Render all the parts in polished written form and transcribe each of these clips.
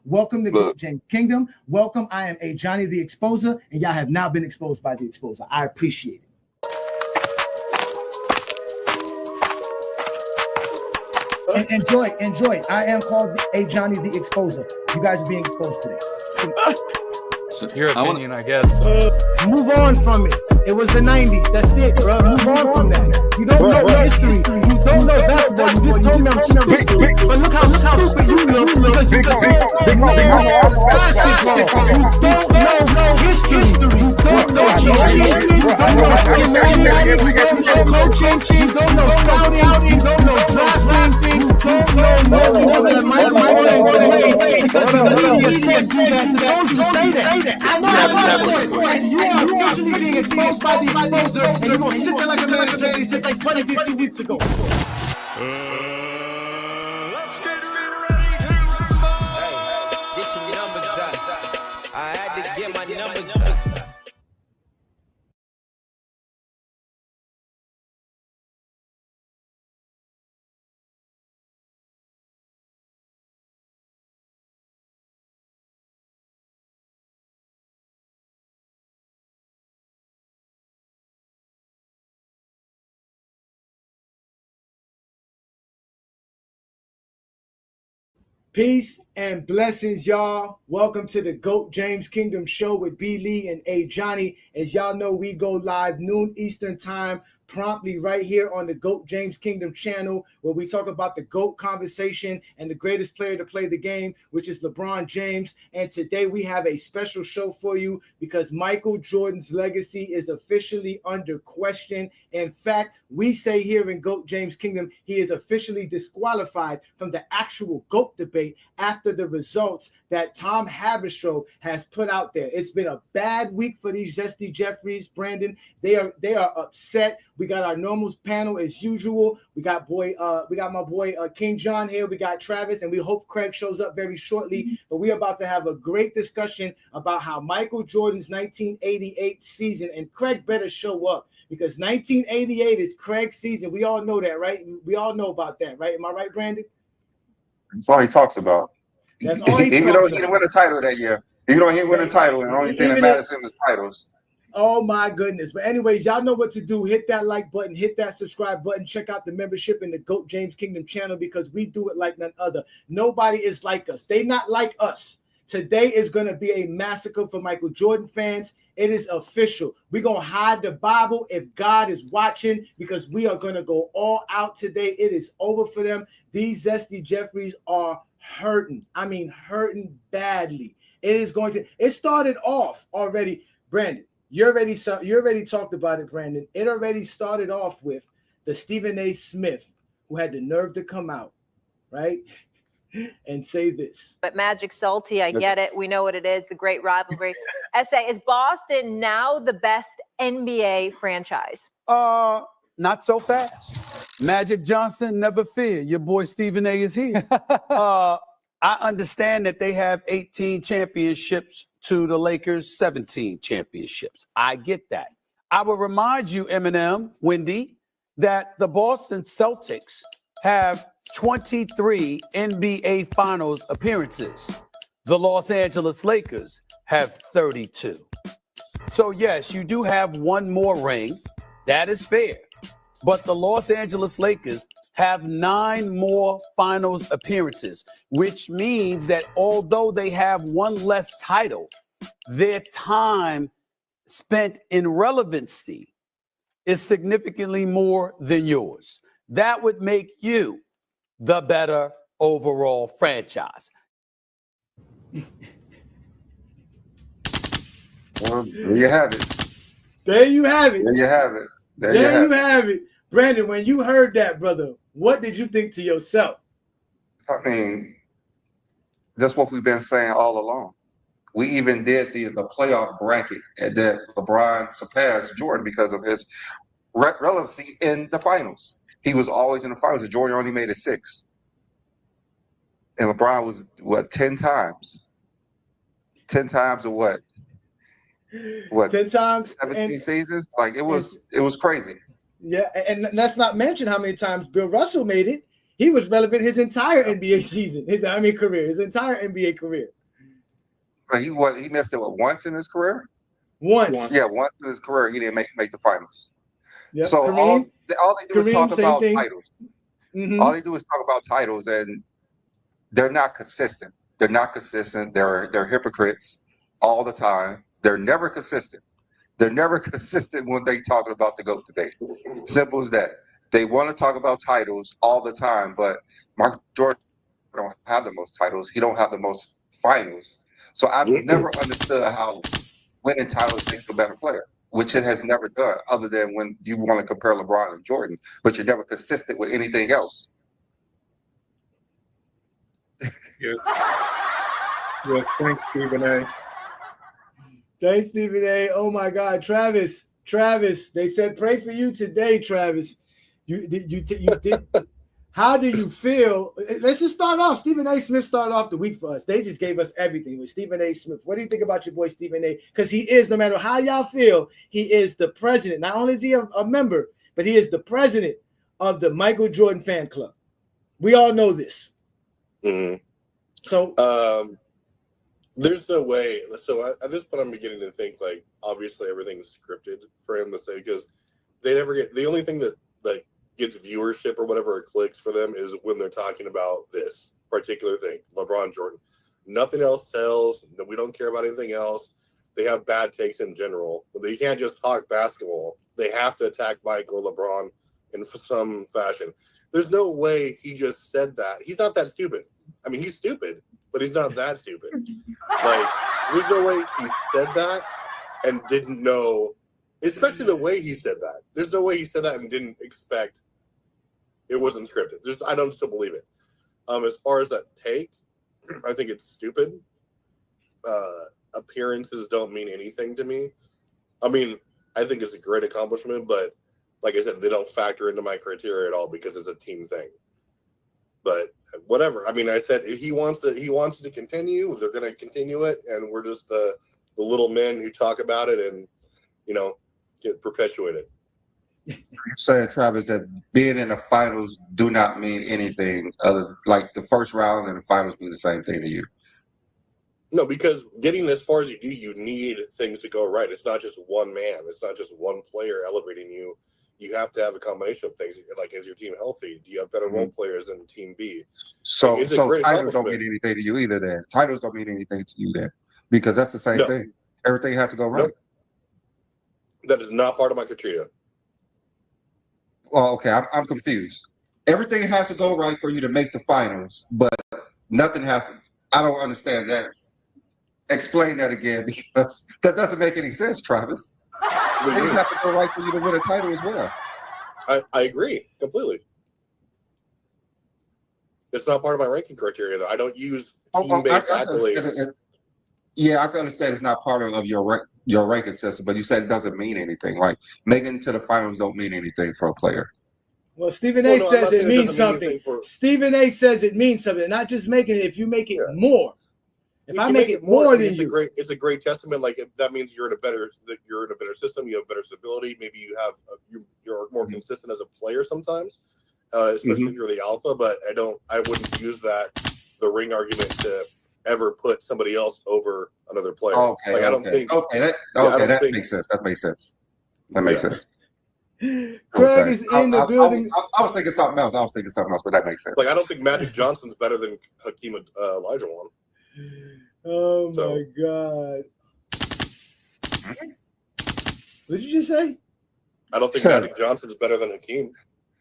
Welcome to GOAT James Kingdom. Welcome. I am Johnny the Exposer, and y'all have now been exposed by the Exposer. I appreciate it. And enjoy. I am called Johnny the Exposer. You guys are being exposed today. Your opinion, I guess. Move on from it. It was the 90s. That's it, bro. Move on from that. You don't know history. You don't know basketball. You just told me I'm stupid. But look how stupid you look. Because you don't know basketball. You don't know history. You don't know geography. You don't know schematics. You don't know coaching. You don't know scouting. You don't know drafting. You don't know nothing. Because the media said do that. So don't say that. I know. You are officially being exposed by the Exposer, and you're going to sit there like a man that he said like 20, 50 weeks ago. Let's get ready to rumble. Hey, get your numbers up. I had to get my numbers up. Peace and blessings, y'all. Welcome to the GOAT James Kingdom Show with B. Lee and A. Johnny. As y'all know, we go live noon Eastern time, promptly right here on the GOAT James Kingdom channel, where we talk about the GOAT conversation and the greatest player to play the game, which is LeBron James. And today we have a special show for you because Michael Jordan's legacy is officially under question. In fact, we say here in GOAT James Kingdom, he is officially disqualified from the actual GOAT debate after the results that Tom Haberstroh has put out there. It's been a bad week for these Zesty Jeffries, Brandon. They are upset. We got our normals panel as usual. We got my boy King John here. We got Travis, and we hope Craig shows up very shortly. But we're about to have a great discussion about how Michael Jordan's 1988 season, and Craig better show up because 1988 is Craig's season. We all know that, right? We all know about that, right? Am I right, Brandon? That's all he talks about. That's all he even talks though he didn't win a title that year. Even though he didn't win a title, and the only thing that matters to him is titles. Oh my goodness. But anyways, y'all know what to do. Hit that like button, hit that subscribe button, check out the membership in the GOAT James Kingdom channel because we do it like none other. Nobody is like us. They not like us. Today is going to be a massacre for Michael Jordan fans. It is official. We're going to hide the Bible if God is watching because we are going to go all out today. It is over for them. These Zesty Jeffries are hurting. I mean, hurting badly. It started off already. Brandon, you already talked about it, Brandon. It already started off with the Stephen A. Smith who had the nerve to come out, right? And say this. But Magic Salty, I get it. We know what it is, the great rivalry. SA, is Boston now the best NBA franchise? Not so fast. Magic Johnson, never fear. Your boy Stephen A. is here. I understand that they have 18 championships to the Lakers' 17 championships. I get that. I will remind you, Eminem, Wendy, that the Boston Celtics have 23 NBA Finals appearances. The Los Angeles Lakers have 32. So, yes, you do have one more ring. That is fair. But the Los Angeles Lakers have 9 more Finals appearances, which means that although they have one less title, their time spent in relevancy is significantly more than yours. That would make you the better overall franchise. Well, there you have it. There you have it. There you have it. There you have it. Brandon, when you heard that, brother, what did you think to yourself? I mean, that's what we've been saying all along. We even did the playoff bracket that LeBron surpassed Jordan because of his relevancy in the finals. He was always in the finals, and Jordan only made it 6. And LeBron was, 10 times? 10 times or what? What? 10 times? 17 seasons? Like, it was crazy. Yeah, and let's not mention how many times Bill Russell made it. He was relevant his entire NBA season, his entire NBA career. He missed it once in his career. Once. Yeah, once in his career he didn't make the finals. Yep. So Kareem, all they do is talk same about thing. titles. Mhm. All they do is talk about titles, and they're not consistent. They're not consistent. They're hypocrites all the time. They're never consistent. They're never consistent when they talking about the GOAT debate. Simple as that. They want to talk about titles all the time, but Michael Jordan don't have the most titles. He don't have the most finals. So I've never understood how winning titles makes you a better player, which it has never done, other than when you want to compare LeBron and Jordan, but you're never consistent with anything else. Yes, thanks, Stephen A. Thanks, Stephen A. Oh my God, Travis. They said pray for you today, Travis. You did. How do you feel? Let's just start off. Stephen A. Smith started off the week for us. They just gave us everything with Stephen A. Smith. What do you think about your boy Stephen A.? Because he is, no matter how y'all feel, he is the president. Not only is he a member, but he is the president of the Michael Jordan fan club. We all know this. Mm-hmm. So there's no way. So at this point, I'm beginning to think like obviously everything's scripted for him to say, because they never get, the only thing that like gets viewership or whatever, or clicks for them, is when they're talking about this particular thing, LeBron Jordan. Nothing else sells. We don't care about anything else. They have bad takes in general. They can't just talk basketball. They have to attack Mike or LeBron in some fashion. There's no way he just said that. He's not that stupid. I mean, he's stupid, but he's not that stupid. Like, there's no way he said that and didn't know, especially the way he said that. There's no way he said that and didn't expect it wasn't scripted. I don't still believe it. As far as that take, I think it's stupid. Appearances don't mean anything to me. I mean, I think it's a great accomplishment, but like I said, they don't factor into my criteria at all because it's a team thing. But whatever. I mean, I said if he wants to continue, they're going to continue it, and we're just the little men who talk about it and get perpetuated. You're saying, Travis, that being in the finals do not mean anything other, like the first round and the finals mean the same thing to you? No, because getting as far as you do, you need things to go right. It's not just one man. It's not just one player elevating you. You have to have a combination of things. Like, is your team healthy? Do you have better role players than Team B? So titles don't mean anything to you either then. Titles don't mean anything to you then, because that's the same thing. Everything has to go right. Nope. That is not part of my criteria. Well, okay, I'm confused. Everything has to go right for you to make the finals, but nothing has to. I don't understand that. Explain that again, because that doesn't make any sense, Travis. Things have to go right for you to win a title as well. I agree completely. It's not part of my ranking criteria, though. I don't use team-based accolades. Yeah, I can understand it's not part of your ranking system, but you said it doesn't mean anything. Like, making it to the finals don't mean anything for a player. Well, Stephen A. says it means something. Stephen A. says it means something. Not just making it. If you make it more. If I make it more than you, it's a great testament. Like, that means you're in a better system. You have better stability. Maybe you have you're more consistent as a player sometimes, especially if you're the alpha. But I wouldn't use the ring argument to ever put somebody else over another player. Okay, like, that makes sense. That makes sense. That makes sense. Craig is in the building. I was thinking something else. But that makes sense. Like, I don't think Magic Johnson's better than Hakeem Olajuwon. Oh my God! What did you just say? I don't think Magic Johnson's better than Hakeem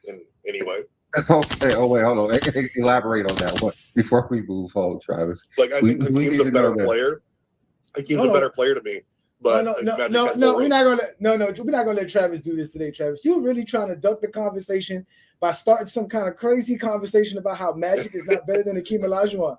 in any way. Okay. Oh wait, hold on. Elaborate on that one before we move on, Travis. Like, I think Hakeem's a better player. Hakeem's a better player to me. But we're not gonna let Travis do this today, Travis. You're really trying to duck the conversation by starting some kind of crazy conversation about how Magic is not better than Hakeem Olajuwon.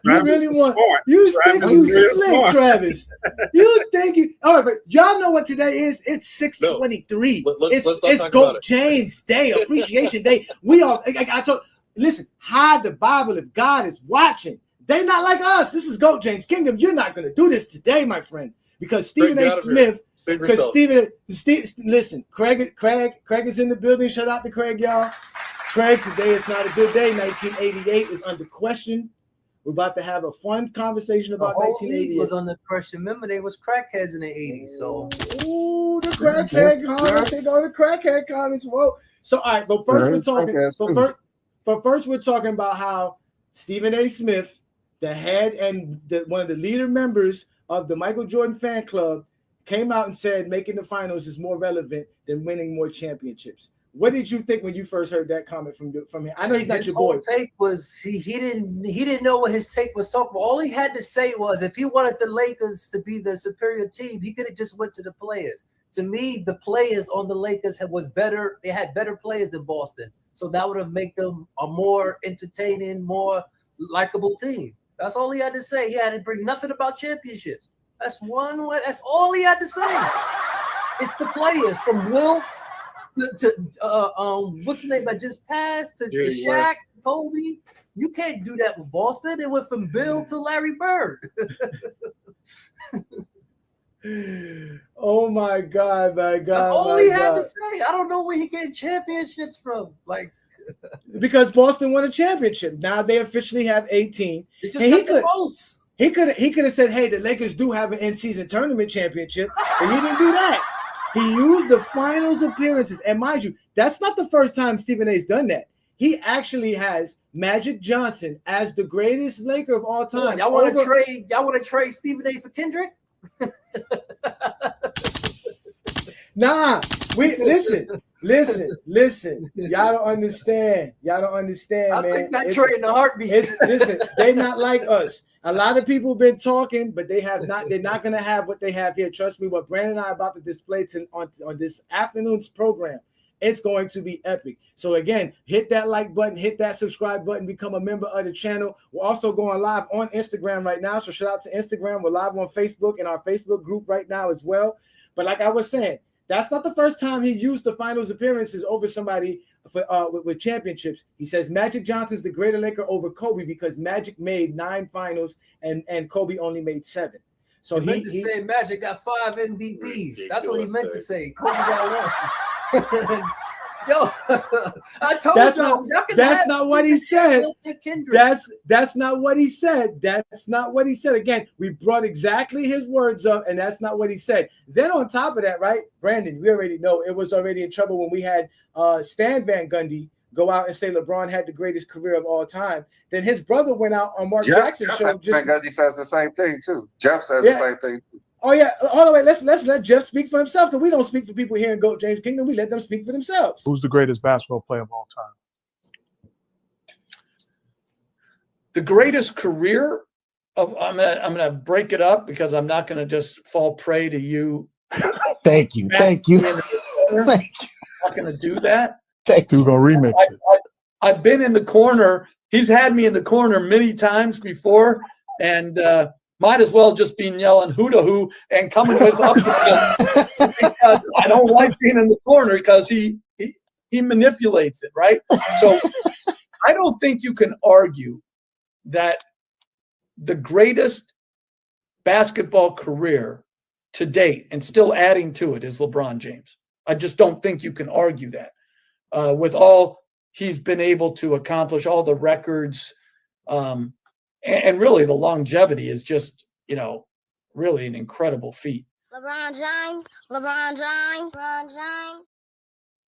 You really want? You think you slick, Travis? You think you? All right, but y'all know what today is? It's 6/23. It's GOAT James Day, Appreciation Day. We all. I told. Listen, hide the Bible if God is watching. They not like us. This is GOAT James Kingdom. You're not gonna do this today, my friend. Because Stephen A. Smith, listen, Craig is in the building. Shout out to Craig, y'all. Craig, today is not a good day. 1988 is under question. We're about to have a fun conversation The about whole league 1988. was under pressure. Remember, they was crackheads in the 80s. So, Ooh, the crackhead comments. They go to crackhead comments. Whoa. So, all right, but first we're talking. But first we're talking about how Stephen A. Smith, the head and one of the leader members of the Michael Jordan fan club, came out and said making the finals is more relevant than winning more championships. What did you think when you first heard that comment from him? I know he's not your boy. His whole take was he didn't know what his take was talking about. All he had to say was if he wanted the Lakers to be the superior team, he could have just went to the players. To me, the players on the Lakers was better. They had better players than Boston, so that would have made them a more entertaining, more likable team. That's all he had to say. He had to bring nothing about championships. That's all he had to say. It's the players from Wilt to what's the name I just passed to Shaq, Kobe. You can't do that with Boston. It went from Bill to Larry Bird. Oh my God, my God. That's all he had to say. I don't know where he get championships from. Like because Boston won a championship. Now they officially have 18. They just got the most. He could have said, hey, the Lakers do have an in-season tournament championship, but he didn't do that. He used the finals appearances. And mind you, that's not the first time Stephen A's done that. He actually has Magic Johnson as the greatest Laker of all time. Y'all want to trade Stephen A for Kendrick? Nah, listen. Y'all don't understand. I'll man. take that trade in a heartbeat. Listen, they not like us. A lot of people been talking, but they have not. They're not going to have what they have here. Trust me. What Brandon and I are about to display on this afternoon's program, it's going to be epic. So again, hit that like button, hit that subscribe button, become a member of the channel. We're also going live on Instagram right now. So shout out to Instagram. We're live on Facebook and our Facebook group right now as well. But like I was saying, that's not the first time he used the finals appearances over somebody with championships. He says Magic Johnson's the greater Laker over Kobe because Magic made 9 finals and Kobe only made 7. So he meant to say Magic got 5 MVPs. That's what he meant to say. Kobe got 1. Yo, I told y'all. That's not what he said. That's not what he said. That's not what he said. Again, we brought exactly his words up, and that's not what he said. Then on top of that, right, Brandon, we already know it was already in trouble when we had Stan Van Gundy go out and say LeBron had the greatest career of all time. Then his brother went out on Mark Jackson's show. Van Gundy says the same thing too. Jeff says the same thing too. Oh yeah, all the way. Let's let Jeff speak for himself because we don't speak for people here in GOAT James Kingdom. We let them speak for themselves. Who's the greatest basketball player of all time? The greatest career of I'm gonna break it up because I'm not gonna just fall prey to you. Thank you. I'm not gonna do that. Thank you. Gonna remix it. I've been in the corner. He's had me in the corner many times before, and might as well just be yelling "hoo-da-hoo" and coming with up because I don't like being in the corner because he manipulates it, right? So I don't think you can argue that the greatest basketball career to date and still adding to it is LeBron James. I just don't think you can argue that with all he's been able to accomplish, all the records. And really, the longevity is just, really an incredible feat. LeBron James.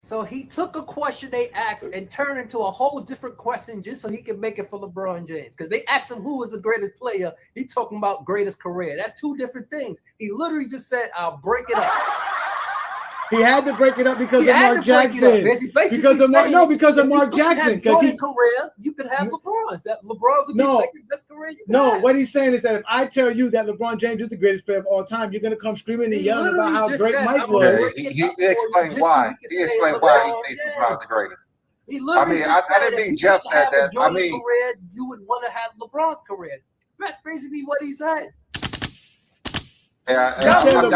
So he took a question they asked and turned into a whole different question just so he could make it for LeBron James. Because they asked him who was the greatest player. He talking about greatest career. That's 2 different things. He literally just said, "I'll break it up." He had to break it up because of Mark Jackson. Because of Mark Jackson. Because career, you could have LeBron's. That LeBron's would be second best career. What he's saying is that if I tell you that LeBron James is the greatest player of all time, you're gonna come screaming and yelling about how great Mike was. He explained why. He explained why he thinks LeBron's the greatest. I didn't mean Jeff said that. Career, you would want to have LeBron's career. That's basically what he said. Yeah, Jeff said that.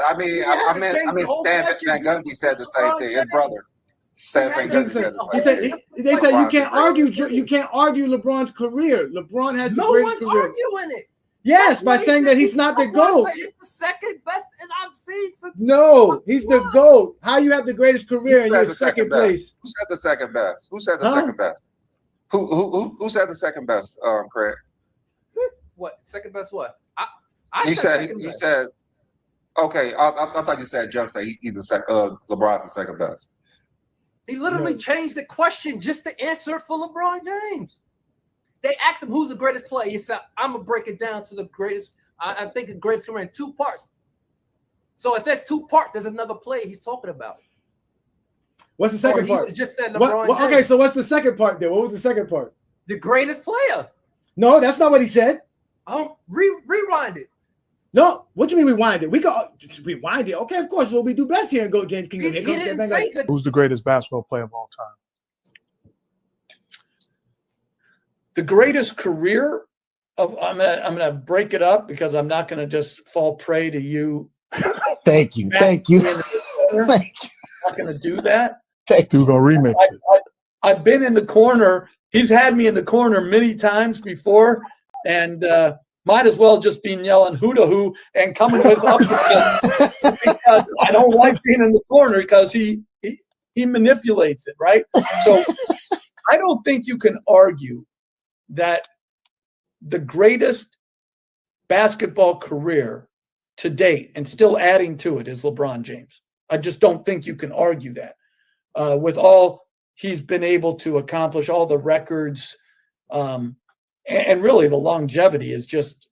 I mean, Stan Van Gundy said the same thing. His brother, Stan Van Gundy, said the same thing. They said you can't argue. You can't argue LeBron's career. LeBron has the greatest career. No one's arguing it. Yes, by saying that he's not the GOAT. It's the second best, and I've seen since. No, he's the GOAT. How you have the greatest career and you're second place? Who said the second best? Who said the second best? Who said the second best, Craig? What second best? What? You said second you best. said okay. I thought you said Jeff said he's LeBron's the second best. He literally changed the question just to answer for LeBron James. They asked him who's the greatest player. He said, "I'm gonna break it down to the greatest. I think the greatest career in 2 parts." So if there's 2 parts, there's another player he's talking about. What's the second part? He just said LeBron James. Okay, so what's the second part then? What was the second part? The greatest player. No, that's not what he said. Rewind it. No, what do you mean rewind it? We go rewind it. Okay, of course, what we do best here in Go James Kingdom. He didn't say that. Who's the greatest basketball player of all time? The greatest career of I'm gonna break it up because I'm not gonna just fall prey to you. Thank you. Thank you. I'm not gonna do that. Thank you. We're gonna remix it. I've been in the corner. He's had me in the corner many times before, and might as well just be yelling "hoo-da-hoo" and coming with up because I don't like being in the corner because he manipulates it, right? So I don't think you can argue that the greatest basketball career to date and still adding to it is LeBron James. I just don't think you can argue that with all he's been able to accomplish, all the records, and really the longevity is just,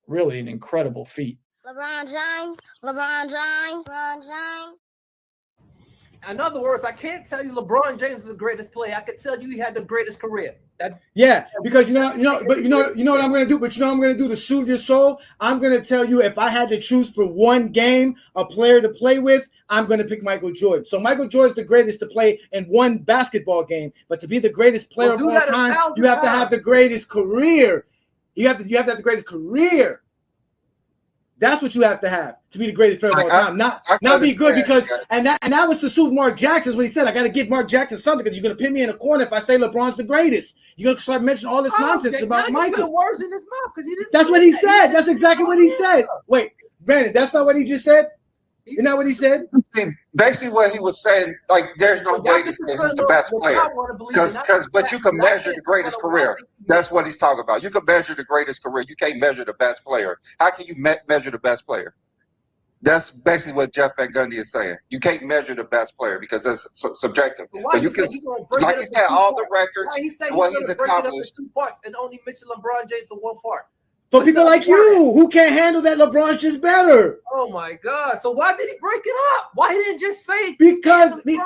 really an incredible feat. LeBron James, LeBron James, LeBron James. In other words, I can't tell you LeBron James is the greatest player. I can tell you he had the greatest career. Because you know what I'm gonna do. But you know what I'm gonna do to soothe your soul. I'm gonna tell you if I had to choose for one game, a player to play with, I'm gonna pick Michael Jordan. So Michael Jordan's the greatest to play in one basketball game, but to be the greatest player of all time, you have to have the greatest career. You have to have the greatest career. That's what you have to be the greatest player of all time. Not be good because and that was to soothe Mark Jackson. What he said. I got to give Mark Jackson something because you're gonna pin me in a corner if I say LeBron's the greatest. You're gonna start mentioning all this nonsense about Michael. Words in his mouth because he didn't. That's what he said. That's exactly what he said. Wait, Brandon, that's not what he just said. Isn't that what he said? Basically, what he was saying, like, there's no way to say who's the best player, but you can measure the greatest career. That's what he's talking about. You can measure the greatest career. You can't measure the best player. How can you measure the best player? That's basically what Jeff Van Gundy is saying. You can't measure the best player because that's subjective. But you can, like he said, all the records, what he's accomplished. 2 parts and only mention LeBron James for 1 part. For people like you who can't handle that LeBron's just better. Oh my God! So why did he break it up? Why he didn't just say because he's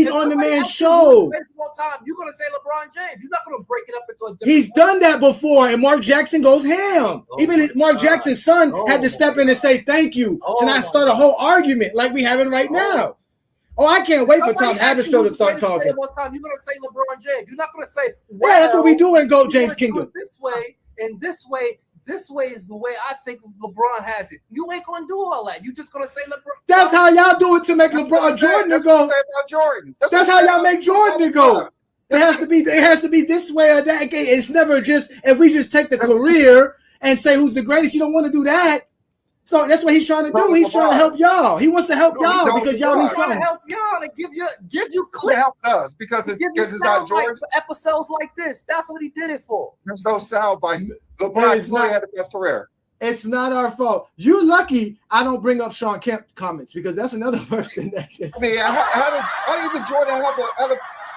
on the man's show. You're gonna say LeBron James. You're not gonna break it up into a different. He's done that before, and Mark Jackson goes ham. Even Mark Jackson's son had to step in and say thank you to not start a whole argument like we having right now. Oh, I can't wait for Tom Haberstroh to start talking. You're gonna say LeBron James. You're not gonna say. Yeah, that's what we do in Go James Kingdom. This way. And this way is the way I think LeBron has it. You ain't gonna do all that. You just gonna say LeBron. That's how y'all do it to make LeBron Jordan to go. That's how y'all make Jordan to go. It has to be this way or that. It's never just if we just take the career and say who's the greatest. You don't want to do that. So that's what he's trying to do. He's trying to help y'all. He wants to help y'all because y'all need something. Help y'all to give you clips. Help us because it's not Jordan. For episodes like this, that's what he did it for. There's no sound bite. LeBron had the best career. It's not our fault. You're lucky I don't bring up Sean Kemp comments because that's another person that just. I mean, how do even Jordan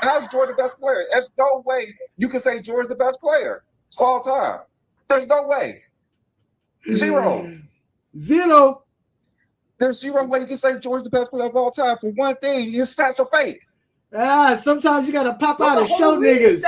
how's Jordan the best player? There's no way you can say Jordan's the best player of all time. There's no way. Zero. There's zero way you can say Jordan's the best player of all time. For one thing, his stats are fake. Sometimes you gotta pop out and show niggas.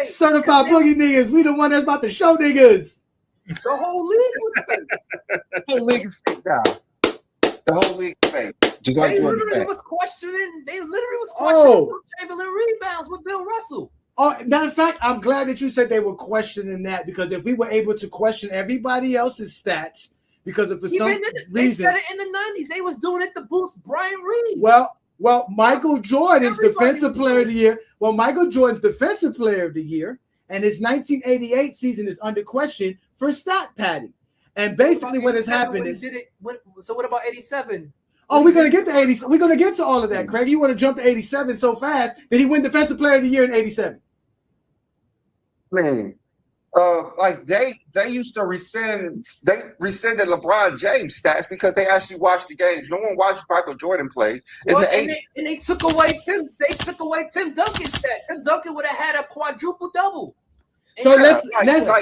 Certified boogie niggas. We the one that's about to show niggas. The whole league was fake. The whole league is fake now. The whole league is fake. Just like They literally was questioning Chamberlain rebounds with Bill Russell. Oh, matter of fact, I'm glad that you said they were questioning that because if we were able to question everybody else's stats, because if for some reason they said it in the 90s, they was doing it to boost Brian Reed. Well, Michael Jordan's defensive player of the year. Well, Michael Jordan's defensive player of the year, and his 1988 season is under question for stat padding. And basically, what has happened is. So what about 87? Oh, we're gonna get to 80. We're gonna get to all of that, Craig. You want to jump to 87 so fast that he win Defensive Player of the Year in 87? Man, like they used to rescinded LeBron James stats because they actually watched the games. No one watched Michael Jordan play in the 80s. And they took away Tim. They took away Tim Duncan's stat. Tim Duncan would have had a quadruple double. So let's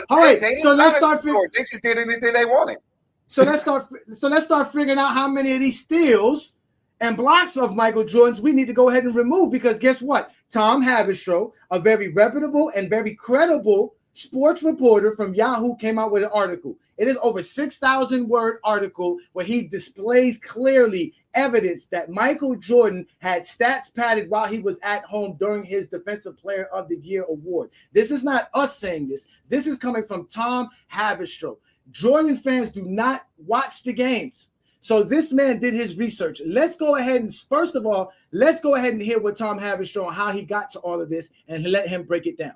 all right. So let's start. They just did anything they wanted. So let's start figuring out how many of these steals and blocks of Michael Jordan's we need to go ahead and remove, because guess what? Tom Haberstroh, a very reputable and very credible sports reporter from Yahoo, came out with an article. It is over 6,000 word article where he displays clearly evidence that Michael Jordan had stats padded while he was at home during his Defensive Player of the Year award. This is not us saying this. This is coming from Tom Haberstroh. Jordan fans do not watch the games. So this man did his research. Let's go ahead and, first of all, let's go ahead and hear what Tom Haberstroh, how he got to all of this, and let him break it down.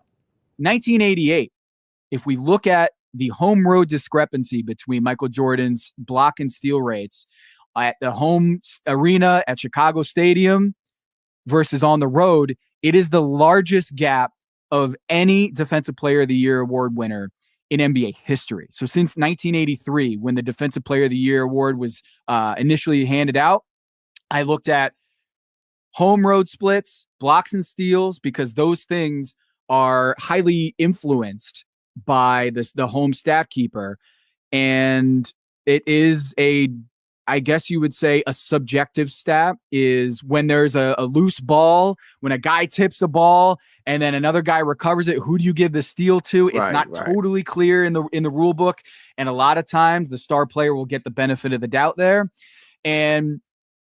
1988, if we look at the home road discrepancy between Michael Jordan's block and steal rates at the home arena at Chicago Stadium versus on the road, it is the largest gap of any Defensive Player of the Year award winner in NBA history. So since 1983, when the Defensive Player of the Year award was initially handed out, I looked at home road splits, blocks and steals, because those things are highly influenced by the home stat keeper. And it is I guess you would say a subjective stat is when there's a loose ball, when a guy tips a ball and then another guy recovers it, who do you give the steal to? It's not totally clear in the rule book. And a lot of times the star player will get the benefit of the doubt there. And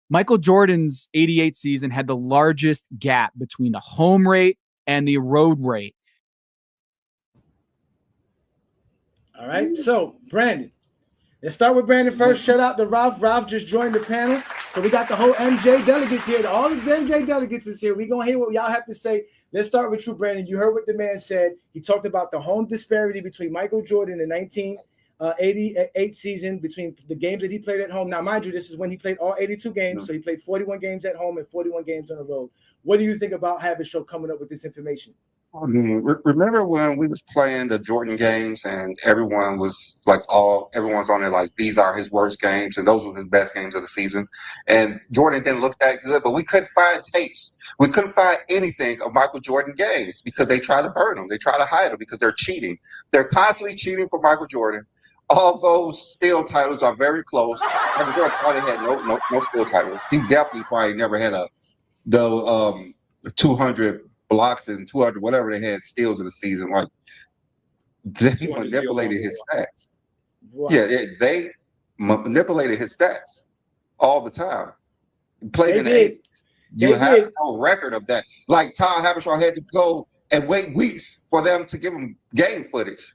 Michael Jordan's 88 season had the largest gap between the home rate and the road rate. All right. So, Brandon. Let's start with Brandon first. Shout out to Ralph. Ralph just joined the panel. So we got the whole MJ delegates here. All the MJ delegates is here. We're going to hear what y'all have to say. Let's start with you, Brandon. You heard what the man said. He talked about the home disparity between Michael Jordan in the 1988 season, between the games that he played at home. Now, mind you, this is when he played all 82 games. So he played 41 games at home and 41 games on the road. What do you think about Haberstroh coming up with this information? I mean, remember when we was playing the Jordan games and everyone was like, everyone's on there like, these are his worst games and those were his best games of the season. And Jordan didn't look that good, but we couldn't find tapes. We couldn't find anything of Michael Jordan games because they try to burn them. They try to hide them because they're cheating. They're constantly cheating for Michael Jordan. All those steal titles are very close. Michael Jordan probably had no steal titles. He definitely probably never had the 200 blocks and 200 whatever they had steals in the season. Like they manipulated his stats. Wow. Yeah, they manipulated his stats all the time. He played in the 80s. You have no record of that. Like Tom Haberstroh had to go and wait weeks for them to give him game footage.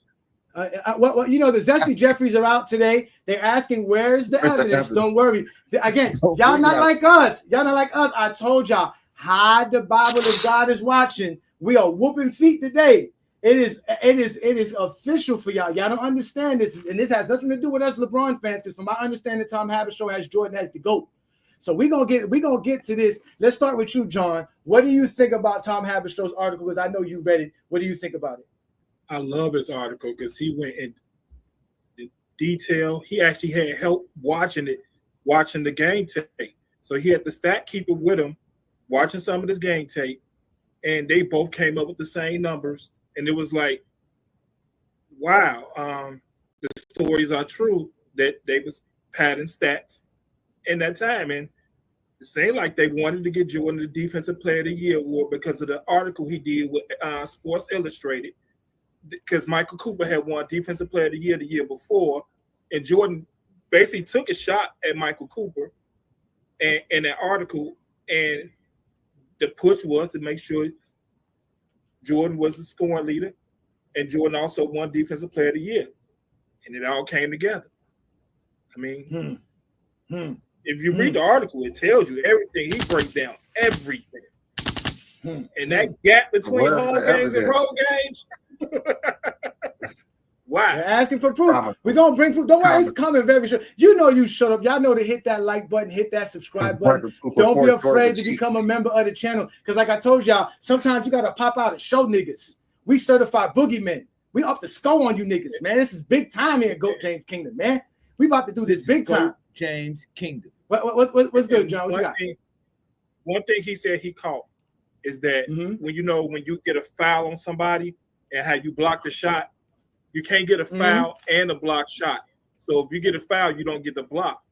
Well, you know, the Zesty Jeffries are out today. They're asking, where's the evidence? Don't worry. Again, y'all not like us. Y'all not like us. I told y'all, hide the Bible if God is watching. We are whooping feet today. It is official for y'all. Y'all don't understand this, and this has nothing to do with us LeBron fans. Because from my understanding, Tom Haberstroh has Jordan as the GOAT. So we're gonna get to this. Let's start with you, John. What do you think about Tom Haberstroh's article? Because I know you read it. What do you think about it? I love his article because he went in detail. He actually had help watching the game tape. So he had the stat keeper with him, watching some of this game tape, and they both came up with the same numbers. And it was like, wow, the stories are true that they was padding stats in that time. And it seemed like they wanted to get Jordan the Defensive Player of the Year award because of the article he did with Sports Illustrated. Because Michael Cooper had won Defensive Player of the year before, and Jordan basically took a shot at Michael Cooper in that article, and the push was to make sure Jordan was the scoring leader, and Jordan also won Defensive Player of the Year, and it all came together. I mean, if you read the article, it tells you everything. He breaks down everything. And that gap between home games and road games, Why? They're asking for proof. We're gonna bring proof. Don't worry, it's coming very soon. You know you shut up. Y'all know to hit that like button, hit that subscribe button. Don't be afraid to become a member of the channel. Because like I told y'all, sometimes you gotta pop out and show niggas. We certified boogeymen. We up the skull on you niggas, man. This is big time here at Goat James Kingdom, man. We about to do this big time. James Kingdom. What's good, John? What you got? One thing he said he caught is that when you get a foul on somebody and how you block the shot, you can't get a foul and a block shot. So if you get a foul, you don't get the block.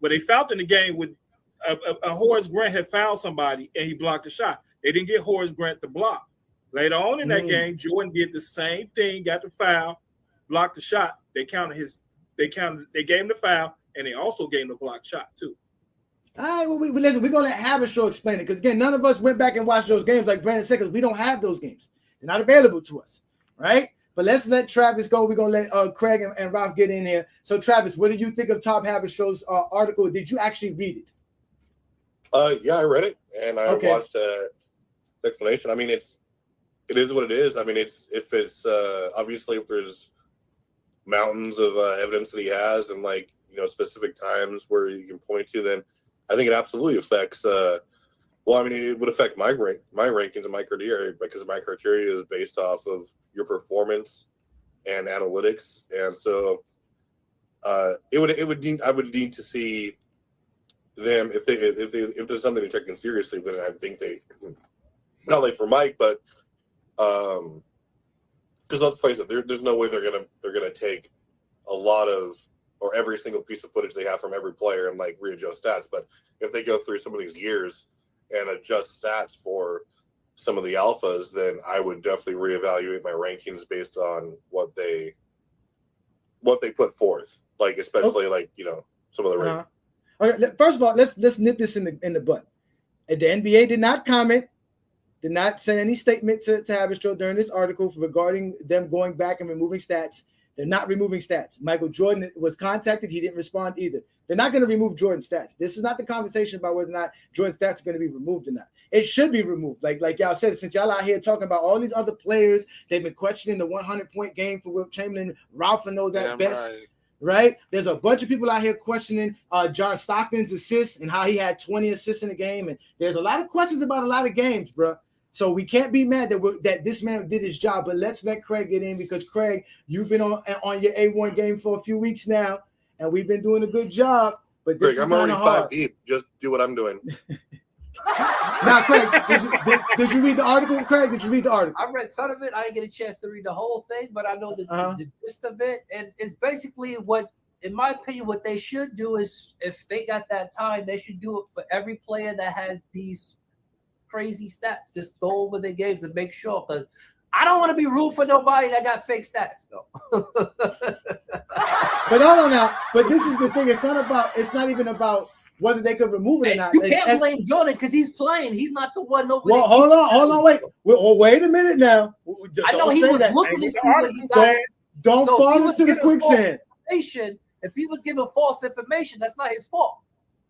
But they fouled in the game with a Horace Grant had fouled somebody and he blocked the shot. They didn't get Horace Grant the block. Later on in that game, Jordan did the same thing, got the foul, blocked the shot. They gave him the foul, and they also gave him the block shot too. All right, well, listen, we're gonna have a show explain it because again, none of us went back and watched those games like Brandon said, because we don't have those games. They're not available to us, right? But let's let Travis go. We're gonna let Craig and Ralph get in here. So, Travis, what did you think of Top Habit Show's article? Did you actually read it? Yeah, I read it and I watched the explanation. I mean, it is what it is. I mean, if it's obviously if there's mountains of evidence that he has and like specific times where you can point to, then I think it absolutely affects. Well, I mean, it would affect my rankings and my criteria because my criteria is based off of your performance and analytics, and so I would need to see them if there's something they're taking seriously. Then I think they not only for Mike, but because let's face it, there's no way they're gonna take a lot of or every single piece of footage they have from every player and like readjust stats. But if they go through some of these years and adjust stats for some of the alphas, then I would definitely reevaluate my rankings based on what they put forth. Like especially like some of the rankings. Okay, first of all, let's nip this in the butt. The NBA did not comment, did not send any statement to Habistro during this article regarding them going back and removing stats. They're not removing stats. Michael Jordan was contacted. He didn't respond either. They're not going to remove Jordan's stats. This is not the conversation about whether or not Jordan's stats are going to be removed or not. It should be removed. Like y'all said, since y'all out here talking about all these other players, they've been questioning the 100-point game for Wilt Chamberlain. Ralph will know that best. Right? There's a bunch of people out here questioning John Stockton's assists and how he had 20 assists in the game. And there's a lot of questions about a lot of games, bro. So we can't be mad that this man did his job, but let's let Craig get in because Craig, you've been on your A1 game for a few weeks now, and we've been doing a good job. But this Craig, I'm already 5 deep. Just do what I'm doing. Now, Craig, did you read the article? Craig, did you read the article? I read some of it. I didn't get a chance to read the whole thing, but I know the gist of it, and it's basically what, in my opinion, what they should do is if they got that time, they should do it for every player that has these crazy stats. Just go over their games and make sure, because I don't want to be rude for nobody that got fake stats though. But hold on now. But this is the thing. It's not even about whether they could remove it or not. You can't blame Jordan because he's playing. He's not the one over there. Hold on, wait a minute now. I know he was looking to see what he got. Don't fall into the quicksand. If he was giving false information, that's not his fault.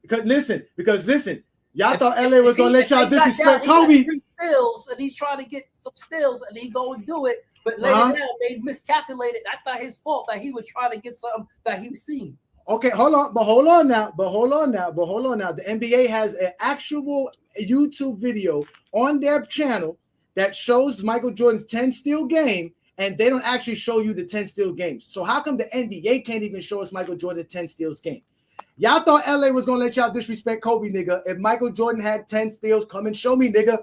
Because listen. Y'all thought LA was gonna let y'all disrespect Kobe. He got 3 steals and he's trying to get some steals and he go and do it, but later down they miscalculated. That's not his fault that he was trying to get something that he was seeing. Okay, hold on now. The NBA has an actual YouTube video on their channel that shows Michael Jordan's 10 steal game, and they don't actually show you the 10 steal games. So how come the NBA can't even show us Michael Jordan's 10 steals game? Y'all thought LA was gonna let y'all disrespect Kobe, nigga. If Michael Jordan had 10 steals, come and show me, nigga.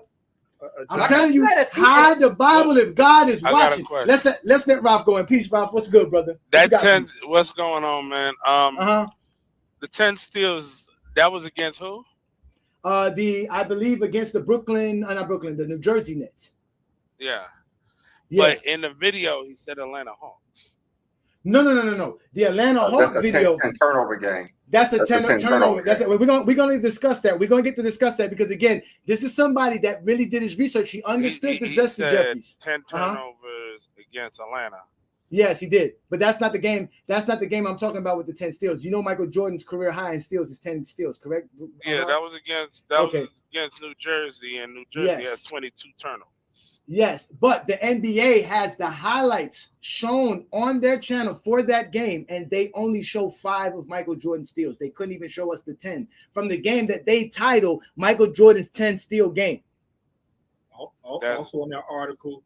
I'm telling you, hide the Bible if God is watching. Let's let Ralph go in peace. Ralph, what's good, brother? What's going on, man? The 10 steals, that was against who? I believe against the the New Jersey Nets. Yeah. But in the video, he said Atlanta Hawks. No. The Atlanta Hawks video. That's a 10 turnover game. That's a 10 turnover. That's it. We're gonna discuss that. We're gonna get to discuss that because again, this is somebody that really did his research. He understood the Zesty Jeffries. 10 turnovers against Atlanta. Yes, he did. But that's not the game. That's not the game I'm talking about with the 10 steals. You know, Michael Jordan's career high in steals is 10 steals, correct? Yeah, that was against New Jersey, and New Jersey has 22 turnovers. Yes, but the NBA has the highlights shown on their channel for that game, and they only show 5 of Michael Jordan's steals. They couldn't even show us the 10 from the game that they titled Michael Jordan's 10 steal game. Also in that article,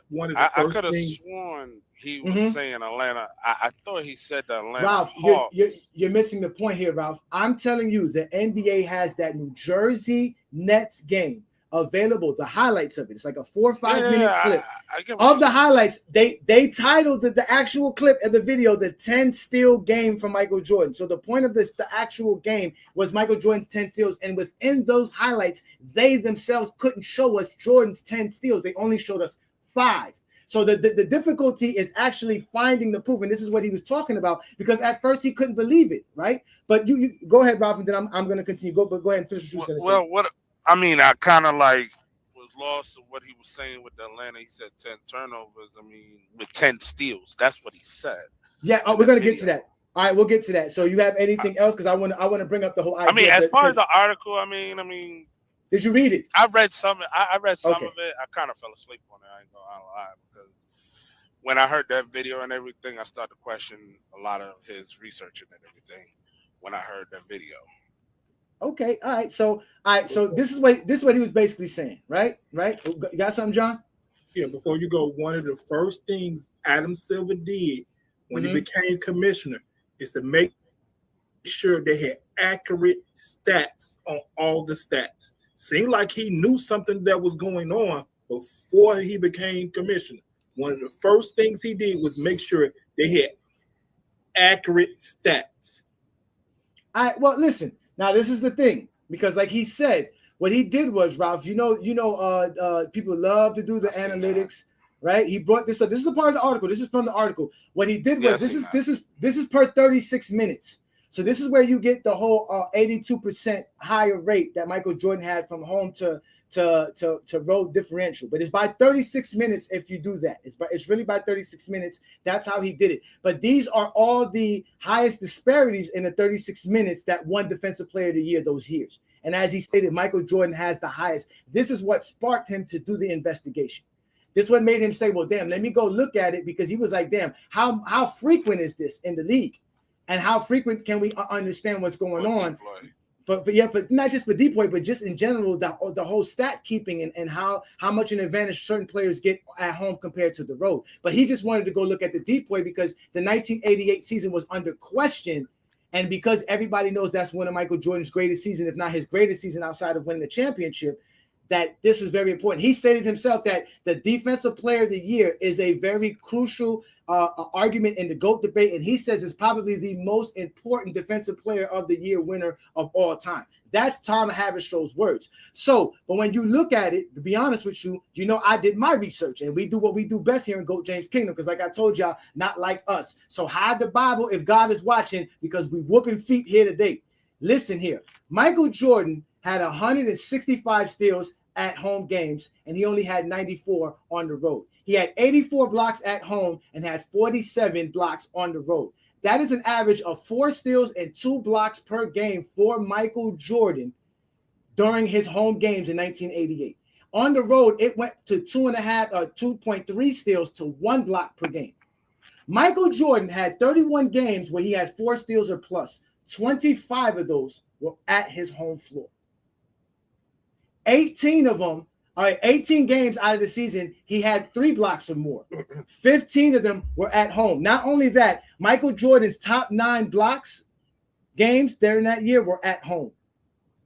one of the first I could have things. sworn he was saying Atlanta. I thought he said the Atlanta Ralph, Hawks. you're missing the point here, Ralph. I'm telling you, the NBA has that New Jersey Nets game available, the highlights of it. It's like a 4 or 5 minute clip of the highlights. They titled the actual clip of the video the 10 steal game from Michael Jordan. So the point of the actual game was Michael Jordan's 10 steals, and within those highlights, they themselves couldn't show us Jordan's 10 steals. They only showed us 5. So the difficulty is actually finding the proof, and this is what he was talking about, because at first he couldn't believe it, right? But you go ahead, Ralph, and then I'm going to continue. Go ahead and finish what you was going to say. I mean, I kind of like was lost in what he was saying with the Atlanta. He said 10 turnovers. I mean, with 10 steals. That's what he said. Yeah, we're going to get to that. All right, we'll get to that. So you have anything else? Because I want to bring up the whole idea. I mean, as far as the article, I mean, did you read it? I read some. I read some of it. I kind of fell asleep on it. I ain't gonna lie, because when I heard that video and everything, I started to question a lot of his research and everything. When I heard that video. Okay, all right. So this is what he was basically saying, right? You got something, John? Yeah. Before you go, one of the first things Adam Silver did when he became commissioner is to make sure they had accurate stats on all the stats. Seemed like he knew something that was going on before he became commissioner. One of the first things he did was make sure they had accurate stats. All right. Well, listen. Now, this is the thing, because like he said, what he did was, Ralph, people love to do the analytics, right? He brought this up. This is a part of the article. This is from the article. What he did was, this is per 36 minutes. So this is where you get the whole 82% higher rate that Michael Jordan had from home to road differential, but it's by 36 minutes if you do that. It's really by 36 minutes. That's how he did it. But these are all the highest disparities in the 36 minutes that won Defensive Player of the Year those years. And as he stated, Michael Jordan has the highest. This is what sparked him to do the investigation. This is what made him say, well, damn, let me go look at it, because he was like, damn, how frequent is this in the league? And how frequent can we understand what's going on? For not just for DPOY, but just in general, the whole stat keeping and how much an advantage certain players get at home compared to the road. But he just wanted to go look at the DPOY because the 1988 season was under question, and because everybody knows that's one of Michael Jordan's greatest season, if not his greatest season outside of winning the championship, that this is very important. He stated himself that the Defensive Player of the Year is a very crucial argument in the GOAT debate, and he says it's probably the most important Defensive Player of the Year winner of all time. That's Tom Havershaw's words. So, but when you look at it, to be honest with you, I did my research, and we do what we do best here in GOAT James Kingdom, because like I told y'all, not like us. So hide the Bible if God is watching, because we whooping feet here today. Listen here. Michael Jordan had 165 steals at home games, and he only had 94 on the road. He had 84 blocks at home and had 47 blocks on the road. That is an average of 4 steals and 2 blocks per game for Michael Jordan during his home games in 1988. On the road, it went to 2.3 steals to 1 block per game. Michael Jordan had 31 games where he had 4 steals or plus. 25 of those were at his home floor. 18 games out of the season, he had 3 blocks or more. 15 of them were at home. Not only that, Michael Jordan's top 9 blocks games during that year were at home.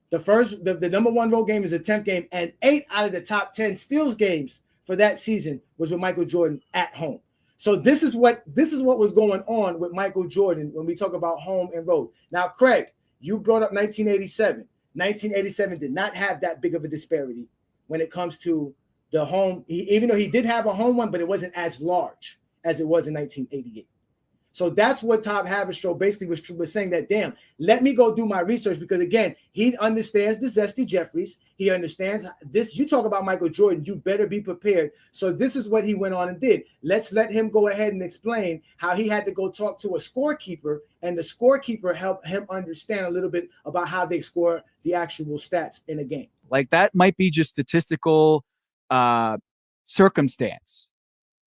The number 1 road game is the 10th game, and 8 out of the top 10 steals games for that season was with Michael Jordan at home. So this is what was going on with Michael Jordan when we talk about home and road. Now, Craig, you brought up 1987. 1987 did not have that big of a disparity when it comes to the home, even though he did have a home one, but it wasn't as large as it was in 1988. So that's what Tom Haberstroh basically was saying, that, damn, let me go do my research, because, again, he understands the Zesty Jeffries. He understands this. You talk about Michael Jordan, you better be prepared. So this is what he went on and did. Let's let him go ahead and explain how he had to go talk to a scorekeeper, and the scorekeeper helped him understand a little bit about how they score the actual stats in a game. Like, that might be just statistical circumstance.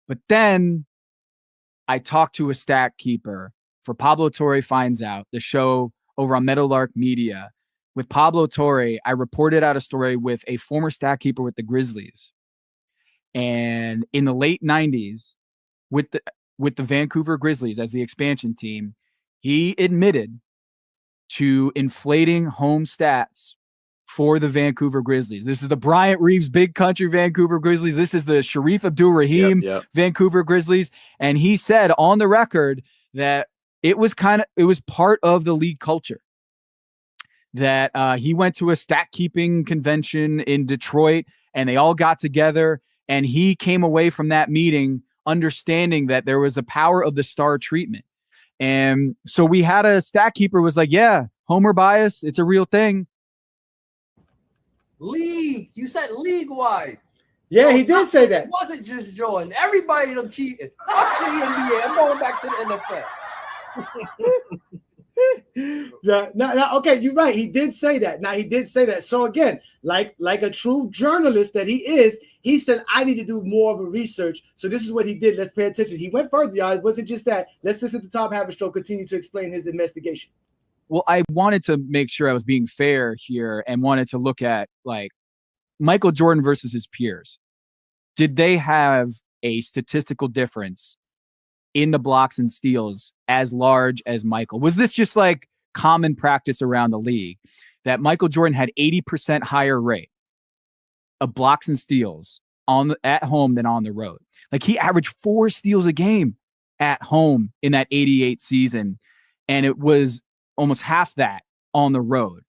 But then I talked to a stat keeper for Pablo Torre Finds Out, the show over on Meadowlark Media. With Pablo Torre, I reported out a story with a former stat keeper with the Grizzlies. And in the late 90s, with the Vancouver Grizzlies as the expansion team, he admitted to inflating home stats for the Vancouver Grizzlies. This is the Bryant Reeves Big Country Vancouver Grizzlies. This is the Sharif Abdul-Rahim Vancouver Grizzlies. And he said on the record that it was part of the league culture. That he went to a stat keeping convention in Detroit and they all got together, and he came away from that meeting understanding that there was the power of the star treatment. And so we had a stat keeper was like, yeah, homer bias, it's a real thing. League, you said league-wide. Yeah, he did say that. It wasn't just Jordan. Everybody them cheating. Fuck the NBA. I'm going back to the NFL. No, okay, you're right. He did say that. Now, he did say that. So again, like a true journalist that he is, he said, I need to do more of a research. So this is what he did. Let's pay attention. He went further, y'all. It wasn't just that. Let's listen to Tom Haberstroh continue to explain his investigation. Well, I wanted to make sure I was being fair here and wanted to look at like Michael Jordan versus his peers. Did they have a statistical difference in the blocks and steals as large as Michael? Was this just like common practice around the league that Michael Jordan had 80% higher rate of blocks and steals at home than on the road? Like he averaged 4 steals a game at home in that 88 season. And it was almost half that on the road.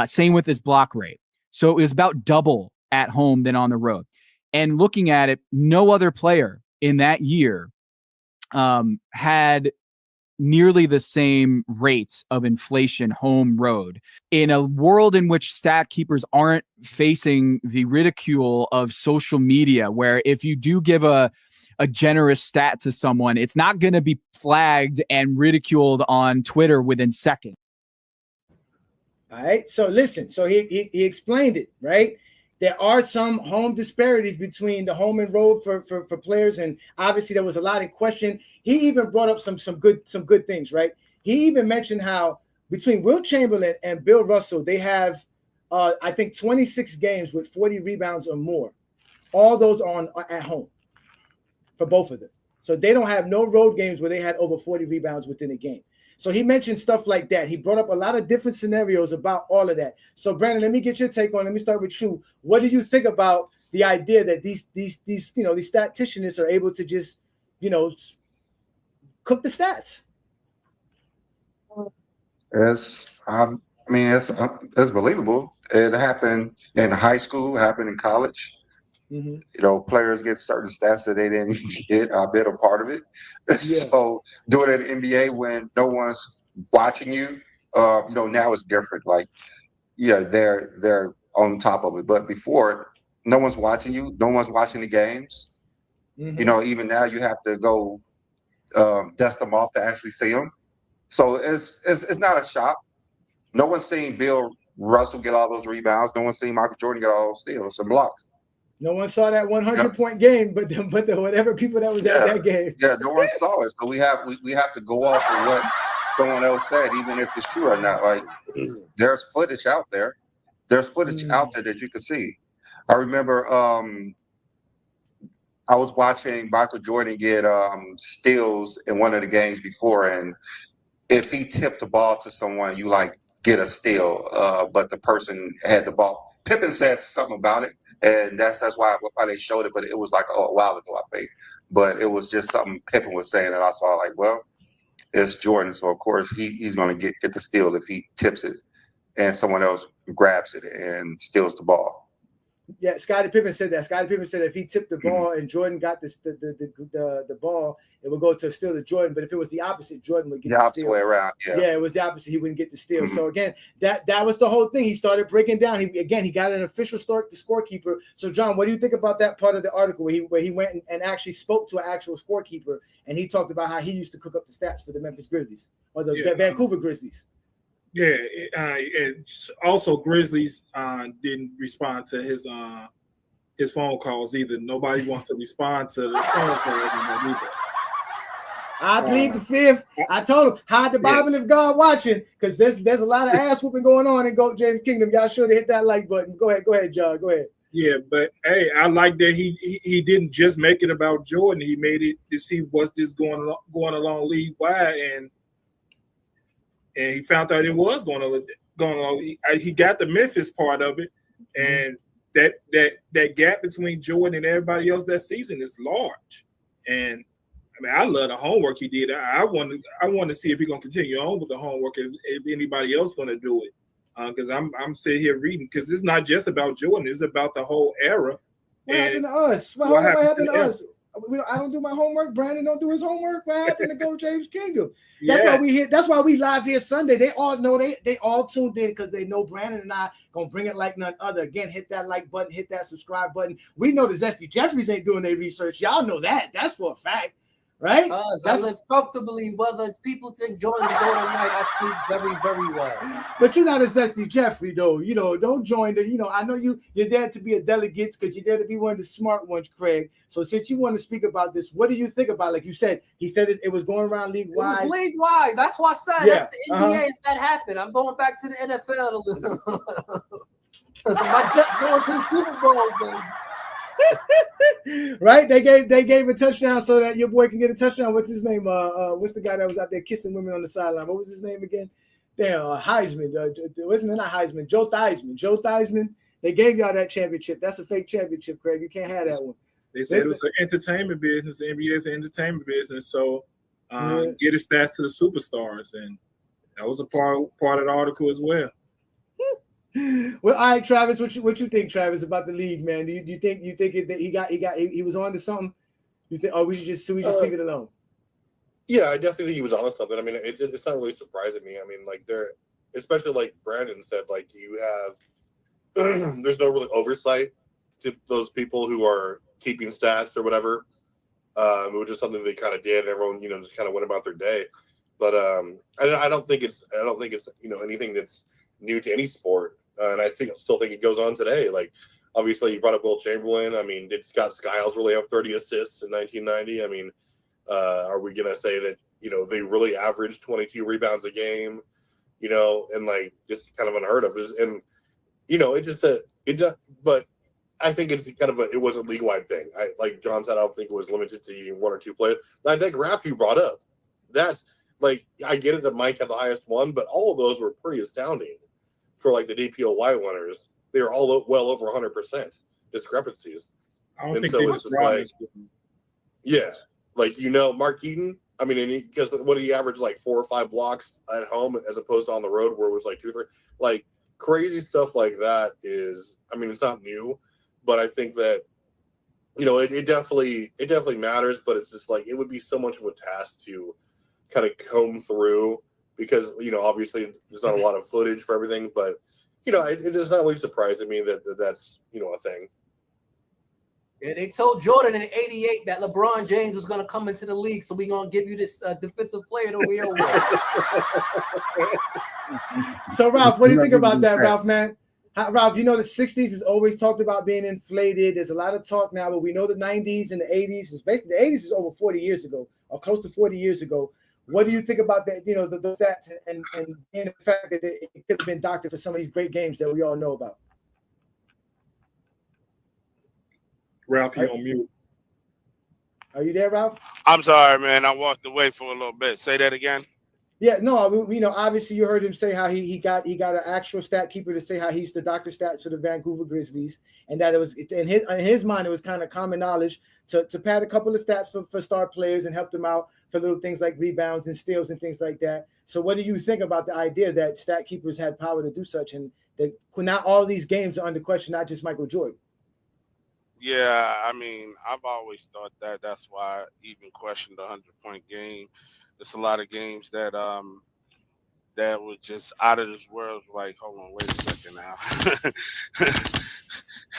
Same with his block rate. So it was about double at home than on the road. And looking at it, no other player in that year had nearly the same rates of inflation home road. In a world in which stat keepers aren't facing the ridicule of social media, where if you do give a generous stat to someone, it's not going to be flagged and ridiculed on Twitter within seconds. All right. So listen, so he explained it, right? There are some home disparities between the home and road for players, and obviously there was a lot in question. He even brought up some good things, right? He even mentioned how between Wilt Chamberlain and Bill Russell, they have I think 26 games with 40 rebounds or more. All those are at home for both of them. So they don't have no road games where they had over 40 rebounds within a game. So he mentioned stuff like that. He brought up a lot of different scenarios about all of that. So Brandon, let me get your take on it. Let me start with you. What do you think about the idea that these statisticians are able to just, cook the stats? It's believable. It happened in high school, happened in college. Mm-hmm. Players get certain stats that they didn't get. I've been a part of it. Yeah. So doing it in the NBA when no one's watching you, now it's different. Like, yeah, they're on top of it. But before, no one's watching you. No one's watching the games. Mm-hmm. Even now you have to go dust them off to actually see them. So it's not a shock. No one's seen Bill Russell get all those rebounds. No one's seen Michael Jordan get all those steals and blocks. No one saw that 100-point game, but the whatever people that was at that game. Yeah, no one saw it. So we have to go off of what someone else said, even if it's true or not. Like, there's footage out there. There's footage out there that you can see. I remember I was watching Michael Jordan get steals in one of the games before, and if he tipped the ball to someone, you get a steal, but the person had the ball. Pippen said something about it, and that's why they showed it, but it was a while ago, I think. But it was just something Pippen was saying, and I saw it's Jordan, so of course he's going to get the steal if he tips it, and someone else grabs it and steals the ball. Yeah, Scottie Pippen said that. Scottie Pippen said if he tipped the ball and Jordan got the ball, it would go to steal to Jordan. But if it was the opposite, Jordan would get the steal. The opposite way around. Yeah, it was the opposite. He wouldn't get the steal. So again, that was the whole thing. He started breaking down. He got an official scorekeeper. So John, what do you think about that part of the article where he went and actually spoke to an actual scorekeeper, and he talked about how he used to cook up the stats for the Memphis Grizzlies or the Vancouver Grizzlies? Yeah, and also Grizzlies didn't respond to his his phone calls either. Nobody wants to respond to the phone calls either. I plead the fifth. I told him, hide the Bible if God watching, because there's a lot of ass whooping going on in GOAT James Kingdom. Y'all sure to hit that like button. Go ahead, John. Go ahead. Yeah, but hey, I like that he didn't just make it about Jordan. He made it to see what's this going along league wide, and he found out it was going along. He got the Memphis part of it, and that gap between Jordan and everybody else that season is large. And I mean, I love the homework he did. I want to see if he's gonna continue on with the homework, if anybody else gonna do it. Because I'm sitting here reading, because it's not just about Jordan, it's about the whole era. What happened to us? What happened to us? I don't do my homework. Brandon don't do his homework. What happened to GOAT James Kingdom? That's why we live here Sunday. They all know they all tuned in because they know Brandon and I gonna bring it like none other. Again, hit that like button, hit that subscribe button. We know the Zesty Jeffries ain't doing their research. Y'all know that. That's for a fact. Right? I live comfortably, whether people think Jordan is going night, I sleep very, very well. But you're not a Zesty Jeffrey, though. You know, don't join the, I know you're there to be a delegate because you're there to be one of the smart ones, Craig. So since you want to speak about this, what do you think about, like you said, he said it was going around league-wide. It was league-wide. That's why I said at the NBA, if that happened, I'm going back to the NFL. My Jets going to the Super Bowl, baby. Right? They gave a touchdown so that your boy can get a touchdown. What's his name? What's the guy that was out there kissing women on the sideline? What was his name again? Damn, Heisman. Wasn't it not Heisman? Joe Theismann. Joe Theismann. They gave y'all that championship. That's a fake championship, Craig. You can't have that one. They said it was an entertainment business. The NBA is an entertainment business. So get his stats to the superstars. And that was a part of the article as well. Well, all right, Travis. What you think, Travis, about the league, man? Do you think that he was on to something? You think, or we should just leave it alone? Yeah, I definitely think he was on to something. I mean, it's not really surprising me. I mean, like especially like Brandon said, like you have there's no really oversight to those people who are keeping stats or whatever, which is something they kind of did. And everyone, just kind of went about their day. But I don't think it's anything that's new to any sport. And I still think it goes on today. Like, obviously, you brought up Will Chamberlain. I mean, did Scott Skiles really have 30 assists in 1990? I mean, are we going to say that, they really averaged 22 rebounds a game, and like just kind of unheard of. And, but I think it's kind of it was a league-wide thing. Like John said, I don't think it was limited to even one or two players. Like that graph you brought up, that's like, I get it that Mike had the highest one, but all of those were pretty astounding. For like the DPOY winners, they were all well over 100% discrepancies. I don't think they was like, Mark Eaton. I mean, because what he averaged like 4 or 5 blocks at home as opposed to on the road where it was like 2 or 3. Like crazy stuff like that is. I mean, it's not new, but I think that it definitely matters. But it's just like it would be so much of a task to kind of comb through. Because, obviously there's not a lot of footage for everything, but, it is not really surprising me that's, a thing. Yeah, they told Jordan in '88 that LeBron James was going to come into the league, so we're going to give you this defensive player to wear. So, Ralph, what do you think about that, Ralph, man? Ralph, the 60s is always talked about being inflated. There's a lot of talk now, but we know the 90s and the 80s is basically the 80s is over 40 years ago or close to 40 years ago. What do you think about that? The stats and the fact that it could have been doctored for some of these great games that we all know about. Ralph, you're on mute. Are you there, Ralph? I'm sorry, man. I walked away for a little bit. Say that again. Yeah, no, obviously you heard him say how he got an actual stat keeper to say how he used to doctor stats for the Vancouver Grizzlies, and that it was in his mind it was kind of common knowledge to pad a couple of stats for star players and help them out for little things like rebounds and steals and things like that. So what do you think about the idea that stat keepers had power to do such, and that not all these games are under question, not just Michael Jordan? Yeah, I mean, I've always thought that's why I even questioned the 100-point game. There's a lot of games that that was just out of this world. Like, hold on, wait a second now.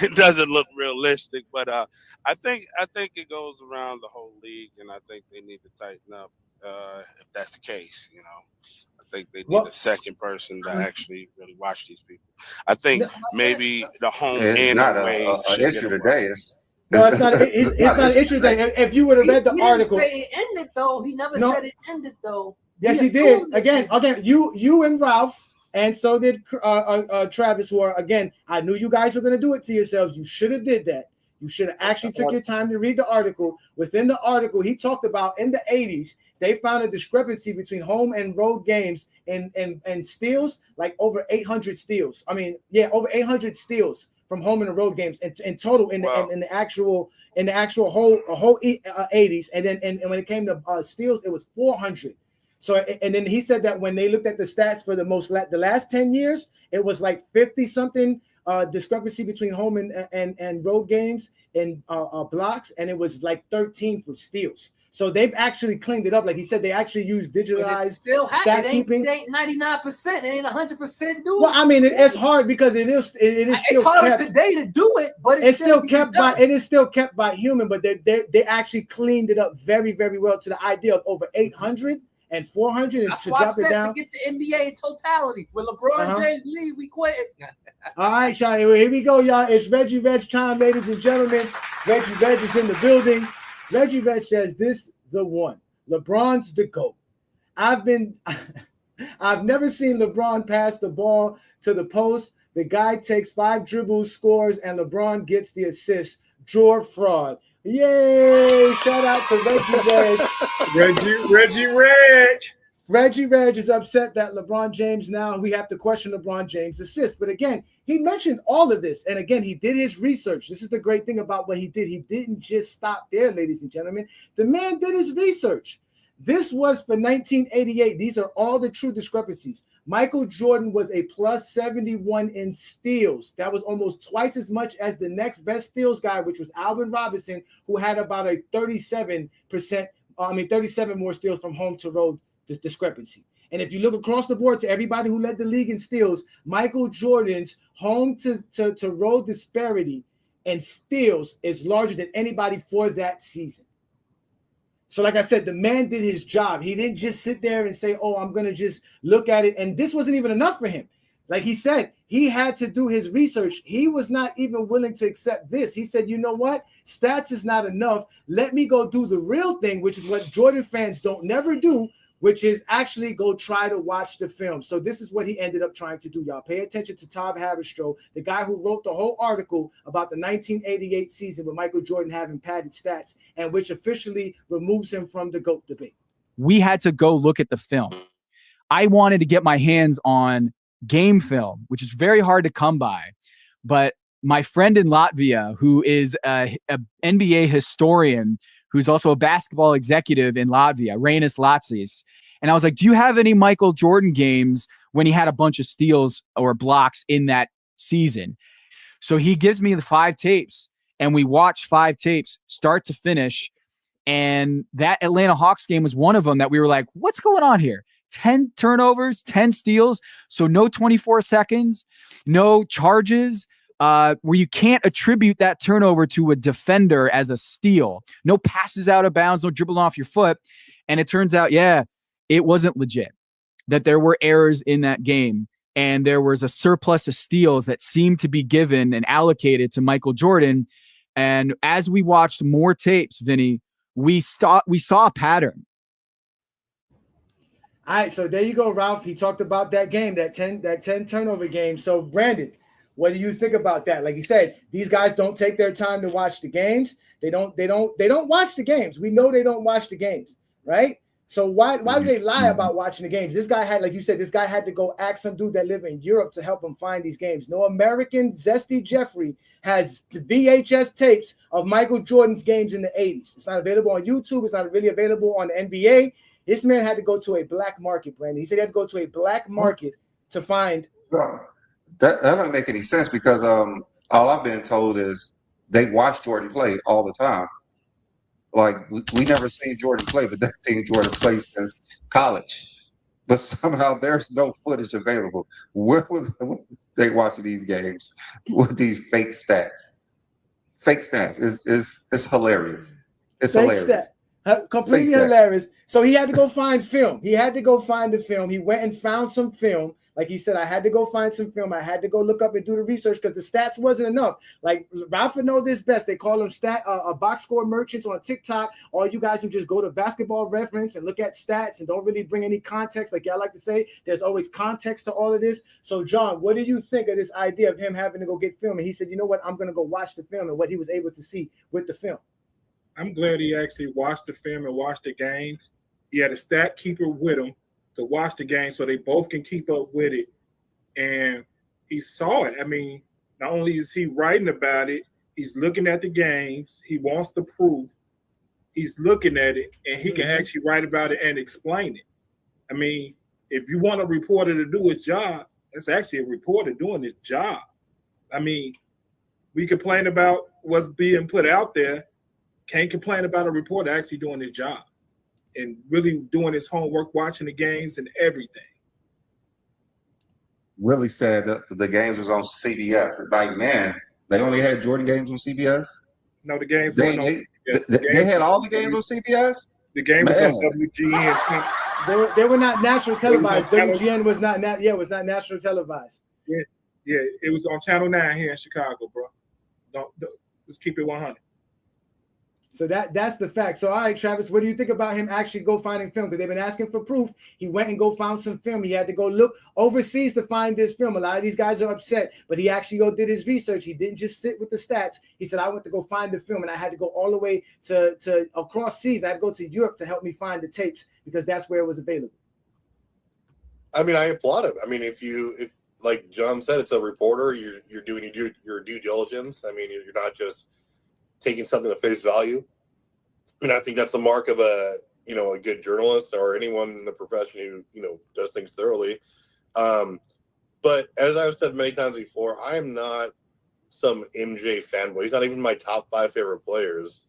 It doesn't look realistic, but I think it goes around the whole league, and I think they need to tighten up if that's the case. I think they need a second person to actually really watch these people. I think maybe the home It's and not away an should get issue a today. No, it's not. It's not an issue today. If you would have read the he article, didn't say it ended though. He never said it ended though. Yes, he did. Again, you and Ralph, and so did Travis. Again, I knew you guys were going to do it to yourselves. You should have did that. You should have actually took your time to read the article. Within the article, he talked about in the 80s, they found a discrepancy between home and road games and steals, like over 800 steals. Over 800 steals from home and the road games in total in the actual whole 80s. And then and when it came to steals, it was 400. So, and then he said that when they looked at the stats for the last 10 years, it was like 50 something discrepancy between home and road games and blocks, and it was like 13 for steals. So they've actually cleaned it up. Like he said, they actually use digitalized stat keeping. It ain't 99%. It ain't 100% do it. Well, I mean, it's hard because it is still it's harder today to do it, but it's still kept by it is still kept by human. But they actually cleaned it up very, very well to the idea of over 800 and 400 and That's to why drop I said it down. forget the NBA in totality. With LeBron James leave, we quit. All right, Sean, here we go, y'all. It's Reggie Reg time, ladies and gentlemen. Reggie Reg is in the building. Reggie Reg says this the one. LeBron's the GOAT. I've never seen LeBron pass the ball to the post. The guy takes 5 dribbles, scores, and LeBron gets the assist. Draw fraud. Yay! Shout out to Reggie Reg. Reggie Reg. Reggie Reg is upset that LeBron James now we have to question LeBron James' assist. But again, he mentioned all of this. And again, he did his research. This is the great thing about what he did. He didn't just stop there, ladies and gentlemen. The man did his research. This was for 1988. These are all the true discrepancies. Michael Jordan was a plus 71 in steals. That was almost twice as much as the next best steals guy, which was Alvin Robinson, who had about a 37 more steals from home to road discrepancy. And if you look across the board to everybody who led the league in steals, Michael Jordan's home to road disparity and steals is larger than anybody for that season. So like I said, the man did his job. He didn't just sit there and say, oh, I'm going to just look at it. And this wasn't even enough for him. Like he said, he had to do his research. He was not even willing to accept this. He said, you know what? Stats is not enough. Let me go do the real thing, which is what Jordan fans don't never do, which is actually go try to watch the film. So this is what he ended up trying to do, y'all. Pay attention to Tom Haberstroh, the guy who wrote the whole article about the 1988 season with Michael Jordan having padded stats, and which officially removes him from the GOAT debate. We had to go look at the film. I wanted to get my hands on game film, which is very hard to come by. But my friend in Latvia, who is a NBA historian, who's also a basketball executive in Latvia, Rainis Latsis. And I was like, do you have any Michael Jordan games when he had a bunch of steals or blocks in that season? So he gives me the 5 tapes, and we watched 5 tapes start to finish. And that Atlanta Hawks game was one of them that we were like, what's going on here? 10 turnovers, 10 steals. So no 24 seconds, no charges. Where you can't attribute that turnover to a defender as a steal. No passes out of bounds, no dribbling off your foot. And it turns out, it wasn't legit. That there were errors in that game. And there was a surplus of steals that seemed to be given and allocated to Michael Jordan. And as we watched more tapes, Vinny, we saw a pattern. All right, so there you go, Ralph. He talked about that game, that 10 turnover game. So Brandon, what do you think about that? Like you said, these guys don't take their time to watch the games. They don't watch the games. We know they don't watch the games, right? So why do they lie about watching the games? This guy had, like you said, this guy had to go ask some dude that live in Europe to help him find these games. No American Zesty Jeffrey has the VHS tapes of Michael Jordan's games in the 80s. It's not available on YouTube. It's not really available on the NBA. This man had to go to a black market, Brandon. He said he had to go to a black market to find. That doesn't make any sense because all I've been told is they watch Jordan play all the time. Like we never seen Jordan play, but they've seen Jordan play since college. But somehow there's no footage available. Where were they watching these games with these fake stats? Fake stats is hilarious. It's hilarious. Completely hilarious. So he had to go find film. He had to go find the film. He went and found some film. Like he said, I had to go find some film. I had to go look up and do the research because the stats wasn't enough. Like Ralph would know this best. They call them box score merchants on TikTok. All you guys who just go to Basketball Reference and look at stats and don't really bring any context, like y'all like to say, there's always context to all of this. So John, what do you think of this idea of him having to go get film? And he said, you know what, I'm going to go watch the film and what he was able to see with the film. I'm glad he actually watched the film and watched the games. He had a stat keeper with him to watch the game so they both can keep up with it. And he saw it. I mean, not only is he writing about it, he's looking at the games. He wants the proof. He's looking at it, and he can actually write about it and explain it. I mean, if you want a reporter to do his job, that's actually a reporter doing his job. I mean, we complain about what's being put out there. Can't complain about a reporter actually doing his job and really doing his homework, watching the games and everything. Willie said that the games was on CBS. Like, man, they only had Jordan games on CBS? No, the games weren't on CBS. They had all the games on CBS? The game was on WGN. They were not national televised. WGN was not was not national televised. Yeah, it was on Channel 9 here in Chicago, bro. Don't just keep it 100. So that's the fact. So all right, Travis, what do you think about him actually go finding film? Because they've been asking for proof. He went and go found some film. He had to go look overseas to find this film. A lot of these guys are upset, but he actually did his research. He didn't just sit with the stats. He said, I went to go find the film, and I had to go all the way to across seas. I had to go to Europe to help me find the tapes because that's where it was available. I mean, I applaud him. I mean, if like John said, it's a reporter. You're doing your due diligence. I mean, you're not just taking something at face value. I mean, I think that's the mark of a good journalist or anyone in the profession who, does things thoroughly. But as I've said many times before, I am not some MJ fanboy. He's not even my top 5 favorite players.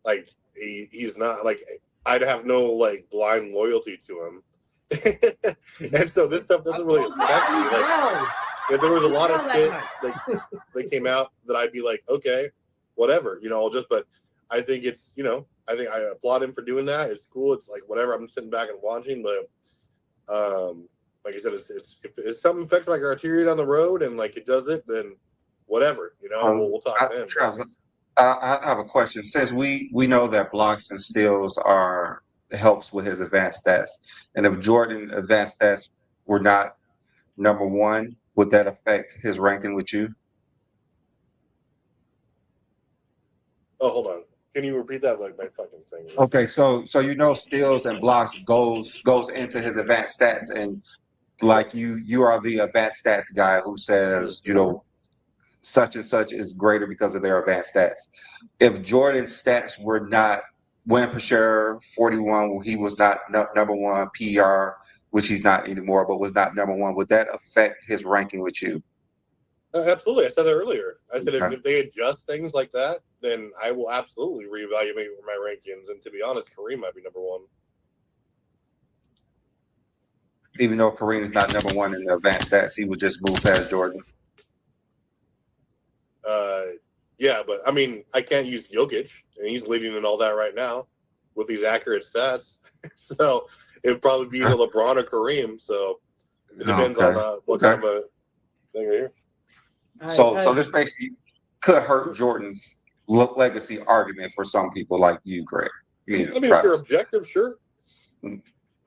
Like he's not like, I'd have no like blind loyalty to him. And so this stuff doesn't really affect me. Like, if there was a lot of shit that came out that I'd be like, okay, whatever, but I think it's, I think I applaud him for doing that. It's cool. It's like, whatever, I'm sitting back and watching, but like I said, if something affects my criteria down the road and like it does it, then whatever, we'll talk then. Travis, I have a question. Since we know that blocks and steals helps with his advanced stats, and if Jordan advanced stats were not number 1, would that affect his ranking with you? Oh, hold on. Can you repeat that? Like my fucking thing. Okay, so steals and blocks goes into his advanced stats, and like you are the advanced stats guy who says such and such is greater because of their advanced stats. If Jordan's stats were not win per share 41, he was not number 1, PER, which he's not anymore, but was not number 1, would that affect his ranking with you? Absolutely. I said that earlier. I said if they adjust things like that, then I will absolutely reevaluate my rankings. And to be honest, Kareem might be number 1. Even though Kareem is not number 1 in the advanced stats, he would just move past Jordan. Yeah, but I mean, I can't use Jokic, and he's leading in all that right now with these accurate stats. So it'd probably be either LeBron or Kareem. So it depends on what kind of a thing here. So this basically could hurt Jordan's legacy argument for some people like you, Greg. I mean, if you're objective, sure.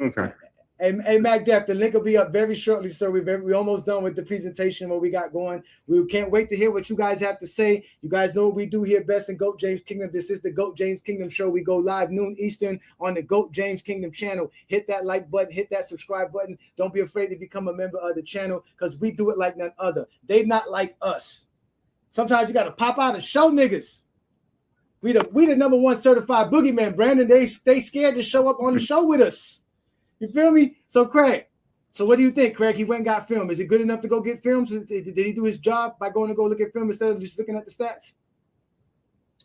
Okay. Hey, Mac Def, the link will be up very shortly, sir. We're almost done with the presentation, what we got going. We can't wait to hear what you guys have to say. You guys know what we do here best in GOAT James Kingdom. This is the GOAT James Kingdom show. We go live noon Eastern on the GOAT James Kingdom channel. Hit that like button, hit that subscribe button. Don't be afraid to become a member of the channel because we do it like none other. They not like us. Sometimes you got to pop out and show niggas. We the number 1 certified boogeyman, Brandon. They scared to show up on the show with us. You feel me? So, Craig, what do you think, Craig? He went and got film. Is it good enough to go get films? Did he do his job by going to go look at film instead of just looking at the stats?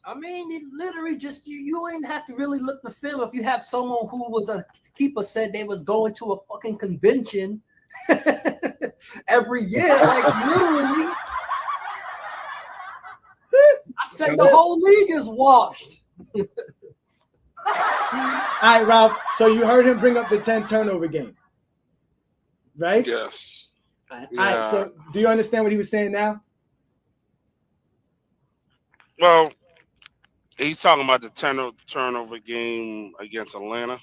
I mean, it literally just, you ain't have to really look the film. If you have someone who was a keeper said they was going to a fucking convention every year, like literally, I said the whole league is washed. right, Ralph. So you heard him bring up the 10 turnover game, right? Yes. All right. So do you understand what he was saying now? Well, he's talking about the turnover game against Atlanta.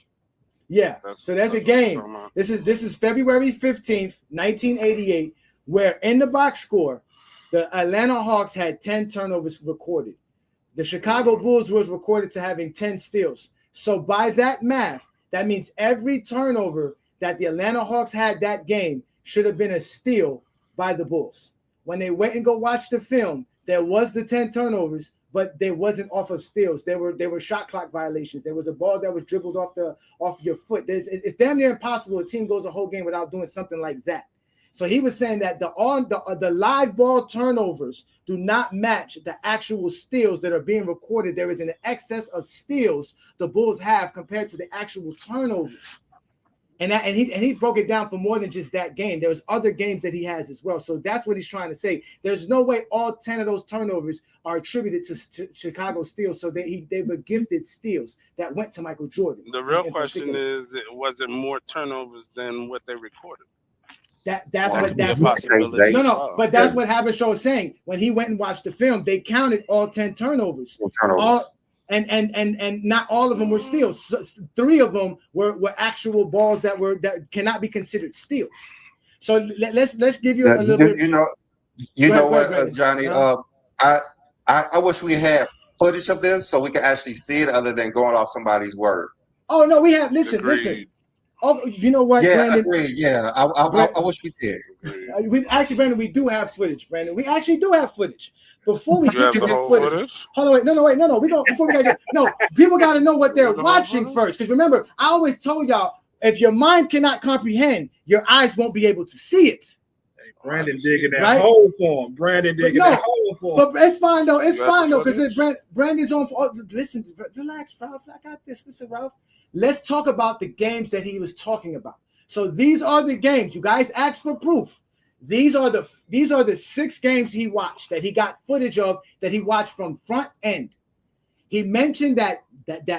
Yeah. So there's a game. This is February 15th, 1988, where in the box score, the Atlanta Hawks had 10 turnovers recorded. The Chicago Bulls was recorded to having 10 steals. So by that math, that means every turnover that the Atlanta Hawks had that game should have been a steal by the Bulls. When they went and go watch the film, there was the 10 turnovers, but they wasn't off of steals. They were shot clock violations. There was a ball that was dribbled off your foot. It's damn near impossible a team goes a whole game without doing something like that. So he was saying that the live ball turnovers do not match the actual steals that are being recorded. There is an excess of steals the Bulls have compared to the actual turnovers. And he broke it down for more than just that game. There's other games that he has as well. So that's what he's trying to say. There's no way all 10 of those turnovers are attributed to Chicago steals. So they were gifted steals that went to Michael Jordan. The real question is, was it more turnovers than what they recorded? That's what Haberstroh is saying. When he went and watched the film, they counted all 10 turnovers. And not all of them were steals. So 3 of them were actual balls that cannot be considered steals. So let's give you a little bit. You know what, Johnny? I wish we had footage of this so we could actually see it, other than going off somebody's word. Oh no, we have. Listen. Oh, you know what, yeah, Brandon? Agreed. Yeah, I wish we did. Brandon, we do have footage, Brandon. We actually do have footage. Before we get to the footage, hold on, wait, no. We don't. Before we gotta get people got to know what they're watching first. Because remember, I always told y'all, if your mind cannot comprehend, your eyes won't be able to see it. Brandon digging that hole for him. That hole for him. But it's fine though. It's fine though, because Brandon's on. Listen, relax, Ralph. I got this. Listen, Ralph. Let's talk about the games that he was talking about. So these are the games. You guys asked for proof. These are the 6 games he watched that he got footage of, that he watched from front end. He mentioned that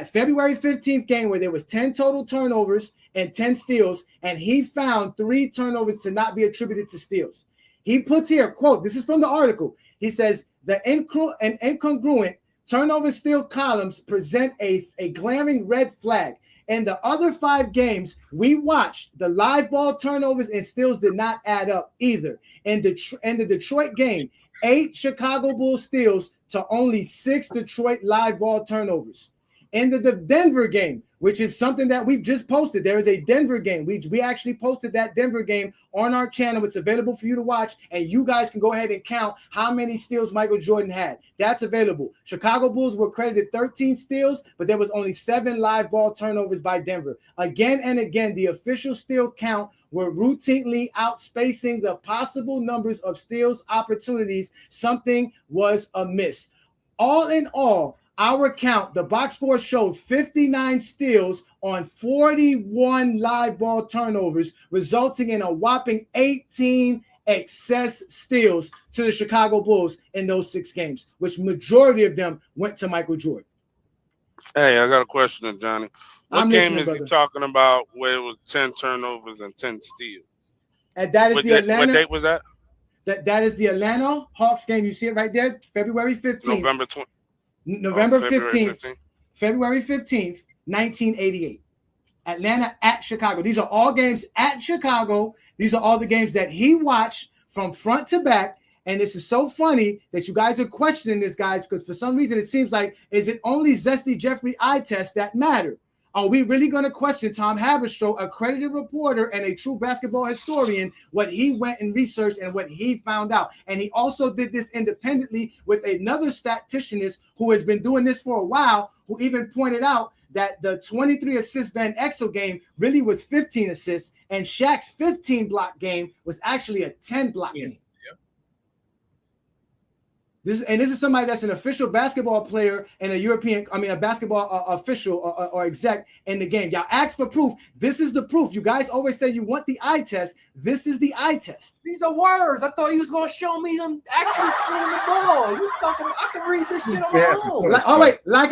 February 15th game where there was 10 total turnovers and 10 steals, and he found 3 turnovers to not be attributed to steals. He puts here, quote, this is from the article. He says the incongruent turnover steal columns present a glaring red flag. In the other 5 games we watched, the live ball turnovers and steals did not add up either. In the Detroit game, 8 Chicago Bulls steals to only 6 Detroit live ball turnovers. In the Denver game, which is something that we've just posted, there is a Denver game. We actually posted that Denver game on our channel. It's available for you to watch, and you guys can go ahead and count how many steals Michael Jordan had. That's available. Chicago Bulls were credited 13 steals, but there was only 7 live ball turnovers by Denver. Again and again, the official steal count were routinely outspacing the possible numbers of steals opportunities. Something was amiss. All in all, our count, the box score showed 59 steals on 41 live ball turnovers, resulting in a whopping 18 excess steals to the Chicago Bulls in those 6 games, which majority of them went to Michael Jordan. Hey, I got a question, Johnny. What game is he talking about where it was 10 turnovers and 10 steals? And that is Atlanta. What date was that? That is the Atlanta Hawks game. You see it right there, February 15th. November 15th, February 15th, 1988. Atlanta at Chicago. These are all games at Chicago. These are all the games that he watched from front to back. And this is so funny that you guys are questioning this, guys, because for some reason it seems like, is it only Zesty Jeffrey eye tests that matter? Are we really going to question Tom Haberstroh, accredited reporter and a true basketball historian, what he went and researched and what he found out? And he also did this independently with another statistician who has been doing this for a while, who even pointed out that the 23 assist Van Exel game really was 15 assists, and Shaq's 15 block game was actually a 10 block game. This is somebody that's an official basketball player and a basketball official or exec in the game. Y'all ask for proof. This is the proof. You guys always say you want the eye test. This is the eye test. These are words. I thought he was going to show me them actually stealing the ball. You talking? I can read this shit on my own. Like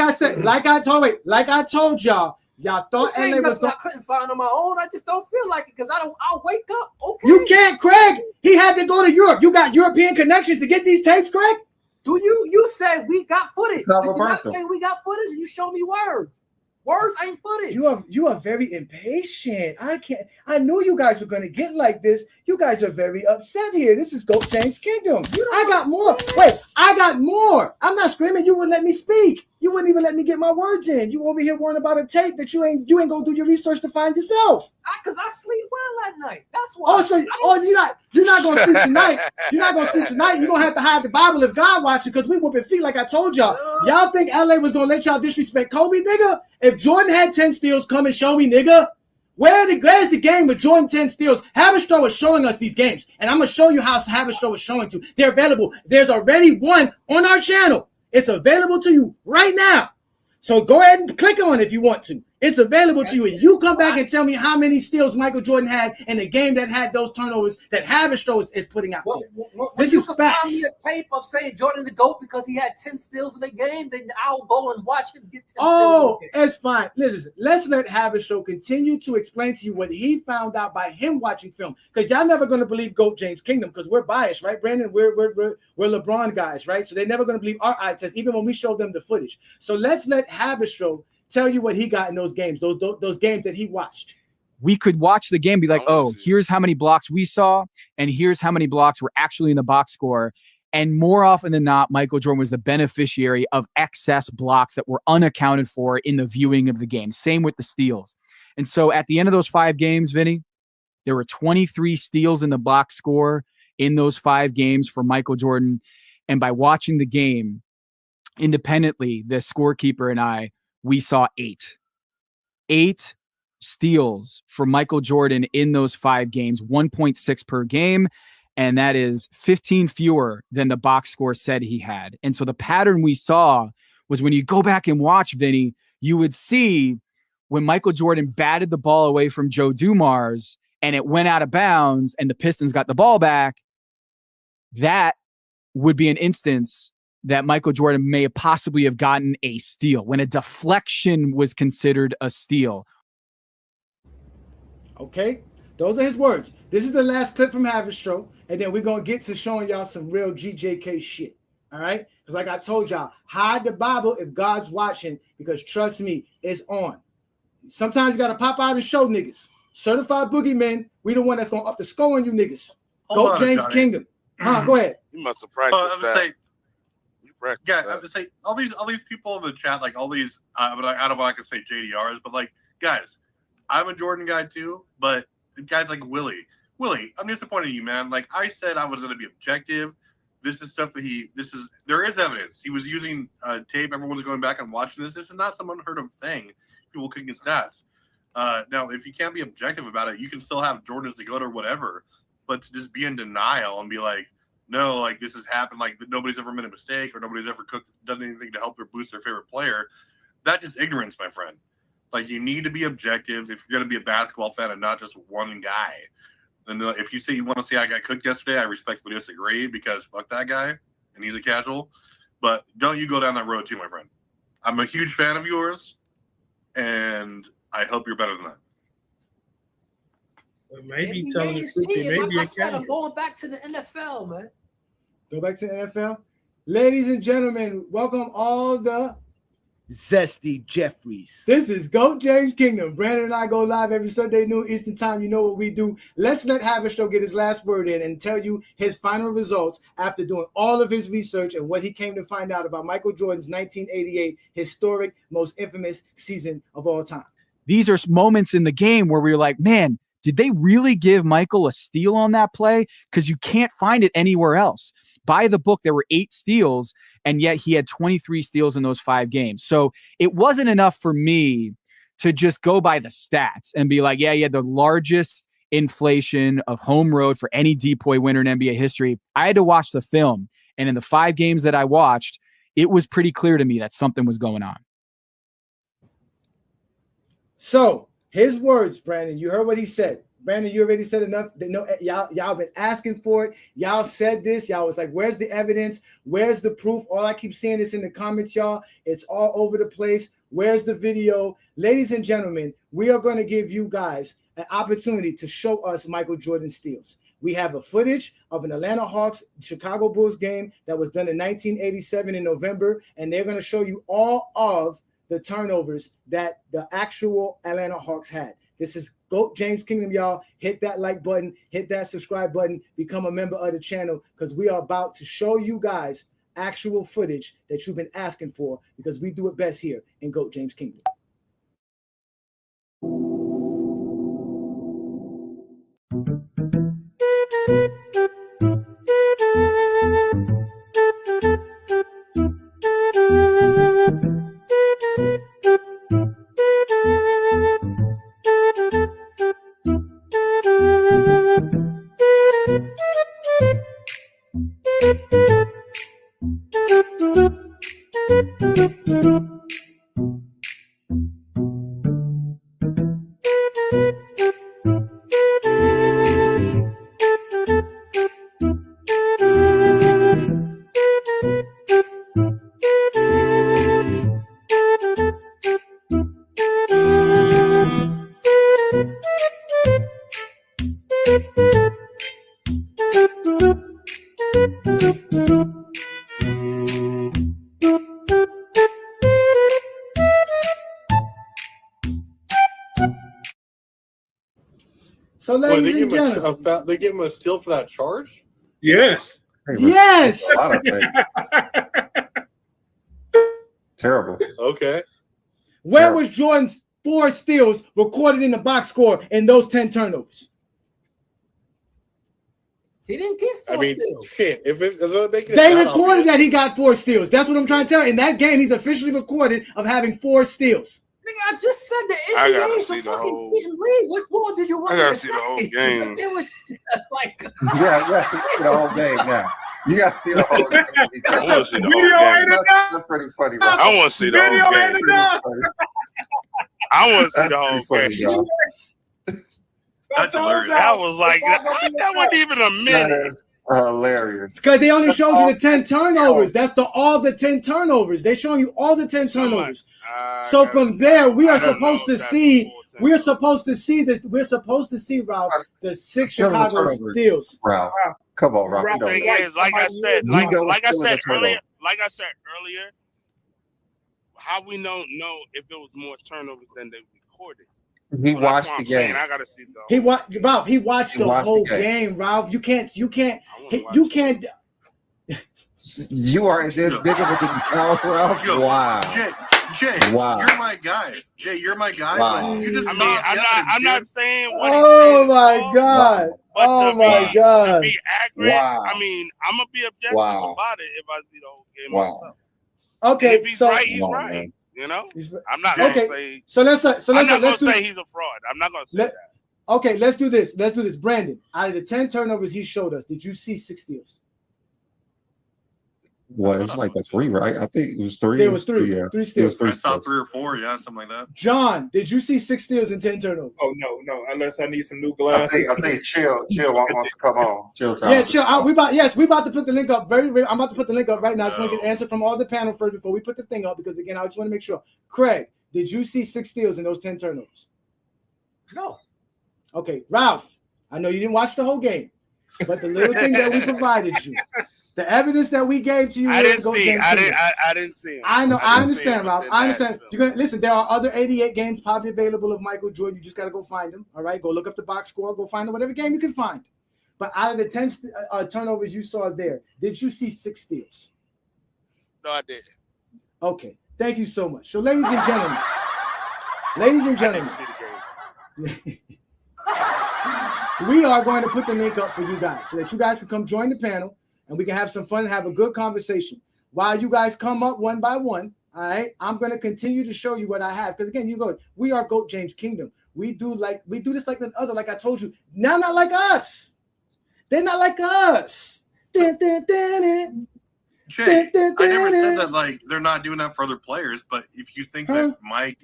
I told y'all. Y'all thought LA was going. I couldn't find on my own. I just don't feel like it because I'll wake up. Okay. You can't, Craig. He had to go to Europe. You got European connections to get these tapes, Craig? Do you said we got footage? Did you not say we got footage? And you show me words. Words ain't footage. You are very impatient. I knew you guys were gonna get like this. You guys are very upset here. This is Goat James Kingdom. I got more. Wait, I got more. I'm not screaming. You wouldn't let me speak. You wouldn't even let me get my words in. You over here worrying about a tape that you ain't gonna do your research to find yourself. Because I sleep well at night. That's why. You're not gonna sleep tonight. You're not gonna sleep tonight. You're gonna have to hide the Bible if God watching, because we whooping feet like I told y'all. Y'all think LA was gonna let y'all disrespect Kobe, nigga? If Jordan had 10 steals, come and show me, nigga. Where's the game with Jordan 10 steals? Haberstroh is showing us these games, and I'm gonna show you how Haberstroh is showing to. They're available. There's already one on our channel. It's available to you right now. So go ahead and click on it if you want to. It's available to you. And you come back and tell me how many steals Michael Jordan had in a game that had those turnovers that Haberstroh is putting out there. This is facts. Find me a tape of saying Jordan the GOAT because he had 10 steals in the game, then I'll go and watch him get 10 Oh, steals. it's fine. Listen, let's let Haberstroh continue to explain to you what he found out by him watching film. Because y'all never going to believe Goat James Kingdom because we're biased, right, Brandon? We're LeBron guys, right? So they're never going to believe our eye test, even when we show them the footage. So let's let Haberstroh tell you what he got in those games, those games that he watched. We could watch the game and be like, oh, here's how many blocks we saw, and here's how many blocks were actually in the box score. And more often than not, Michael Jordan was the beneficiary of excess blocks that were unaccounted for in the viewing of the game. Same with the steals. And so at the end of those 5 games, Vinny, there were 23 steals in the box score in those 5 games for Michael Jordan. And by watching the game independently, the scorekeeper and I, we saw 8 steals for Michael Jordan in those 5 games, 1.6 per game. And that is 15 fewer than the box score said he had. And so the pattern we saw was when you go back and watch, Vinny, you would see when Michael Jordan batted the ball away from Joe Dumars and it went out of bounds and the Pistons got the ball back, that would be an instance that Michael Jordan may possibly have gotten a steal, when a deflection was considered a steal. Okay, those are his words. This is the last clip from Haberstroh, and then we're going to get to showing y'all some real GJK shit, all right? Because like I told y'all, hide the Bible if God's watching, because trust me, it's on. Sometimes you got to pop out and show niggas. Certified boogeymen, we the one that's going to up the score on you niggas. Go James Johnny. Kingdom. Go ahead. You must have practiced that. Yeah, I'm just saying all these people in the chat, like all these, I don't know what I can say JDRs, but like guys, I'm a Jordan guy too, but guys like Willie, I'm disappointed in you, man. Like I said, I was going to be objective. This is stuff that there is evidence. He was using tape. Everyone's going back and watching this. This is not some unheard of thing. People kicking stats. Now, if you can't be objective about it, you can still have Jordans to go to or whatever, but to just be in denial and be like, no, like this has happened, like nobody's ever made a mistake or nobody's ever done anything to help or boost their favorite player. That's just ignorance, my friend. Like you need to be objective if you're going to be a basketball fan and not just one guy. Then if you say you want to say I got cooked yesterday, I respectfully disagree because fuck that guy and he's a casual. But don't you go down that road too, my friend. I'm a huge fan of yours and I hope you're better than that. Well, maybe telling the truth, maybe like I said, I'm going back to the NFL, man. Go back to the NFL. Ladies and gentlemen, welcome all the Zesty Jeffries. This is Goat James Kingdom. Brandon and I go live every Sunday noon Eastern time. You know what we do. Let's let Haberstroh get his last word in and tell you his final results after doing all of his research and what he came to find out about Michael Jordan's 1988 historic, most infamous season of all time. These are moments in the game where we were like, man, did they really give Michael a steal on that play? Because you can't find it anywhere else. By the book, there were 8 steals, and yet he had 23 steals in those 5 games. So it wasn't enough for me to just go by the stats and be like, yeah, he had the largest inflation of home road for any DPOY winner in NBA history. I had to watch the film And in the 5 games that I watched, it was pretty clear to me that something was going on. So his words, Brandon, you heard what he said. Brandon, you already said enough. Y'all been asking for it. Y'all said this. Y'all was like, where's the evidence? Where's the proof? All I keep seeing is in the comments, y'all. It's all over the place. Where's the video? Ladies and gentlemen, we are going to give you guys an opportunity to show us Michael Jordan steals. We have a footage of an Atlanta Hawks Chicago Bulls game that was done in 1987 in November, and they're going to show you all of the turnovers that the actual Atlanta Hawks had. This is GOAT James Kingdom, y'all. Hit that like button, hit that subscribe button, become a member of the channel, because we are about to show you guys actual footage that you've been asking for, because we do it best here in GOAT James Kingdom. So, ladies and gentlemen, they give him a steal for that charge? Yes. Yes. A lot of things. Terrible. Okay. Where was Jordan's 4 steals recorded in the box score in those 10 turnovers? He didn't get 4 steals. Shit. If it making They recorded that he got 4 steals. That's what I'm trying to tell you. In that game, he's officially recorded of having 4 steals. I just said the I gotta NBA is see a the fucking whole- league. What more do you want I me gotta to see say? the whole game. It was like Yeah, see the whole game now. You got to see the whole game. I want to see the whole Video game. ain't enough. That's pretty funny, bro. I want to see the Video whole ain't game. enough. I want to see the That's whole pretty funny, game. y'all. That's hilarious. That was like that wasn't even a That minute. is hilarious. Because they only showed you the 10 That's turnovers. That's all the 10 turnovers. They're showing you all the 10 turnovers. I So from there, we are I don't supposed know to if that's see. the full 10 We're supposed to see that. We're supposed to see, Ralph, the 6 Chicago turnovers. steals. Ralph. Come on, Ralph. The thing is, like I said earlier, how we don't know if it was more turnovers than they recorded. He So that's watched why the I'm saying game. I gotta see the He watched the whole the game. Ralph. You can't. I wanna watch You it. can't. You are this big of a now, Ralph. Yo, Wow. Jay, Wow. you're my guy. Jay, you're my guy. Wow. But you just I mean, I'm not saying what he's Oh saying is my wrong, God! but Oh to my be, God! To be accurate, Wow. I mean, I'm gonna be objective Wow. about it if I see the whole game Wow. myself. Okay, And if he's so right, he's Come on, right. man. You know, He's- I'm not okay. gonna say. So let's I'm not gonna let's do. say he's a fraud. I'm not gonna say Let, that. okay, let's do this. Let's do this. Brandon, out of the 10 turnovers he showed us, did you see 6 steals? Well, it's like a 3, right? I think it was 3. There was 3. Yeah. 3 It was steals. 3 I saw steals. 3 or 4, yeah, something like that. John, did you see 6 steals and 10 turnovers? Oh no, unless I need some new I glasses. think Chill wants to come on. Chill time. Yeah, chill. We about to put the link up. I'm about to put the link up right now. I just want to get an answer from all the panel first before we put the thing up, because again, I just want to make sure. Craig, did you see 6 steals in those 10 turnovers? no. Okay, Ralph, I know you didn't watch the whole game, but the little thing that we provided you, the evidence that we gave to you, I didn't Go see. James I Kingdom. didn't see him. I know. I didn't see him understand, Ralph. within I that understand. film. You're gonna listen. There are other 88 games probably available of Michael Jordan. You just gotta go find them. All right, go look up the box score. Go find them. Whatever game you can find. But out of the 10 turnovers you saw there, did you see 6 steals? No, I didn't. Okay. Thank you so much. So, ladies and gentlemen, I didn't see the game. we are going to put the link up for you guys so that you guys can come join the panel and we can have some fun and have a good conversation. While you guys come up one by one, all right, I'm going to continue to show you what I have. Because again, we are GOAT James Kingdom. We do this like the other, like I told you. Now, not like us. They're not like us. Jay, I never said that like they're not doing that for other players, but if you think that Mike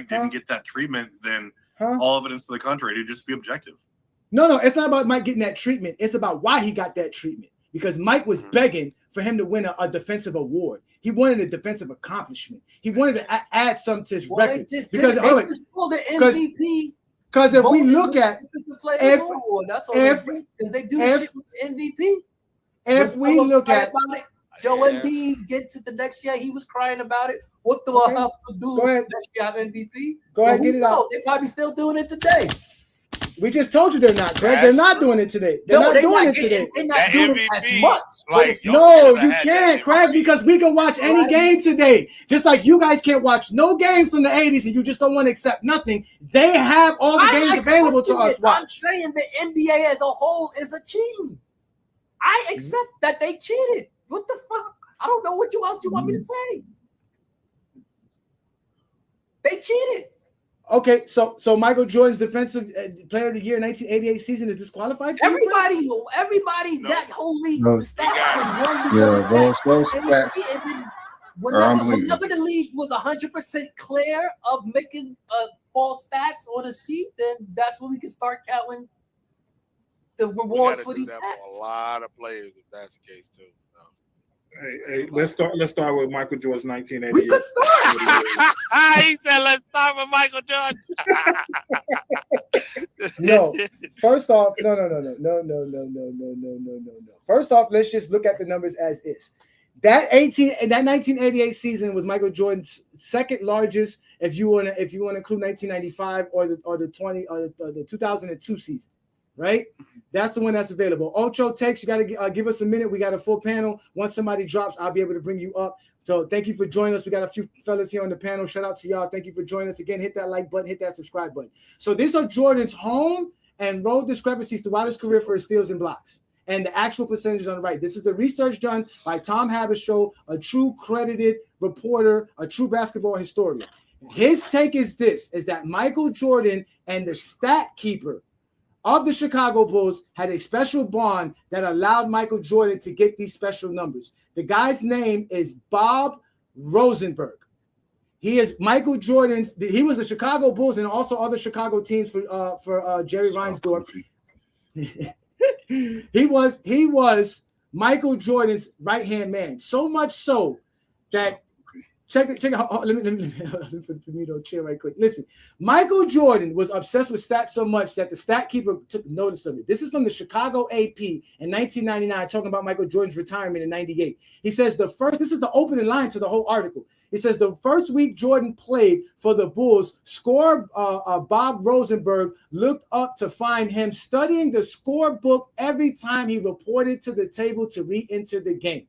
didn't get that treatment, then all evidence to the contrary, to just be objective. No, it's not about Mike getting that treatment. It's about why he got that treatment. Because Mike was begging for him to win a defensive award. He wanted a defensive accomplishment. He wanted to add something to his record. Because if we look at if we look at Joe Embiid gets it the next year, he was crying about it. What do I have to do next year at MVP? Go ahead, get it out. They're probably still doing it today. We just told you they're not, Craig. They're not doing it today. They're not doing it today. They're not doing it as much. No, you can't, Craig, because we can watch any game today. Just like you guys can't watch no games from the 80s and you just don't want to accept nothing. They have all the games available to us. Watch. I'm saying the NBA as a whole is a cheat. I accept that they cheated. What the fuck? I don't know what else you want me to say. They cheated. Okay, so Michael Jordan's defensive player of the year 1988 season is disqualified? Everybody, that whole league stats was those stats whenever the league was 100% clear of making false stats on a sheet, then that's when we can start counting the rewards for these stats. For a lot of players, if that's the case too. Hey, let's start with Michael Jordan's 1988. We could start. He said, "Let's start with Michael Jordan." No. First off, no. First off, let's just look at the numbers as is. That 1988 season was Michael Jordan's second largest, if you want to include 1995 or the 2002 season. Right? That's the one that's available. Ocho Takes, you got to give us a minute. We got a full panel. Once somebody drops, I'll be able to bring you up. So thank you for joining us. We got a few fellas here on the panel. Shout out to y'all. Thank you for joining us. Again, hit that like button, hit that subscribe button. So these are Jordan's home and road discrepancies throughout his career for his steals and blocks. And the actual percentage on the right. This is the research done by Tom Haberstroh, a true credited reporter, a true basketball historian. His take is this, is that Michael Jordan and the stat keeper of the Chicago Bulls had a special bond that allowed Michael Jordan to get these special numbers. The guy's name is Bob Rosenberg. He is Michael Jordan's. He was the Chicago Bulls and also other Chicago teams for Jerry Reinsdorf. He was Michael Jordan's right-hand man. So much so that check it. Let me put the chair right quick. Listen, Michael Jordan was obsessed with stats so much that the stat keeper took notice of it. This is from the Chicago AP in 1999, talking about Michael Jordan's retirement in '98. He says this is the opening line to the whole article. He says the first week Jordan played for the Bulls, scorer Bob Rosenberg looked up to find him studying the scorebook every time he reported to the table to re-enter the game.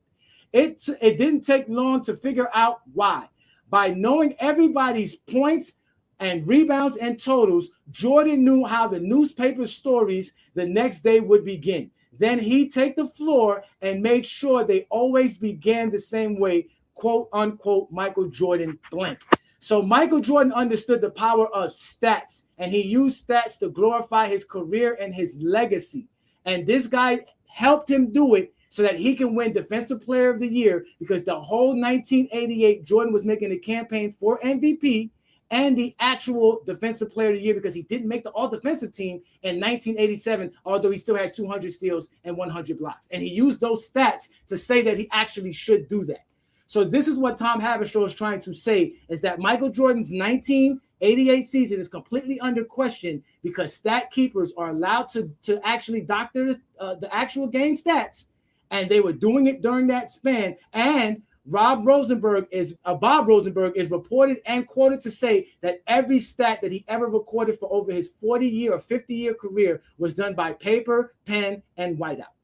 It didn't take long to figure out why. By knowing everybody's points and rebounds and totals, Jordan knew how the newspaper stories the next day would begin. Then he'd take the floor and make sure they always began the same way, quote unquote, Michael Jordan blank. So Michael Jordan understood the power of stats, and he used stats to glorify his career and his legacy. And this guy helped him do it so that he can win Defensive Player of the Year, because the whole 1988, Jordan was making a campaign for MVP and the actual Defensive Player of the Year, because he didn't make the all-defensive team in 1987, although he still had 200 steals and 100 blocks. And he used those stats to say that he actually should do that. So this is what Tom Haberstroh is trying to say, is that Michael Jordan's 1988 season is completely under question because stat keepers are allowed to actually doctor the actual game stats. And they were doing it during that span. And Bob Rosenberg is reported and quoted to say that every stat that he ever recorded for over his 40-year or 50-year career was done by paper, pen, and whiteout.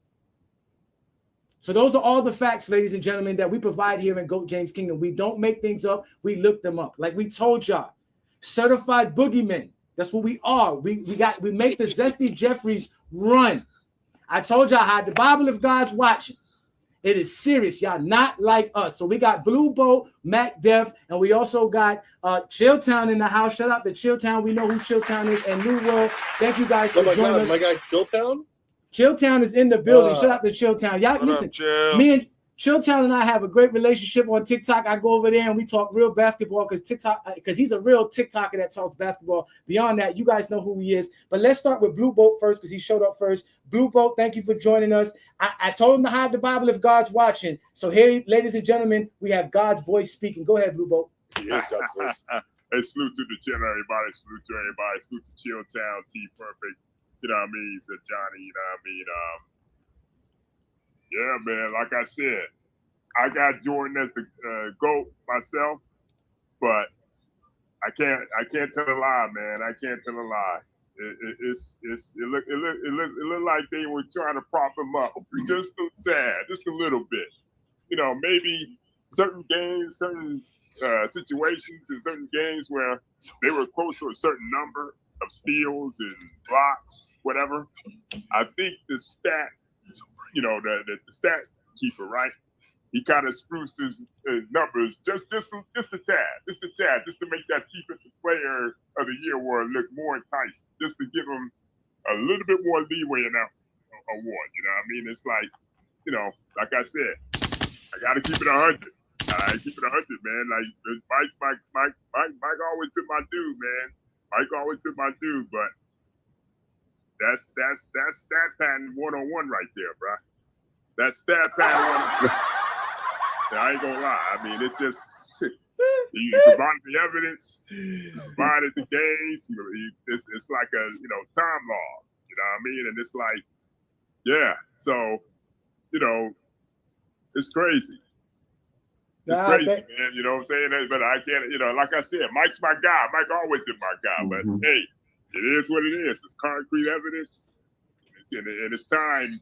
So those are all the facts, ladies and gentlemen, that we provide here in GOAT James Kingdom. We don't make things up. We look them up. Like we told y'all, certified boogeymen. That's what we are. We make the Zesty Jeffries run. I told y'all, hide the Bible if God's watching. It is serious, y'all, not like us. So we got Blue Boat, Mac Def, and we also got Chilltown in the house. Shout out to Chilltown. We know who Chilltown is, and New World. Thank you guys for joining us. My guy Chilltown? Chilltown is in the building. Shout out to Chilltown. Y'all What listen. up, Chill? Me and Chilltown and I have a great relationship on TikTok. I go over there and we talk real basketball because he's a real TikToker that talks basketball. Beyond that, you guys know who he is. But let's start with Blue Boat first because he showed up first. Blue Boat, thank you for joining us. I told him to hide the Bible if God's watching. So here, ladies and gentlemen, we have God's voice speaking. Go ahead, Blue Boat. Yeah, God's voice. Hey, salute to the channel, everybody. Salute to everybody. Salute to Chilltown, T Perfect. You know what I mean? So Johnny, you know what I mean? Yeah, man. Like I said, I got Jordan as the GOAT myself, but I can't tell a lie, man. I can't tell a lie. It looked like they were trying to prop him up just a tad, just a little bit. You know, maybe certain games, certain situations, in certain games where they were close to a certain number of steals and blocks, whatever. I think the stat, you know, the stat keeper, right? He kind of spruced his numbers just a tad, just to make that defensive player of the year award look more enticing, just to give him a little bit more leeway in that award. You know what I mean? It's like, you know, like I said, I got to keep it 100. I keep it 100, man. Like Mike always been my dude, man. Mike always been my dude, but that's stat pattern 101 right there, bro. That's stat pattern 101. I ain't gonna lie. I mean, it's just you provided the evidence, provided the games. You know, it's like a time log. You know what I mean? And it's like, yeah. So, you know, it's crazy. It's crazy, man. You know what I'm saying? But I can't, you know, like I said, Mike's my guy. Mike always been my guy. But hey, it is what it is. It's concrete evidence. And it's time.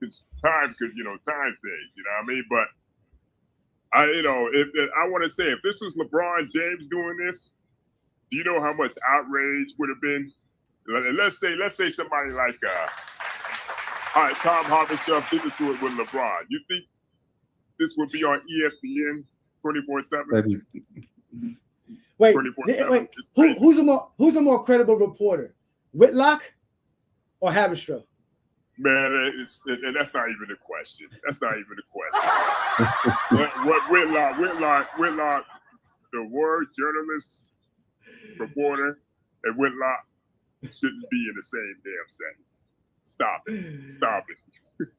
It's time because, you know, time things. You know what I mean? But I want to say, if this was LeBron James doing this, do you know how much outrage would have been? Let's say somebody like Tom Harvester did this with LeBron. You think this would be on ESPN 24/7? Wait. Who's a more credible reporter, Whitlock or Haberstroh? Man, that's not even a question. That's not even a question. What Whitlock, the word journalist, reporter, and Whitlock shouldn't be in the same damn sentence. Stop it.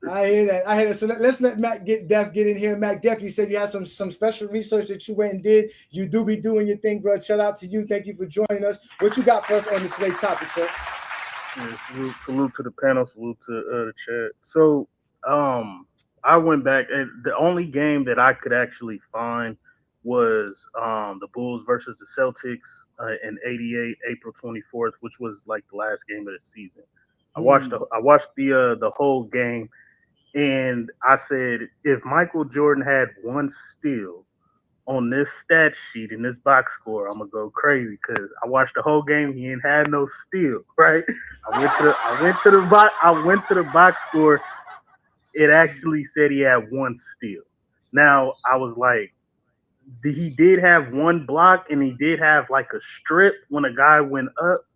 I hear that. So let's let Mac Def get in here. Mac Def, you said you had some special research that you went and did. You do be doing your thing, bro. Shout out to you. Thank you for joining us. What you got for us on today's topic, sir? Yeah, salute to the panel, salute to the chat. So I went back, and the only game that I could actually find was the Bulls versus the Celtics in '88, April 24th, which was like the last game of the season. I watched the whole game, and I said, if Michael Jordan had one steal on this stat sheet in this box score, I'm gonna go crazy because I watched the whole game. He ain't had no steal, right? I went to the box score. It actually said he had one steal. Now I was like, he did have one block and he did have like a strip when a guy went up,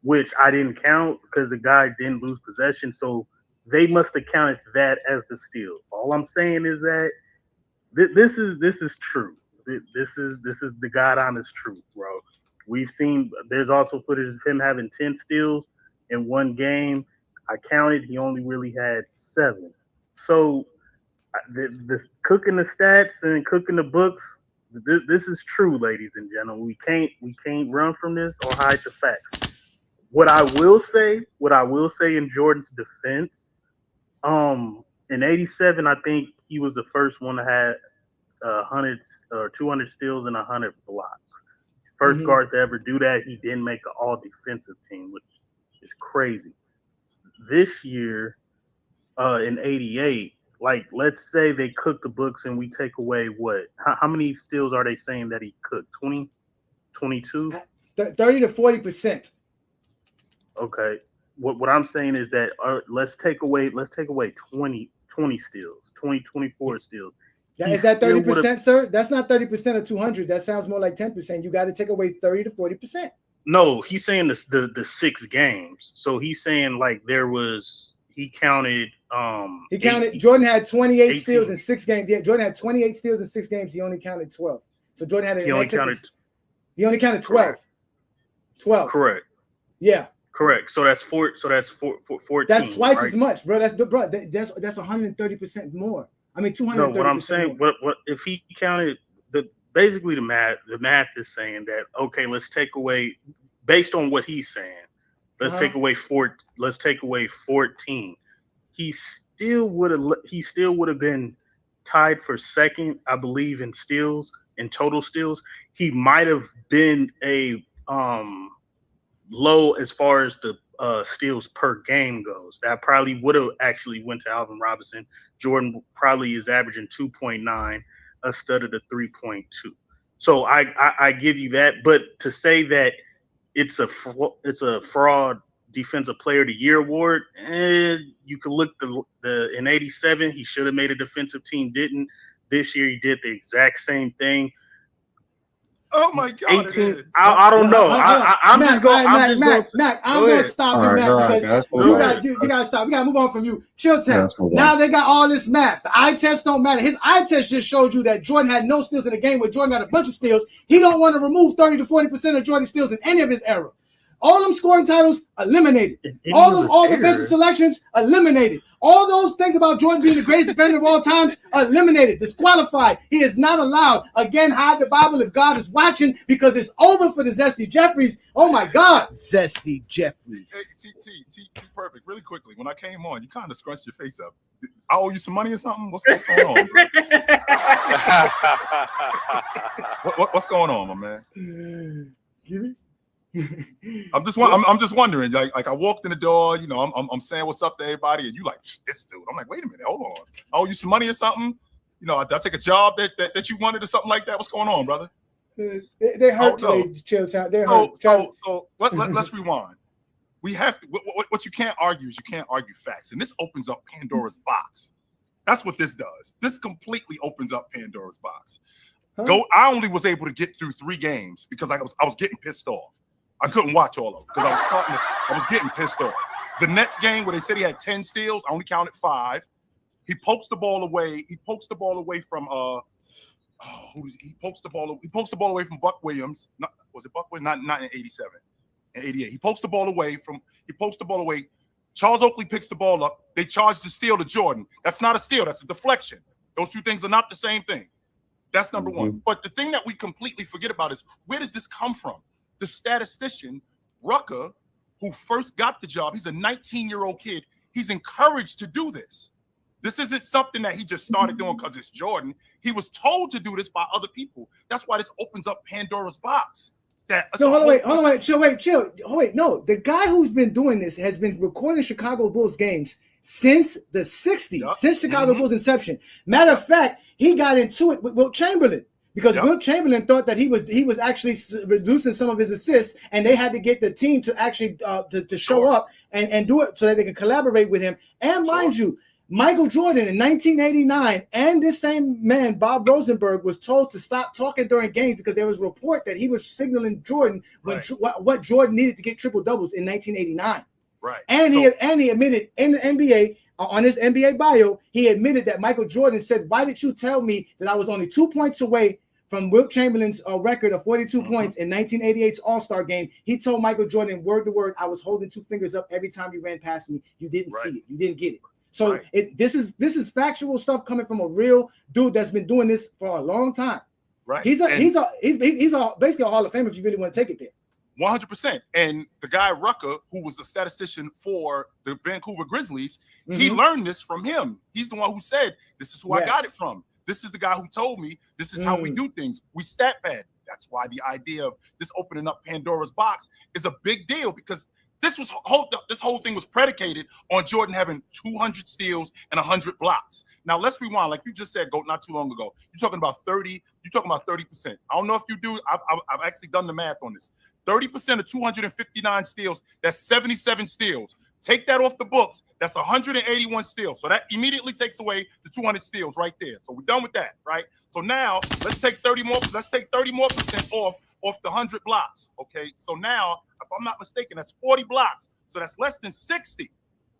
which I didn't count because the guy didn't lose possession. So they must have counted that as the steal. All I'm saying is that this is true. This is the God honest truth, bro. We've seen there's also footage of him having 10 steals in one game. I counted, he only really had 7. So the cooking the stats and cooking the books, this is true, ladies and gentlemen. We can't run from this or hide the facts. What I will say in Jordan's defense, in '87, I think he was the first one to have 100 or 200 steals and 100 blocks. First guard to ever do that. He didn't make an all-defensive team, which is crazy. This year, in '88, like let's say they cook the books and we take away what? How many steals are they saying that he cooked? 20, 22? 30 to 40%. Okay. What I'm saying is that let's take away 20 steals, 24 steals. Is that 30%, sir? That's not 30% of 200. That sounds more like 10%. You got to take away 30 to 40%. No, he's saying the 6 games. So he's saying like he counted. Jordan had 28 18. steals in 6 games. Yeah, Jordan had 28 steals in 6 games. He only counted 12. So Jordan had He only counted 12. Correct. 12. Correct. Yeah. Correct. So that's 14. That's twice right? as much, bro. That's 130% more. I mean, 230%. No, what I'm saying, what if he counted basically the math is saying that, okay, let's take away, based on what he's saying, let's take away 14. He still would have been tied for second, I believe, in total steals. He might have been a low as far as the steals per game goes. That probably would have actually went to Alvin Robinson. Jordan probably is averaging 2.9 instead of the 3.2. So I give you that. But to say that it's a fraud defensive player of the year award, you can look in '87 he should have made a defensive team, didn't. This year he did the exact same thing. Oh my God! 18. I don't know. I'm just going. Mac, I'm going to stop you, Mac, because you got to stop. We got to move on from you. Chill town. Now they got all this math. The eye test don't matter. His eye test just showed you that Jordan had no steals in the game where Jordan got a bunch of steals. He don't want to remove 30 to 40% of Jordan's steals in any of his era. All them scoring titles eliminated. All defensive selections eliminated. All those things about Jordan being the greatest defender of all times eliminated. Disqualified. He is not allowed. Again, hide the Bible if God is watching, because it's over for the Zesty Jeffries. Oh my God, Zesty Jeffries. Hey, T, perfect. Really quickly, when I came on, you kind of scrunched your face up. I owe you some money or something? What's going on, bro? What's going on, my man? Give me. I'm just wondering. Like I walked in the door, you know, I'm saying what's up to everybody, and you like this dude. I'm like, wait a minute, hold on. I owe you some money or something? You know, I take a job that you wanted or something like that. What's going on, brother? They hurt today, Chill Town. So let's rewind. We have to. What you can't argue is you can't argue facts, and this opens up Pandora's box. That's what this does. This completely opens up Pandora's box. I only was able to get through 3 games because I was getting pissed off. I couldn't watch all of them because I was getting pissed off. The Nets game where they said he had 10 steals, I only counted 5. He pokes the ball away. He pokes the ball away from he pokes the ball away from Buck Williams. Was it Buck Williams? Not in '87. In '88. He pokes the ball away. Charles Oakley picks the ball up. They charge the steal to Jordan. That's not a steal. That's a deflection. Those two things are not the same thing. That's number one. But the thing that we completely forget about is, where does this come from? The statistician, Rucker, who first got the job, he's a 19-year-old kid. He's encouraged to do this. This isn't something that he just started doing because it's Jordan. He was told to do this by other people. That's why this opens up Pandora's box. Hold on, chill. No, the guy who's been doing this has been recording Chicago Bulls games since the 60s, since Chicago Bulls inception. Matter of fact, he got into it with Wilt Chamberlain. Because Wilt Chamberlain thought that he was actually reducing some of his assists, and they had to get the team to actually to show up and do it so that they could collaborate with him. And mind you, Michael Jordan in 1989 and this same man, Bob Rosenberg, was told to stop talking during games because there was a report that he was signaling Jordan what Jordan needed to get triple doubles in 1989. Right. And he admitted in the NBA. On his NBA bio, he admitted that Michael Jordan said, "Why did you tell me that I was only 2 points away from Wilt Chamberlain's record of 42 points in 1988's All-Star game?" He told Michael Jordan word to word, "I was holding 2 fingers up every time you ran past me. You didn't see it. You didn't get it." So this is factual stuff coming from a real dude that's been doing this for a long time. Right. He's basically a Hall of Famer if you really want to take it there. 100%. And the guy Rucker, who was a statistician for the Vancouver Grizzlies, he learned this from him. He's the one who said, "This is who I got it from. This is the guy who told me this is how we do things. We stat pad." That's why the idea of this opening up Pandora's box is a big deal, because this whole thing was predicated on Jordan having 200 steals and 100 blocks. Now let's rewind, like you just said, Goat, not too long ago. You're talking about 30. You're talking about 30%. I don't know if you do. I've actually done the math on this. 30% of 259 steals. That's 77 steals. Take that off the books. That's 181 steals. So that immediately takes away the 200 steals right there. So we're done with that, right? So now let's take 30 more. Let's take 30 more percent off the 100 blocks. Okay. So now, if I'm not mistaken, that's 40 blocks. So that's less than 60.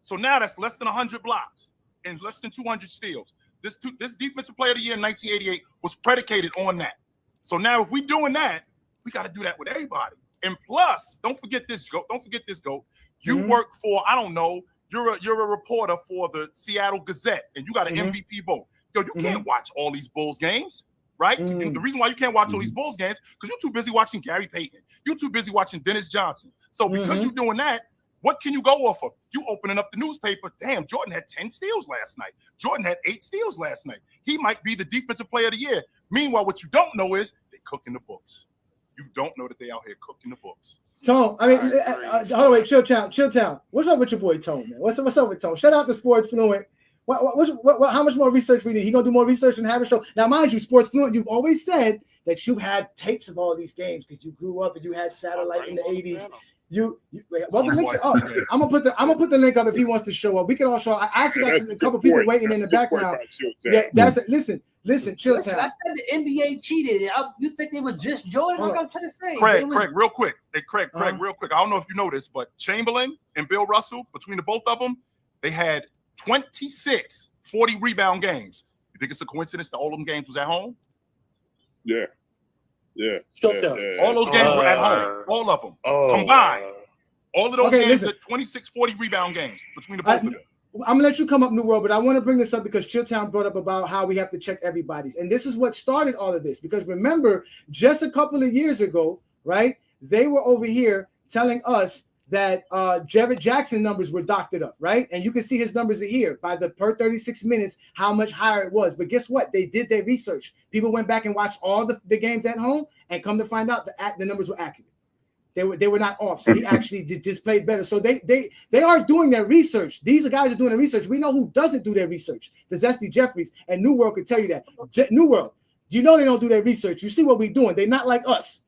So now that's less than 100 blocks and less than 200 steals. This defensive player of the year in 1988 was predicated on that. So now if we're doing that, we got to do that with everybody. And plus, don't forget this, GOAT. Don't forget this, GOAT. You work for, I don't know, you're a reporter for the Seattle Gazette, and you got an MVP vote. Yo, you can't watch all these Bulls games, right? The reason why you can't watch all these Bulls games because you're too busy watching Gary Payton. You're too busy watching Dennis Johnson. So because you're doing that, what can you go off of? You opening up the newspaper. Damn, Jordan had 10 steals last night. Jordan had 8 steals last night. He might be the defensive player of the year. Meanwhile, what you don't know is they cooking the books. You don't know that they out here cooking the books. Tone, I mean, hold on, wait, chill town. What's up with your boy Tone, man? What's up with Tone? Shout out to Sports Fluent. How much more research we need? He gonna do more research and have a show. Now, mind you, Sports Fluent, you've always said that you had tapes of all these games because you grew up and you had satellite in the 80s. I'm gonna put the link up if he wants to show up. We can all show up. I actually got a couple people waiting in the background. Yeah, that's it. Listen, chill town. I said the NBA cheated. You think it was just Jordan? What I'm trying to say. Craig, real quick. Hey, Craig, real quick. I don't know if you know this, but Chamberlain and Bill Russell, between the both of them, they had 26 40 rebound games. You think it's a coincidence that all of them games was at home? Yeah. All those games were at home. All of them combined. All of those games are 26 40 rebound games between the both of them. I'm gonna let you come up, New World, but I want to bring this up because Chilltown brought up about how we have to check everybody's, and this is what started all of this. Because remember, just a couple of years ago, right? They were over here telling us that Jarrett Jackson numbers were doctored up, right? And you can see his numbers are here by the per 36 minutes, how much higher it was. But guess what? They did their research. People went back and watched all the games at home, and come to find out the numbers were accurate. They were not off. So he actually just played better. So they are doing their research. These guys are doing their research. We know who doesn't do their research. The Zesty Jeffries and New World could tell you that. New World, you know they don't do their research. You see what we're doing. They're not like us.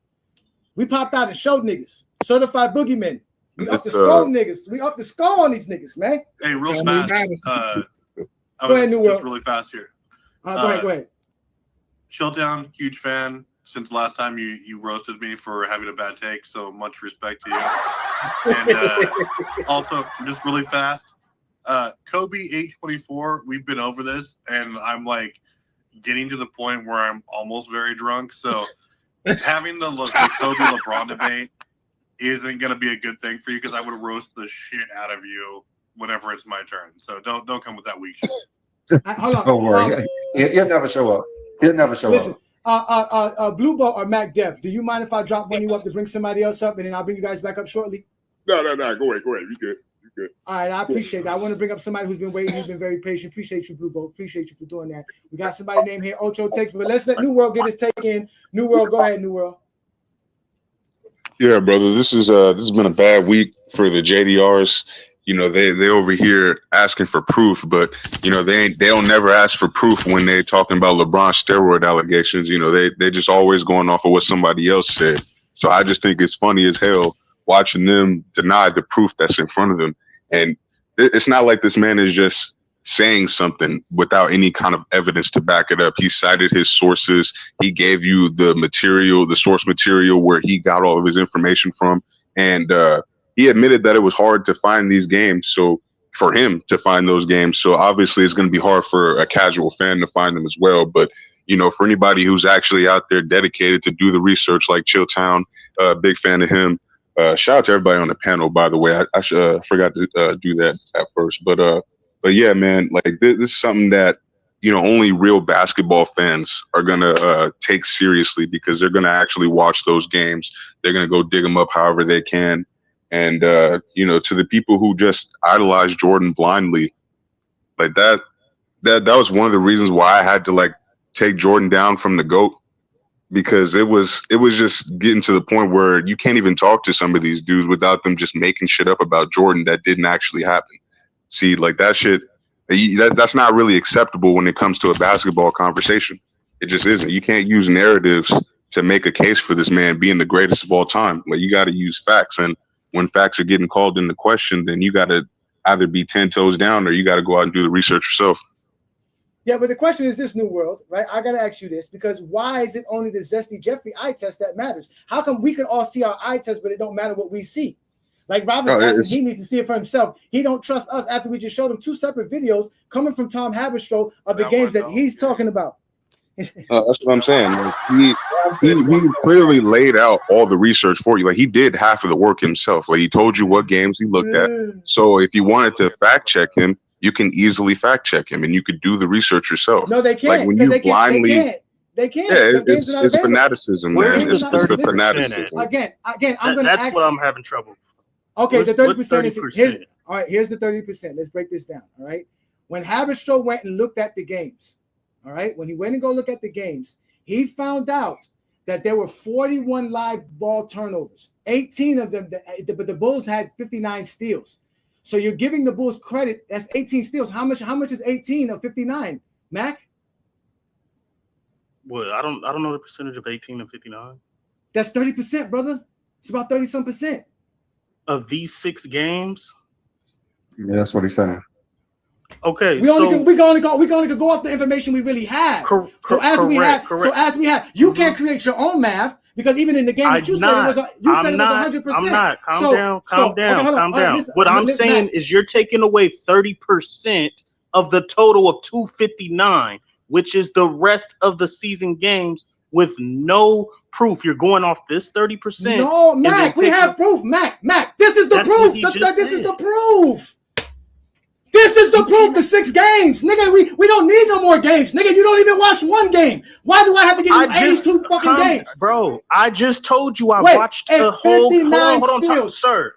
We popped out and showed niggas. Certified boogeymen. We up the skull niggas. We up the skull on these niggas, man. Hey, real fast. Go ahead, New World. Really fast here. Go ahead. Chilltown, huge fan. Since the last time you roasted me for having a bad take, so much respect to you. And also, just really fast, Kobe 824, we've been over this, and I'm like getting to the point where I'm almost very drunk. So having the Kobe LeBron debate isn't going to be a good thing for you because I would roast the shit out of you whenever it's my turn. So don't come with that weak shit. Hold on. Don't worry. He'll never show up. Listen, Blue Ball or Mac Def, do you mind if I drop one you up to bring somebody else up, and then I'll bring you guys back up shortly? No. Go ahead. You good. All right, I appreciate that. I want to bring up somebody who's been waiting, who's been very patient. Appreciate you, Blue Ball. Appreciate you for doing that. We got somebody named here, Ocho Takes, but let's let New World get his take in. New World, go ahead, New World. Yeah, brother, this has been a bad week for the JDRs. You know, they over here asking for proof, but you know, they don't never ask for proof when they talking about LeBron steroid allegations. You know, they just always going off of what somebody else said. So I just think it's funny as hell watching them deny the proof that's in front of them. And it's not like this man is just saying something without any kind of evidence to back it up. He cited his sources. He gave you the material, the source material where he got all of his information from. And he admitted that it was hard to find these games. So for him to find those games. So obviously it's going to be hard for a casual fan to find them as well. But, you know, for anybody who's actually out there dedicated to do the research like Chilltown, big fan of him. Shout out to everybody on the panel, by the way. I forgot to do that at first. But yeah, man, like this is something that, you know, only real basketball fans are going to take seriously because they're going to actually watch those games. They're going to go dig them up however they can. And, you know, to the people who just idolize Jordan blindly, like that was one of the reasons why I had to like take Jordan down from the GOAT, because it was just getting to the point where you can't even talk to some of these dudes without them just making shit up about Jordan that didn't actually happen. See, like that shit, that's not really acceptable when it comes to a basketball conversation. It just isn't. You can't use narratives to make a case for this man being the greatest of all time. Like, you got to use facts. And when facts are getting called into question, then you got to either be 10 toes down or you got to go out and do the research yourself. Yeah, but the question is this, New World, right? I got to ask you this, because why is it only the Zesty Jeffrey eye test that matters? How come we can all see our eye test, but it don't matter what we see? Like Rob was asking, he needs to see it for himself. He don't trust us after we just showed him 2 separate videos coming from Tom Haberstroh of the games that he's talking about. That's what I'm saying. Like, he clearly laid out all the research for you. Like he did half of the work himself. Like he told you what games he looked at. So if you wanted to fact check him, you can easily fact check him, and you could do the research yourself. No, they can't. Like when you blindly, they can't. yeah, it's fanaticism, man. It's the fanaticism. Again, I'm going to That's ask. what I'm having trouble. Okay, the 30% is 30%? All right, here's the 30%. Let's break this down. All right. When Haberstroh went and looked at the games, all right, when he went and go look at the games, he found out that there were 41 live ball turnovers, 18 of them, but the Bulls had 59 steals. So you're giving the Bulls credit. That's 18 steals. How much is 18 of 59, Mac? Well, I don't know the percentage of 18 and 59. That's 30%, brother. It's about 30-some percent. Of these 6 games? Yeah, that's what he's saying. Okay, we're gonna go off the information we really have. So as we have, you can't create your own math because even in the game that you said it was 100%. I'm not. Calm down. What I'm saying is you're taking away 30% of the total of 259, which is the rest of the season games with no proof. You're going off this 30%. No, Mac, we have proof. Mac, this is the proof. This is the proof. This is the proof. The 6 games, nigga. We don't need no more games, nigga. You don't even watch one game. Why do I have to give you 82 fucking games, bro? I just told you I watched a whole. Hold on,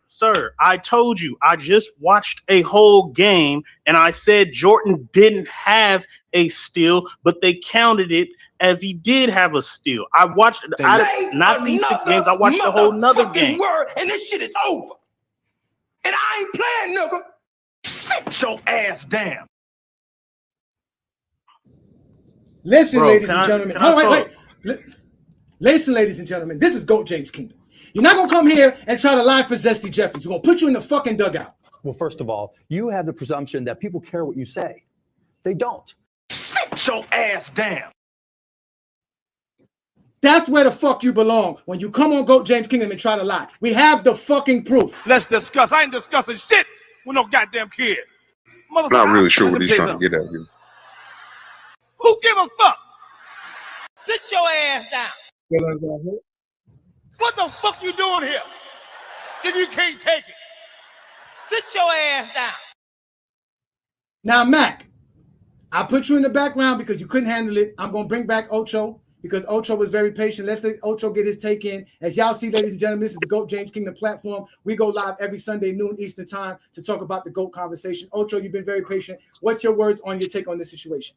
sir. I told you I just watched a whole game, and I said Jordan didn't have a steal, but they counted it as he did have a steal. I watched not these 6 games. I watched a whole nother game. Word, and this shit is over. And I ain't playing, nigga. Sit your ass down. Listen, ladies and gentlemen. Wait. Listen, ladies and gentlemen. This is GOAT James Kingdom. You're not going to come here and try to lie for Zesty Jeffries. We're going to put you in the fucking dugout. Well, first of all, you have the presumption that people care what you say. They don't. Sit your ass down. That's where the fuck you belong when you come on GOAT James Kingdom and try to lie. We have the fucking proof. Let's discuss. I ain't discussing shit with no goddamn kid. I'm not really sure what he's trying to get at here. Who give a fuck? Sit your ass down. What the fuck you doing here? If you can't take it. Sit your ass down. Now, Mac, I put you in the background because you couldn't handle it. I'm going to bring back Ocho because Ocho was very patient. Let's let Ocho get his take in. As y'all see, ladies and gentlemen, this is the GOAT James Kingdom platform. We go live every Sunday, noon Eastern time, to talk about the GOAT conversation. Ocho, you've been very patient. What's your words on your take on this situation?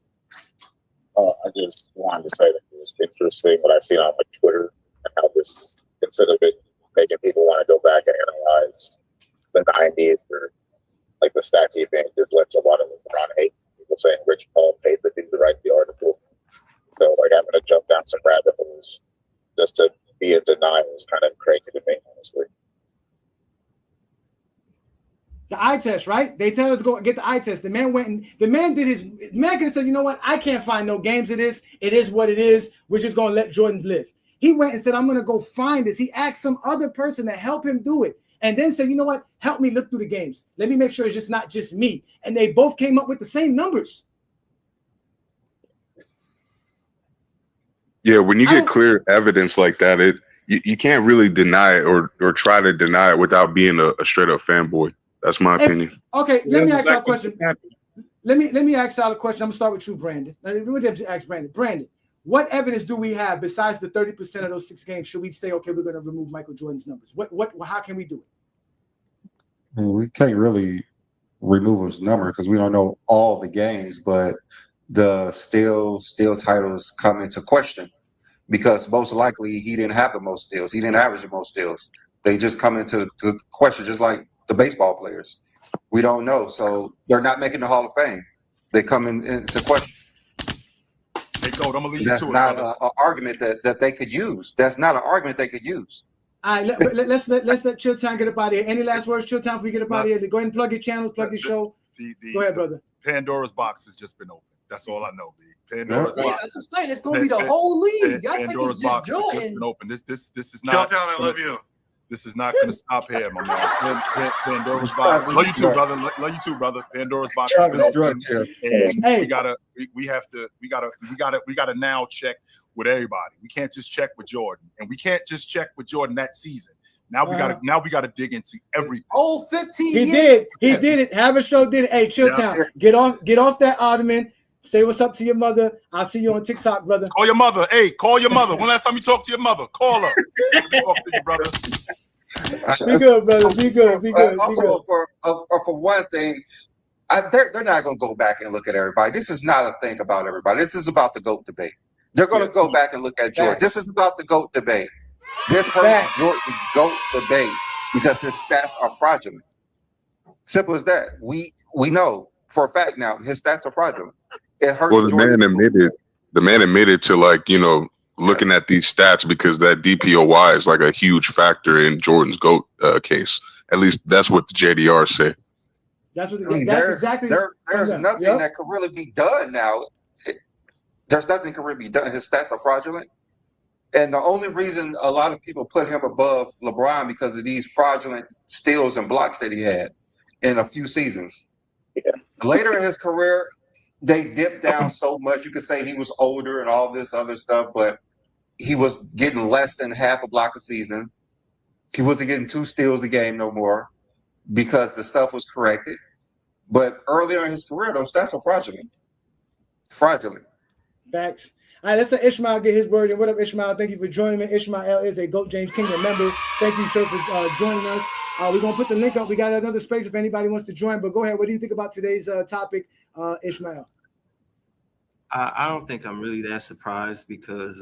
I just wanted to say that it was interesting what I've seen on like Twitter and how this, instead of it making people want to go back and analyze the 90s or like the stat keeping, it just lets a lot of LeBron hate. People saying Rich Paul paid the dude to write the article. So like having to jump down some rabbit holes just to be in denial is kind of crazy to me, honestly. The eye test, right? They tell us to go get the eye test. The man went and the man could have said, you know what? I can't find no games of this. It is what it is. We're just going to let Jordan live. He went and said, I'm going to go find this. He asked some other person to help him do it. And then said, you know what? Help me look through the games. Let me make sure it's just not just me. And they both came up with the same numbers. Yeah, when you get clear evidence like that, you can't really deny it or try to deny it without being a straight up fanboy. That's my opinion. Okay, let me ask y'all a question. Let me ask y'all a question. I'm gonna start with you, Brandon. Let me just ask Brandon. Brandon, what evidence do we have besides the 30% of those 6 games? Should we say, okay, we're gonna remove Michael Jordan's numbers? How can we do it? We can't really remove his number because we don't know all the games, but the steal titles come into question because most likely he didn't have the most steals. He didn't average the most steals. They just come into question, just like the baseball players. We don't know, so they're not making the Hall of Fame. They come into question. Hey, Gold, I'm gonna leave That's you to not it, an argument that they could use. That's not an argument they could use. All right, let's let Chill Town get up out of here. Any last words, Chill Town, before we get up out of here? Go ahead and plug your channel, plug your show. Go ahead, brother. Pandora's box has just been opened. That's all I know, B. Pandora's box. That's what I'm saying. It's going to be the whole league. I think Pandora's it's just box has just Jordan. been opened. This is not. Shut down. I love you. This is not going to stop here, my man. Pandora's box. Love you too, brother. Love you too, brother. Pandora's box. Hey, we gotta now check with everybody. We can't just check with Jordan, and we can't just check with Jordan that season. Now we gotta dig into everything. Oh, 15 he years. did it. Have a show did it. Hey, chill town. Get off that ottoman. Say what's up to your mother. I'll see you on TikTok, brother. Call your mother. Hey, call your mother. When last time you talked to your mother? Call her. Talk to you, brother. Be good, brother. Be good. Also, for one thing, they're not going to go back and look at everybody. This is not a thing about everybody. This is about the GOAT debate. They're going to go back and look at Jordan. This is about the GOAT debate. This person, Jordan's GOAT debate, because his stats are fraudulent. Simple as that. We know for a fact now his stats are fraudulent. It hurts. Well, Jordan. the man admitted to, like, you know, looking at these stats, because that DPOY is like a huge factor in Jordan's GOAT case. At least that's what the JDR say. That's what. There's nothing that could really be done now. There's nothing that can really be done. His stats are fraudulent, and the only reason a lot of people put him above LeBron because of these fraudulent steals and blocks that he had in a few seasons. Yeah. Later in his career, they dipped down so much. You could say he was older and all this other stuff, but he was getting less than half a block a season. He wasn't getting 2 steals a game no more because the stuff was corrected. But earlier in his career, those stats are fraudulent. Fraudulent. Facts. All right, let's let Ishmael get his word in. What up, Ishmael? Thank you for joining me. Ishmael is a GOAT James Kingdom member. Thank you, sir, for joining us. We're going to put the link up. We got another space if anybody wants to join. But go ahead. What do you think about today's topic, Ishmael? I don't think I'm really that surprised because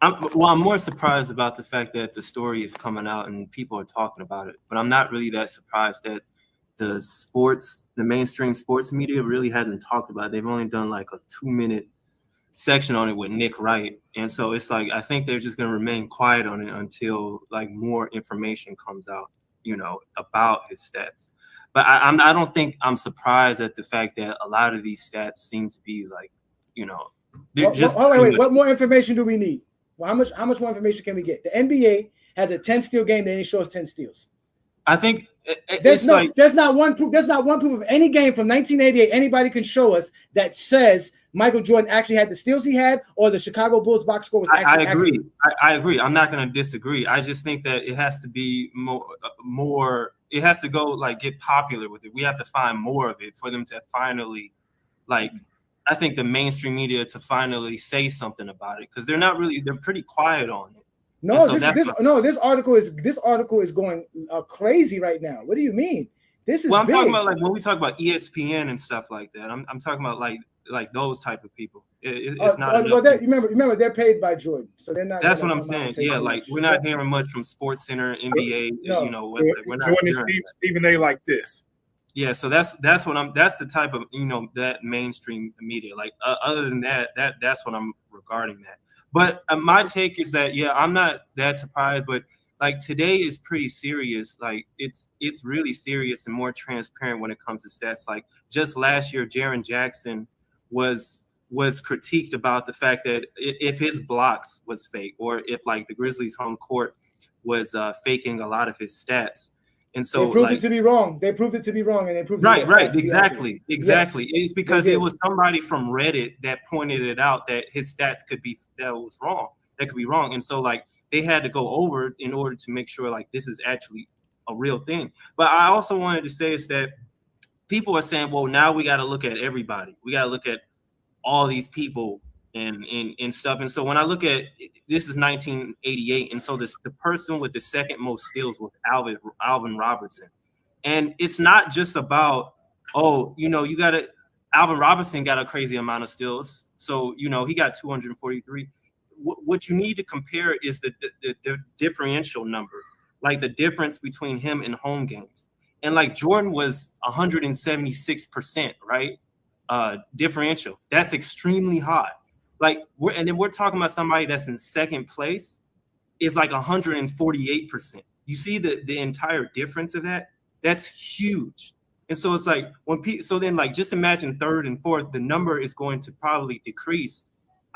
I'm more surprised about the fact that the story is coming out and people are talking about it. But I'm not really that surprised that the mainstream sports media really hasn't talked about it. They've only done like a 2-minute section on it with Nick Wright. And so it's like, I think they're just going to remain quiet on it until like more information comes out, you know, about his stats. But I don't think I'm surprised at the fact that a lot of these stats seem to be like, you know, they're just. Wait. What more information do we need? Well, how much more information can we get? The NBA has a 10-steal game. They didn't show us 10 steals. I think there's not one proof of any game from 1988 anybody can show us that says Michael Jordan actually had the steals he had, or the Chicago Bulls box score was actually. I agree. I agree. I'm not going to disagree. I just think that it has to be more. It has to go like get popular with it. We have to find more of it for them to finally, like, I think the mainstream media to finally say something about it, because they're pretty quiet on it. No, this article is going crazy right now. What do you mean? This is I'm big. talking about like when we talk about ESPN and stuff like that. I'm talking about like those type of people. It's not. Well, remember they're paid by Jordan, so they're not. That's what I'm saying. Yeah, like we're not hearing much from Sports Center, NBA. No. You know, we're not Jordan Stephen A. like this. Yeah, so that's the type of, you know, that mainstream media. Like other than that's what I'm regarding that. But my take is that, yeah, I'm not that surprised, but like today is pretty serious. Like it's really serious and more transparent when it comes to stats. Like just last year, Jaren Jackson was critiqued about the fact that if his blocks was fake, or if like the Grizzlies home court was faking a lot of his stats. And so they proved it to be wrong. They proved it to be wrong, and they proved right. Exactly. Yes. It's because it was somebody from Reddit that pointed it out that his stats could be wrong. And so like they had to go over in order to make sure like this is actually a real thing. But I also wanted to say is that people are saying, well, now we got to look at everybody. We got to look at all these people and stuff. And so when I look at this is 1988, and so the person with the second most steals was Alvin Robertson. And it's not just about, Alvin Robertson got a crazy amount of steals. So, he got 243. What you need to compare is the differential number, like the difference between him and home games. And like Jordan was 176%, right? Differential. That's extremely high. Like we're talking about somebody that's in second place is like 148%. You see the entire difference of that? That's huge. And so it's like just imagine third and fourth, the number is going to probably decrease,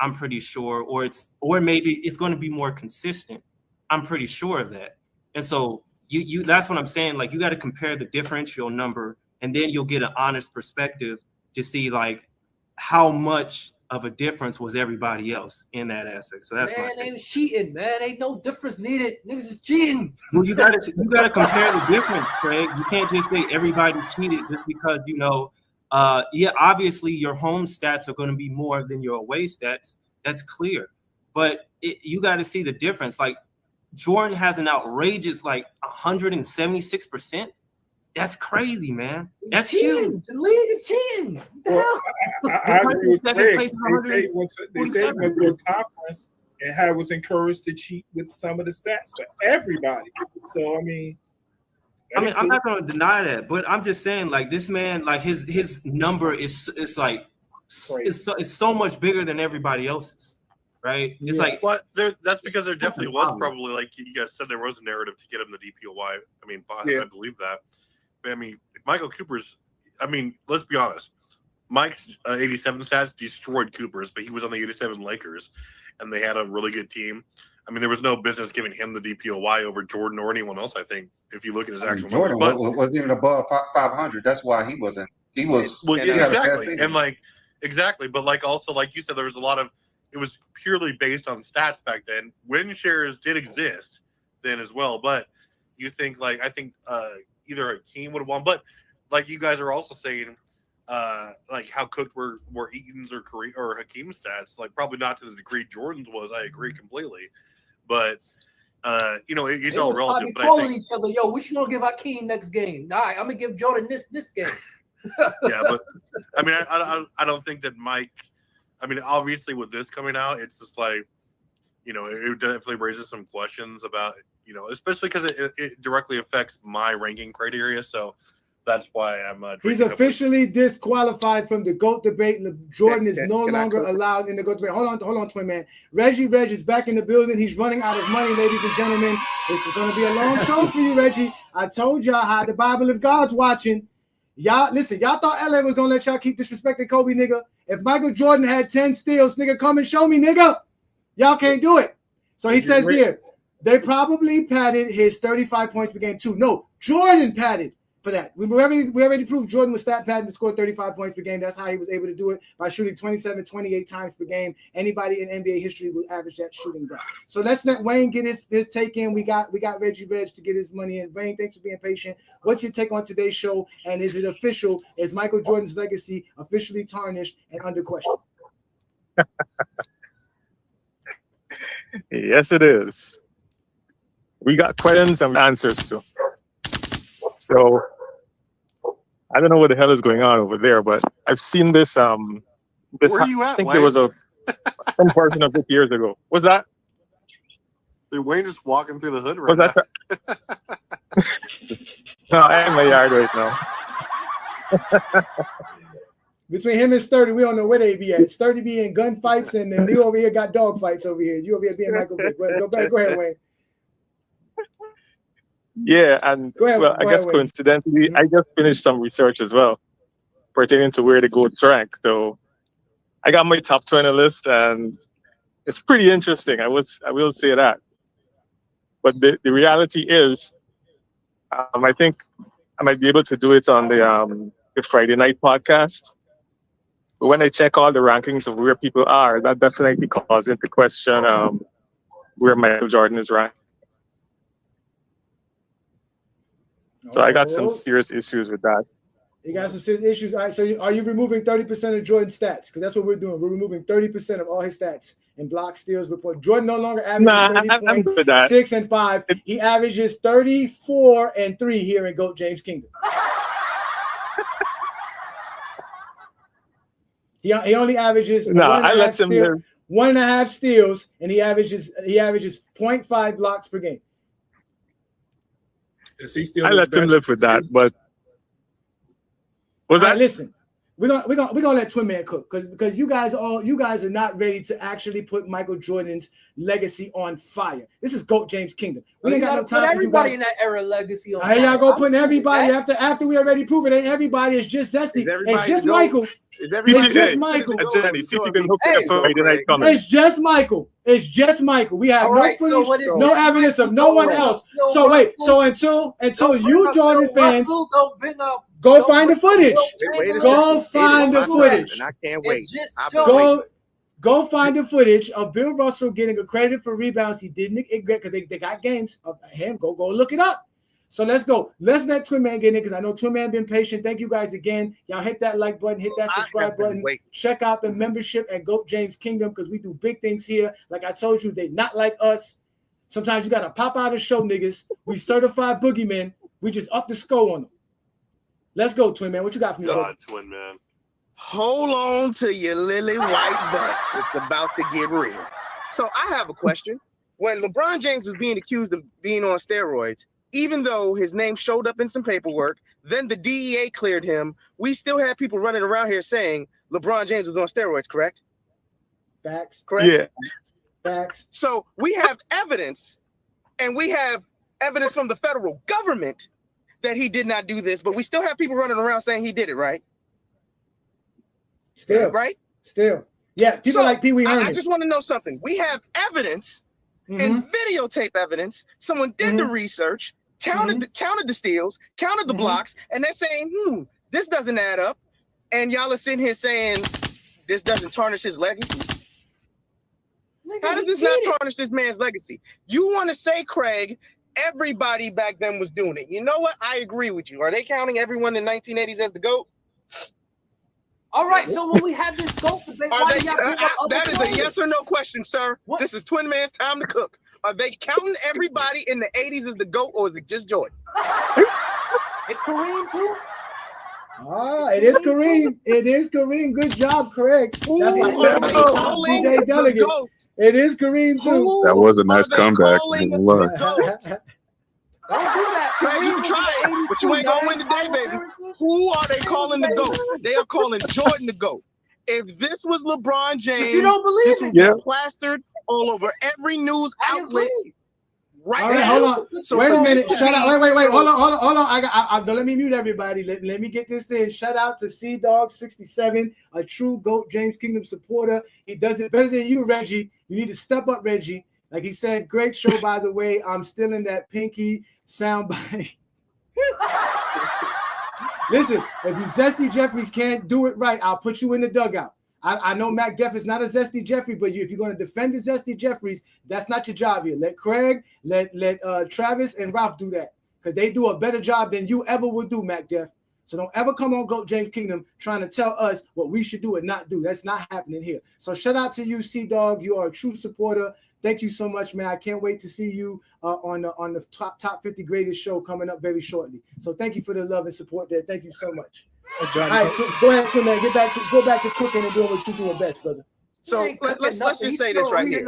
I'm pretty sure, or maybe it's going to be more consistent. I'm pretty sure of that. And so you that's what I'm saying. Like, you got to compare the differential number, and then you'll get an honest perspective to see like how much of a difference was everybody else in that aspect. So that's man, my take. ain't cheating, man. Ain't no difference needed. Niggas is cheating. Well, you gotta compare the difference, Craig. You can't just say everybody cheated just because, you know, yeah, obviously your home stats are going to be more than your away stats. That's clear. But you got to see the difference. Like, Jordan has an outrageous like 176%. That's crazy, man. That's huge. The league is cheating. What the hell? I agree with Greg. They say he went to a conference and how was encouraged to cheat with some of the stats for everybody. So I mean, I'm not going to deny that, but I'm just saying, like, this man, like his number is like it's so much bigger than everybody else's, right? It's like, but that's because there definitely was probably, like you guys said, there was a narrative to get him the DPOY. I mean, I believe that. But I mean, Michael Cooper's. I mean, let's be honest. Mike's 87 stats destroyed Cooper's, but he was on the 87 Lakers, and they had a really good team. I mean, there was no business giving him the DPOY over Jordan or anyone else, I think, if you look at his actual Jordan numbers. wasn't even above 500. That's why he wasn't. He was. Well, he had a bad exactly. season. And like, exactly. But like, also, like you said, there was a lot of, it was purely based on stats back then. Win shares did exist then as well. But you think, like, I think either Hakeem would have won. But like you guys are also saying, like how cooked were Eaton's or Hakeem's stats, like probably not to the degree Jordan's was. I agree completely. But you know, it's all relative. But calling each other, yo, we should gonna give Hakeem next game. All right, I'm gonna give Jordan this game. Yeah, but I mean, I don't think that Mike. I mean, obviously with this coming out, it's just like, you know, it definitely raises some questions about, you know, especially because it directly affects my ranking criteria. So that's why I'm. He's officially disqualified from the GOAT debate. Jordan is no longer allowed in the GOAT debate. Hold on, twin man. Reggie Reg is back in the building. He's running out of money, ladies and gentlemen. This is going to be a long show for you, Reggie. I told y'all how the Bible, if God's watching. Y'all, listen, y'all thought LA was going to let y'all keep disrespecting Kobe, nigga. If Michael Jordan had 10 steals, nigga, come and show me, nigga. Y'all can't do it. So he says here, they probably padded his 35 points per game too. No, Jordan padded for that. We already proved Jordan was stat padding to score 35 points per game. That's how he was able to do it, by shooting 27, 28 times per game. Anybody in NBA history will average that shooting that. So let's let Wayne get his take in. We got Reggie Reg to get his money in. Wayne, thanks for being patient. What's your take on today's show? And is it official? Is Michael Jordan's legacy officially tarnished and under question? Yes, it is. We got questions and answers to. So I don't know what the hell is going on over there, but I've seen this. Where are you at, I think Wayne? there was some version of it years ago. Was that? Dude, Wayne just walking through the hood right now. No, I'm in my yard right now. Between him and Sturdy, we don't know where they be at. Sturdy be in gunfights, and then Leo over here got dog fights over here. You over here being Michael Vick. Go ahead, Wayne. Yeah, and I guess coincidentally, I just finished some research as well pertaining to where the GOATs rank. So I got my top 20 list, and it's pretty interesting. I will say that. But the reality is, I think I might be able to do it on the Friday night podcast. But when I check all the rankings of where people are, that definitely calls into question where Michael Jordan is ranked. So I got some serious issues with that. You got some serious issues. All right, so are you removing 30% of Jordan's stats? Because that's what we're doing. We're removing 30% of all his stats in block, steals, report. Jordan no longer averages 30 points, 6 and 5. He averages 34 and 3 here in GOAT James Kingdom. He only averages 1.5 steals, and he averages 0.5 blocks per game. I let him live with that, but listen, we're gonna let Twin Man cook because you guys are not ready to actually put Michael Jordan's legacy on fire. This is GOAT James Kingdom. We ain't got no time for everybody you guys. in that era legacy on fire. Y'all go putting everybody after we already proved it. Ain't everybody? It's just Zesty. It's just Michael. It's just Michael. Jenny, see if you can hook it up for Friday night coming. It's just Michael. It's just Michael. We have All no right, footage, so no evidence of no one else. So wait, so until you Jordan fans go find the footage. Go find the footage. And I can't wait. Go find the footage of Bill Russell getting accredited for rebounds. He didn't because they got games of him. Go look it up. So let's go. Let's let Twin Man get in because I know Twin Man been patient. Thank you guys again. Y'all hit that like button, hit that subscribe button. Check out the membership at GOAT James Kingdom because we do big things here. Like I told you, they not like us. Sometimes you got to pop out of show, niggas. We certified boogeymen. We just up the score on them. Let's go, Twin Man. What you got for me? Twin Man. Hold on to your lily white butts. It's about to get real. So I have a question. When LeBron James was being accused of being on steroids, even though his name showed up in some paperwork, then the DEA cleared him, we still had people running around here saying LeBron James was on steroids, correct? Facts. Correct? Yeah. Facts. So we have evidence, and we have evidence from the federal government that he did not do this, but we still have people running around saying he did it, right? Still. Right? Still. Yeah, people like Pee Wee Herman. I just want to know something. We have evidence and videotape evidence. Someone did the research, counted the steals, counted the blocks, and they're saying, this doesn't add up. And y'all are sitting here saying this doesn't tarnish his legacy. How does this not tarnish this man's legacy? You want to say, Craig, everybody back then was doing it. You know what? I agree with you. Are they counting everyone in 1980s as the GOAT? All right, so when we had this GOAT debate, why did y'all bring up other that is players? a yes or no question, sir. What? This is Twin Man's time to cook. Are they counting everybody in the 80s as the GOAT, or is it just Jordan? It's Kareem, too. It is Kareem. It is Kareem. Good job, Craig. That's like top DJ delegate. It is Kareem, too. That was a nice comeback. Don't do that. Craig, you tried, but you ain't gonna win today, baby. Who are they calling the GOAT? They are calling Jordan the GOAT. If this was LeBron James, but you don't believe this would be plastered all over every news outlet. Right now. Hold on. So wait a minute. Shut up. Wait. Hold on. Don't let me mute everybody. Let me get this in. Shout out to CDog67, a true GOAT James Kingdom supporter. He does it better than you, Reggie. You need to step up, Reggie. Like he said, great show, by the way. I'm still in that pinky soundbite. Listen, if you Zesty Jeffries can't do it right, I'll put you in the dugout. I know Mac Def is not a Zesty Jeffrey, but if you're going to defend the Zesty Jeffries, that's not your job here. Let Craig, let Travis and Ralph do that because they do a better job than you ever would do, Mac Def. So don't ever come on GOAT James Kingdom trying to tell us what we should do and not do. That's not happening here. So shout out to you, C-Dog. You are a true supporter. Thank you so much, man. I can't wait to see you on the top 50 greatest show coming up very shortly. So thank you for the love and support there. Thank you so much. All right, so go ahead, Tim, man. Go back to cooking and doing what you do best, brother. So let's just say this right here.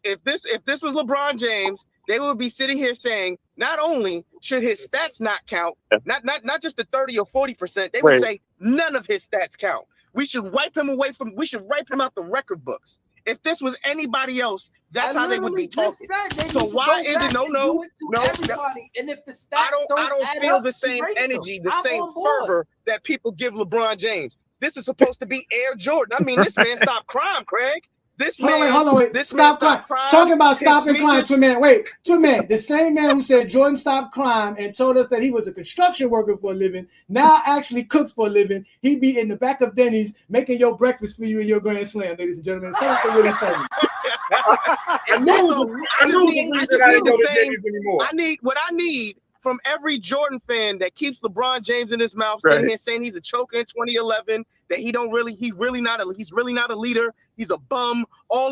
If this was LeBron James, they would be sitting here saying not only should his stats not count, not just the 30 or 40%, they would say none of his stats count. We should wipe him out the record books. If this was anybody else, that's how they would be talking. So why is it no? Everybody. And if the stats I don't feel the same energy, the same fervor that people give LeBron James. This is supposed to be Air Jordan. I mean, this man stopped crime, Craig. Hold on, wait. Stop crime. Talking about stopping crime, Twin Man. Wait, Twin Man, the same man who said Jordan stopped crime and told us that he was a construction worker for a living, now actually cooks for a living. He be in the back of Denny's making your breakfast for you in your Grand Slam, ladies and gentlemen. Shout out to Willie Sullivan. What I need from every Jordan fan that keeps LeBron James in his mouth, sitting here saying he's a choker in 2011, that he's really not a leader. He's a bum. All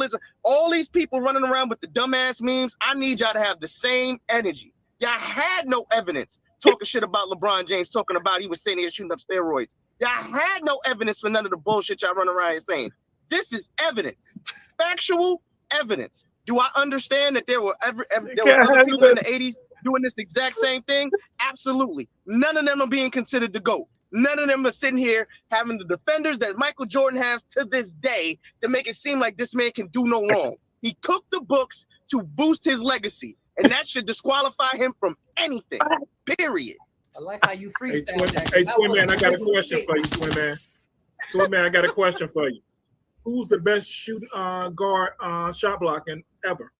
these people running around with the dumbass memes. I need y'all to have the same energy. Y'all had no evidence talking shit about LeBron James, talking about he was saying he was shooting up steroids. Y'all had no evidence for none of the bullshit y'all running around here saying. This is evidence, factual evidence. Do I understand that there were other people in the 80s doing this exact same thing? Absolutely. None of them are being considered the GOAT. None of them are sitting here having the defenders that Michael Jordan has to this day to make it seem like this man can do no wrong. He cooked the books to boost his legacy, and that should disqualify him from anything, period. I like how you freestyle that. Hey, Twin Man, I got a question for you, Twin Man. Twin Man, I got a question for you. Who's the best shoot guard shot blocking ever?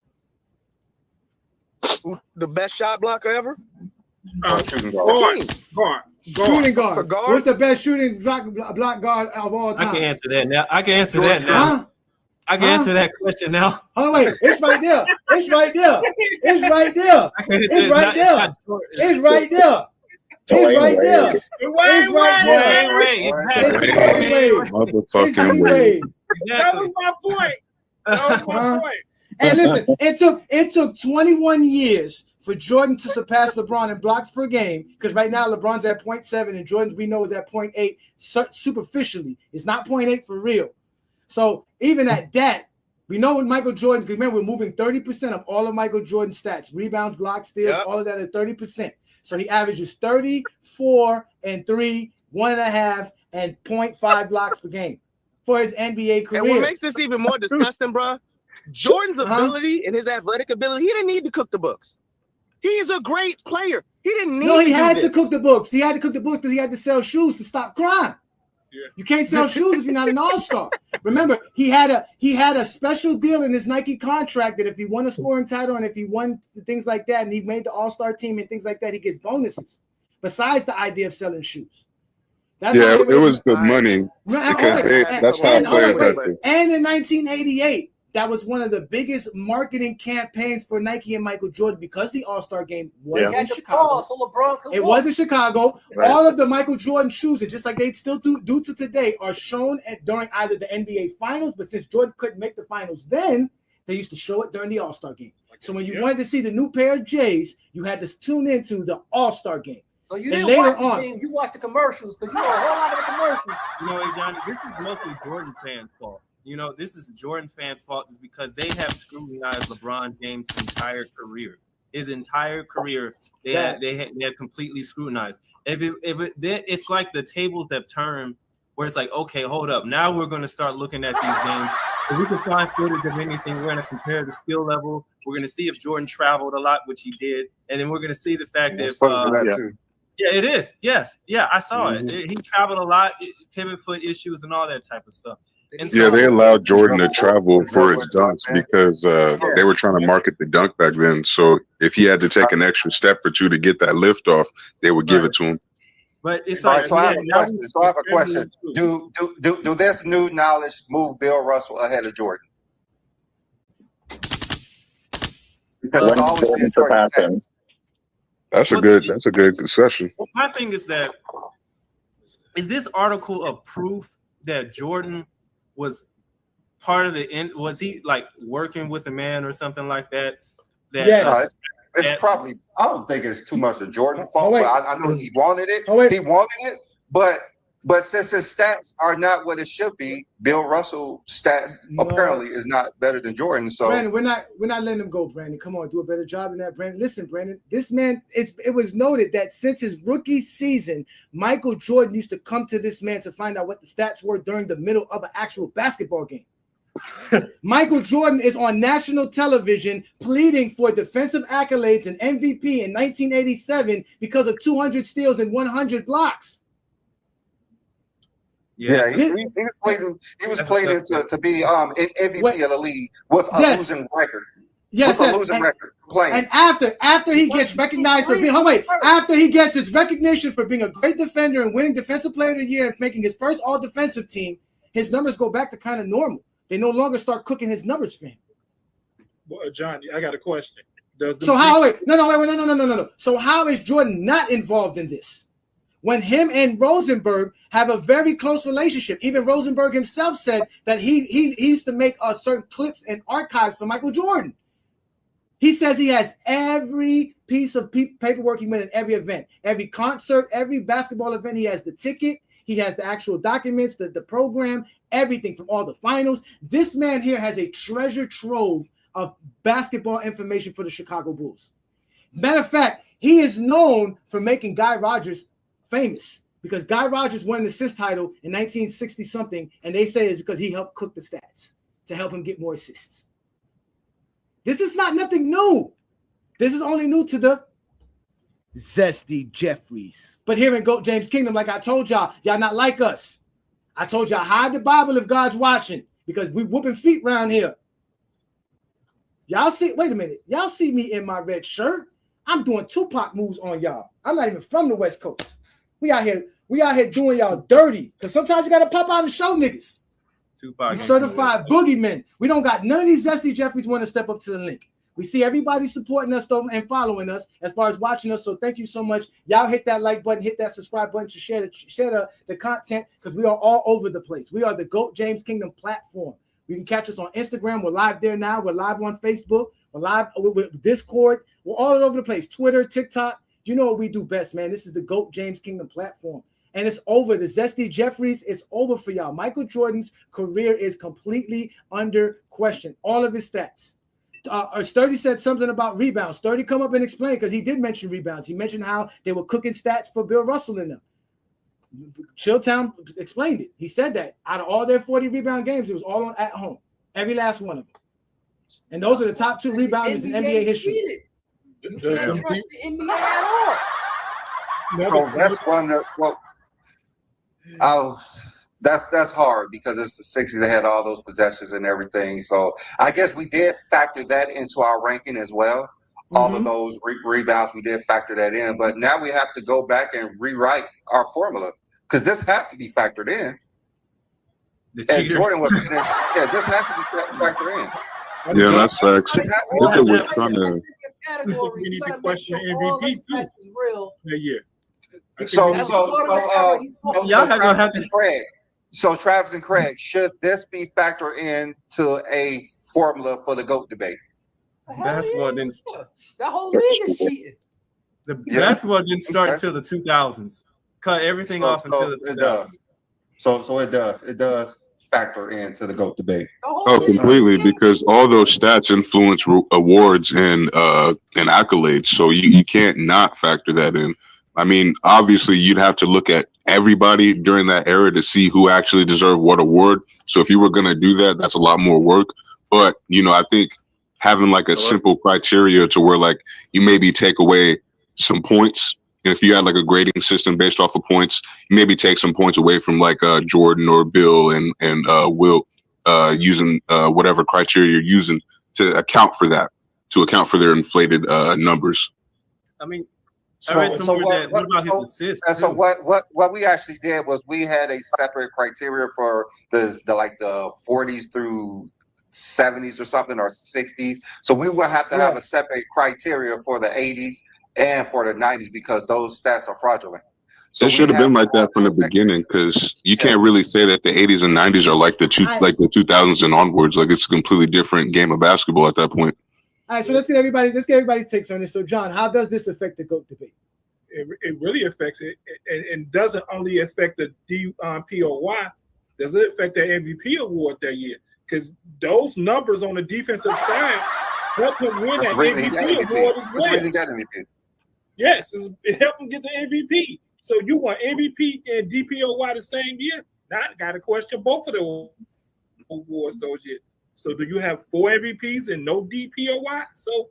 The best shot blocker ever? Shooting Guard. Shooting guard. What's the best shooting block guard of all time? I can answer that now. I can answer that now. Huh? I can answer that question now. Oh wait, it's right there. It's right there. It's right there. It's right there. It's right there. It's right there. It's right there. Motherfucking way. That was my point. That was my point. And listen, it took 21 years for Jordan to surpass LeBron in blocks per game, because right now LeBron's at 0.7 and Jordan's we know is at 0.8 superficially. It's not 0.8 for real. So even at that, we know when Michael Jordan's, remember we're moving 30% of all of Michael Jordan's stats, rebounds, blocks, steals, all of that at 30%. So he averages 30, 4, and 3, 1.5, and 0.5 blocks per game for his NBA career. And what makes this even more disgusting, bro? Jordan's ability and his athletic ability, he didn't need to cook the books. He's a great player. He didn't need to he had do to this. cook the books. He had to cook the books because he had to sell shoes to stop crime. Yeah. You can't sell shoes if you're not an all-star. Remember, he had a special deal in his Nike contract that if he won a scoring title and if he won things like that and he made the all-star team and things like that, he gets bonuses besides the idea of selling shoes. That's it was the money because that's how players had to. And in 1988, that was one of the biggest marketing campaigns for Nike and Michael Jordan because the All-Star game was in Chicago. So LeBron could It was in Chicago. Right. All of the Michael Jordan shoes, and just like they still do to today, are shown during either the NBA Finals, but since Jordan couldn't make the Finals then, they used to show it during the All-Star game. So when you wanted to see the new pair of J's, you had to tune into the All-Star game. So you didn't watch the game, you watched the commercials because you know a whole lot of the commercials. You know, hey, Johnny, this is mostly Jordan fans' fault. You know, this is Jordan fans' fault is because they have scrutinized LeBron James' entire career. His entire career, they have completely scrutinized. It's like the tables have turned where it's like, okay, hold up. Now we're going to start looking at these games. If we can find footage of anything, we're going to compare the skill level. We're going to see if Jordan traveled a lot, which he did. And then we're going to see the fact that yeah, it is. Yes. Yeah, I saw it. He traveled a lot, pivot foot issues and all that type of stuff. And so, they allowed Jordan to travel for his dunks because they were trying to market the dunk back then. So if he had to take an extra step or two to get that lift off, they would give it to him. But it's like, so I have a question. Do this new knowledge move Bill Russell ahead of Jordan? Because it's always been Jordan. That's a good discussion. Well, my thing is that is this article a proof that Jordan was part of the end? Was he like working with a man or something like that? It's probably. I don't think it's too much of Jordan's fault. But I know he wanted it. He wanted it, but since his stats are not what it should be, Bill Russell's stats apparently is not better than Jordan. So Brandon, we're not letting him go, Brandon. Come on, do a better job than that, Brandon. Listen, Brandon, this man it was noted that since his rookie season, Michael Jordan used to come to this man to find out what the stats were during the middle of an actual basketball game. Michael Jordan is on national television pleading for defensive accolades and MVP in 1987 because of 200 steals and 100 blocks. Yeah, he was pleading to be MVP of the league with a losing record. Yes, with a losing record. Playing. And after he gets recognized for being after he gets his recognition for being a great defender and winning Defensive Player of the Year and making his first all-defensive team, his numbers go back to kind of normal. They no longer start cooking his numbers for him. Well, Johnny, I got a question. No. So how is Jordan not involved in this? When him and Rosenberg have a very close relationship. Even Rosenberg himself said that he used to make certain clips and archives for Michael Jordan. He says he has every piece of paperwork he went in every event, every concert, every basketball event. He has the ticket. He has the actual documents, the program, everything from all the finals. This man here has a treasure trove of basketball information for the Chicago Bulls. Matter of fact, he is known for making Guy Rodgers famous because Guy Rodgers won an assist title in 1960 something, and they say it's because he helped cook the stats to help him get more assists. This is not nothing new. This is only new to the zesty Jeffries. But here in GOAT James Kingdom, like I told y'all not like us. I told y'all hide the Bible if God's watching because we whooping feet around here. Y'all see, wait a minute. Y'all see me in my red shirt. I'm doing Tupac moves on y'all. I'm not even from the West Coast. We out here doing y'all dirty. Because sometimes you got to pop out and show niggas. Tupac we certified boogeymen. We don't got none of these Zesty Jeffries want to step up to the link. We see everybody supporting us though and following us as far as watching us. So thank you so much. Y'all hit that like button, hit that subscribe button to share the content because we are all over the place. We are the GOAT James Kingdom platform. You can catch us on Instagram. We're live there now. We're live on Facebook. We're live with Discord. We're all over the place. Twitter, TikTok. You know what we do best, man. This is the GOAT James Kingdom platform. And it's over. The Zesty Jeffries, it's over for y'all. Michael Jordan's career is completely under question. All of his stats. Sturdy said something about rebounds. Sturdy come up and explain because he did mention rebounds. He mentioned how they were cooking stats for Bill Russell in them. Chilltown explained it. He said that out of all their 40 rebound games, it was all on at home. Every last one of them. And those are the top 2 rebounders in NBA history. You can't trust the NBA at all. So that's one that that's hard because it's the 60s. They had all those possessions and everything. So I guess we did factor that into our ranking as well. All of those rebounds, we did factor that in. But now we have to go back and rewrite our formula because this has to be factored in. And Jordan was finished. Yeah, this has to be factored in. Yeah, that's facts. We're trying to. We need to question MVP too. Yeah. So Travis and Craig, should this be factored into a formula for the GOAT debate? Basketball didn't. That whole league is cheating. The basketball didn't start until the 2000s. Cut everything off until the 2000s. So it does factor into the GOAT debate. Oh, completely, because all those stats influence awards and accolades. So you can't not factor that in. I mean, obviously, you'd have to look at everybody during that era to see who actually deserved what award. So if you were going to do that, that's a lot more work. But, I think having like a simple criteria to where like you maybe take away some points. And if you had like a grading system based off of points, you maybe take some points away from like Jordan or Bill and Will using whatever criteria you're using to account for that, to account for their inflated numbers. I mean, I read somewhere that what about his assists? And so what we actually did was we had a separate criteria for the 40s through 70s or something, or 60s. So we will have to have a separate criteria for the 80s and for the 90s because those stats are fraudulent. So it should have been like that from the beginning because you can't really say that the 80s and 90s are like the 2000s and onwards. Like it's a completely different game of basketball at that point. All right, so let's get everybody's takes on this. So, John, how does this affect the GOAT debate? It really affects it, and doesn't only affect the DPOY. Does it affect the MVP award that year? Because those numbers on the defensive side help him win that MVP award as well. Yes, it helped him get the MVP. So you want MVP and DPOY the same year? Now I got to question both of those awards those years. So do you have 4 MVPs and no DPOY? So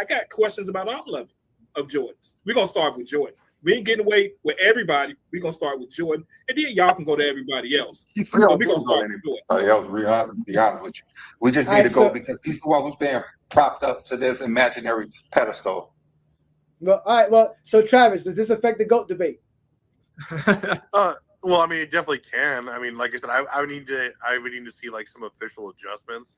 I got questions about all of it, of Jordan's. We're going to start with Jordan. We ain't getting away with everybody. We're going to start with Jordan. And then y'all can go to everybody else. We're going to start with Jordan. Be honest with you. We just need to go because he's the one who's being propped up to this imaginary pedestal. Well, all right. Well, so Travis, does this affect the GOAT debate? Well, I mean, it definitely can. I mean, like I said, I would need to see like some official adjustments,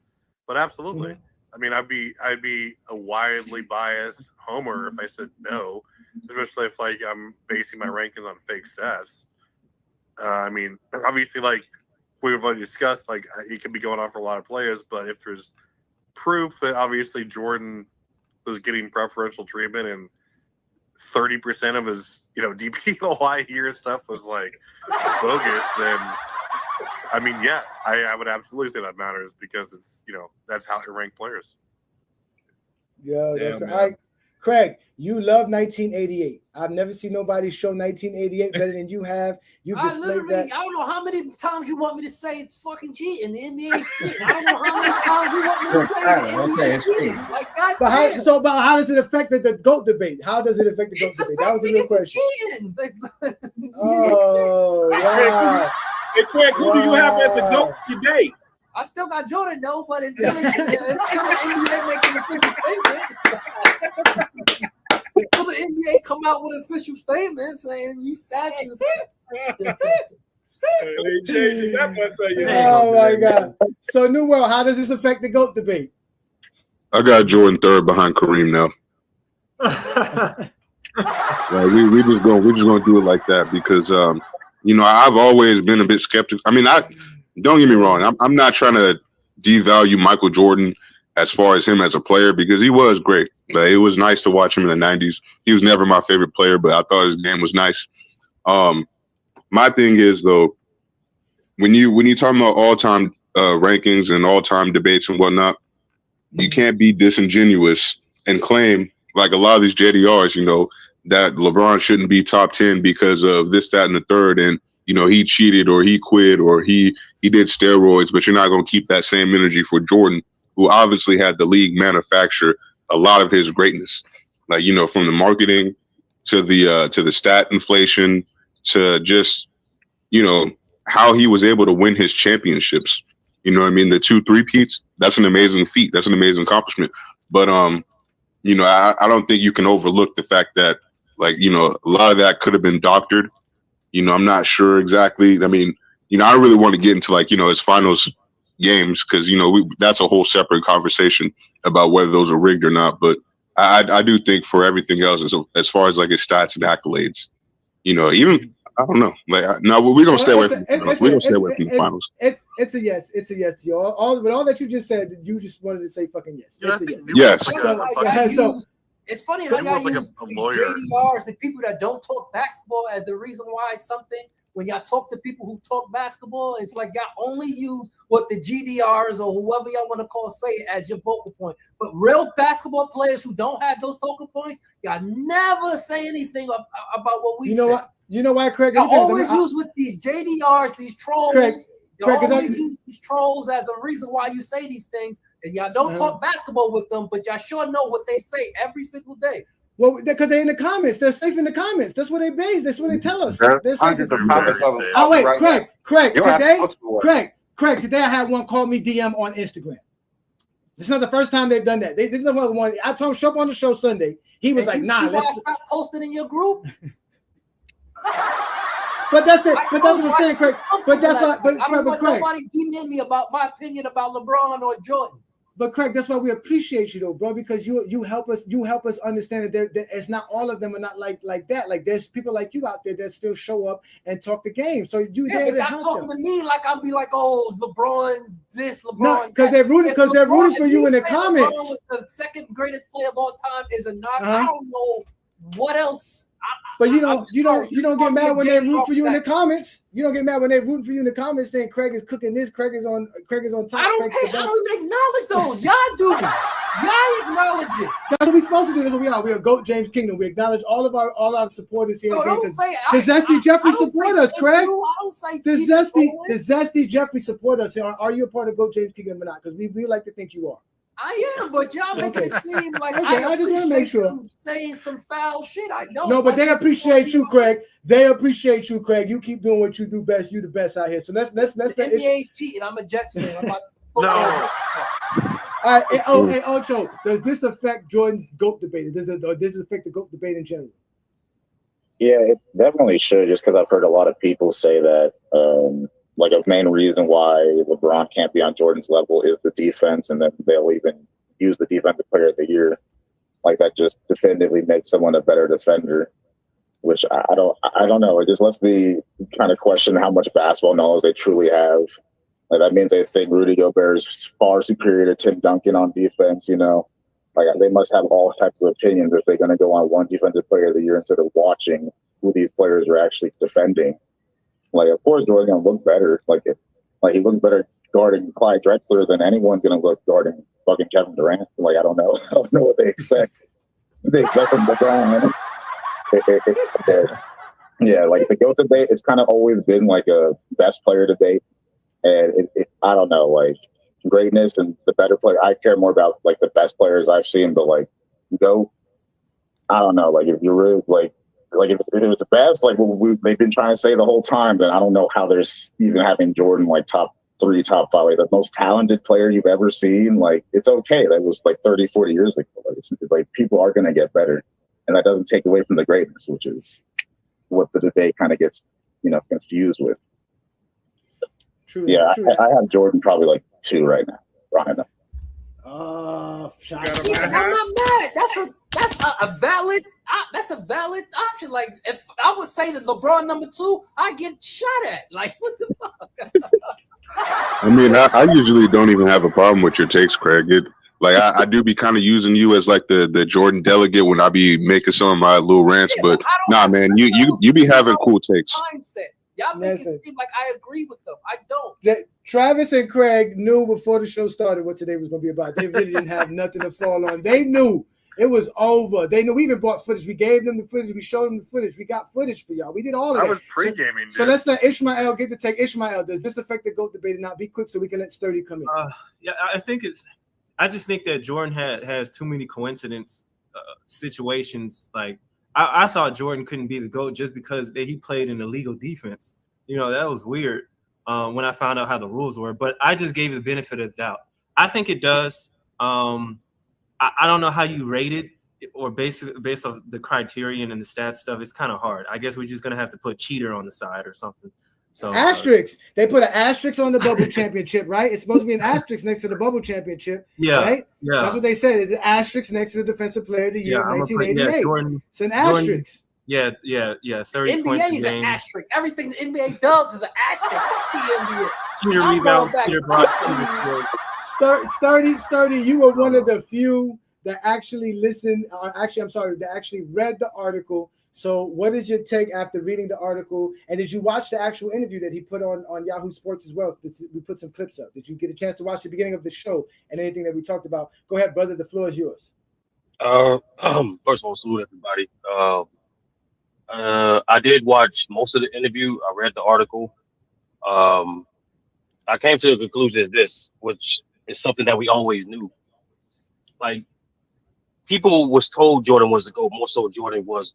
but absolutely. Mm-hmm. I mean, I'd be a wildly biased homer if I said no, especially if like I'm basing my rankings on fake stats. I mean, obviously, like we've already discussed, like it could be going on for a lot of players, but if there's proof that obviously Jordan was getting preferential treatment and 30% of his, DPOY year stuff was like bogus, then I mean, yeah, I would absolutely say that matters because it's, that's how you rank players. Yeah, that's right. All right, Craig, you love 1988. I've never seen nobody show 1988 better than you have. You just I don't know how many times you want me to say it's fucking cheating. The NBA is cheating. I don't know how many times you want me to say the NBA is cheating. Like, but how does it affect the GOAT debate? How does it affect the GOAT debate? That was the real question. Oh, wow. Hey, Craig, who do you have as the GOAT today? I still got Jordan though, but until the NBA make an official statement, until the NBA come out with official statements saying these stats is. Oh my God! So New World, how does this affect the GOAT debate? I got Jordan third behind Kareem now. We're just gonna do it like that because I've always been a bit skeptical. I mean, don't get me wrong. I'm not trying to devalue Michael Jordan as far as him as a player because he was great. But it was nice to watch him in the '90s. He was never my favorite player, but I thought his game was nice. My thing is though, when you talking about all-time rankings and all-time debates and whatnot, you can't be disingenuous and claim like a lot of these JDRs, that LeBron shouldn't be top 10 because of this, that, and the third, and he cheated or he quit or he did steroids, but you're not going to keep that same energy for Jordan, who obviously had the league manufacture a lot of his greatness, like from the marketing to the stat inflation to just how he was able to win his championships. You know what I mean? The 2 3-peats, that's an amazing feat. That's an amazing accomplishment. But I don't think you can overlook the fact that a lot of that could have been doctored. I'm not sure exactly. I mean, I don't really want to get into his finals games because that's a whole separate conversation about whether those are rigged or not. But I do think for everything else, as far as his stats and accolades, even I don't know. No, we're gonna stay away from. We're gonna stay away from the finals. It's a yes. It's a yes to you. All that you just said, you just wanted to say fucking yes. It's a yes. Yes. It's funny how y'all use JDRs, the people that don't talk basketball, as the reason why something. When y'all talk to people who talk basketball, it's like y'all only use what the GDRs or whoever y'all want to call say as your focal point. But real basketball players who don't have those focal points, y'all never say anything about what we say. You know why, Craig? I always use with these JDRs, these trolls. You always use these trolls as a reason why you say these things, and y'all don't talk basketball with them, but y'all sure know what they say every single day. Well, because they're in the comments. They're safe in the comments. That's what they base. That's what they tell us. They're safe in the comments. Oh wait, Craig. Today I had one call me DM on Instagram. This is not the first time they've done that. They did another one. I told him show up on the show Sunday. He was like, "Nah, let's stop posting in your group." But that's it. But that's what I'm saying, Craig. But that's why. But I don't want Craig, nobody email me about my opinion about LeBron or Jordan. But Craig, that's why we appreciate you though, bro, because you help us understand that it's not all of them are not like that. Like there's people like you out there that still show up and talk the game. So there to help talking them. to me like I'll be like, oh, LeBron this, LeBron. No, because they're rooting for you in the comments. LeBron was the second greatest player of all time is a knock. I don't know what else. But you don't get mad when they root for you in the comments. You don't get mad when they rooting for you in the comments saying Craig is cooking this, Craig is on top. I don't even acknowledge those. Y'all do. Y'all acknowledge it. That's what we're supposed to do. That's what we are. We are GOAT James Kingdom. We acknowledge all our supporters here. So don't say the Zesty Jeffrey support us, Craig. I don't say the Zesty Jeffrey support us. Are you a part of GOAT James Kingdom or not? Because we like to think you are. I am, but y'all make it seem like I just want to make sure saying some foul shit. I don't. No, but they appreciate you, Craig. They appreciate you, Craig. You keep doing what you do best. You the best out here. So let's the NBA cheating. I'm a Jets fan. I'm about to no. All right. Hey, Ocho, does this affect Jordan's GOAT debate? Does this affect the GOAT debate in general? Yeah, it definitely should. Just because I've heard a lot of people say that. Like a main reason why LeBron can't be on Jordan's level is the defense, and then they'll even use the defensive player of the year. Like that just definitively makes someone a better defender, which I don't know. It just lets me kind of question how much basketball knowledge they truly have. Like that means they think Rudy Gobert is far superior to Tim Duncan on defense, Like they must have all types of opinions if they're going to go on one defensive player of the year instead of watching who these players are actually defending. Like, of course, Jordan's gonna look better. Like he looked better guarding Clyde Drexler than anyone's gonna look guarding fucking Kevin Durant. Like, I don't know what they expect. They expect from LeBron. Yeah, like the GOAT debate, it's kind of always been like a best player debate, and I don't know, like greatness and the better player. I care more about like the best players I've seen, but like GOAT, I don't know. Like if you're really like if it's the best, like they've been trying to say the whole time, then I don't know how there's even having Jordan like top 3 top 5, like the most talented player you've ever seen. Like, it's okay. That was like 30, 40 years ago. Like, it's like people are going to get better, and that doesn't take away from the greatness, which is what the debate kind of gets, confused with. True. Yeah, True. I have Jordan probably like 2 right now. Ryan. Shot. I'm not mad. That's a valid option. Like, if I would say that LeBron number 2, I get shot at. Like, what the fuck? I mean, I usually don't even have a problem with your takes, Craig. I do be kind of using you as like the Jordan delegate when I be making some of my little rants, but nah, man, you be having cool takes. Mindset. Y'all make it seem like I agree with them. I don't. Travis and Craig knew before the show started what today was going to be about. They really didn't have nothing to fall on. They knew it was over. They knew. We even bought footage. We gave them the footage. We showed them the footage. We got footage for y'all. We did all of that. I was pre-gaming. So let's let Ishmael get to take. Ishmael, does this affect the GOAT debate or not? Be quick so we can let Sturdy come in. Yeah, I just think that Jordan has too many coincidence situations. Like, I thought Jordan couldn't be the GOAT just because he played in illegal defense. That was weird when I found out how the rules were. But I just gave the benefit of the doubt. I think it does. I don't know how you rate it, or based on the criterion and the stats stuff. It's kind of hard. I guess we're just gonna have to put cheater on the side or something. So asterisk. They put an asterisk on the bubble championship, right? It's supposed to be an asterisk next to the bubble championship. Yeah. Right? Yeah. That's what they said. It's an asterisk next to the defensive player of the year, 1988. It's an asterisk. Yeah. 30 points a NBA is game. an asterisk. Everything the NBA does is an asterisk. Fuck the NBA. Cheater I'm rebound, going back. cheater block, Sturdy, you were one of the few that actually listened. That actually read the article. So what is your take after reading the article? And did you watch the actual interview that he put on Yahoo Sports as well? We put some clips up. Did you get a chance to watch the beginning of the show and anything that we talked about? Go ahead, brother. The floor is yours. First of all, salute everybody. I did watch most of the interview. I read the article. I came to the conclusion is this, which is something that we always knew. Like, people was told Jordan was the GOAT, more so Jordan was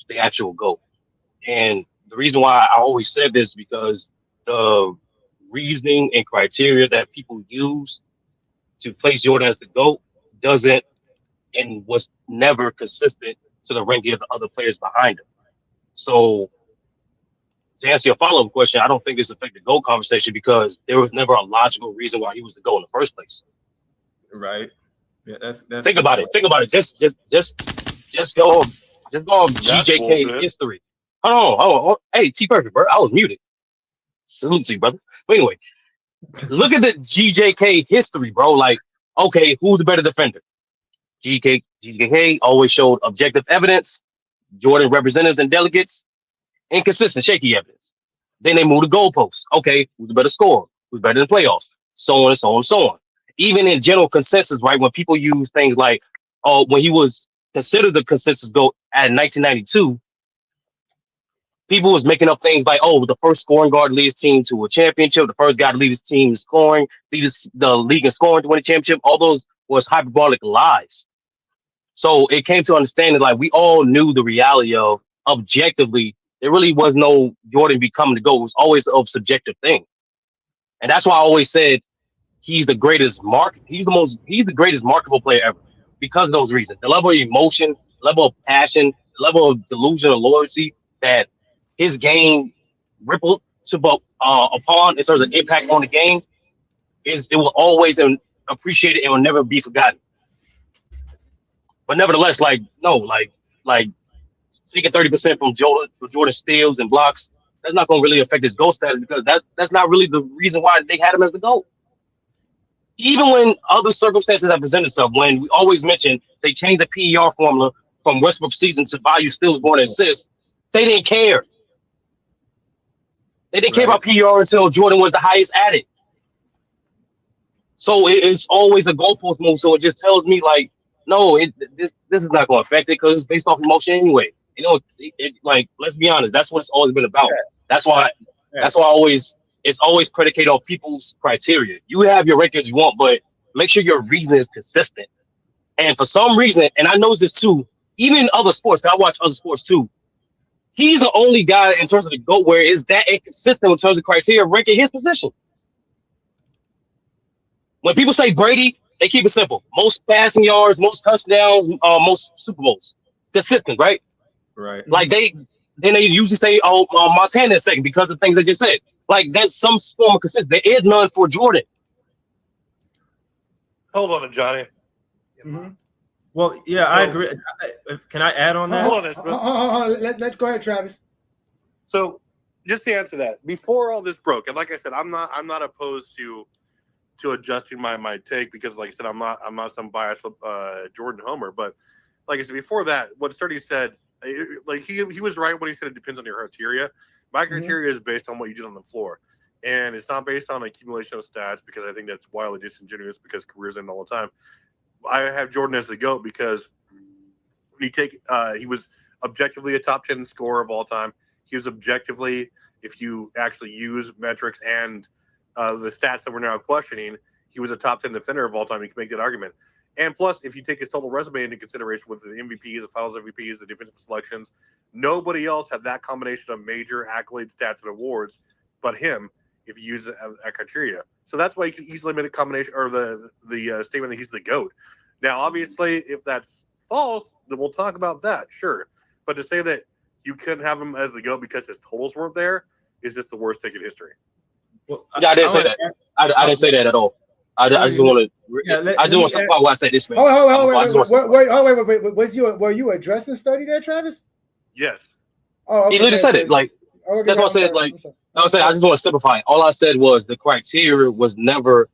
the actual GOAT. And the reason why I always said this, because the reasoning and criteria that people use to place Jordan as the GOAT doesn't and was never consistent to the ranking of the other players behind him. So to answer your follow-up question, I don't think it's affected the GOAT conversation because there was never a logical reason why he was the GOAT in the first place. Right. Yeah, that's Think about it. Just go on GJK history. Oh, hey, T Perfect, bro. I was muted. Salute to you, brother. But anyway, look at the GJK history, bro. Like, okay, who's the better defender? GJK always showed objective evidence. Jordan representatives and delegates, inconsistent, shaky evidence. Then they move the goalposts. Okay, who's the better scorer? Who's better in the playoffs? So on and so on and so on. Even in general consensus, right? When people use things like, when he was considered the consensus GOAT at 1992, people was making up things like, the first scoring guard leads his team to a championship. The first guy to lead his team in scoring, lead the league in scoring to win a championship. All those was hyperbolic lies. So it came to understanding, like, we all knew the reality of objectively, there really was no Jordan becoming the GOAT. It was always a subjective thing. And that's why I always said he's the greatest he's the greatest marketable player ever because of those reasons. The level of emotion, level of passion, the level of delusion and loyalty that his game rippled upon in terms of impact on the game it will always appreciate it and will never be forgotten. But nevertheless, taking 30% from Jordan steals and blocks, that's not going to really affect his GOAT status because that's not really the reason why they had him as the GOAT. Even when other circumstances have presented themselves, when we always mention they changed the PER formula from Westbrook's season to value steals more than assists, they didn't care. They didn't care about PER until Jordan was the highest at it. So it's always a goalpost move. So it just tells me, like, no, this is not going to affect it because it's based off emotion anyway. Like, let's be honest, that's what it's always been about. That's why it's always predicated on people's criteria. You have your records you want, but make sure your reasoning is consistent. And for some reason, and I know this too, even in other sports, I watch other sports too, he's the only guy in terms of the GOAT where is that inconsistent in terms of criteria ranking his position. When people say Brady, they keep it simple. Most passing yards, most touchdowns, most Super Bowls. Consistent, right? Right. Like they usually say, oh, Montana is second because of things they just said. Like that's some form of consistency. There is none for Jordan. Hold on, Johnny. Mm-hmm. Well, yeah, I agree. Can I add on that? Hold on, let's go ahead, Travis. So, just to answer that, before all this broke, and like I said, I'm not opposed to adjusting my take because, like I said, I'm not some biased Jordan homer. But like I said before that, what Sturdy said, like he was right when he said it depends on your criteria. My criteria is based on what you did on the floor, and it's not based on accumulation of stats because I think that's wildly disingenuous because careers end all the time. I have Jordan as the GOAT because when he was objectively a top 10 scorer of all time. He was objectively, if you actually use metrics and the stats that we're now questioning, he was a top 10 defender of all time. You can make that argument. And plus, if you take his total resume into consideration with the MVPs, the finals MVPs, the defensive selections, nobody else had that combination of major accolades, stats, and awards but him if you use it as a criteria. So that's why you can easily make a combination or the statement that he's the GOAT. Now, obviously, if that's false, then we'll talk about that, sure. But to say that you couldn't have him as the GOAT because his totals weren't there is just the worst take in history. Well, I didn't say that. I didn't say that at all. I just want to. I just want to talk about what I said this way. Wait. Were you addressing Sturdy there, Travis? Yes. Oh, okay, he literally said it. Like that's what I said. Like I said, I just want to simplify it. All I said was the criteria was never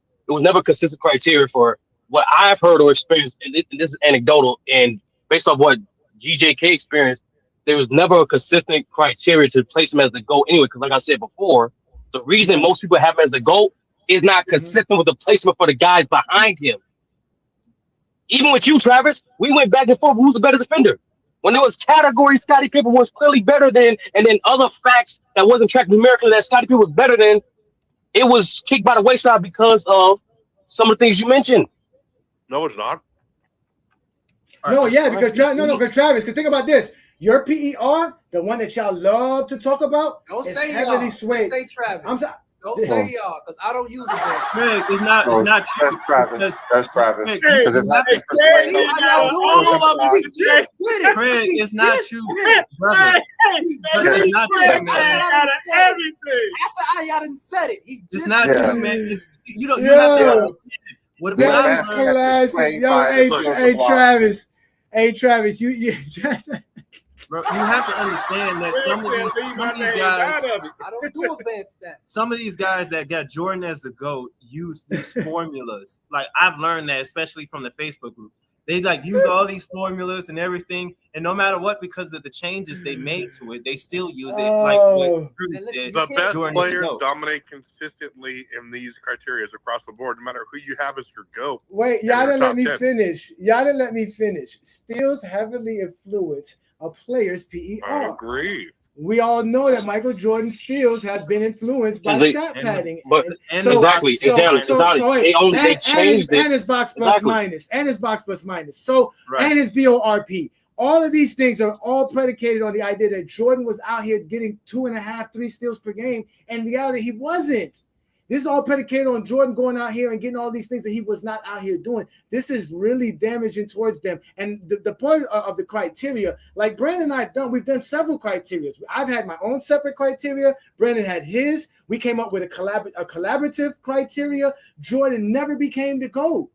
consistent criteria for what I've heard or experienced. And this is anecdotal and based off what GJK experienced. There was never a consistent criteria to place him as the GOAT anyway. Because like I said before, the reason most people have him as the GOAT is not consistent with the placement for the guys behind him. Even with you, Travis, we went back and forth. Who's the better defender? When there was categories, Scottie Pippen was clearly better than, and then other facts that wasn't tracked numerically that Scottie Pippen was better than, it was kicked by the wayside because of some of the things you mentioned. No, it's not. Because Travis, because think about this. Your PER, the one that y'all love to talk about, Don't is say heavily y'all. swayed. Just say Travis. I'm sorry. Don't say y'all, because I don't use it. Craig, it's not true. That's Travis. Craig, Because it's not being persuaded. Craig, it's not true, brother. It's not true, man. After I didn't said it, it's not true, man. You don't. You have to. What that is classic. Hey, Travis, you. Bro, you have to understand that some of these guys, I don't do advanced stats. Some of these guys that got Jordan as the GOAT use these formulas. Like I've learned that, especially from the Facebook group. They like use all these formulas and everything, and no matter what, because of the changes they made to it, they still use it. Like what Drew did. The best Jordan players dominate consistently in these criteria across the board, no matter who you have as your GOAT. Wait, y'all didn't let me finish. Steals heavily influence a player's PER. I agree. We all know that Michael Jordan's steals have been influenced by stat padding. They changed it. And his box plus minus. And his box plus minus. So, and his VORP. All of these things are all predicated on the idea that Jordan was out here getting 2.5, 3 steals per game. And in reality, he wasn't. This is all predicated on Jordan going out here and getting all these things that he was not out here doing. This is really damaging towards them. And the point of the criteria, like Brandon and I have done, we've done several criteria. I've had my own separate criteria. Brandon had his. We came up with a collaborative criteria. Jordan never became the GOAT.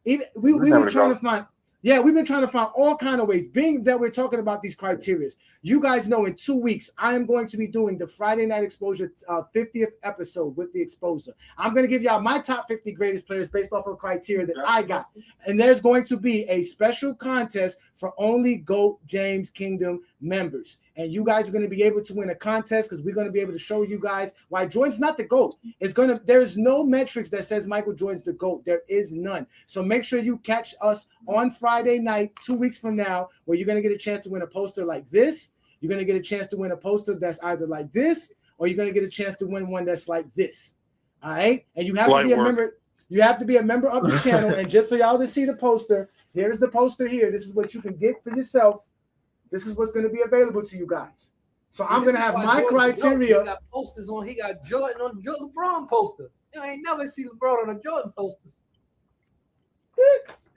We were trying to find. Yeah, we've been trying to find all kind of ways. Being that we're talking about these criteria, you guys know in 2 weeks, I am going to be doing the Friday Night Exposure 50th episode with the Exposer. I'm going to give y'all my top 50 greatest players based off of criteria that I got. And there's going to be a special contest for only GOAT James Kingdom members. And you guys are going to be able to win a contest because we're going to be able to show you guys why Jordan's not the GOAT. There's no metrics that says Michael Jordan's the GOAT. There is none. So make sure you catch us on Friday night, 2 weeks from now, where you're going to get a chance to win a poster like this. You're going to get a chance to win a poster that's either like this, or you're going to get a chance to win one that's like this. All right. And you have to be a member. You have to be a member of the channel. And just for y'all to see the poster, here's the poster here. This is what you can get for yourself. This is what's going to be available to you guys. So I'm going to have my criteria. He got posters on. He got Jordan on LeBron poster. You ain't never see LeBron on a Jordan poster.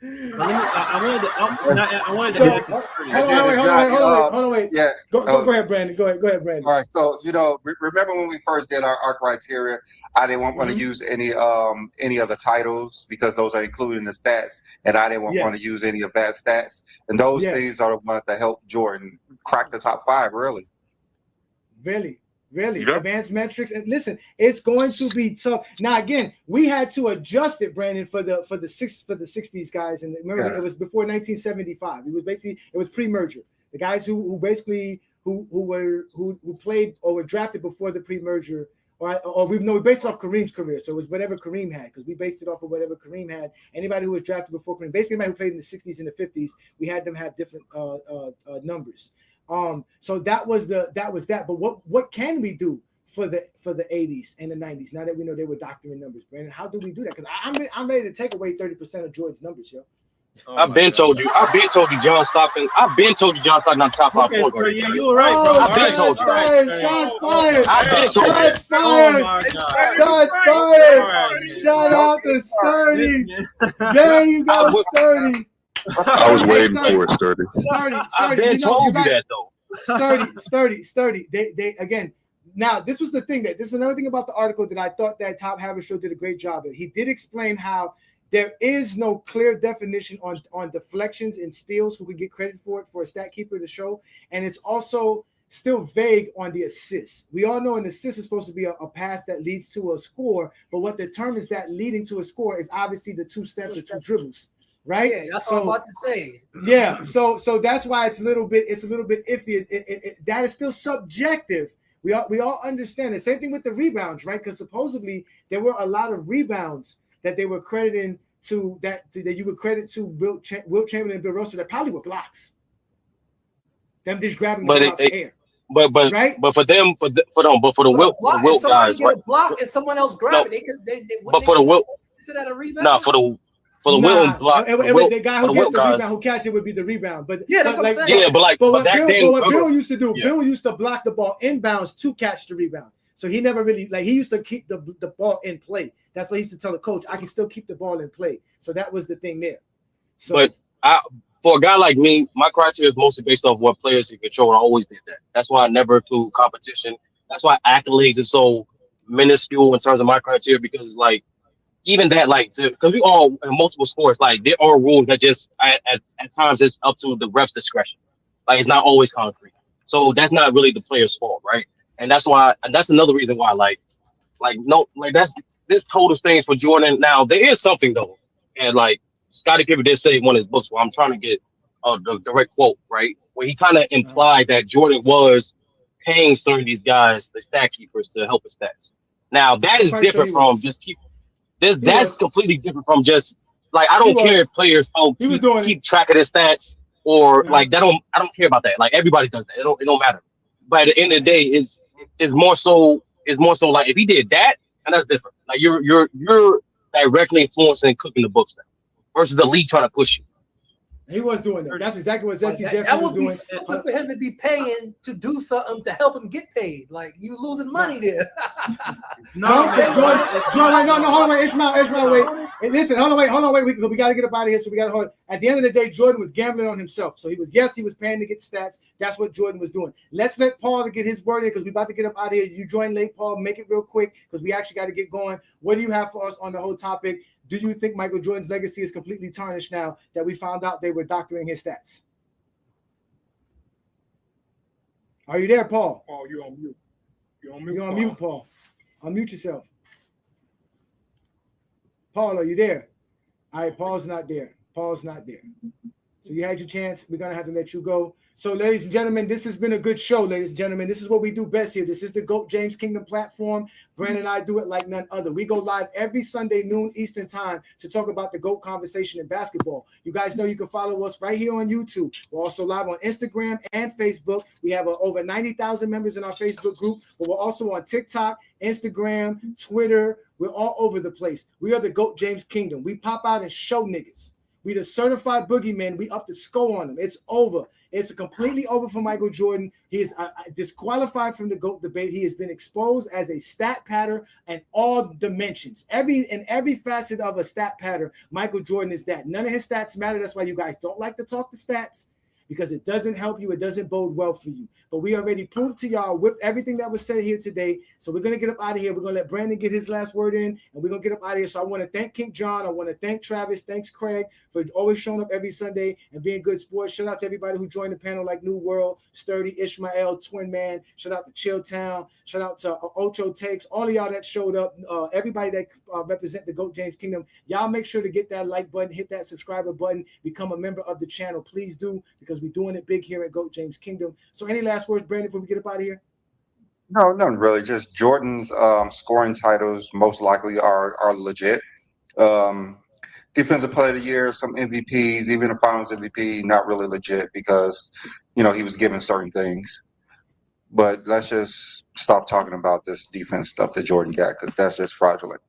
I wanted to add this. Hold on, wait. Yeah. Go ahead, Brandon. Go ahead, Brandon. All right. So, remember when we first did our criteria, I didn't want to use any of the titles because those are included in the stats, and I didn't want to use any of that stats. And those things are the ones that helped Jordan crack the top 5, really. Really, advanced metrics. And listen, it's going to be tough. Now, again, we had to adjust it, Brandon, for the 60s guys. And remember, it was before 1975. It was pre-merger. The guys who basically played or were drafted before the pre-merger, we based it off Kareem's career. So it was whatever Kareem had, because we based it off of whatever Kareem had. Anybody who was drafted before Kareem, basically anybody who played in the 60s and the 50s, we had them have different numbers. So that was that. But what can we do for the 80s and the 90s now that we know they were doctoring numbers, Brandon? How do we do that? Because I'm ready to take away 30% of Jordan's numbers, yo. I've been told you John Stockton. I've been told you John Stockton on top 5 point guard. Yeah, you were right, bro. I've been told you. Shots fired. I've been told you. Shots fired. Shots fired. Shout out to Sturdy. There you go, Sturdy. I was waiting for it, Sturdy. I've been told you that though. Sturdy. They again. Now, this was the thing this is another thing about the article that I thought that Top Habit Show did a great job of. He did explain how there is no clear definition on deflections and steals who could get credit for it for a stat keeper to show, and it's also still vague on the assist. We all know an assist is supposed to be a pass that leads to a score, but what determines that leading to a score is obviously the 2 steps or 2 dribbles. Right. Yeah, that's what I'm about to say. Yeah. So that's why it's a little bit iffy. That is still subjective. We all understand the same thing with the rebounds, right? Because supposedly there were a lot of rebounds that they were crediting to that you would credit to Wilt Chamberlain and Bill Russell that probably were blocks. Them just grabbing the ball out the air. But right? But for the Wilt guys, right? A block and someone else grab it. But for the Wilt, is it at a rebound? No, for the Wilt block. The guy who gets the rebound, who catches it, would be the rebound. But yeah, that's what I'm saying. Yeah, but what Bill used to do, Bill used to block the ball inbounds to catch the rebound. So he never really he used to keep the ball in play. That's what he used to tell the coach. I can still keep the ball in play. So that was the thing there. So, but for a guy like me, my criteria is mostly based off what players can control. I always did that. That's why I never include competition. That's why accolades are so minuscule in terms of my criteria, because even that, because we all in multiple sports, there are rules that just at times it's up to the ref's discretion. It's not always concrete. So that's not really the player's fault, right? And that's another reason why, this total things for Jordan. Now there is something though, and Scottie Pippen did say in one of his books, where I'm trying to get the direct quote, right, where he kind of implied that Jordan was paying certain of these guys, the stat keepers, to help his stats. Now that is different from just keep. That's completely different from just I don't care if players keep track of their stats or I don't care about that. Everybody does that. It don't matter. But at the end of the day, is more so if he did that, and that's different. You're directly influencing and cooking the books now versus the league trying to push you. He was doing that. That's exactly what Zesty Jeffrey was doing. That would be stupid for him to be paying to do something to help him get paid. You losing money there. Jordan, hold on, wait, Ishmael, wait. Hey, listen, hold on, wait. We got to get up out of here. So we got to hold. At the end of the day, Jordan was gambling on himself. So he was paying to get stats. That's what Jordan was doing. Let's let Paul to get his word in, because we about to get up out of here. You join late, Paul. Make it real quick, because we actually got to get going. What do you have for us on the whole topic? Do you think Michael Jordan's legacy is completely tarnished now that we found out they were doctoring his stats? Are you there, Paul? Paul, you're on mute. You're on mute, Paul. Unmute yourself. Paul, are you there? All right, Paul's not there. So you had your chance. We're going to have to let you go. So, ladies and gentlemen, this has been a good show, ladies and gentlemen. This is what we do best here. This is the GOAT James Kingdom platform. Brandon and I do it like none other. We go live every Sunday, noon Eastern time, to talk about the GOAT conversation in basketball. You guys know you can follow us right here on YouTube. We're also live on Instagram and Facebook. We have over 90,000 members in our Facebook group, but we're also on TikTok, Instagram, Twitter. We're all over the place. We are the GOAT James Kingdom. We pop out and show niggas. We the certified boogeyman. We up the score on him. It's over. It's completely over for Michael Jordan. He is disqualified from the GOAT debate. He has been exposed as a stat patter in all dimensions. Every facet of a stat patter, Michael Jordan is that. None of his stats matter. That's why you guys don't like to talk the stats, because it doesn't help you. It doesn't bode well for you. But we already proved to y'all with everything that was said here today. So we're going to get up out of here. We're going to let Brandon get his last word in, and we're going to get up out of here. So I want to thank King John. I want to thank Travis. Thanks, Craig, for always showing up every Sunday and being good sports. Shout out to everybody who joined the panel, like New World, Sturdy, Ishmael, Twin Man. Shout out to Chill Town. Shout out to Ocho Takes. All of y'all that showed up, everybody that represent the GOAT James Kingdom. Y'all make sure to get that like button, hit that subscriber button, become a member of the channel. Please do, because we're doing it big here at GOAT James Kingdom. So any last words, Brandon, before we get up out of here? No, nothing really. Just Jordan's scoring titles most likely are legit. Defensive Player of the Year, some MVPs, even a Finals MVP, not really legit because, he was given certain things. But let's just stop talking about this defense stuff that Jordan got, because that's just fraudulent.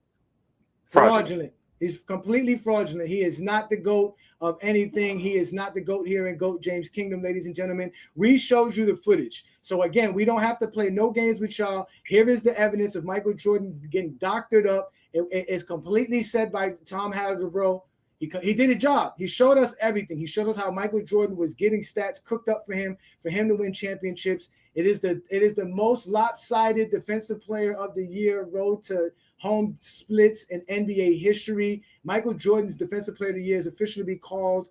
Fraudulent. He's completely fraudulent. He is not the GOAT of anything. He is not the GOAT here in GOAT James Kingdom, ladies and gentlemen. We showed you the footage. So again, we don't have to play no games with y'all. Here is the evidence of Michael Jordan getting doctored up. It's completely said by Tom Haberstroh. He did a job. He showed us everything. He showed us how Michael Jordan was getting stats cooked up for him to win championships. It is the most lopsided defensive player of the year road to home splits in NBA history. Michael Jordan's defensive player of the year is officially be called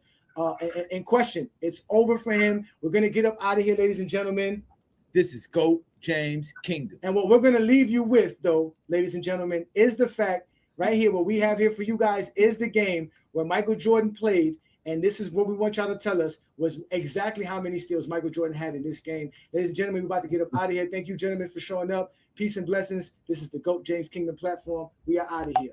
in question. It's over for him. We're going to get up out of here, ladies and gentlemen. This is GOAT James Kingdom. And what we're going to leave you with, though, ladies and gentlemen, is the fact right here, what we have here for you guys is the game where Michael Jordan played. And this is what we want y'all to tell us was exactly how many steals Michael Jordan had in this game. Ladies and gentlemen, we're about to get up out of here. Thank you, gentlemen, for showing up. Peace and blessings. This is the GOAT James Kingdom platform. We are out of here.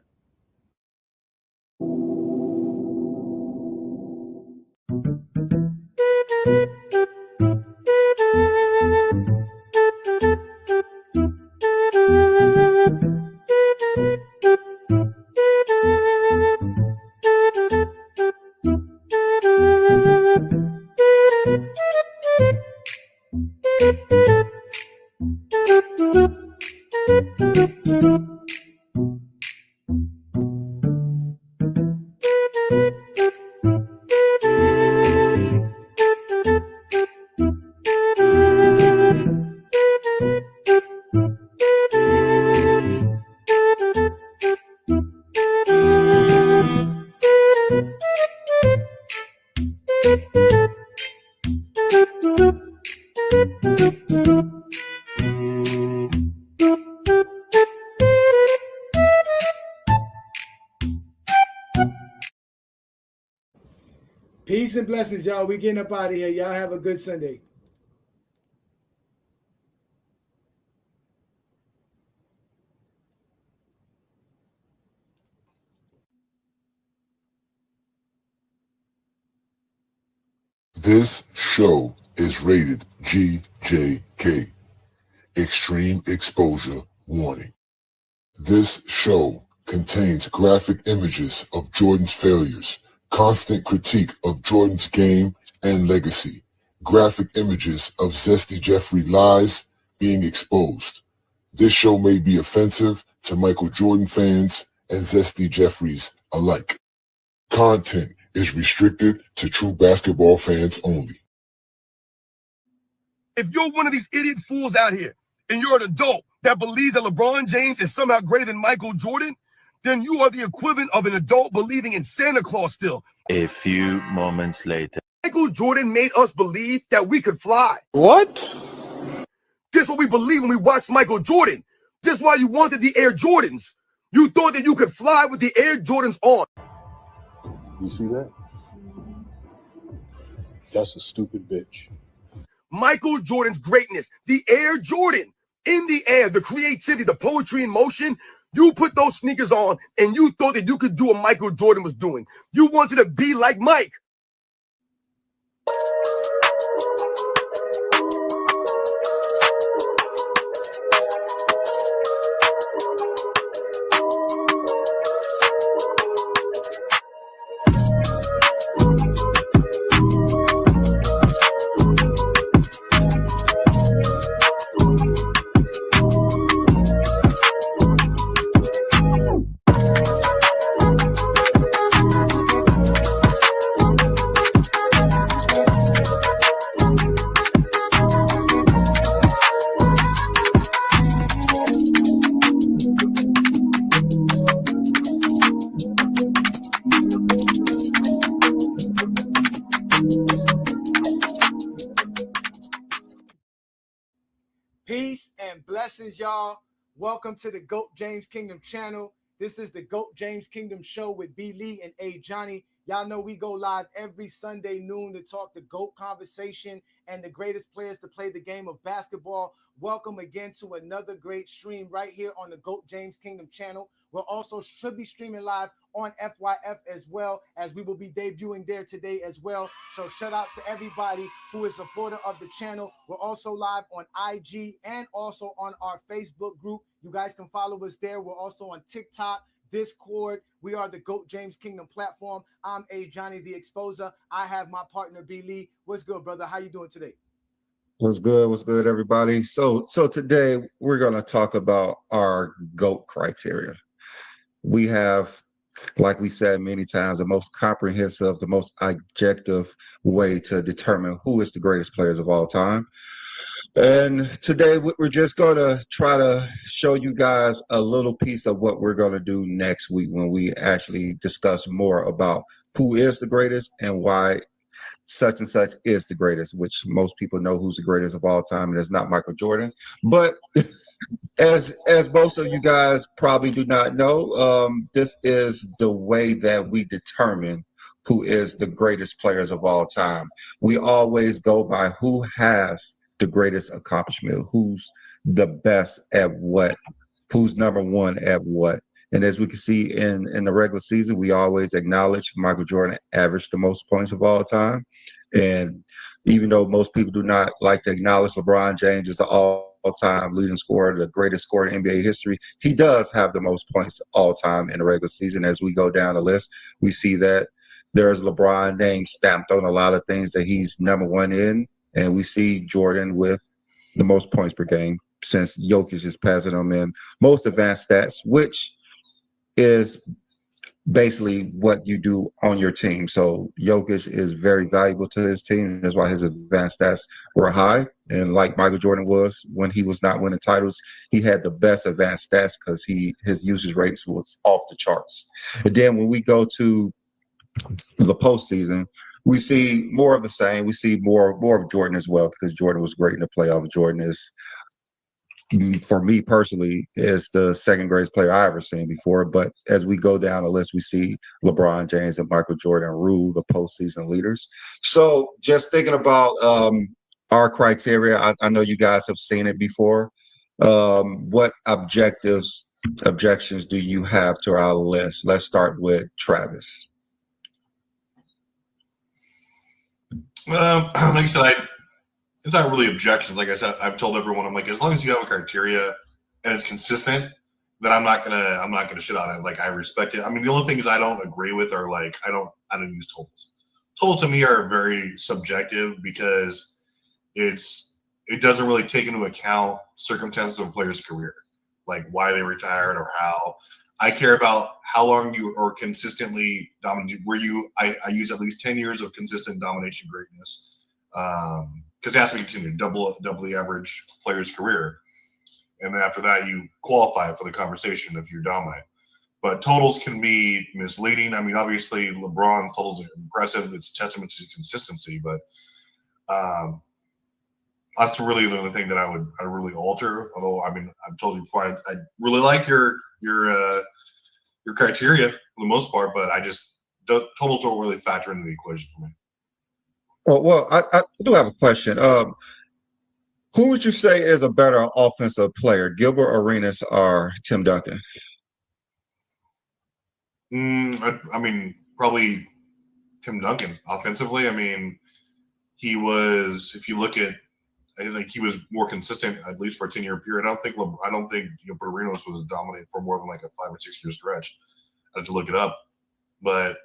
Peace and blessings, y'all. We getting up out of here. Y'all have a good Sunday. This show is rated GJK. Extreme exposure warning. This show contains graphic images of Jordan's failures, constant critique of Jordan's game and legacy, graphic images of Zesty Jeffrey lies being exposed. This show may be offensive to Michael Jordan fans and Zesty Jeffries alike. Content is restricted to true basketball fans only. If you're one of these idiot fools out here and you're an adult that believes that LeBron James is somehow greater than Michael Jordan, then you are the equivalent of an adult believing in Santa Claus still. A few moments later. Michael Jordan made us believe that we could fly. What? This is what we believed when we watched Michael Jordan. This is why you wanted the Air Jordans. You thought that you could fly with the Air Jordans on. You see that? That's a stupid bitch. Michael Jordan's greatness, the Air Jordan, in the air, the creativity, the poetry in motion. You put those sneakers on and you thought that you could do what Michael Jordan was doing. You wanted to be like Mike. blessings, y'all. Welcome to the GOAT James Kingdom channel. This is the GOAT James Kingdom show with B. Lee and A. Johnny. Y'all know we go live every Sunday noon to talk the GOAT conversation and the greatest players to play the game of basketball. Welcome again to another great stream right here on the GOAT James Kingdom channel. We'll also should be streaming live on FYF as well, as we will be debuting there today as well. So shout out to everybody who is a supporter of the channel. We're also live on IG and also on our Facebook group. You guys can follow us there. We're also on TikTok, Discord. We are the GOAT James Kingdom platform. I'm A. Johnny the Exposer. I have my partner B. Lee. What's good, brother? How you doing today? What's good? What's good, everybody? So today we're going to talk about our GOAT criteria. We have, like we said many times, the most comprehensive, the most objective way to determine who is the greatest players of all time. And today we're just going to try to show you guys a little piece of what we're going to do next week when we actually discuss more about who is the greatest and why such and such is the greatest, which most people know who's the greatest of all time, and it's not Michael Jordan. But as most of you guys probably do not know, this is the way that we determine who is the greatest players of all time. We always go by who has the greatest accomplishment, who's the best at what, who's number one at what. And as we can see in the regular season, we always acknowledge Michael Jordan averaged the most points of all time. And even though most people do not like to acknowledge LeBron James as the all-time leading scorer, the greatest scorer in NBA history, he does have the most points all time in the regular season. As we go down the list, we see that there's LeBron name stamped on a lot of things that he's number one in. And we see Jordan with the most points per game, since Jokic is passing him in most advanced stats, which is basically what you do on your team. So Jokic is very valuable to his team. That's why his advanced stats were high. And like Michael Jordan was when he was not winning titles, he had the best advanced stats because his usage rates was off the charts. And then when we go to the postseason, we see more of the same. We see more of Jordan as well, because Jordan was great in the playoffs. Jordan is, for me personally, is the second greatest player I ever seen before. But as we go down the list, we see LeBron James and Michael Jordan rule the postseason leaders. So just thinking about our criteria, I know you guys have seen it before. What objections do you have to our list? Let's start with Travis. Like I said, it's not really objections. Like I said, I've told everyone, I'm like, as long as you have a criteria and it's consistent, then I'm not gonna shit on it. Like, I respect it. I mean, the only things I don't agree with are like I don't use totals. Totals to me are very subjective because it doesn't really take into account circumstances of a player's career, like why they retired or how. I care about how long you are consistently dominant. I use at least 10 years of consistent domination greatness, because it has to continue double the average player's career, and then after that you qualify for the conversation if you're dominant. But totals can be misleading. I mean, obviously LeBron totals are impressive. It's a testament to consistency, but that's really the only thing that I really alter. Although, I mean, I've told you before, I really like your criteria for the most part, but totals don't really factor into the equation for me. Oh, well, I do have a question. Who would you say is a better offensive player, Gilbert Arenas or Tim Duncan? I mean, probably Tim Duncan offensively. I mean, he was, if you look at, I think he was more consistent, at least for a 10-year period. I don't think Gilbert Arenas was dominant for more than like a 5 or 6 year stretch. I had to look it up. But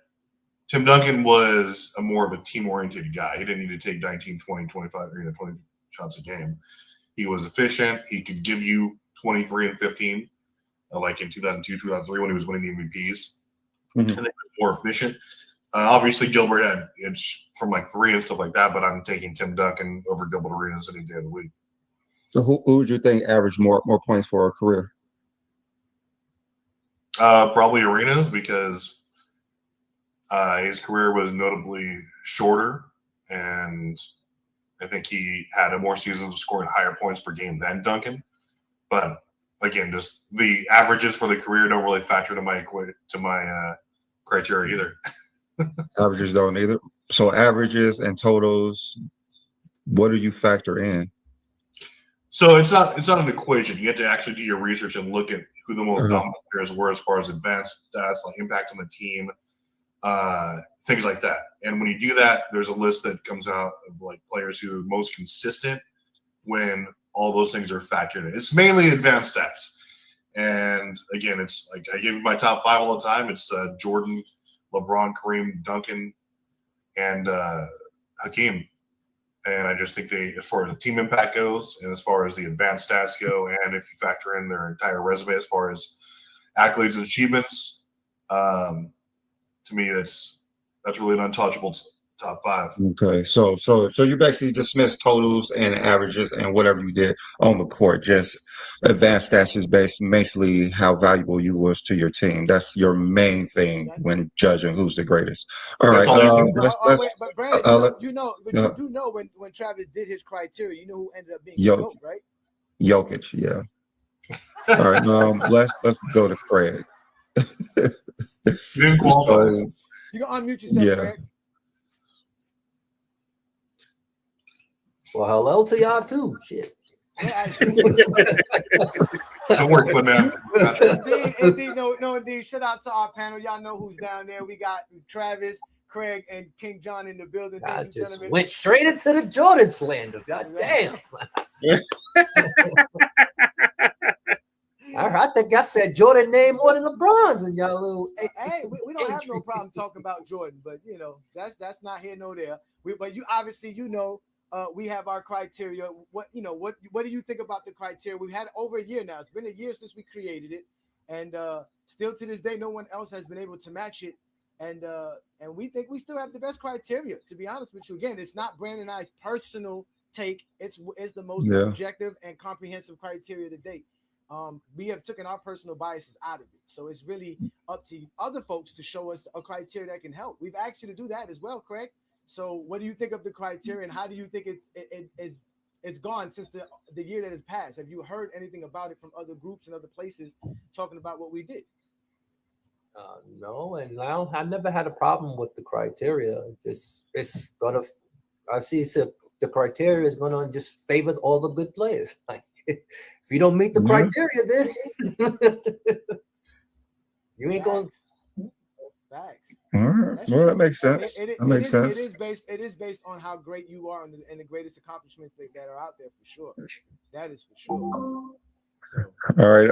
Tim Duncan was more of a team-oriented guy. He didn't need to take 19, 20, 25, 20 shots a game. He was efficient. He could give you 23 and 15, like in 2002, 2003 when he was winning the MVPs. Mm-hmm. And they were more efficient. Obviously, Gilbert had it's from like 3 and stuff like that, but I'm taking Tim Duncan over Gilbert Arenas any day of the week. So who would you think averaged more points for a career? Probably Arenas, because his career was notably shorter, and I think he had more seasons of scoring higher points per game than Duncan. But again, just the averages for the career don't really factor to my criteria either. Averages don't either. So averages and totals, what do you factor in? So it's not an equation. You have to actually do your research and look at who the most dominant players were as far as advanced stats, like impact on the team, things like that. And when you do that, there's a list that comes out of like players who are most consistent when all those things are factored in. It's mainly advanced stats. And again, it's like I give you my top 5 all the time. It's Jordan, LeBron, Kareem, Duncan, and Hakeem. And I just think as far as the team impact goes, and as far as the advanced stats go, and if you factor in their entire resume as far as accolades and achievements, to me, that's really an untouchable top 5. Okay, so you basically dismiss totals and averages and whatever you did on the court. Just advanced stats is basically how valuable you was to your team. That's your main thing when judging who's the greatest. All right, but Brandon, you do know when Travis did his criteria, you know who ended up being the GOAT, right? Jokic, yeah. All right, let's go to Craig. You can unmute yourself, Craig. Well, hello to y'all too. Shit. Don't work for man. Indeed. Shout out to our panel. Y'all know who's down there. We got Travis, Craig, and King John in the building. I just went straight into the Jordan slander. God damn. I think I said Jordan name more than LeBron's and y'all little. Hey, we don't have no problem talking about Jordan, but that's not here nor there. But you obviously we have our criteria. What do you think about the criteria? We've had over a year now. It's been a year since we created it, and still to this day, no one else has been able to match it. And we think we still have the best criteria. To be honest with you, again, it's not Brandon and I's personal take. It's the most objective and comprehensive criteria to date. We have taken our personal biases out of it, so it's really up to other folks to show us a criteria that can help. We've asked you to do that as well, Craig. So what do you think of the criteria, and how do you think it's gone since the year that has passed? Have you heard anything about it from other groups and other places talking about what we did? No, and now I never had a problem with the criteria. It's gonna. I see the criteria is gonna just favor all the good players. Like if you don't meet the criteria, then you ain't going. Facts. All right. Well, that makes sense. That makes sense. It is based on how great you are and the greatest accomplishments that are out there for sure. That is for sure. All right,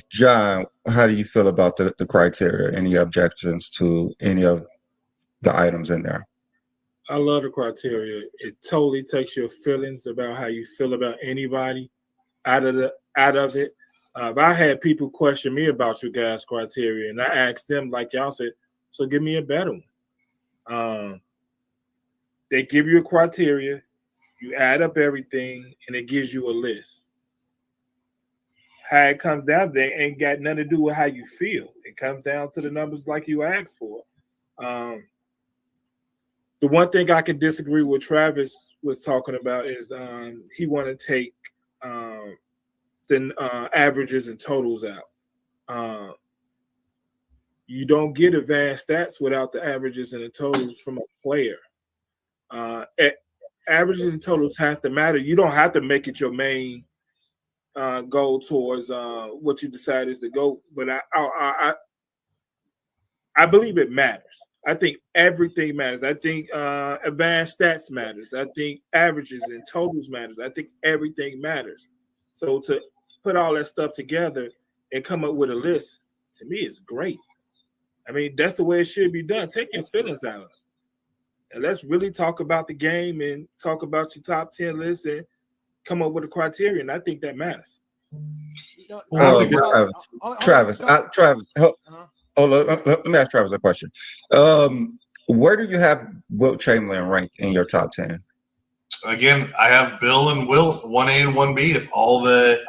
John, how do you feel about the criteria? Any objections to any of the items in there? I love the criteria. It totally takes your feelings about how you feel about anybody out of it. If I had people question me about you guys' criteria, and I asked them, like y'all said, so give me a better one. They give you a criteria, you add up everything, and it gives you a list. How it comes down, they ain't got nothing to do with how you feel. It comes down to the numbers like you asked for. The one thing I can disagree with Travis was talking about is he want to take the averages and totals out. You don't get advanced stats without the averages and the totals from a player. Averages and totals have to matter. You don't have to make it your main goal towards what you decide is the goal, but I believe it matters. I think everything matters. I think advanced stats matters. I think averages and totals matters. I think everything matters. So to put all that stuff together and come up with a list, to me, is great. I mean, that's the way it should be done. Take your feelings out of it. And let's really talk about the game and talk about your top 10 list and come up with a criteria. And I think that matters. Travis, let me ask Travis a question. Where do you have Wilt Chamberlain ranked in your top 10? Again, I have Bill and Will 1A and 1B. If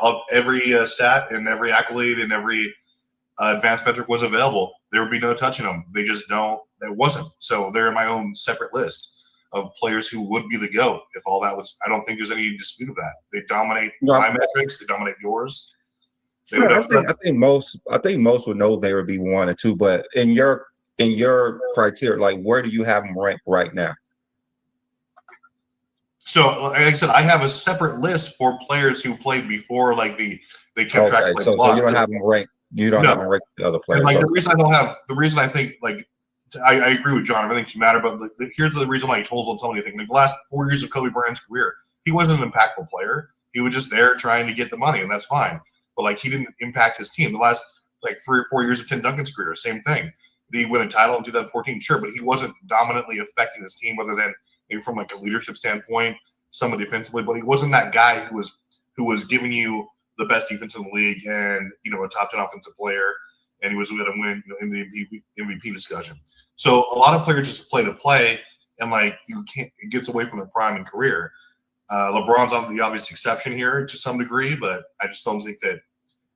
of every stat and every accolade and every advanced metric was available, there would be no touching them. They just don't. It wasn't. So they're in my own separate list. of players who would be the GOAT if all that was. I don't think there's any dispute of that. They dominate my metrics. They dominate yours. I think most would know they would be 1 or 2. But in your criteria, like where do you have them ranked right now? So, like I said, I have a separate list for players who played before, like they kept track of so you don't have them ranked. You don't have them ranked the other players. And like the reason I think like I agree with John. Everything should matter, but here's the reason why totals don't tell me anything. Like the last 4 years of Kobe Bryant's career, he wasn't an impactful player. He was just there trying to get the money, and that's fine. But like he didn't impact his team. The last like 3 or 4 years of Tim Duncan's career, same thing. Did he win a title in 2014? Sure, but he wasn't dominantly affecting his team, other than maybe from like a leadership standpoint, somewhat defensively. But he wasn't that guy who was giving you the best defense in the league and a top 10 offensive player, and he was going to win in the MVP discussion. So a lot of players just play to play, and like it gets away from their prime and career. LeBron's the obvious exception here to some degree, but I just don't think that.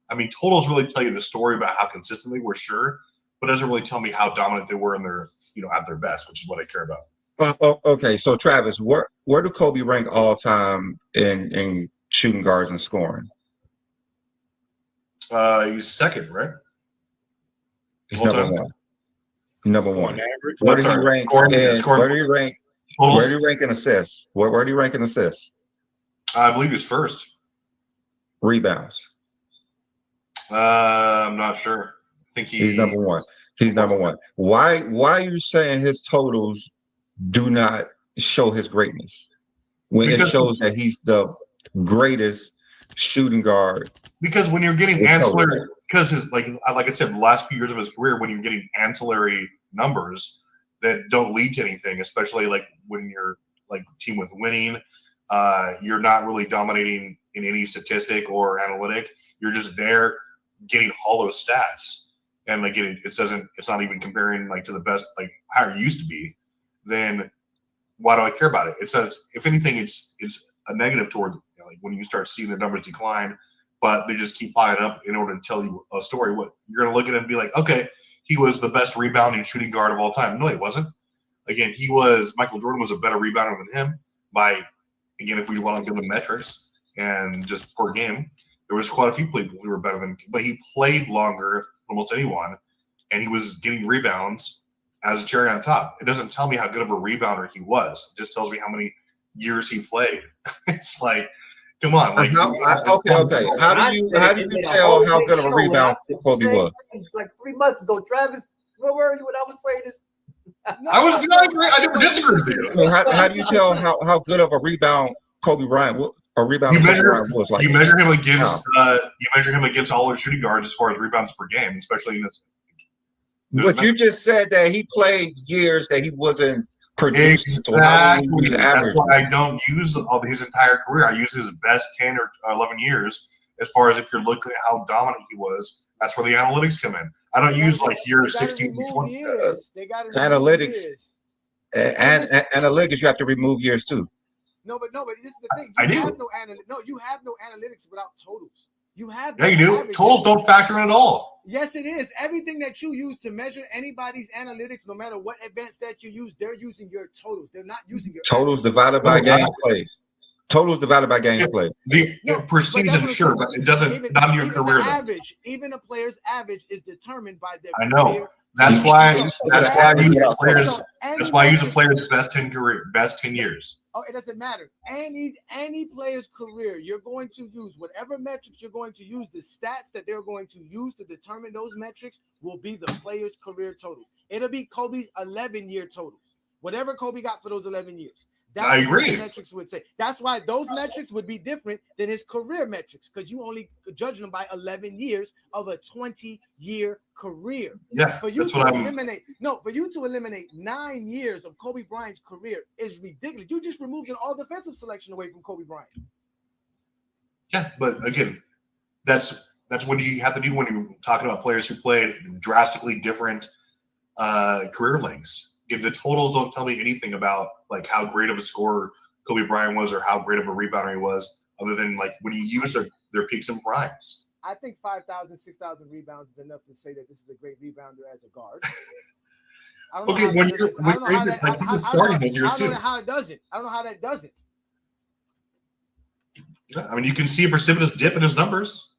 I mean, totals really tell you the story about how consistent they were, sure, but it doesn't really tell me how dominant they were in their at their best, which is what I care about. Okay, so Travis, where do Kobe rank all time in shooting guards and scoring? He's second, right? He's number one. Number one. Where do you rank? Where do you rank? Where do you rank in assists? Where do you rank in assists? I believe he's first. Rebounds. I'm not sure. I think he's number one. He's number one. Why are you saying his totals do not show his greatness when it shows that he's the greatest shooting guard? Because when you're getting ancillary, because his like I said, the last few years of his career, when you're getting ancillary numbers that don't lead to anything, especially like when you're like team with winning, you're not really dominating in any statistic or analytic. You're just there getting hollow stats, and like it's not even comparing like to the best like how it used to be. Then why do I care about it? It says if anything, it's a negative toward like when you start seeing the numbers decline, but they just keep piling up in order to tell you a story. What you're gonna look at it and be like, okay, he was the best rebounding shooting guard of all time. No, he wasn't. Again, Michael Jordan was a better rebounder than him by, again, if we want to give him metrics and just per game, there was quite a few people who were better than him, but he played longer than almost anyone, and he was getting rebounds as a cherry on top. It doesn't tell me how good of a rebounder he was. It just tells me how many years he played. It's like, come on. Like, okay. How do you tell how good of a rebound Kobe was? Like 3 months ago, Travis, where were you when I was saying this? I never disagree with you. How do you tell how good of a rebound Kobe Bryant was? You measure him against all the shooting guards as far as rebounds per game, especially in this. But you just said that he played years that he wasn't producing. Exactly. That's why I don't use his entire career. I use his best 10 or 11 years as far as if you're looking at how dominant he was. That's where the analytics come in. I don't use like years 16 to 20. Analytics. Analytics, you have to remove years too. No, but this is the thing. You have no analytics without totals. You have. Yeah, you do. Totals don't factor in at all. Yes, it is. Everything that you use to measure anybody's analytics, no matter what advanced stat you use, they're using your totals. They're not using your totals divided by gameplay. Totals divided by gameplay. Per season, sure, but it doesn't. Not in your career. Average, even a player's average is determined by their. I know. Career. That's why I use a player's best 10 years. Oh, it doesn't matter. Any player's career, you're going to use whatever metrics you're going to use. The stats that they're going to use to determine those metrics will be the player's career totals. It'll be Kobe's 11-year totals. Whatever Kobe got for those 11 years. I agree. What the metrics would say. That's why those metrics would be different than his career metrics, because you only judge them by 11 years of a 20-year career. Yeah, for you to eliminate 9 years of Kobe Bryant's career is ridiculous. You just removed an all-defensive selection away from Kobe Bryant. Yeah, but again, that's what you have to do when you're talking about players who played drastically different career lengths. If the totals don't tell me anything about like how great of a scorer Kobe Bryant was or how great of a rebounder he was, other than like when you use their peaks and primes. I think 5,000, 6,000 rebounds is enough to say that this is a great rebounder as a guard. I don't know Okay, how when that you're doesn't. I don't know how that. like you're starting those years I don't too. know how it doesn't. I don't know how that doesn't. I mean, you can see a precipitous dip in his numbers.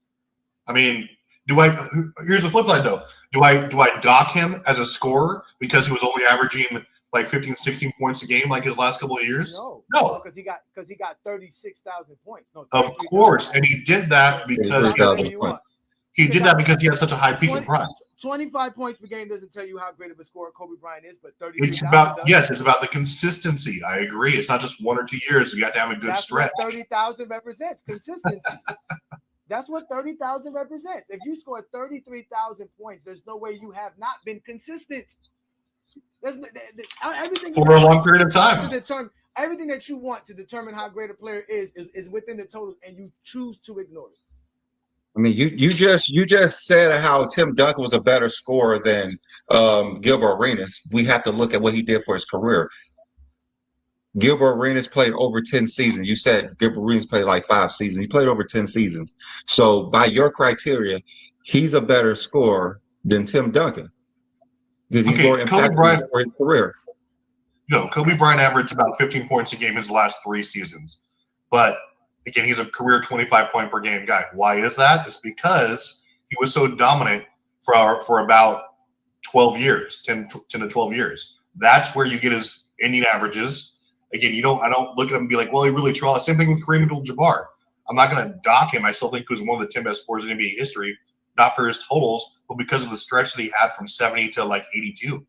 I mean, here's the flip side though. Do I dock him as a scorer because he was only averaging like 15, 16 points a game like his last couple of years? No. Because he got 36,000 points. No, Of course, and he did that because he had such a high peak in prime. 25 points per game doesn't tell you how great of a scorer Kobe Bryant is, but 33,000 it's about the consistency. I agree. It's not just 1 or 2 years. You have to have a good stretch. What 30,000 represents consistency. That's what 30,000 represents. If you score 33,000 points, there's no way you have not been consistent. There's everything for a long period of time. Everything that you want to determine how great a player is within the totals, and you choose to ignore it. I mean, you just said how Tim Duncan was a better scorer than Gilbert Arenas. We have to look at what he did for his career. Gilbert Arenas played over 10 seasons. You said Gilbert Arenas played like 5 seasons. He played over 10 seasons. So by your criteria, he's a better scorer than Tim Duncan because he's more impactful for his career. No, Kobe Bryant averaged about 15 points a game his last 3 seasons. But again, he's a career 25-point per game guy. Why is that? It's because he was so dominant for about 12 years, 10 to 12 years. That's where you get his ending averages. Again, I don't look at him and be like, well, he really tried. Same thing with Kareem Abdul-Jabbar. I'm not going to dock him. I still think he was one of the 10 best scorers in NBA history, not for his totals, but because of the stretch that he had from 70 to like 82.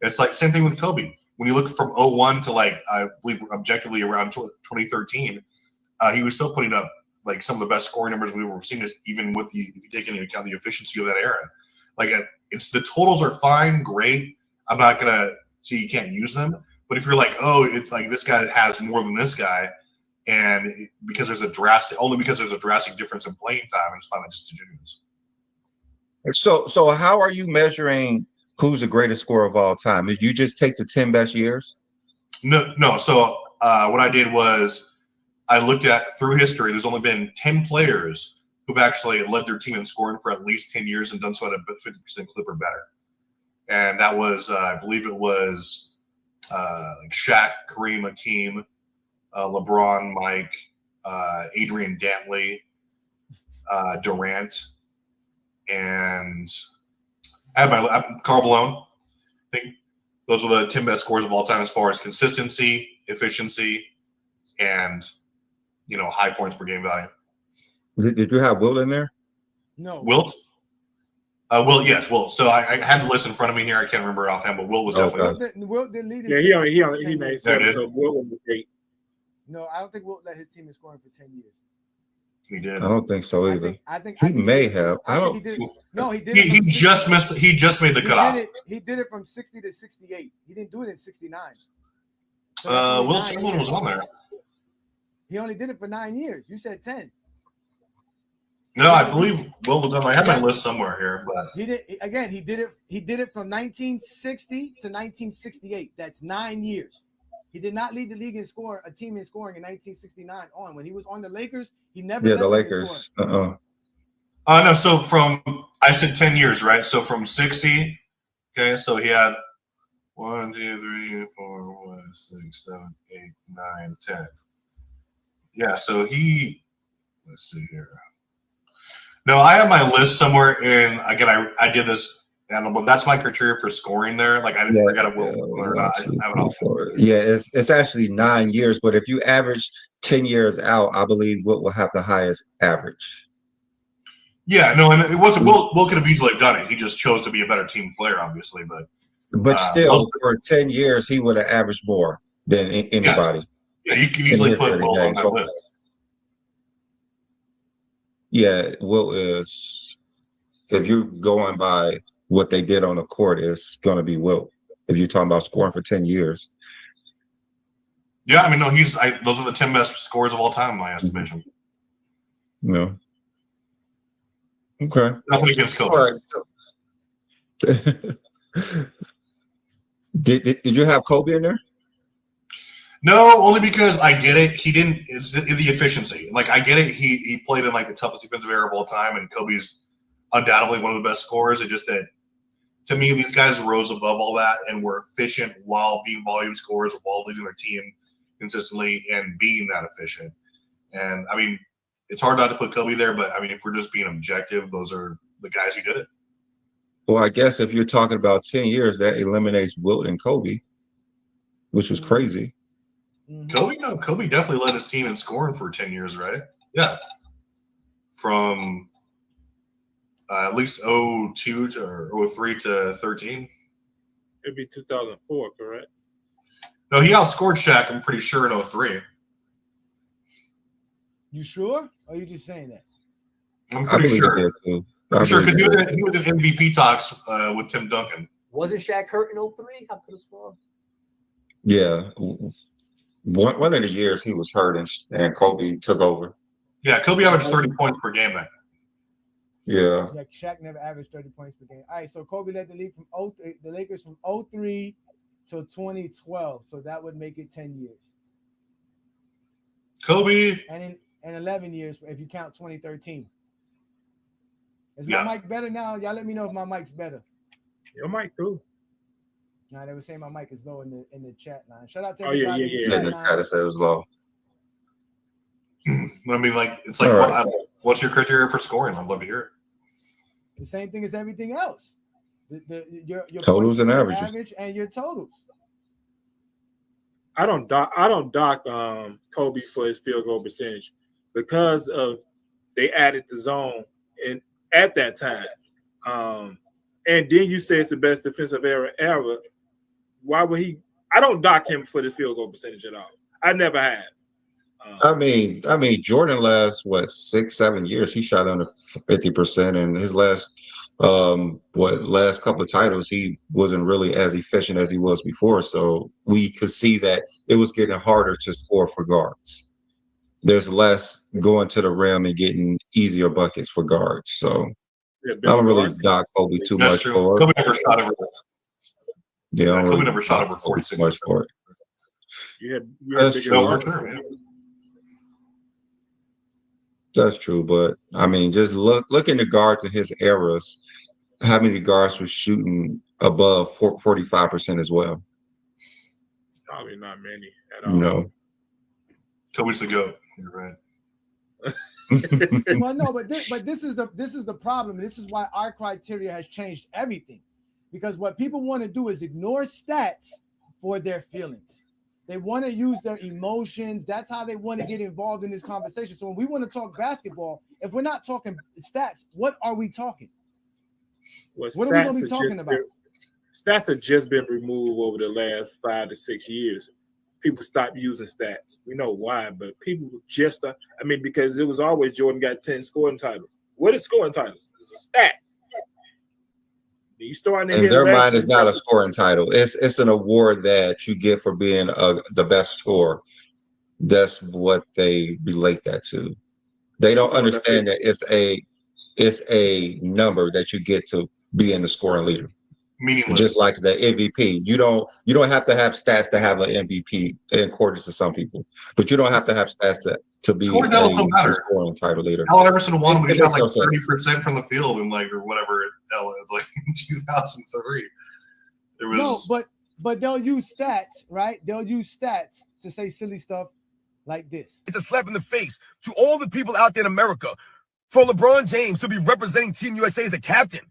It's like same thing with Kobe. When you look from 01 to like, I believe objectively around 2013, he was still putting up like some of the best scoring numbers we've ever seen, even with if you take into account the efficiency of that era. Like it's the totals are fine, great. I'm not going to say you can't use them. But if you're like, oh, it's like this guy has more than this guy, and because there's a drastic difference in playing time, it's fine, just disingenuous. So how are you measuring who's the greatest scorer of all time? Did you just take the 10 best years? No. So what I did was I looked at through history. There's only been 10 players who've actually led their team in scoring for at least 10 years and done so at a 50% clip or better. And that was, I believe it was. Shaq, Kareem, Hakeem, LeBron, Mike, Adrian Dantley, Durant, and I have Karl Malone. I think those are the 10 best scorers of all time as far as consistency, efficiency, and high points per game value. Did you have Wilt in there? No. Wilt? Wilt, yes, Wilt. So I had the list in front of me here. I can't remember offhand, but Wilt was definitely. Wilt didn't lead his Yeah, team he made sense. So Wilt was great. No, I don't think Wilt led his team in scoring for 10 years. He did. I don't think so either. I think he may have. I don't. He did. No, he did. He just missed. He just made the cutoff. He did it from 60 to 68. He didn't do it in 69. So Wilt Chamberlain was on there. He only did it for 9 years. You said 10. No, I believe Wilt was on. I have my list somewhere here, but he did again. He did it from 1960 to 1968. That's 9 years. He did not lead the league in scoring, a team in scoring in 1969 on. When he was on the Lakers, he never led the Lakers. No, so I said 10 years, right? So from 60, okay, so he had 1, 2, 3, 4, 5, 6, 7, 8, 9, 10. Yeah, so let's see here. No, I have my list somewhere in, again, I did this, but that's my criteria for scoring there. Like, I didn't forget Wilt or not. I have it all. Yeah, it's actually 9 years, but if you average 10 years out, I believe Wilt will have the highest average. Yeah, no, and it wasn't, Wilt could have easily done it. He just chose to be a better team player, obviously, but still, for 10 years, he would have averaged more than anybody. Yeah, you can easily put Wilt on that list. Yeah, Wilt is, if you're going by what they did on the court, it's going to be Wilt. If you're talking about scoring for 10 years. Yeah, I mean, no, those are the 10 best scorers of all time, in my estimation. No. Okay. Nothing against Kobe. All right. Did you have Kobe in there? No, only because I get it. It's the efficiency. Like, I get it. He played in like the toughest defensive era of all time, and Kobe's undoubtedly one of the best scorers. It just that To me, these guys rose above all that and were efficient while being volume scorers, while leading their team consistently and being that efficient. And I mean, it's hard not to put Kobe there, but I mean, if we're just being objective, those are the guys who did it. Well, I guess if you're talking about 10 years, that eliminates Wilt and Kobe, which was crazy. Kobe definitely led his team in scoring for 10 years, right? Yeah. From at least 02 to 03 to 13. It'd be 2004, correct? No, he outscored Shaq, I'm pretty sure, in 03. You sure? Or are you just saying that? I'm pretty sure. Too. I'm sure because he was in MVP talks with Tim Duncan. Wasn't Shaq hurt in 03? I could have sworn. Yeah. One of the years he was hurt and Kobe took over. Yeah, Kobe averaged 30 points per game then. Yeah. Yeah, Shaq never averaged 30 points per game. All right, so Kobe led the league from the Lakers from 03 to 2012. So that would make it 10 years. Kobe. And in 11 years if you count 2013. Is my mic better now? Y'all let me know if my mic's better. Your mic cool. Nah, they were saying my mic is low in the chat line. Shout out to everybody. Yeah. The chat said it was low. I mean, like, it's like, what's your criteria for scoring? I'd love to hear it. The same thing as everything else. Your totals and averages. Average and your totals. I don't dock Kobe for his field goal percentage because of they added the zone at that time. And then you say it's the best defensive era ever. Why would he? I don't dock him for the field goal percentage at all. I never have. I mean, Jordan last 6-7 years he shot under 50%, and his last couple of titles he wasn't really as efficient as he was before. So we could see that it was getting harder to score for guards. There's less going to the rim and getting easier buckets for guards. So I don't really dock Kobe too much for it. Kobe never shot over. Yeah, Kobe never shot over 46 much for it. That's true. That's true, but I mean, just look in the guards in his eras. How many guards were shooting above 45% as well? Probably not many at all. No. Kobe's the GOAT. You're right. Well, no, but this is the problem. This is why our criteria has changed everything, because what people want to do is ignore stats for their feelings. They want to use their emotions. That's how they want to get involved in this conversation. So when we want to talk basketball, if we're not talking stats, what are we talking? What are we going to be talking about? Stats have just been removed over the last 5 to 6 years. People stopped using stats. We know why, but people just, because it was always Jordan got 10 scoring titles. What is scoring titles? It's a stat. You starting in their mind, it's not a scoring title. It's an award that you get for being the best scorer. That's what they relate that to. They don't understand that it's a number that you get to be in the scoring leader. Meaningless. Just like the MVP. You don't have to have stats to have an MVP according to some people, but you don't have to have stats to be a scoring title leader. Allen Iverson won when he shot like 30% from the field in or whatever in 2003. There was but they'll use stats, right? They'll use stats to say silly stuff like this. It's a slap in the face to all the people out there in America for LeBron James to be representing Team USA as a captain.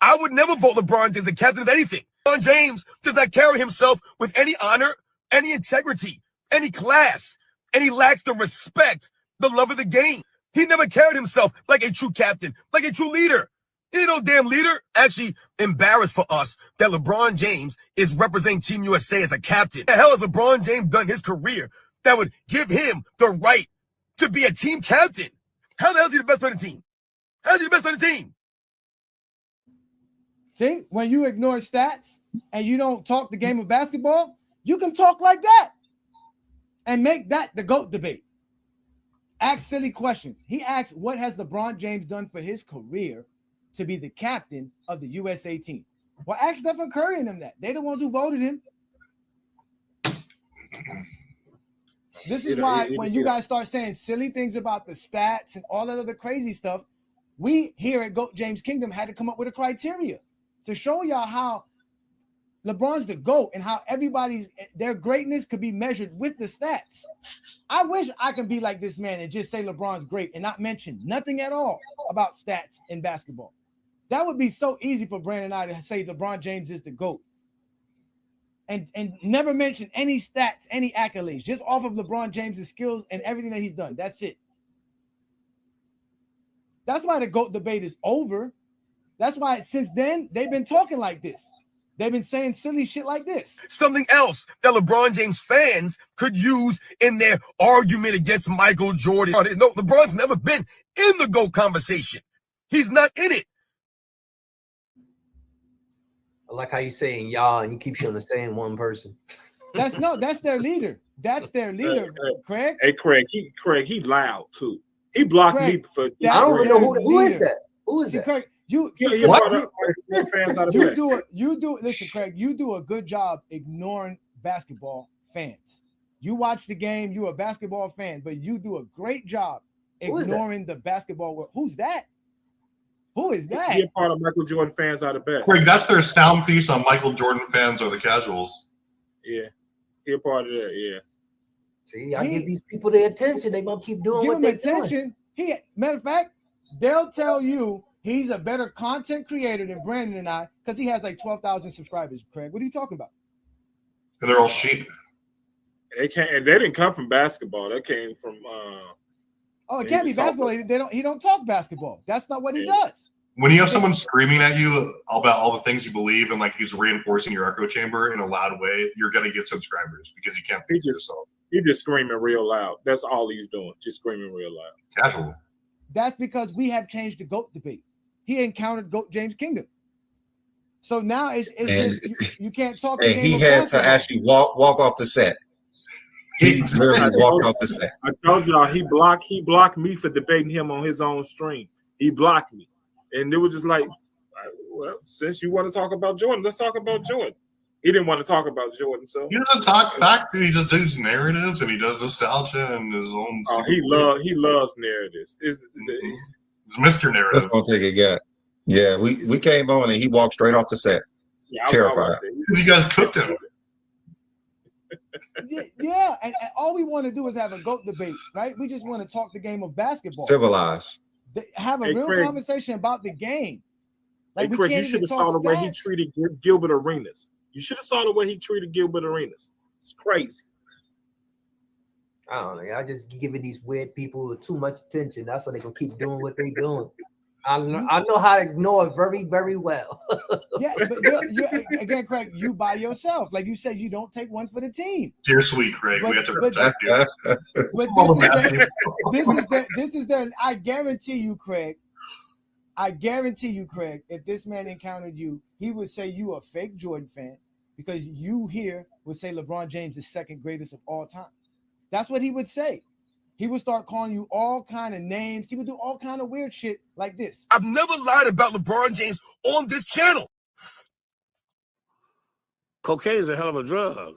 I would never vote LeBron James the captain of anything. LeBron James does not carry himself with any honor, any integrity, any class, and he lacks the respect, the love of the game. He never carried himself like a true captain, like a true leader. He ain't no damn leader. Actually embarrassed for us that LeBron James is representing Team USA as a captain. The hell has LeBron James done in his career that would give him the right to be a team captain? How the hell is he the best player on the team? How is he the best player on the team? See, when you ignore stats and you don't talk the game of basketball, you can talk like that and make that the GOAT debate. Ask silly questions. He asked, what has LeBron James done for his career to be the captain of the USA team? Well, ask Stephen Curry and them that. They're the ones who voted him. This is why when you guys start saying silly things about the stats and all that other crazy stuff, we here at GOAT James Kingdom had to come up with a criteria to show y'all how LeBron's the GOAT and how their greatness could be measured with the stats. I wish I could be like this man and just say LeBron's great and not mention nothing at all about stats in basketball. That would be so easy for Brandon and I to say LeBron James is the GOAT. And never mention any stats, any accolades, just off of LeBron James's skills and everything that he's done. That's it. That's why the GOAT debate is over. That's why since then, they've been talking like this. They've been saying silly shit like this. Something else that LeBron James fans could use in their argument against Michael Jordan. No, LeBron's never been in the GOAT conversation. He's not in it. I like how you saying y'all and you keep showing the same one person. That's their leader. That's their leader, Craig. Hey, Craig, he loud too. He blocked me for. I don't even know who is that. Who is that? Craig, listen, Craig, you do a good job ignoring basketball fans. You watch the game, you're a basketball fan, but you do a great job ignoring the basketball world. Who's that? Who is that? He a part of Michael Jordan fans are the best. Craig, that's their sound piece on Michael Jordan fans are the casuals. Yeah, he a part of that. Yeah. See, I give these people their attention. They gonna keep doing what they're doing. Matter of fact, they'll tell you he's a better content creator than Brandon and I because he has like 12,000 subscribers. Craig, what are you talking about? And they're all sheep. They didn't come from basketball. That came from. Oh, it can't be basketball. He don't talk basketball. That's not what he does. When you have someone screaming at you about all the things you believe and like he's reinforcing your echo chamber in a loud way, you're gonna get subscribers because you can't think for yourself. He's just screaming real loud. That's all he's doing. Just screaming real loud. Casual. That's because we have changed the GOAT debate. He encountered GOAT James Kingdom. So now it's just you can't talk. And he had to actually walk off the set. He literally walked off the set. I told y'all he blocked me for debating him on his own stream. He blocked me. And it was just like, well, since you want to talk about Jordan, let's talk about Jordan. He didn't want to talk about Jordan, so he doesn't talk back. He just does narratives and he does nostalgia and his own. Oh, he loves narratives. It's Mr. Narrative. That's gonna take it, yeah. We came on and he walked straight off the set, terrified. You guys cooked him. Yeah, and all we want to do is have a GOAT debate, right? We just want to talk the game of basketball, civilized, have a real conversation about the game. Like, Craig, you should have saw the way he treated Gilbert Arenas. You should have saw the way he treated Gilbert Arenas. It's crazy. I don't know. I just giving these weird people too much attention. That's why they're gonna keep doing what they're doing. I know how to ignore it very, very well. Yeah, but again, Craig, you by yourself. Like you said, you don't take one for the team. You're sweet, Craig. We have to protect you. But this is the I guarantee you, Craig, if this man encountered you, he would say you a fake Jordan fan because you here would say LeBron James is second greatest of all time. That's what he would say. He would start calling you all kind of names. He would do all kind of weird shit like this. I've never lied about LeBron James on this channel. Cocaine is a hell of a drug.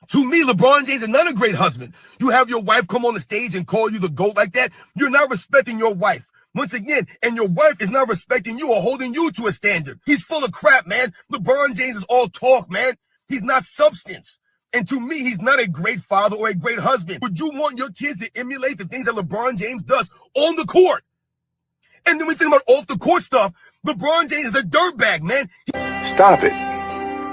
To me, LeBron James is not a great husband. You have your wife come on the stage and call you the GOAT like that. You're not respecting your wife. Once again, and your wife is not respecting you or holding you to a standard. He's full of crap, man. LeBron James is all talk, man. He's not substance. And to me, he's not a great father or a great husband. Would you want your kids to emulate the things that LeBron James does on the court? And then we think about off the court stuff. LeBron James is a dirtbag, man. Stop it.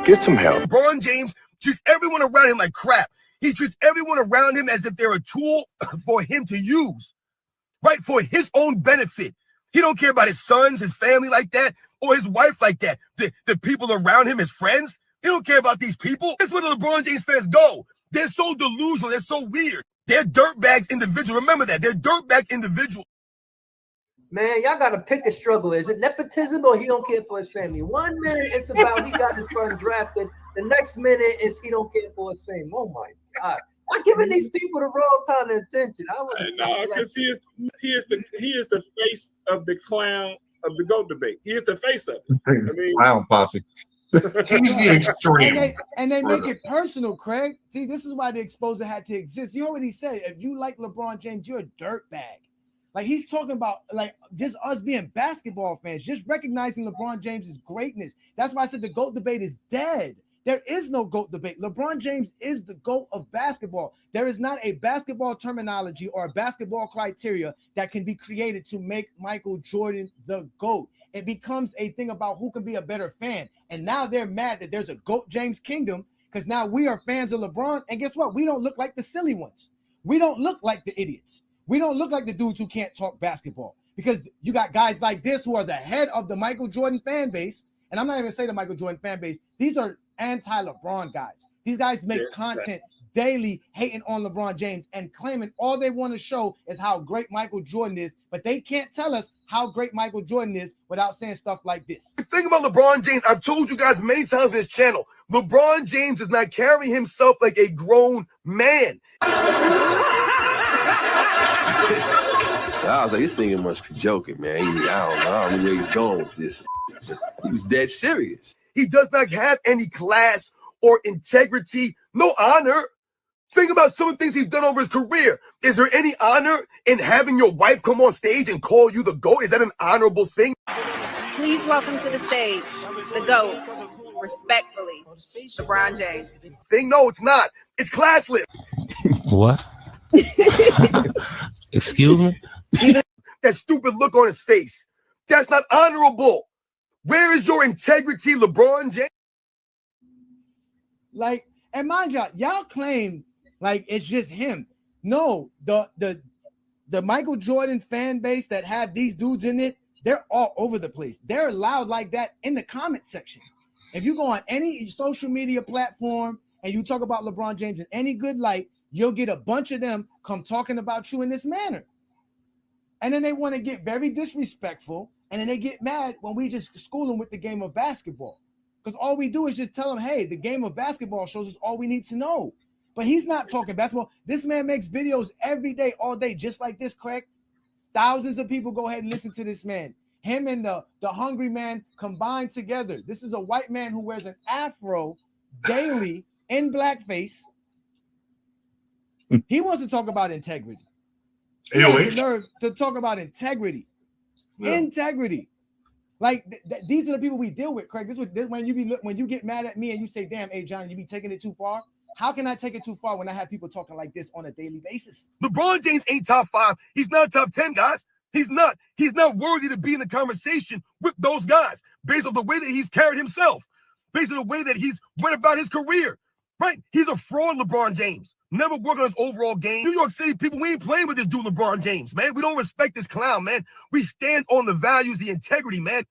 Get some help. LeBron James treats everyone around him like crap. He treats everyone around him as if they're a tool for him to use, right? For his own benefit. He don't care about his sons, his family like that, or his wife like that. The people around him, his friends. He don't care about these people. That's where the LeBron James fans go. They're so delusional. They're so weird. They're dirtbags individuals. Remember that. They're dirtbag individuals. Man, y'all got to pick a struggle. Is it nepotism or he don't care for his family? 1 minute it's about he got his son drafted. The next minute is he don't care for his fame. Oh, my God. I'm giving these people the wrong kind of attention. No, because he is the face of the clown of the GOAT debate. He is the face of it. I mean, clown posse. He's the extreme. And they make it personal, Craig. See, this is why the exposé had to exist. You already said if you like LeBron James, you're a dirtbag. Like he's talking about like just us being basketball fans, just recognizing LeBron James's greatness. That's why I said the GOAT debate is dead. There is no GOAT debate. LeBron James is the GOAT of basketball. There is not a basketball terminology or a basketball criteria that can be created to make Michael Jordan the GOAT. It becomes a thing about who can be a better fan. And now they're mad that there's a GOAT James kingdom because now we are fans of LeBron. And guess what? We don't look like the silly ones. We don't look like the idiots. We don't look like the dudes who can't talk basketball because you got guys like this who are the head of the Michael Jordan fan base. And I'm not even saying the Michael Jordan fan base. These are anti-LeBron guys. These guys make content daily hating on LeBron James and claiming all they want to show is how great Michael Jordan is, but they can't tell us how great Michael Jordan is without saying stuff like this. The thing about LeBron James, I've told you guys many times on this channel, LeBron James does not carry himself like a grown man. So I was like, this nigga must be joking, man. I don't know where he's going with this. He was dead serious. He does not have any class or integrity, no honor. Think about some of the things he's done over his career. Is there any honor in having your wife come on stage and call you the GOAT? Is that an honorable thing? Please welcome to the stage, the GOAT, respectfully, LeBron James. No, it's not. It's classless. What? Excuse me? That stupid look on his face. That's not honorable. Where is your integrity, LeBron James? Like, and mind y'all claim like it's just him. No, the Michael Jordan fan base that have these dudes in it, they're all over the place. They're loud like that in the comment section. If you go on any social media platform and you talk about LeBron James in any good light, you'll get a bunch of them come talking about you in this manner. And then they want to get very disrespectful. And then they get mad when we just school them with the game of basketball. Because all we do is just tell them, hey, the game of basketball shows us all we need to know. But he's not talking basketball. This man makes videos every day, all day, just like this, Craig. Thousands of people go ahead and listen to this man. Him and the hungry man combined together. This is a white man who wears an afro daily in blackface. He wants to talk about integrity. He has the nerve to talk about integrity. Yeah. Integrity. Like these are the people we deal with, Craig. When you get mad at me and you say, damn, hey John, you be taking it too far. How can I take it too far when I have people talking like this on a daily basis? LeBron James ain't top 5. He's not top 10, guys. He's not worthy to be in the conversation with those guys based on the way that he's carried himself, based on the way that he's went about his career. Right? He's a fraud, LeBron James. Never work on his overall game. New York City people, we ain't playing with this dude, LeBron James, man. We don't respect this clown, man. We stand on the values, the integrity, man.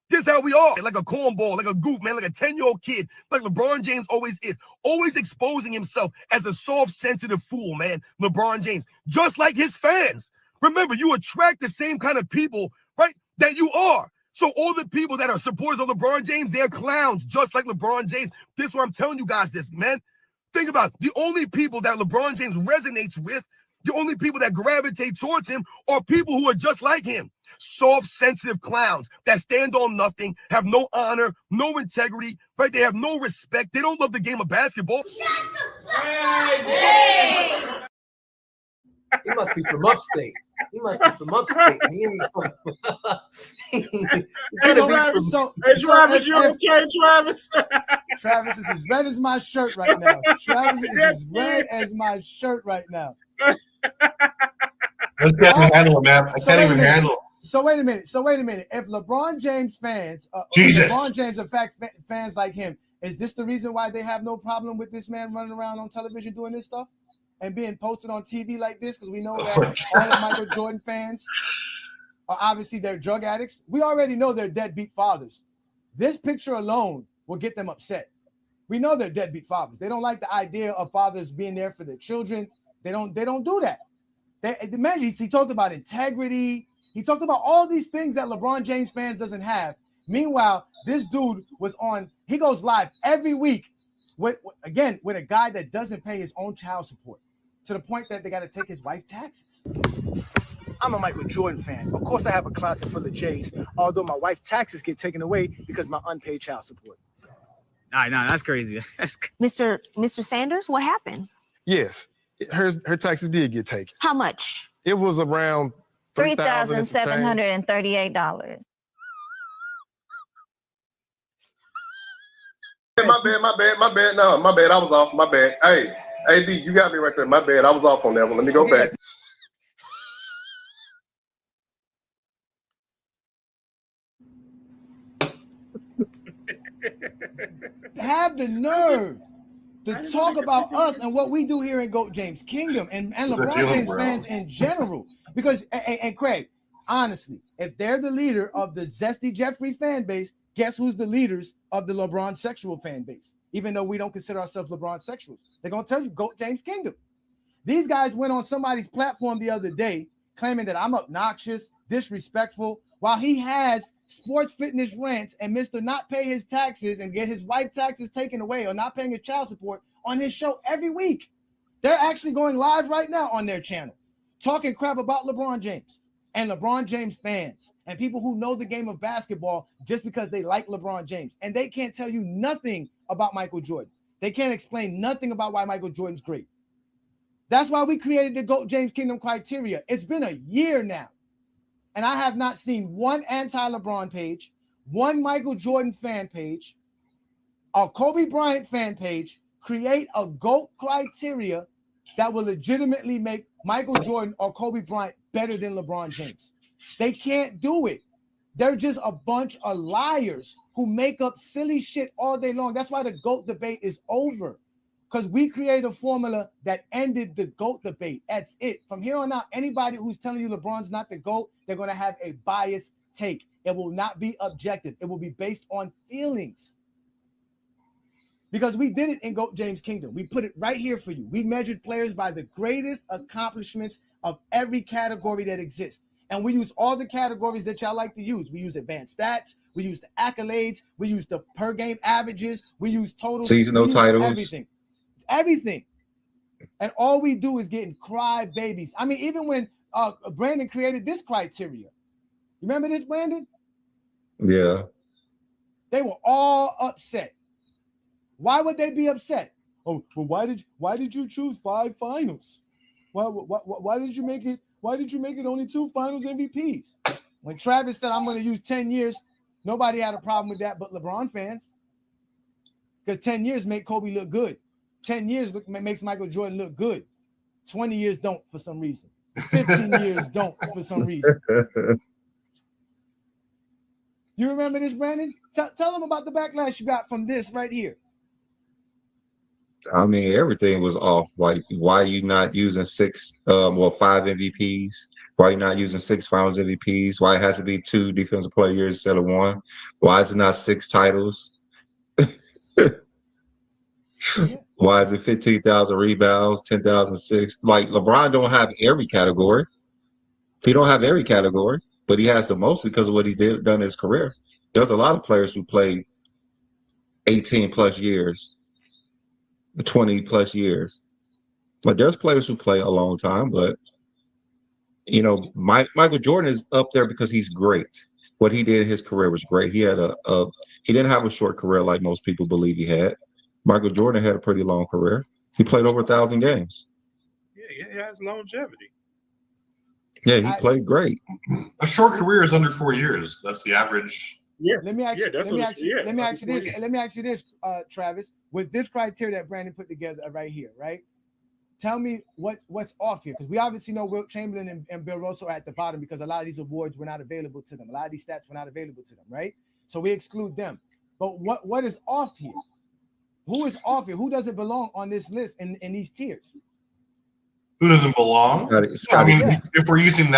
This is how we are. Like a cornball, like a goof, man, like a 10-year-old kid, like LeBron James always is. Always exposing himself as a soft, sensitive fool, man. LeBron James, just like his fans. Remember, you attract the same kind of people, right, that you are. So all the people that are supporters of LeBron James, they're clowns, just like LeBron James. This is what I'm telling you guys this, man. Think about it. The only people that LeBron James resonates with, the only people that gravitate towards him are people who are just like him. Soft, sensitive clowns that stand on nothing, have no honor, no integrity, right? They have no respect. They don't love the game of basketball. He must be from upstate. He ain't from. Travis, you okay, Travis? Travis is as red as my shirt right now. Travis is as red as my shirt right now. I can't even handle it, man. I can't even handle it. So wait a minute. If LeBron James fans, LeBron James, in fact, fans like him, is this the reason why they have no problem with this man running around on television doing this stuff and being posted on TV like this? Because we know that all the Michael Jordan fans are obviously they're drug addicts. We already know they're deadbeat fathers. This picture alone will get them upset. We know they're deadbeat fathers. They don't like the idea of fathers being there for their children. They don't do that. He talked about integrity. He talked about all these things that LeBron James fans doesn't have. Meanwhile, this dude he goes live every week with a guy that doesn't pay his own child support to the point that they got to take his wife taxes. I'm a Michael Jordan fan. Of course, I have a closet full of J's, although my wife's taxes get taken away because of my unpaid child support. No, that's crazy. Mr. Sanders, what happened? Yes, her taxes did get taken. How much? It was around $3,738. My bad. No, my bad. I was off. My bad. Hey, AD, you got me right there. My bad. I was off on that one. Let me go back. Have the nerve to talk about us and what we do here in GOAT James Kingdom and LeBron James fans in general. Because, and Craig, honestly, if they're the leader of the Zesty Jeffrey fan base, guess who's the leaders of the LeBron sexual fan base? Even though we don't consider ourselves LeBron sexuals, they're going to tell you GOAT James Kingdom. These guys went on somebody's platform the other day claiming that I'm obnoxious, disrespectful, while he has sports fitness rants and Mr. not pay his taxes and get his wife taxes taken away or not paying his child support on his show every week. They're actually going live right now on their channel, talking crap about LeBron James and LeBron James fans and people who know the game of basketball just because they like LeBron James. And they can't tell you nothing about Michael Jordan. They can't explain nothing about why Michael Jordan's great. That's why we created the GOAT James Kingdom criteria. It's been a year now. And I have not seen one anti-LeBron page, one Michael Jordan fan page, a Kobe Bryant fan page create a GOAT criteria that will legitimately make Michael Jordan or Kobe Bryant better than LeBron James. They can't do it. They're just a bunch of liars who make up silly shit all day long. That's why the GOAT debate is over. Because we created a formula that ended the GOAT debate. That's it. From here on out, anybody who's telling you LeBron's not the GOAT, they're going to have a biased take. It will not be objective. It will be based on feelings. Because we did it in GOAT James Kingdom. We put it right here for you. We measured players by the greatest accomplishments of every category that exists. And we use all the categories that y'all like to use. We use advanced stats. We use the accolades. We use the per game averages. We use totals. Seasonal titles. Everything. And all we do is getting cry babies. I mean, even when Brandon created this criteria, you remember this, Brandon? Yeah. They were all upset. Why would they be upset? Oh, well, why did you choose 5 finals? Why did you make it? Why did you make it only 2 finals MVPs? When Travis said I'm going to use 10 years, nobody had a problem with that but LeBron fans. Because 10 years make Kobe look good. 10 years makes Michael Jordan look good. 20 years don't for some reason. 15 years don't for some reason. You remember this, Brandon? Tell them about the backlash you got from this right here. I mean, everything was off. Like, why are you not using 5 MVPs? Why are you not using 6 finals MVPs? Why it has to be 2 defensive player years instead of 1? Why is it not 6 titles? Why is it 15,000 rebounds, 10,006? Like, LeBron don't have every category. He don't have every category, but he has the most because of what he done in his career. There's a lot of players who play 18 plus years, 20 plus years. But there's players who play a long time, but Michael Jordan is up there because he's great. What he did in his career was great. He had he didn't have a short career like most people believe he had. Michael Jordan had a pretty long career. He played over 1,000 games. Yeah, he has longevity. Yeah, he played great. A short career is under 4 years. That's the average. Yeah. Let me ask you this, Travis. With this criteria that Brandon put together right here, right? Tell me what's off here, because we obviously know Wilt Chamberlain and Bill Russell are at the bottom because a lot of these awards were not available to them. A lot of these stats were not available to them, right? So we exclude them. But what is off here? Who is off here? Who doesn't belong on this list in these tiers? Who doesn't belong? If we're using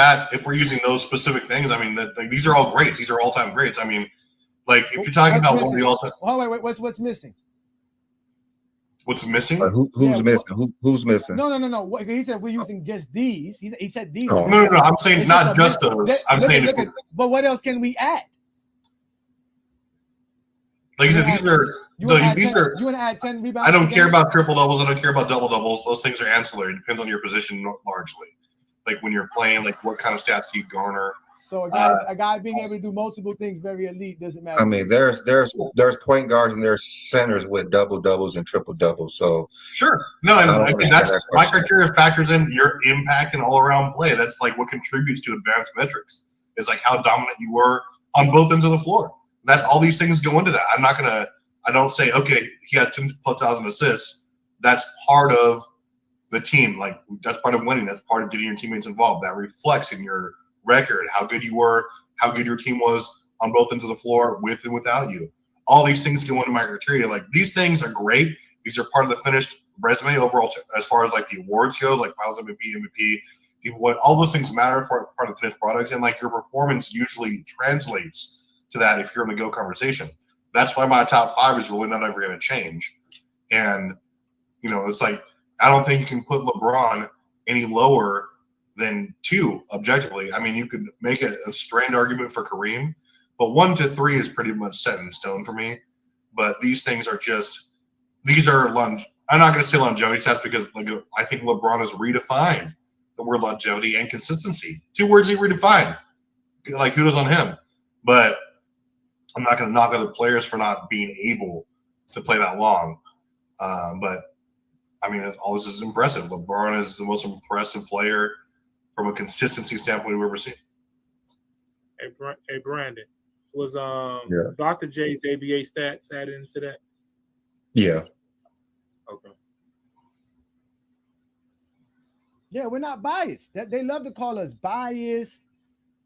those specific things, I mean, these are all greats. These are all-time greats. I mean, like if you're talking about one of the all-time. Oh, wait. What's missing? What's missing? Who's missing? Who's missing? No. He said we're using just these. He said these. Oh. No. I'm saying not just those. But what else can we add? Like I said, these are. You want to add 10 rebounds? I don't care about triple doubles. I don't care about double doubles. Those things are ancillary. It depends on your position largely. like when you're playing, like what kind of stats do you garner? So a guy being able to do multiple things very elite doesn't matter. I mean, there's point guards and there's centers with double doubles and triple doubles. So sure, no, and I think that's my criteria factors in your impact and all around play. That's like what contributes to advanced metrics. Is like how dominant you were on both ends of the floor. That all these things go into that. I don't say, okay, he had 10,000 assists. That's part of the team. Like that's part of winning. That's part of getting your teammates involved. That reflects in your record, how good you were, how good your team was on both ends of the floor, with and without you. All these things go into my criteria. Like these things are great. These are part of the finished resume overall, as far as like the awards go, like Finals MVP. What all those things matter for part of the finished product, and like your performance usually translates to that if you're in the GOAT conversation. That's why my top 5 is really not ever going to change. And it's like I don't think you can put LeBron any lower than 2 objectively. I mean, you could make a strained argument for Kareem, but 1 to 3 is pretty much set in stone for me. But these things are I'm not going to say longevity stats because I think LeBron has redefined the word longevity and consistency. 2 words he redefined. Like kudos on him. But I'm not going to knock other players for not being able to play that long. But I mean, all this is impressive. LeBron is the most impressive player from a consistency standpoint we've ever seen. Hey Brandon, was Dr. J's ABA stats added into that? Yeah. Okay. Yeah, we're not biased. That they love to call us biased.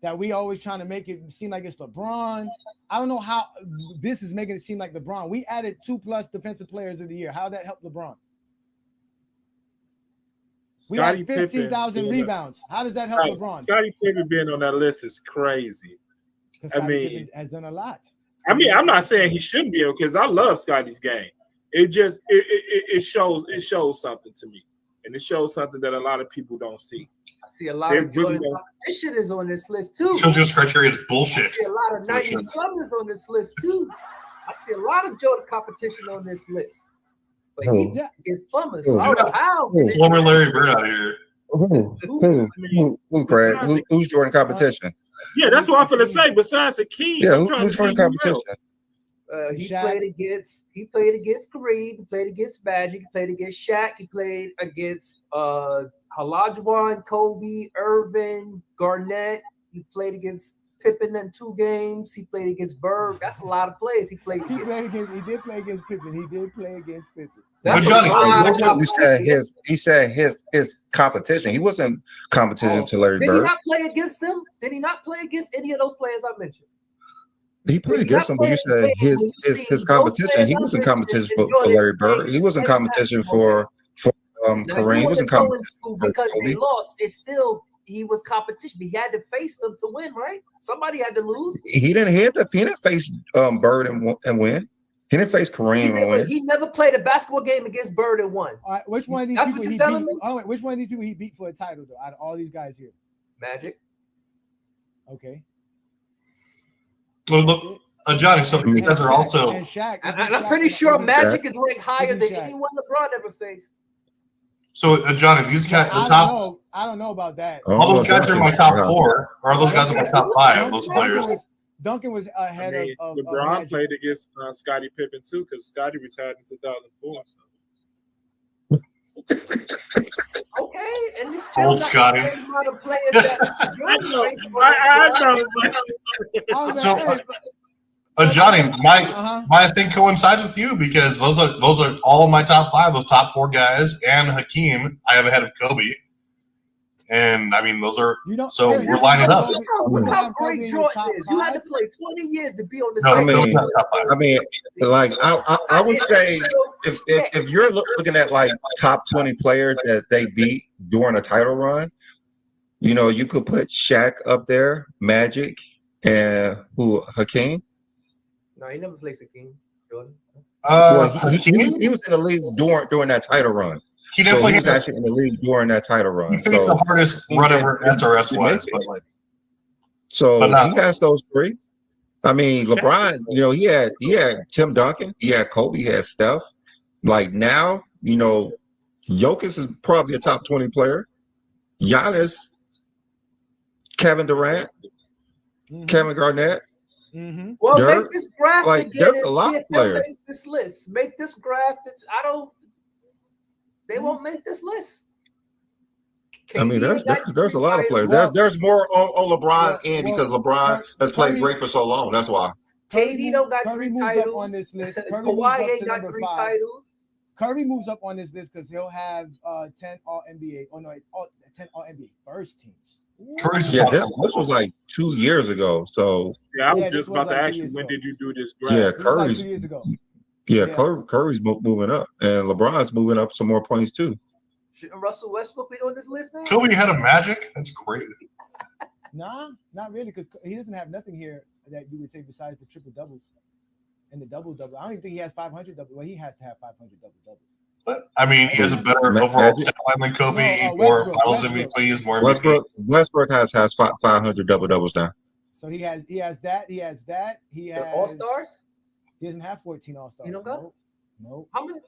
That we always trying to make it seem like it's LeBron. I don't know how this is making it seem like LeBron. We added 2+ defensive players of the year. How that help LeBron? We had 15,000 rebounds. How does that help LeBron? Scottie Pippen being on that list is crazy. I mean, Pippen has done a lot. I mean, I'm not saying he shouldn't be, because I love Scotty's game. It shows something to me, and it shows something that a lot of people don't see. I see a lot of Jordan competition is on this list too. Shows this criteria is bullshit. I see a lot of 90s plumbers on this list too. I see a lot of Jordan competition on this list. But he against plumbers. So I don't know how. Plumber Larry Bird out here. Who's Jordan competition? Yeah, that's what I'm gonna say. Besides Hakeem, yeah, who's Jordan competition? He played against Kareem, he played against Magic, he played against Shaq, he played against Olajuwon, Kobe, Irvin, Garnett. He played against Pippen in 2 games. He played against Bird. That's a lot of plays he played against. He did play against Pippen. That's he said his competition. He wasn't competition to Larry Bird. Did he not play against them? Did he not play against any of those players I mentioned? He played against him, but you said his competition. He wasn't competition for Larry Bird. He wasn't competition for Kareem. He wasn't competition because they lost. He was competition. He had to face them to win, right? Somebody had to lose. He didn't face Bird and win. He didn't face Kareem and win. He never played a basketball game against Bird and won. All right, which one of these people he beat? Which one of these people he beat for a title though? Out of all these guys here, Magic. Okay. Well, look, Johnny. So you guys are also. And I'm pretty sure Magic is ranked higher than anyone LeBron ever faced. So, Johnny, these guys, I don't know about that. All those guys are in my top 4, or those guys are my top 5. Those players. Duncan was ahead of LeBron played against Scottie Pippen too, because Scottie retired in 2004. So. Okay, and you still old Scottie. Johnny, my thing coincides with you because those are all my top 5. Those top 4 guys and Hakeem, I have ahead of Kobe. And I mean, those are so we're lining up. Look how great Jordan is. You had to play 20 years to be on this. I mean, like I would say, if you're looking at like top 20 players that they beat during a title run, you could put Shaq up there, Magic, and Hakeem. No, he never played Hakeem. Jordan. He was in the league during that title run. He was actually in the league during that title run. It's the hardest run ever SRS wise, but like. So he has those 3. I mean, LeBron, he had Tim Duncan, he had Kobe, he had Steph. Like now, Jokic is probably a top 20 player. Giannis Kevin Durant, Kevin Garnett. Well, Dirk, make this graph like, again there's and a lot see of if they'll players. make this list. Make this graph. They won't make this list. I mean, there's a lot of players. Well, There's more on LeBron end because LeBron has played Curry- great for so long. That's why. KD don't got Curry 3 moves titles. up on this list. Curry moves Kawhi up ain't to got number 3 5. titles. Curry moves up on this list because he'll have 10 All NBA. 10 All NBA first teams. This was like 2 years ago. So Yeah, I was Yeah, this just was about to like 2 ask you, years when ago. did you do this yeah, graph? This was like Curry's 2 years ago. yeah, Yeah. Curry's moving up, and LeBron's moving up some more points too. Shouldn't Russell Westbrook be on this list now? Kobe had a Magic. That's great. Nah, not really, because he doesn't have nothing here that you would say besides the triple doubles and the double. I don't even think he has 500 double. Well, he has to have 500 doubles. But I mean, he has a better overall Magic? stat line than Kobe. No, more Westbrook, Finals Westbrook. MVPs, more MVP. Westbrook has 500 doubles now. So he has that. He has All Stars? He doesn't have 14 All Stars. You don't got? No. How many?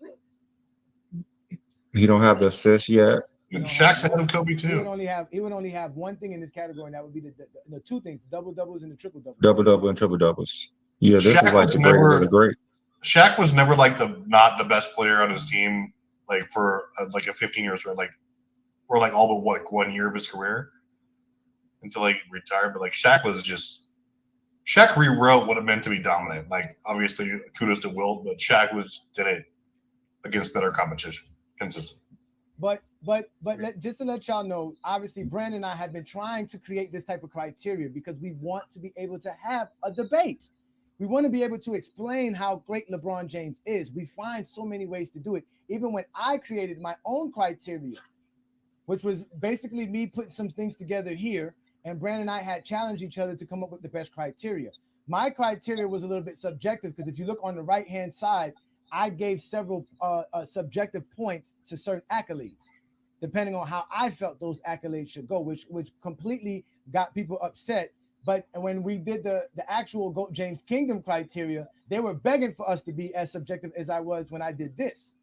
He don't have the assist yet. Shaq's ahead of Kobe He would too. only have one thing in this category, and that would be the 2 things: double doubles and the triple doubles. Double and triple doubles. Yeah, this Shaq is like was the greatest of the great. Shaq was never like not the best player on his team, like for like a 15 years, or like all but 1 year of his career until he retired. But like Shaq rewrote what it meant to be dominant. Like obviously kudos to Wilt, but Shaq did it against better competition, consistent. But just to let y'all know, obviously Brandon and I have been trying to create this type of criteria because we want to be able to have a debate. We want to be able to explain how great LeBron James is. We find so many ways to do it. Even when I created my own criteria, which was basically me putting some things together here, and Brandon and I had challenged each other to come up with the best criteria. My criteria was a little bit subjective because if you look on the right-hand side, I gave several subjective points to certain accolades, depending on how I felt those accolades should go, which completely got people upset. But when we did the actual GOAT James Kingdom criteria, they were begging for us to be as subjective as I was when I did this.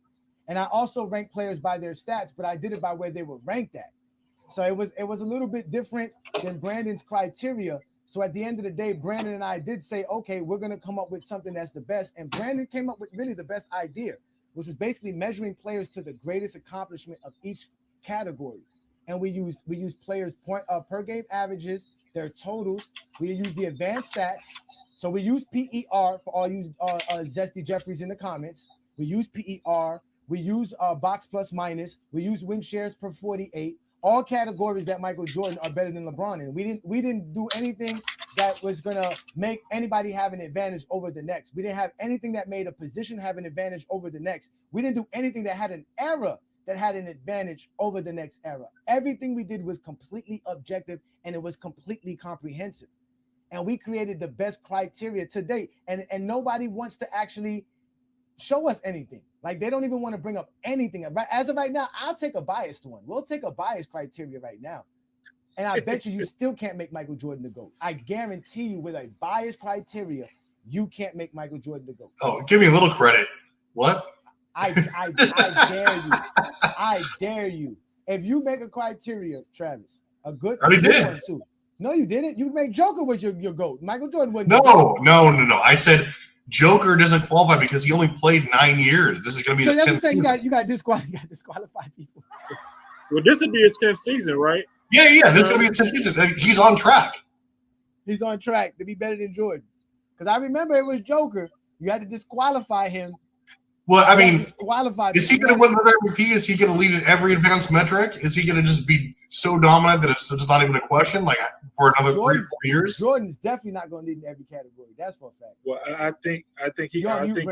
And I also ranked players by their stats, but I did it by where they were ranked at. So it was a little bit different than Brandon's criteria. So at the end of the day, Brandon and I did say, okay, we're going to come up with something that's the best. And Brandon came up with really the best idea, which was basically measuring players to the greatest accomplishment of each category. And we used players' per game averages, their totals. We used the advanced stats. So we used PER for all you Zesty Jeffries in the comments. We use PER. We use box plus minus. We use win shares per 48. All categories that Michael Jordan are better than LeBron in. We didn't do anything that was gonna make anybody have an advantage over the next. We didn't have anything that made a position have an advantage over the next. We didn't do anything that had an era that had an advantage over the next era. Everything we did was completely objective and it was completely comprehensive. And we created the best criteria to date. And nobody wants to actually show us anything. Like they don't even want to bring up anything. As of right now, I'll take a biased one. We'll take a biased criteria right now. And I bet you still can't make Michael Jordan the GOAT. I guarantee you with a biased criteria, you can't make Michael Jordan the GOAT. Oh, give me a little credit. What? I dare you. I dare you. If you make a criteria, Travis, a good one too. No, you didn't. You made Joker was your GOAT. Michael Jordan wasn't. No. I said Joker doesn't qualify because he only played 9 years. This is going to be his 10th season. You got disqualified people. Well, this would be his 10th season, right? Yeah. This is going to be his 10th season. He's on track. He's on track to be better than Jordan. Because I remember it was Joker. You had to disqualify him. Well, I mean, is he going to win another MVP? Is he going to lead in every advanced metric? Is he going to just be so dominant that it's not even a question? Like for another 3 or 4 years? Jordan's definitely not going to lead in every category. That's for a fact. Well, I think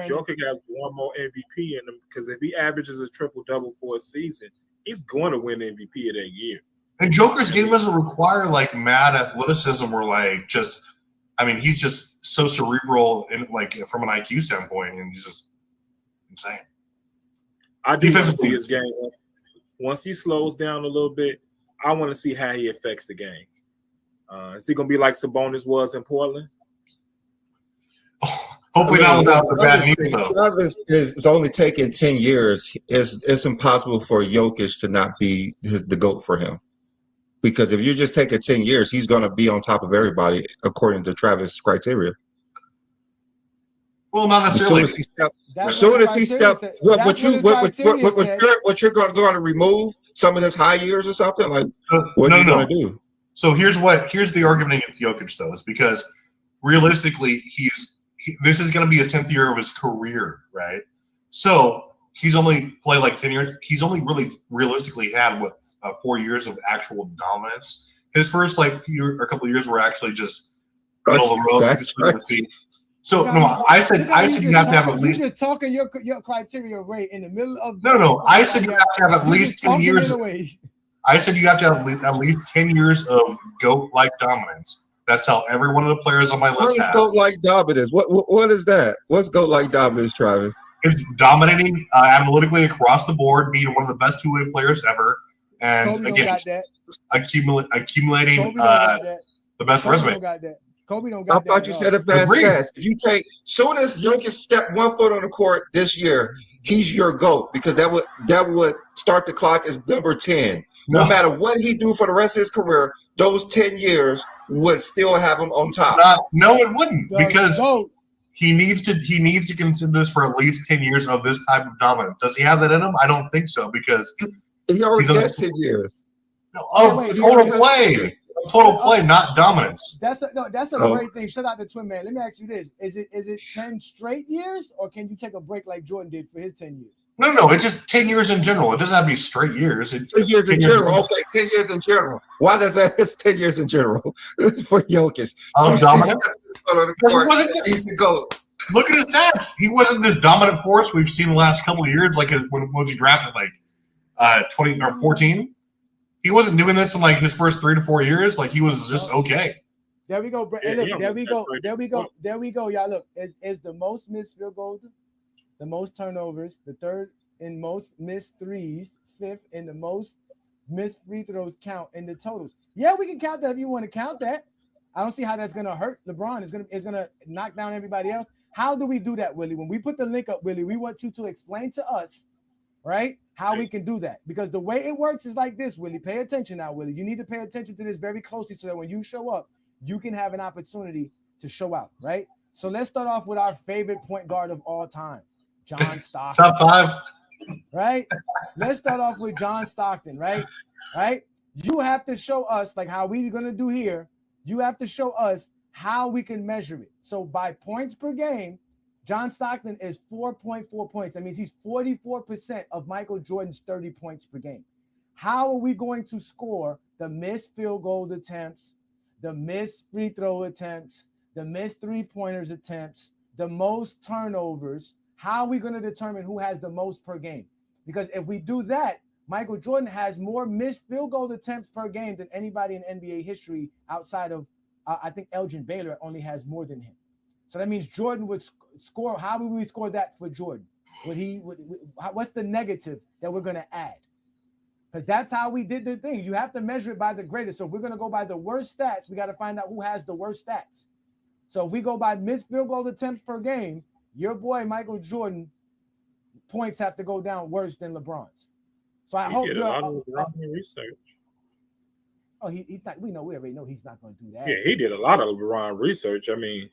Joker got one more MVP in him because if he averages a triple double for a season, he's going to win MVP of that year. And Joker's game doesn't require like mad athleticism or like just. I mean, he's just so cerebral and like from an IQ standpoint, and he's just insane. I do want to see his game. Once he slows down a little bit, I want to see how he affects the game. Is he going to be like Sabonis was in Portland? Hopefully not without the bad knees, though. Travis is only taking 10 years. It's impossible for Jokic to not be the GOAT for him. Because if you just take it 10 years, he's going to be on top of everybody according to Travis' criteria. Well, not necessarily. As soon as he stepped, what you're going to remove some of his high years or something like? What are you going to do? So here's the argument against Jokic though. It's because realistically, this is going to be his 10th year of his career, right? So he's only played like 10 years. He's only really realistically had 4 years of actual dominance. His first a couple of years were actually just middle of the road. So no, I said you have to have at least. You're just talking your criteria rate in the middle of. No. I said you have to have at least 10 years. I said you have to have at least 10 years of GOAT-like dominance. That's how every one of the players on my list has. What is GOAT-like dominance? What is that? What's GOAT-like dominance, Travis? It's dominating analytically across the board, being one of the best two-way players ever, and Kobe again, accumulating the best resume. Kobe don't got that. I thought you said advanced stats. If you take soon as Jokic stepped 1 foot on the court this year, he's your GOAT because that would start the clock as number 10. No matter what he do for the rest of his career, those 10 years would still have him on top. No, it wouldn't because he needs to consider this for at least 10 years of this type of dominance. Does he have that in him? I don't think so because he already got 10 years. Total play, not dominance. That's a great thing. Shout out to Twin Man. Let me ask you this: Is it 10 straight years, or can you take a break like Jordan did for his 10 years? No. It's just 10 years in general. It doesn't have to be straight years. 10 years in general. Okay, 10 years in general. Why does that? It's 10 years in general for Jokic. Dominant. He's the GOAT. Look at his stats. He wasn't this dominant force we've seen the last couple of years. Like when was he drafted? 20 or 14. He wasn't doing this in his first 3 to 4 years. He was just okay. There we go. Hey, look, there we go. Y'all look, is the most missed field goals, the most turnovers, the third in most missed threes, fifth in the most missed free throws count in the totals. Yeah, we can count that if you want to count that. I don't see how that's gonna hurt LeBron. It's gonna knock down everybody else. How do we do that, Willie? When we put the link up, Willie, we want you to explain to us, right, how we can do that. Because the way it works is like this, Willie. Pay attention now, Willie. You need to pay attention to this very closely so that when you show up, you can have an opportunity to show out, right? So let's start off with our favorite point guard of all time, John Stockton. Top 5. Right? Let's start off with John Stockton, right? Right? You have to show us, how we're going to do here, you have to show us how we can measure it. So by points per game, John Stockton is 4.4 points. That means he's 44% of Michael Jordan's 30 points per game. How are we going to score the missed field goal attempts, the missed free throw attempts, the missed three-pointers attempts, the most turnovers? How are we going to determine who has the most per game? Because if we do that, Michael Jordan has more missed field goal attempts per game than anybody in NBA history outside of, I think Elgin Baylor only has more than him. So that means Jordan would score. How would we score that for Jordan? What's the negative that we're going to add? Because that's how we did the thing. You have to measure it by the greatest. So if we're going to go by the worst stats, we got to find out who has the worst stats. So if we go by missed field goal attempts per game, your boy Michael Jordan points have to go down worse than LeBron's. So I hope did a lot of LeBron research. Oh, he's not. We already know he's not going to do that. Yeah, he did a lot of LeBron research. I mean,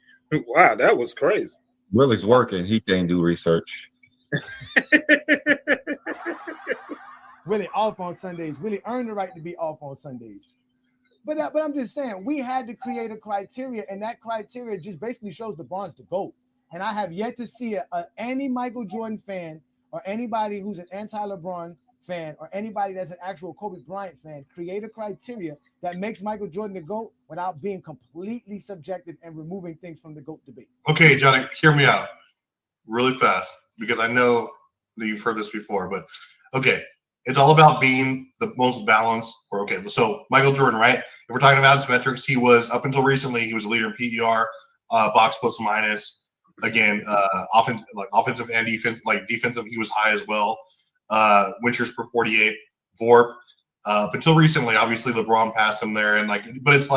wow, that was crazy. Willie's working. He can't do research. Willie off on Sundays. Willie earned the right to be off on Sundays. But I'm just saying, we had to create a criteria, and that criteria just basically shows LeBron's the GOAT. And I have yet to see any Michael Jordan fan or anybody who's an anti-LeBron fan or anybody that's an actual Kobe Bryant fan create a criteria that makes Michael Jordan the GOAT without being completely subjective and removing things from the GOAT debate. Okay, Johnny, hear me out really fast because I know that you've heard this before, but okay, it's all about being the most balanced. So Michael Jordan, right? If we're talking about his metrics, he was, up until recently, he was a leader in PER, box plus minus. Again, offensive and defense, defensive, he was high as well. Winters per 48, VORP. Up until recently, obviously LeBron passed him there, but it's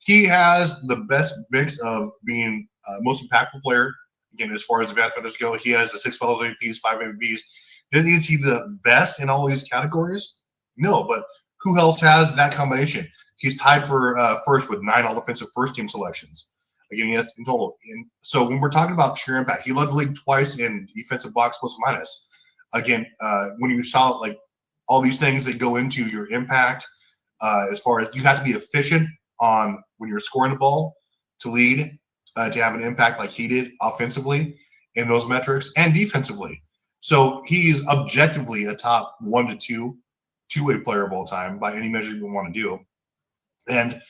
he has the best mix of being most impactful player. Again, as far as advanced metrics go, he has the 6 Finals MVPs, 5 MVPs. Is he the best in all these categories? No, but who else has that combination? He's tied for first with 9 all-defensive first-team selections. Again, he has in total. So when we're talking about sheer impact, he led the league twice in defensive box plus minus. Again, when you saw like all these things that go into your impact, as far as you have to be efficient on when you're scoring the ball to lead, to have an impact like he did offensively in those metrics and defensively. So he's objectively a top 1 to 2 two-way player of all time by any measure you want to do. And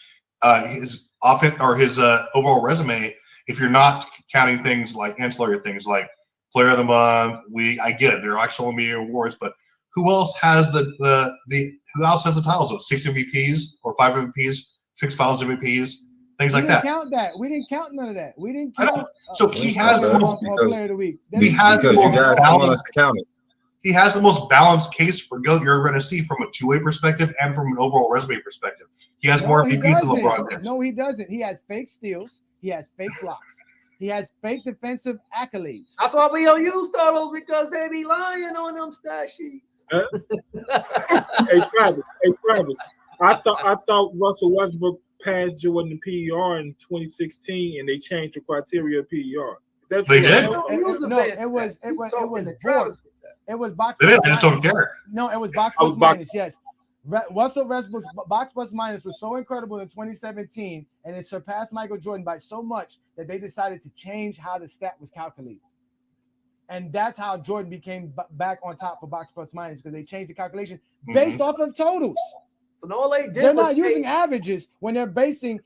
his offense or his overall resume, if you're not counting things like ancillary things like player of the month, I get it. There are actual NBA awards, but who else has who else has the titles of 6 MVPs or 5 MVPs, 6 Finals MVPs, things like that? We didn't count none of that. We didn't count. So he has the most player of the week. He has the most balanced count it. He has the most balanced case for GOAT you're going to see from a two-way perspective and from an overall resume perspective. He has more MVPs than LeBron does. No, he doesn't. He has fake steals. He has fake blocks. He has fake defensive accolades. That's why we don't use those because they be lying on them stat sheets. Hey Travis. I thought Russell Westbrook passed Jordan in PER in 2016, and they changed the criteria of PER. They did? It was board. It was box. They did. I just don't care. No, it was box plus minus. Yes. Russell Westbrook's box plus minus was so incredible in 2017, and it surpassed Michael Jordan by so much that they decided to change how the stat was calculated. And that's how Jordan became back on top for box plus minus, because they changed the calculation based off of totals. So all they did they're not using averages when they're basing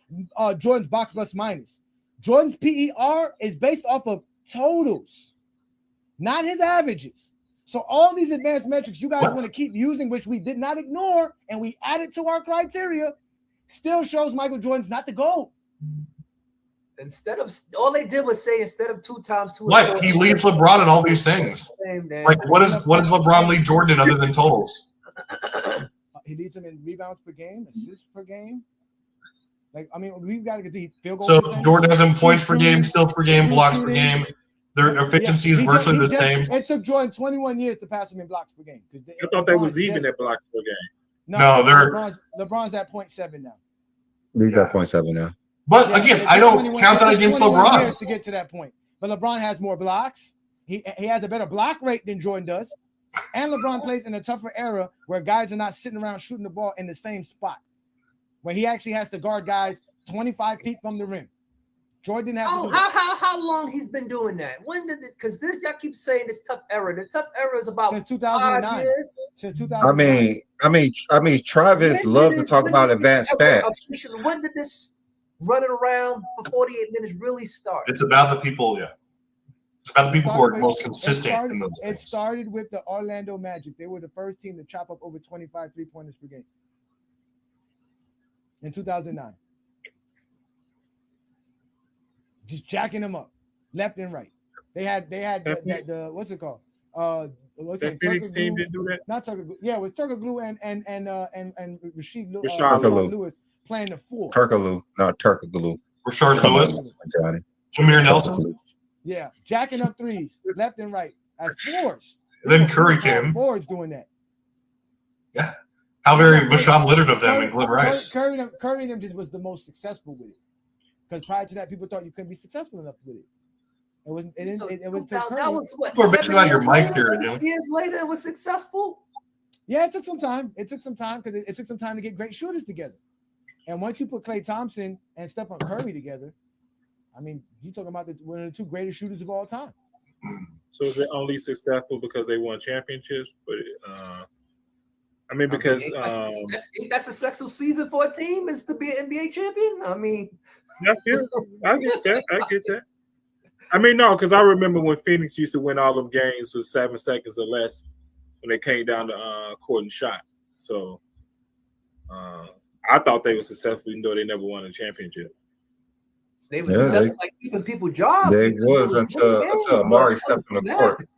Jordan's box plus minus. Jordan's PER is based off of totals, not his averages. So all these advanced metrics you guys want to keep using, which we did not ignore, and we added to our criteria, still shows Michael Jordan's not the GOAT. Instead of all they did was say instead of 2 times 2. Like he leads LeBron in all these things. Like what does LeBron lead Jordan other than totals? He leads him in rebounds per game, assists per game. Like I mean, we've got to get the field goal. So Jordan has him points per game, steals per game, blocks per game. Their efficiency is virtually the same. It took Jordan 21 years to pass him in blocks per game. I thought they was even at blocks per game. No, LeBron's at 0.7 now. He's at 0.7 now. But again, I don't count that against LeBron. Years to get to that point. But LeBron has more blocks. He has a better block rate than Jordan does. And LeBron plays in a tougher era where guys are not sitting around shooting the ball in the same spot, where he actually has to guard guys 25 feet from the rim. Jordan didn't have to do how long he's been doing that? When did it? Because this y'all keep saying this tough era. The tough era is about since 2009. 5 years. Since 2009. I mean, Travis loved to talk about advanced stats. When did this running around for 48 minutes really start? It's about the people, yeah. It's about the people who are most consistent in those things. It started with the Orlando Magic. They were the first team to chop up over 25 three-pointers per game in 2009. Just jacking them up, left and right. They had the what's it called? That Phoenix team didn't do that. Not Turkoglu. Yeah, it was Turkoglu and Rashid Lewis playing the 4. Turkoglu, not Turkoglu. Rashard Lewis, Jameer Nelson. Yeah, jacking up threes, left and right as 4s. And then Curry came. 4s doing that. Yeah, how very Basham littered of them and Glenn Rice. Curry and them just was the most successful with it. Because prior to that, people thought you couldn't be successful enough with it. It was Curry. That was what? We're bitching about your mic here, 6 years later, it was successful. Yeah, it took some time. It took some time because it took some time to get great shooters together. And once you put Klay Thompson and Stephen Curry together, I mean, you're talking about one of the 2 greatest shooters of all time. So is it only successful because they won championships? But I mean, because that's a successful season for a team is to be an NBA champion. I mean, I get that. I mean, no, because I remember when Phoenix used to win all them games with 7 seconds or less when they came down to court and shot. So I thought they were successful, even though they never won a championship. They were successful like keeping people jobs. They was until Amari stepped on the court.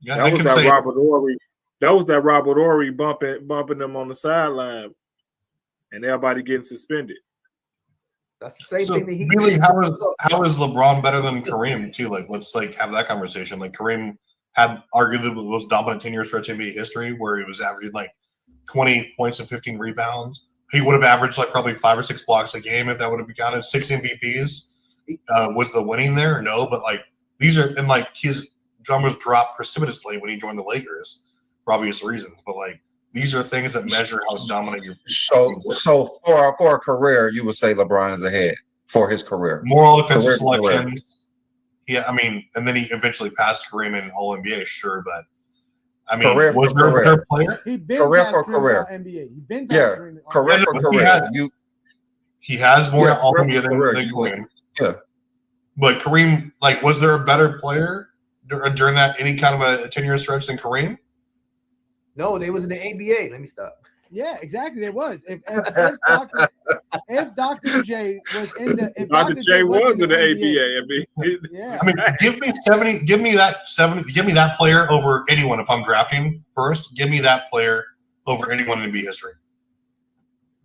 Yeah, that was that Robert Horry. That was that Robert Horry bumping them on the sideline, and everybody getting suspended. That's the same thing that he really did. How is LeBron better than Kareem too? Like, let's have that conversation. Like Kareem had arguably the most dominant 10-year stretch in NBA history, where he was averaging like 20 points and 15 rebounds. He would have averaged like probably 5 or 6 blocks a game if that would have been counted. 6 MVPs. Was the winning there? No, but like these are, and like his numbers dropped precipitously when he joined the Lakers for obvious reasons. But like these are things that measure how dominant you're. So for a career, you would say LeBron is ahead for his career. Moral defensive selections. Yeah, I mean, and then he eventually passed Kareem in All NBA, sure, but I mean, Career was for there a career. better player? He been Career past for Kareem career. All NBA. He been past Yeah, Kareem All career NBA. for He career. had- He has more All career NBA for career. than Kareem. Yeah. But Kareem, like, was there a better player during that any kind of a 10-year stretch than Kareem? No, they was in the ABA. Let me stop. Yeah, exactly. There was. If Dr. J was in the, if Dr. J was in the NBA, ABA. I mean, yeah. I mean, give me that player over anyone if I'm drafting first. Give me that player over anyone in NBA history.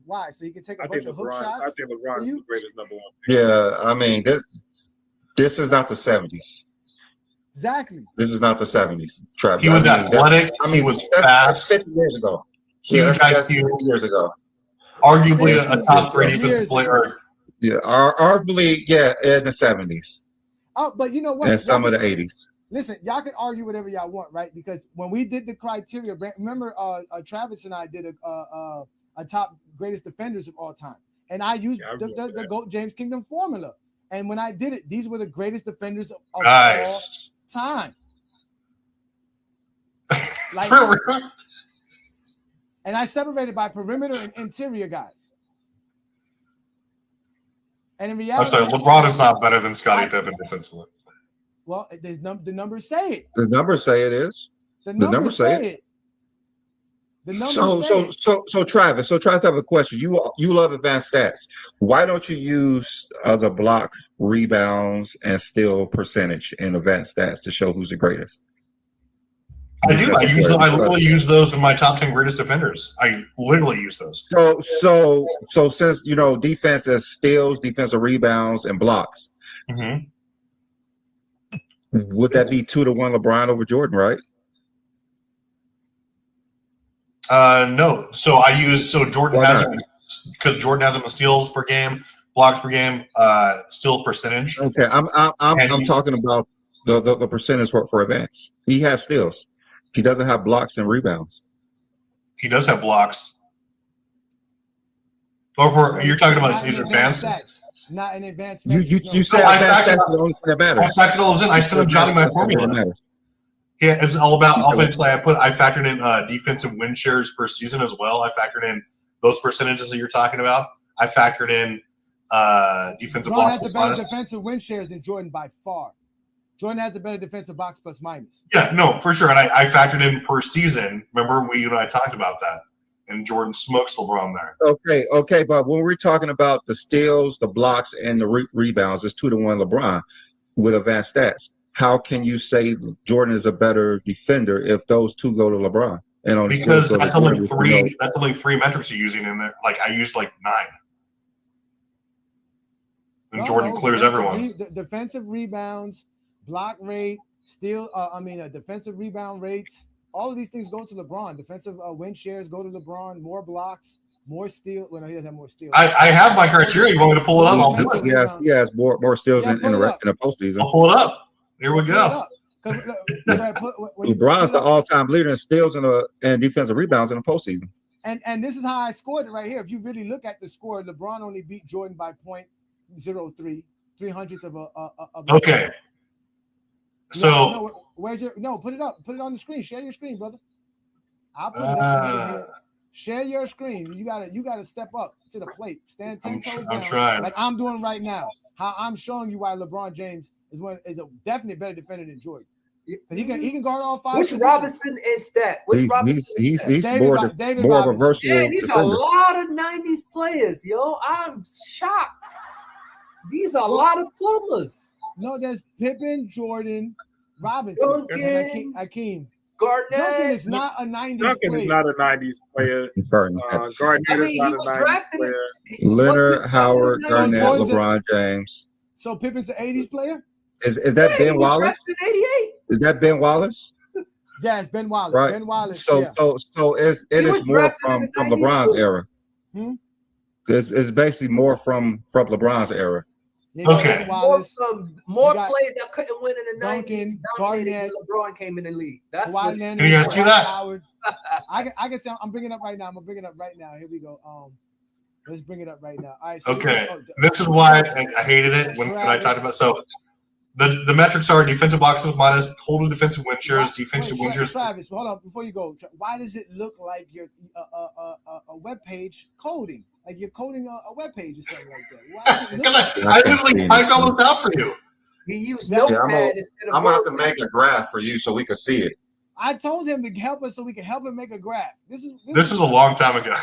Why? So you can take a I bunch think of hook LeBron. shots. I think LeBron is the greatest number 1. Yeah, I mean this is not the 70s. Exactly. This is not the 70s. Travis. He was athletic. He was fast. That's 50 years ago. Huge that's IQ. 50 years ago. Arguably a top 3 defensive player. Yeah, arguably, yeah, in the 70s Oh, but you know what? and some Y'all of the can- 80s. Listen, y'all can argue whatever y'all want, right? Because when we did the criteria, remember Travis and I did a top greatest defenders of all time, and I used the GOAT James Kingdom formula. And when I did it, these were the greatest defenders of all time. Like, and I separated by perimeter and interior guys. And in I'm reality, sorry, LeBron is not better than Scottie Pippen defensively. well, the numbers say it. The numbers say it is. The numbers say it. The numbers say it. So Travis, I have a question. You love advanced stats. Why don't you use the block, rebounds, and steal percentage in advanced stats to show who's the greatest? I do. I literally use those in my top 10 greatest defenders. I literally use those. So since defense has steals, defensive rebounds, and blocks, would that be 2-1 LeBron over Jordan, right? No. So I use Jordan has him because Jordan has him in steals per game, blocks per game, steal percentage. Okay, I'm talking about the percentage for advance. He has steals. He doesn't have blocks and rebounds. He does have blocks. You're talking about his advanced stats, not in advanced. You said advanced stats is the only thing that matters. I factored those in. I sent him Johnny my formula. Yeah, it's all about offensively. I factored in defensive win shares per season as well. I factored in those percentages that you're talking about. I factored in defensive LeBron blocks has the plus better minus. defensive win shares than Jordan by far. Jordan has the better defensive box plus minus. Yeah, no, for sure. And I factored in per season. Remember, you and I talked about that. And Jordan smokes LeBron there. Okay, but when we're talking about the steals, the blocks, and the rebounds, it's 2-1 LeBron with advanced stats. How can you say Jordan is a better defender if those two go to LeBron? And because that's only three. That's only 3 metrics you're using in there. Like I used like 9. And Jordan clears everyone. Defensive rebounds, block rate, steal. Defensive rebound rates. All of these things go to LeBron. Defensive win shares go to LeBron. More blocks, more steal. Well, no, he doesn't have more steals. I have my criteria. You want me to pull it up? I'll do it. He has more steals in the postseason. I'll pull it up. Here we go. LeBron's the all-time leader in steals and defensive rebounds in the postseason. And this is how I scored it right here. If you really look at the score, LeBron only beat Jordan by 0.03, 300ths of a. Okay. So put it up. Put it on the screen. Share your screen, brother. I'll put it up. Share your screen. You gotta step up to the plate. Stand 10 toes down. Trying. Like I'm doing right now. How I'm showing you why LeBron James is a definitely better defender than Jordan. He can guard all 5. Which Robinson is that? Which Robinson? He's more of a versatile Man, these are a lot of 90s players, yo. I'm shocked. These are a lot of plumbers. No, there's Pippen, Jordan, Robinson, and Hakeem. Garnett. Duncan is not a 90s Duncan player. is not a 90s player. Garnett is not a 90s player. Leonard, Howard, Garnett, LeBron James. So Pippen's an 80s player? Is that Ben Wallace? In 88. Is that Ben Wallace? Yeah, it's Ben Wallace. Right. Ben Wallace. So yeah. it is more from LeBron's era. Hmm? It's basically more from LeBron's era. Okay. More players that couldn't win in the Duncan, 90s. Garnett, LeBron came in the league. That's Kawhi what. Leonard, Can you guys see that? Howard. I can say I'm bringing it up right now. I'm gonna bring it up right now. Here we go. Let's bring it up right now. All right. So Okay. This is why I hated it when I talked about. So the metrics are defensive boxes minus total defensive win shares, defensive win shares. Travis, hold on before you go. Why does it look like you're a web page coding? Like you're coding a web page or something like that? Why does it look I literally typed all this out for you. He used I'm Notepad instead of gonna have to Word. make a graph for you so we can see it. I told him to help us so we can help him make a graph. This is a long time ago.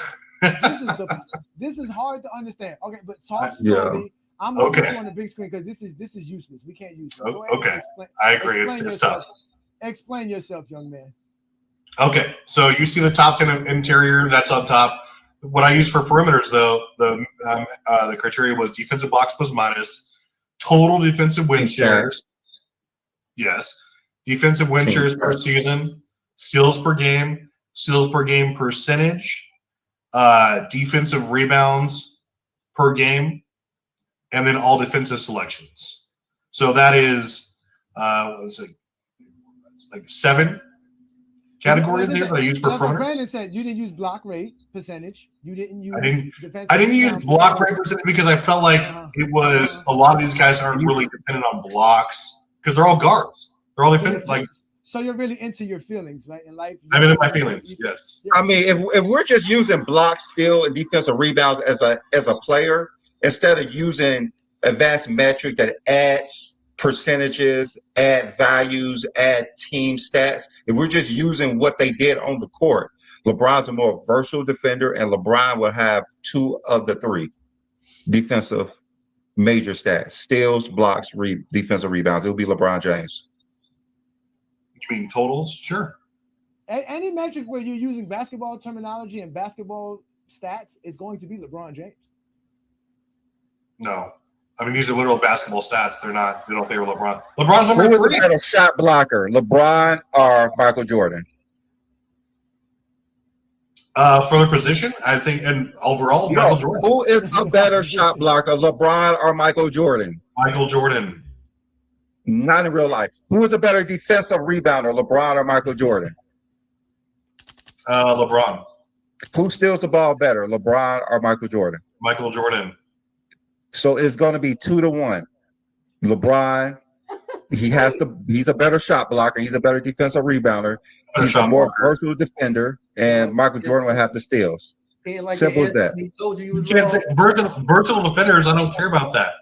this is hard to understand. Okay, but talk Yeah. slowly. I'm gonna put Okay. you on the big screen because this is useless. We can't use it. Oh, Go ahead and okay. explain, I agree. Explain It's yourself. tough. Explain yourself, young man. Okay, so you see the top 10 interior, that's on top. What I use for perimeters, though, the criteria was defensive box plus minus, total defensive win shares. Yes. Defensive win shares per season, steals per game percentage, defensive rebounds per game, and then all defensive selections. So that is, what was it, like 7 categories there that I use for perimeter. Brandon said you didn't use block rate percentage. You didn't use. I didn't use block rate percentage because I felt like it was a lot of these guys aren't really dependent on blocks because they're all guards. They're all defenders. So you're really into your feelings, right? In life. I'm into my feelings. Yes. I mean, if we're just using blocks, steal, and defensive rebounds as a player instead of using advanced metric that adds percentages, add values, add team stats. If we're just using what they did on the court, LeBron's a more versatile defender, and LeBron will have 2 of the 3 defensive major stats: steals, blocks, defensive rebounds. It'll be LeBron James. You mean totals? Sure. Any metric where you're using basketball terminology and basketball stats is going to be LeBron James. No. I mean, these are literal basketball stats. They don't favor LeBron. LeBron's number Who is 3. a better shot blocker, LeBron or Michael Jordan? For the position, I think, and overall, Michael Jordan. Who is a better shot blocker, LeBron or Michael Jordan? Michael Jordan. Not in real life. Who is a better defensive rebounder, LeBron or Michael Jordan? LeBron. Who steals the ball better, LeBron or Michael Jordan? Michael Jordan. So it's going to be 2-1. LeBron, he's a better shot blocker. He's a better defensive rebounder. He's a more versatile defender, and Michael Jordan will have the steals. Simple as that. He told you You can't say versatile defenders. I don't care about that.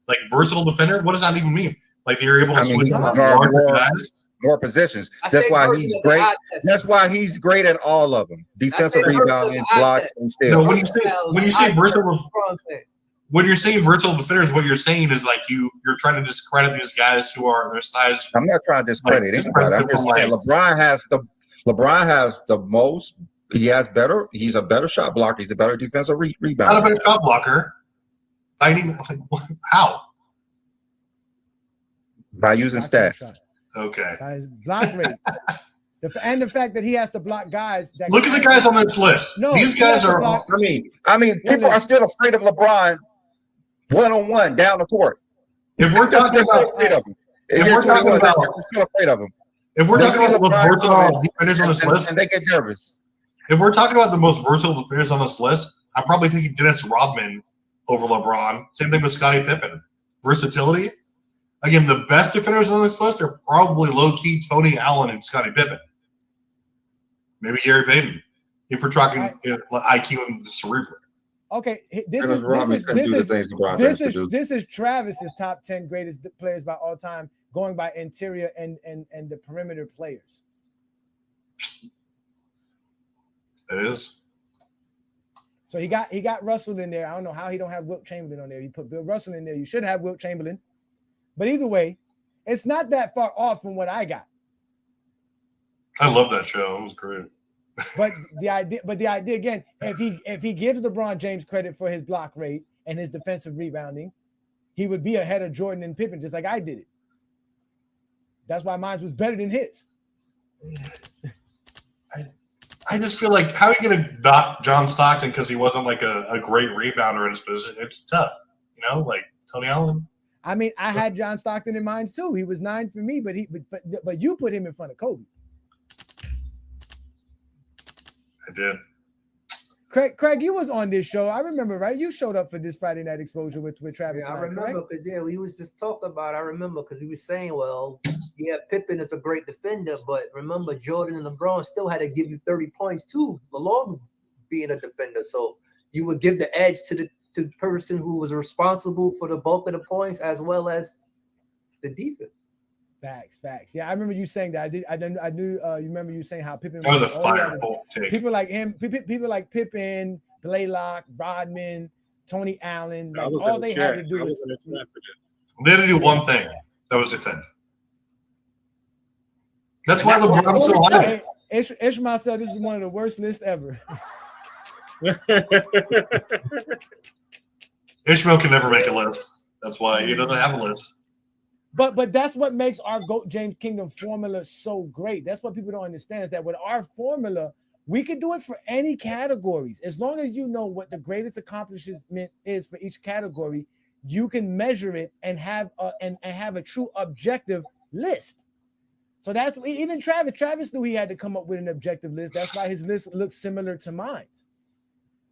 Like versatile defender, what does that even mean? Like you're able to switch he can around guard larger guys. more positions. That's why he's great. That's why he's great at all of them: defensive rebounding, blocks, and steals. No, when you say versatile. When you're saying versatile defenders, what you're saying is like you're trying to discredit these guys who are their size. I'm not trying to discredit anybody. I'm just saying LeBron has the most. He's a better shot blocker. He's a better defensive rebounder. Not a better shot blocker. How? By using stats. Okay. By his block rate. And the fact that he has to block guys. Look at the guys on this list. No, these guys are. I mean, people are still afraid of LeBron one-on-one down the court. If we're talking about, if we're talking about, they're still afraid of him. If we're talking about the most versatile defenders on this list, and they get nervous. If we're talking about the most versatile defenders on this list, I'm probably thinking Dennis Rodman over LeBron. Same thing with Scottie Pippen. Versatility. Again, the best defenders on this list are probably low-key Tony Allen and Scottie Pippen. Maybe Gary Payton. If we're talking IQ and cerebral. Okay, this is Travis's top 10 greatest players by all time, going by interior and the perimeter players. It is. So he got Russell in there. I don't know how he don't have Wilt Chamberlain on there. You put Bill Russell in there. You should have Wilt Chamberlain. But either way, it's not that far off from what I got. I love that show. It was great. But the idea again, if he gives LeBron James credit for his block rate and his defensive rebounding, he would be ahead of Jordan and Pippen, just like I did it. That's why mine was better than his. I just feel like how are you going to knock John Stockton because he wasn't like a great rebounder in his position? It's tough, like Tony Allen. I mean, I had John Stockton in mind too. He was 9 for me, but you put him in front of Kobe. I did. Craig, you was on this show. I remember, right? You showed up for this Friday Night Exposure with Travis. Yeah, I remember because we was just talking about. I remember because he was saying, well, yeah, Pippen is a great defender, but remember Jordan and LeBron still had to give you 30 points too, along being a defender. So you would give the edge to the person who was responsible for the bulk of the points as well as the defense. Facts. Yeah, I remember you saying that. I knew. You remember you saying how Pippen. That was a fireball take. People like him. People like Pippen, Blaylock, Rodman, Tony Allen. Like all they had to do was. They had to do one thing. That was defend. That's why LeBron's so high. Ishmael said this is one of the worst lists ever. Ishmael can never make a list. That's why he doesn't have a list. But that's what makes our GOAT James Kingdom formula so great. That's what people don't understand is that with our formula, we can do it for any categories. As long as you know what the greatest accomplishment is for each category, you can measure it and have a true objective list. So that's even Travis. Travis knew he had to come up with an objective list. That's why his list looks similar to mine.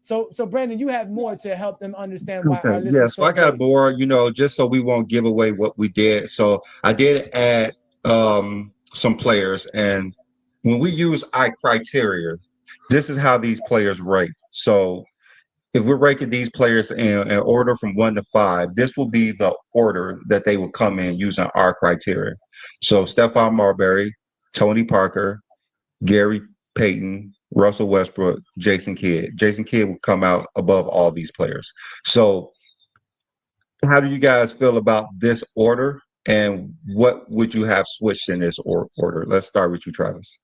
So Brandon, you have more to help them understand why our list is so I got a board, just so we won't give away what we did. So I did add some players, and when we use criteria, this is how these players rate. So if we're ranking these players in order from 1 to 5, this will be the order that they will come in using our criteria. So Stephon Marbury, Tony Parker, Gary Payton, Russell Westbrook, Jason Kidd. Jason Kidd will come out above all these players. So how do you guys feel about this order, and what would you have switched in this order? Let's start with you, Travis.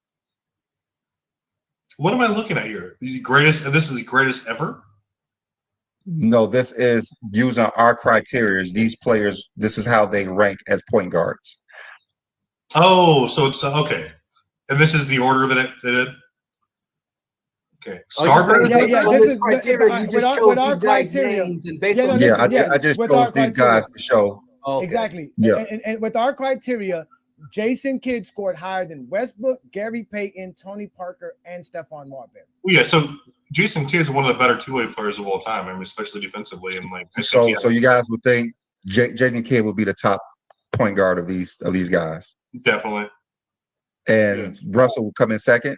What am I looking at here? This is the greatest ever? No, this is using our criteria. These players, this is how they rank as point guards. Oh, so it's okay. And this is the order that it did? Okay. Starboard? This is criteria. You just chose these guys' names and based on I just chose these guys to show. Okay. Exactly. Yeah. And with our criteria, Jason Kidd scored higher than Westbrook, Gary Payton, Tony Parker, and Stephon Marbury. Well, yeah, so Jason Kidd is one of the better two-way players of all time. I mean, especially defensively. And so you guys would think Jason Kidd would be the top point guard of these guys. Definitely. And Russell would come in second,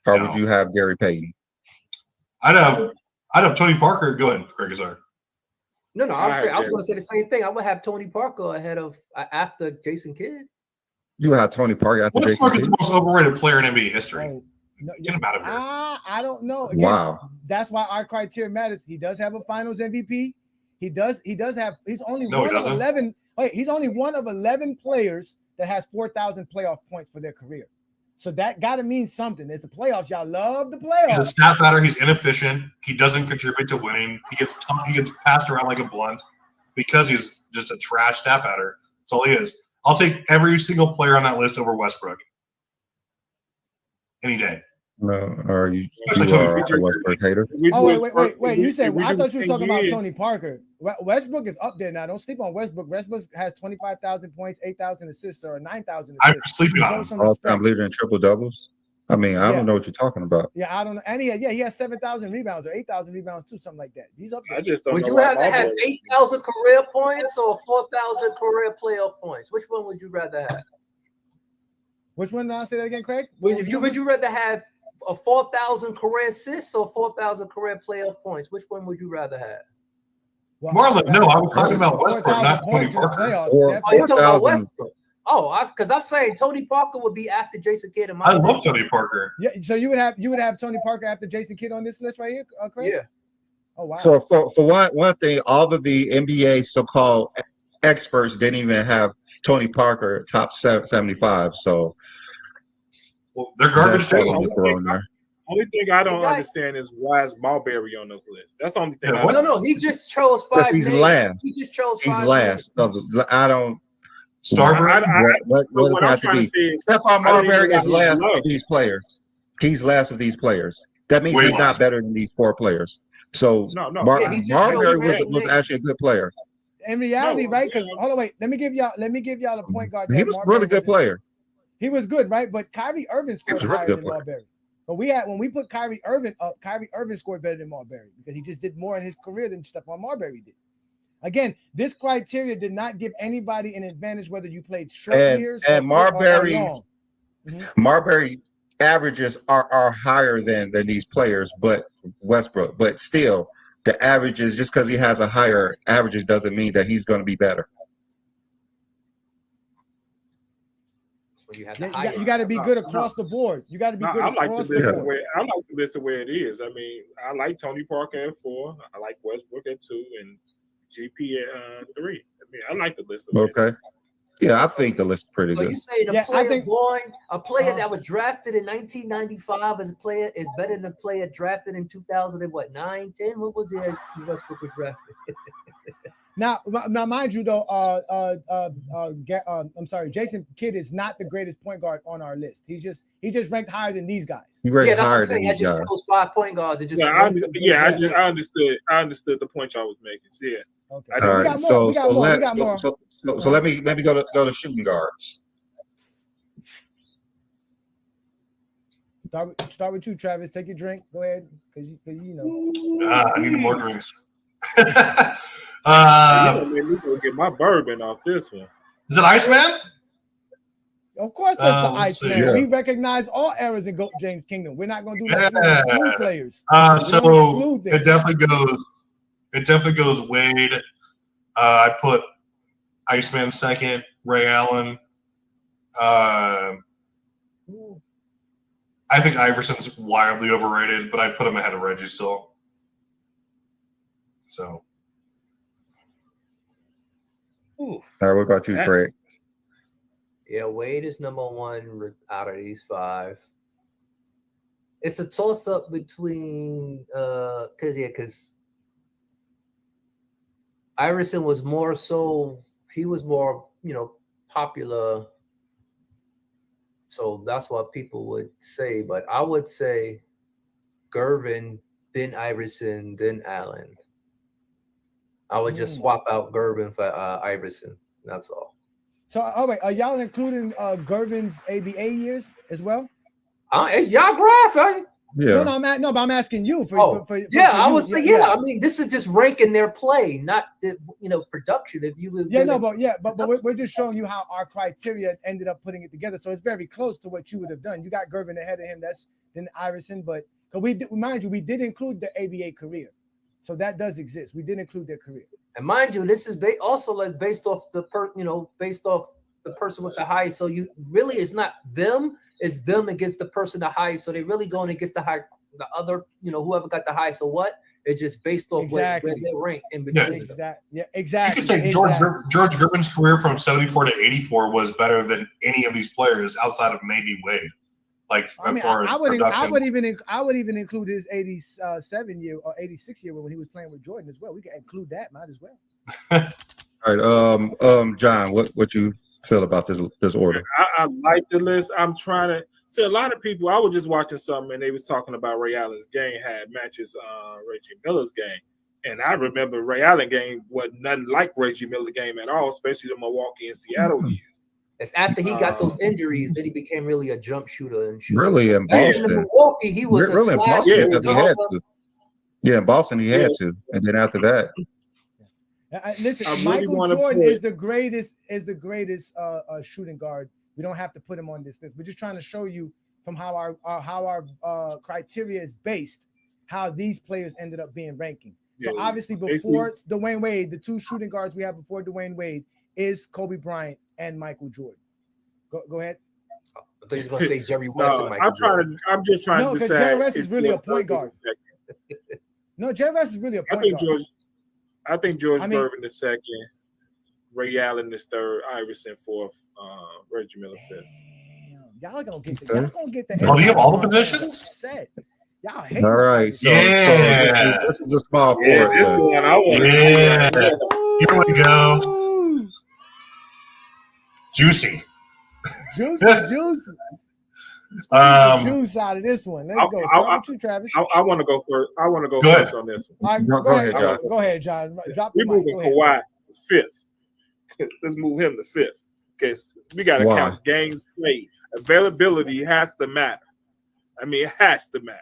or would you have Gary Payton? I'd have Tony Parker. Go ahead, Craig. Sorry. No, I was going to say the same thing. I would have Tony Parker ahead of after Jason Kidd. You have Tony Parker after Jason Kidd. Parker's the most overrated player in NBA history. Get him out of here. I don't know. Again, wow. That's why our criteria matters. He does have a Finals MVP. He does have. He's only one of 11. Wait, he's only one of 11 players that has 4,000 playoff points for their career. So that got to mean something. It's the playoffs. Y'all love the playoffs. He's a stat batter. He's inefficient. He doesn't contribute to winning. He gets passed around like a blunt because he's just a trash stat batter. That's all he is. I'll take every single player on that list over Westbrook any day. No, are you are a Westbrook hater? Oh, wait. You said I thought you were talking about Tony Parker. Westbrook is up there now. Don't sleep on Westbrook. Westbrook has 25,000 points, 8,000 assists, or 9,000 assists. I'm sleeping on him. All-time leader in triple doubles. I mean, I don't know what you're talking about. Yeah, I don't know. And he has 7,000 rebounds or 8,000 rebounds too, something like that. He's up there. I just don't would know you rather have 8,000 career points or 4,000 career playoff points? Which one would you rather have? Which one? I'll say that again, Craig. Would you rather have a 4,000 career assists or 4,000 career playoff points? Which one would you rather have? Well, Marlon, no, I was talking about Westbrook, not Tony Parker. 4,000. Because I'm saying Tony Parker would be after Jason Kidd. I love Tony Parker. Yeah, so you would have Tony Parker after Jason Kidd on this list right here, Craig? Yeah. Oh wow. So for one thing, all of the NBA so-called experts didn't even have Tony Parker top 75. So they're garbage. Only thing I don't understand is why is Marbury on this list. That's the only thing. No, he just chose 5 he's names. last. He just chose 5 He's last. names. I don't. Starboard. What does it have to be? Stephon Marbury is last love. of these players. He's last of these players. That means Way he's not last. better than these 4 players. So No. Marbury was actually a good player. In reality, right? Because hold on, wait. Let me give y'all a point guard. He was a really good player. He was good, right? But Kyrie Irving scored really higher good than player. Marbury. But when we put Kyrie Irving up, Kyrie Irving scored better than Marbury because he just did more in his career than Stephon Marbury did. Again, this criteria did not give anybody an advantage whether you played short years or long. Marbury averages are higher than these players, but Westbrook. But still, the averages, just because he has a higher averages doesn't mean that he's going to be better. So you got to be good across the board. You got to be good across the board. I like the list the way it is. I mean, I like Tony Parker at 4. I like Westbrook at 2, and GP at 3. I mean, I like the list. Okay. Yeah, I think the list is pretty So good. you say a player that was drafted in 1995 as a player is better than a player drafted in 2009, 10? What was it? Westbrook was drafted. Now, mind you, though, I'm sorry, Jason Kidd is not the greatest point guard on our list. He just ranked higher than these guys. He ranked higher than these guys. Those 5 point guards. I understood. I understood the point y'all was making. Yeah. Okay. All right. So let me go to shooting guards. Start with you, Travis. Take your drink. Go ahead, because you know. I need more drinks. Let me get my bourbon off this one. Is it Iceman? Of course, that's the Iceman. Yeah. We recognize all eras in James Kingdom. We're not going to do that. Exclude players. So it definitely goes Wade. I put Iceman second. Ray Allen. I think Iverson's wildly overrated, but I put him ahead of Reggie still. So. All right, what about you, Craig? Yeah, Wade is number 1 out of these 5. It's a toss-up between because Iverson was more so he was more popular, so that's what people would say. But I would say Gervin, then Iverson, then Allen. I would just swap out Gervin for Iverson. That's all. So, are y'all including Gervin's ABA years as well? It's y'all graph, right? Yeah. But I'm asking you for I would say I mean, this is just ranking their play, not the production. If you would, but we're just showing you how our criteria ended up putting it together. So it's very close to what you would have done. You got Gervin ahead of him. That's then Iverson, but we did include the ABA career. So that does exist. We did include their career. And mind you, this is based off the person with the highest. So you really, it's not them, it's them against the person the highest. So they're really going against the other, whoever got the highest. So what? It's just based off where they rank in between. Exactly. You could say George Gervin's career from 74 to 84 was better than any of these players outside of maybe Wade. Like, I would even include his 87 year or 86 year when he was playing with Jordan as well. We can include that, might as well. All right, John, what you feel about this order? I like the list. I'm trying to see a lot of people. I was just watching something and they was talking about Ray Allen's game had matches Reggie Miller's game, and I remember Ray Allen game was nothing like Reggie Miller's game at all, especially the Milwaukee and Seattle years. It's after he got those injuries that he became really a jump shooter and really in Boston. In Milwaukee, he was really in Boston because he had to. Yeah, in Boston he had to, and then after that. Listen, Michael Jordan is the greatest shooting guard. We don't have to put him on this list. We're just trying to show you from how our criteria is based, how these players ended up being ranking. So obviously before Dwayne Wade, the 2 shooting guards we have before Dwayne Wade is Kobe Bryant and Michael Jordan. Go ahead. I thought you were going to say Jerry West and Michael Jordan. I'm just trying to decide. No, because Jerry West is really a point guard. No, Jerry West is really a point guard. I think George Gervin the second, Ray Allen the third, Iverson fourth, Reggie Miller fifth. Y'all gonna get the. Oh, you have all the positions? Set. Y'all hate. All right, so this is a small forward. Here we go. Juicy. Juice. Juice out of this one. Let's go. Start with you, Travis. I want to go first. I want to go Go first on this one. All right, go ahead, John. Go ahead, John. Drop the We're mic. moving Go ahead. Kawhi fifth. Let's move him to fifth. Okay, we got to count games played. Availability has to matter. I mean, it has to matter.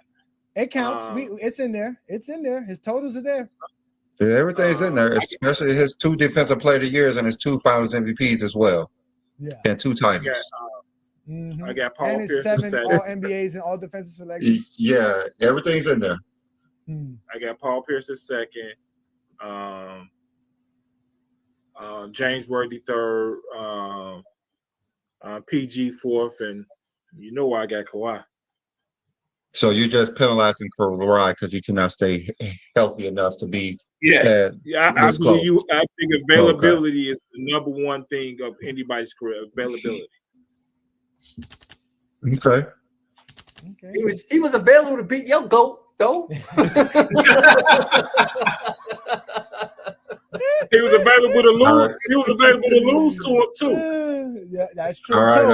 It counts. It's in there. It's in there. His totals are there. Yeah, everything's in there, especially his 2 defensive player of the years and his 2 finals MVPs as well. Yeah. And 2 titles. I got Paul and his Pierce 7 second. all NBAs and all defensive selections. Yeah, everything's in there. I got Paul Pierce second. James Worthy third. PG fourth, and you know why I got Kawhi. So you're just penalizing Kawhi because he cannot stay healthy enough to be. Yes, I believe you. I think availability is the number one thing of anybody's career. Availability. Okay. He was available to beat your GOAT, though. He was available to lose. Right. He was available to lose to him too. Yeah, that's true. All right.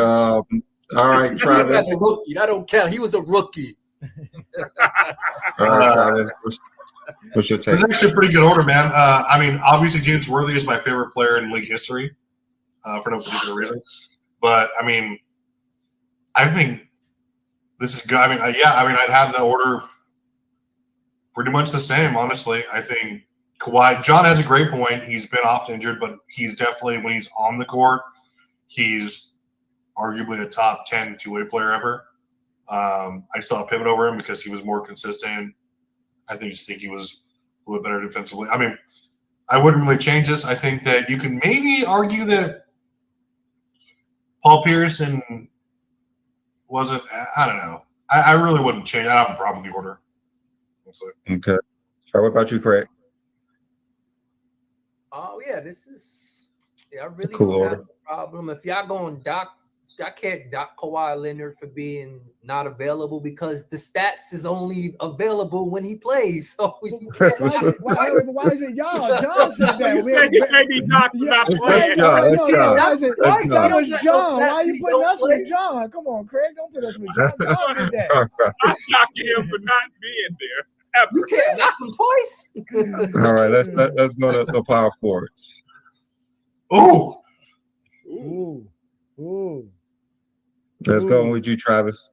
All right, Travis. That don't count. He was a rookie. All right, Travis. What's your take? It's actually a pretty good order, man. I mean, obviously James Worthy is my favorite player in league history, for no particular reason. But I mean, I think this is good. I mean, I'd have the order pretty much the same, honestly. I think Kawhi. John has a great point. He's been often injured, but he's definitely, when he's on the court, he's arguably a top 10 two-way player ever. I still have Pivot over him because he was more consistent. I think he was a little better defensively. I mean, I wouldn't really change this. I think that you can maybe argue that Paul Pierce wasn't. I don't know. I really wouldn't change. I don't have a problem with the order. Okay. What about you, Craig? Oh yeah, this is. Yeah, I really cool don't order. have a problem. If y'all going dock, I can't dock Kawhi Leonard for being not available because the stats is only available when he plays. So you can't why is it y'all? John said that. You said he may be not playing. That was John. Why are you putting us with John? Come on, Craig. Don't put us with John. John did that. I'm knocking him for not being there. Ever. You can't knock him twice. All right, let's go to the power forwards. Ooh. Let's go with you, Travis.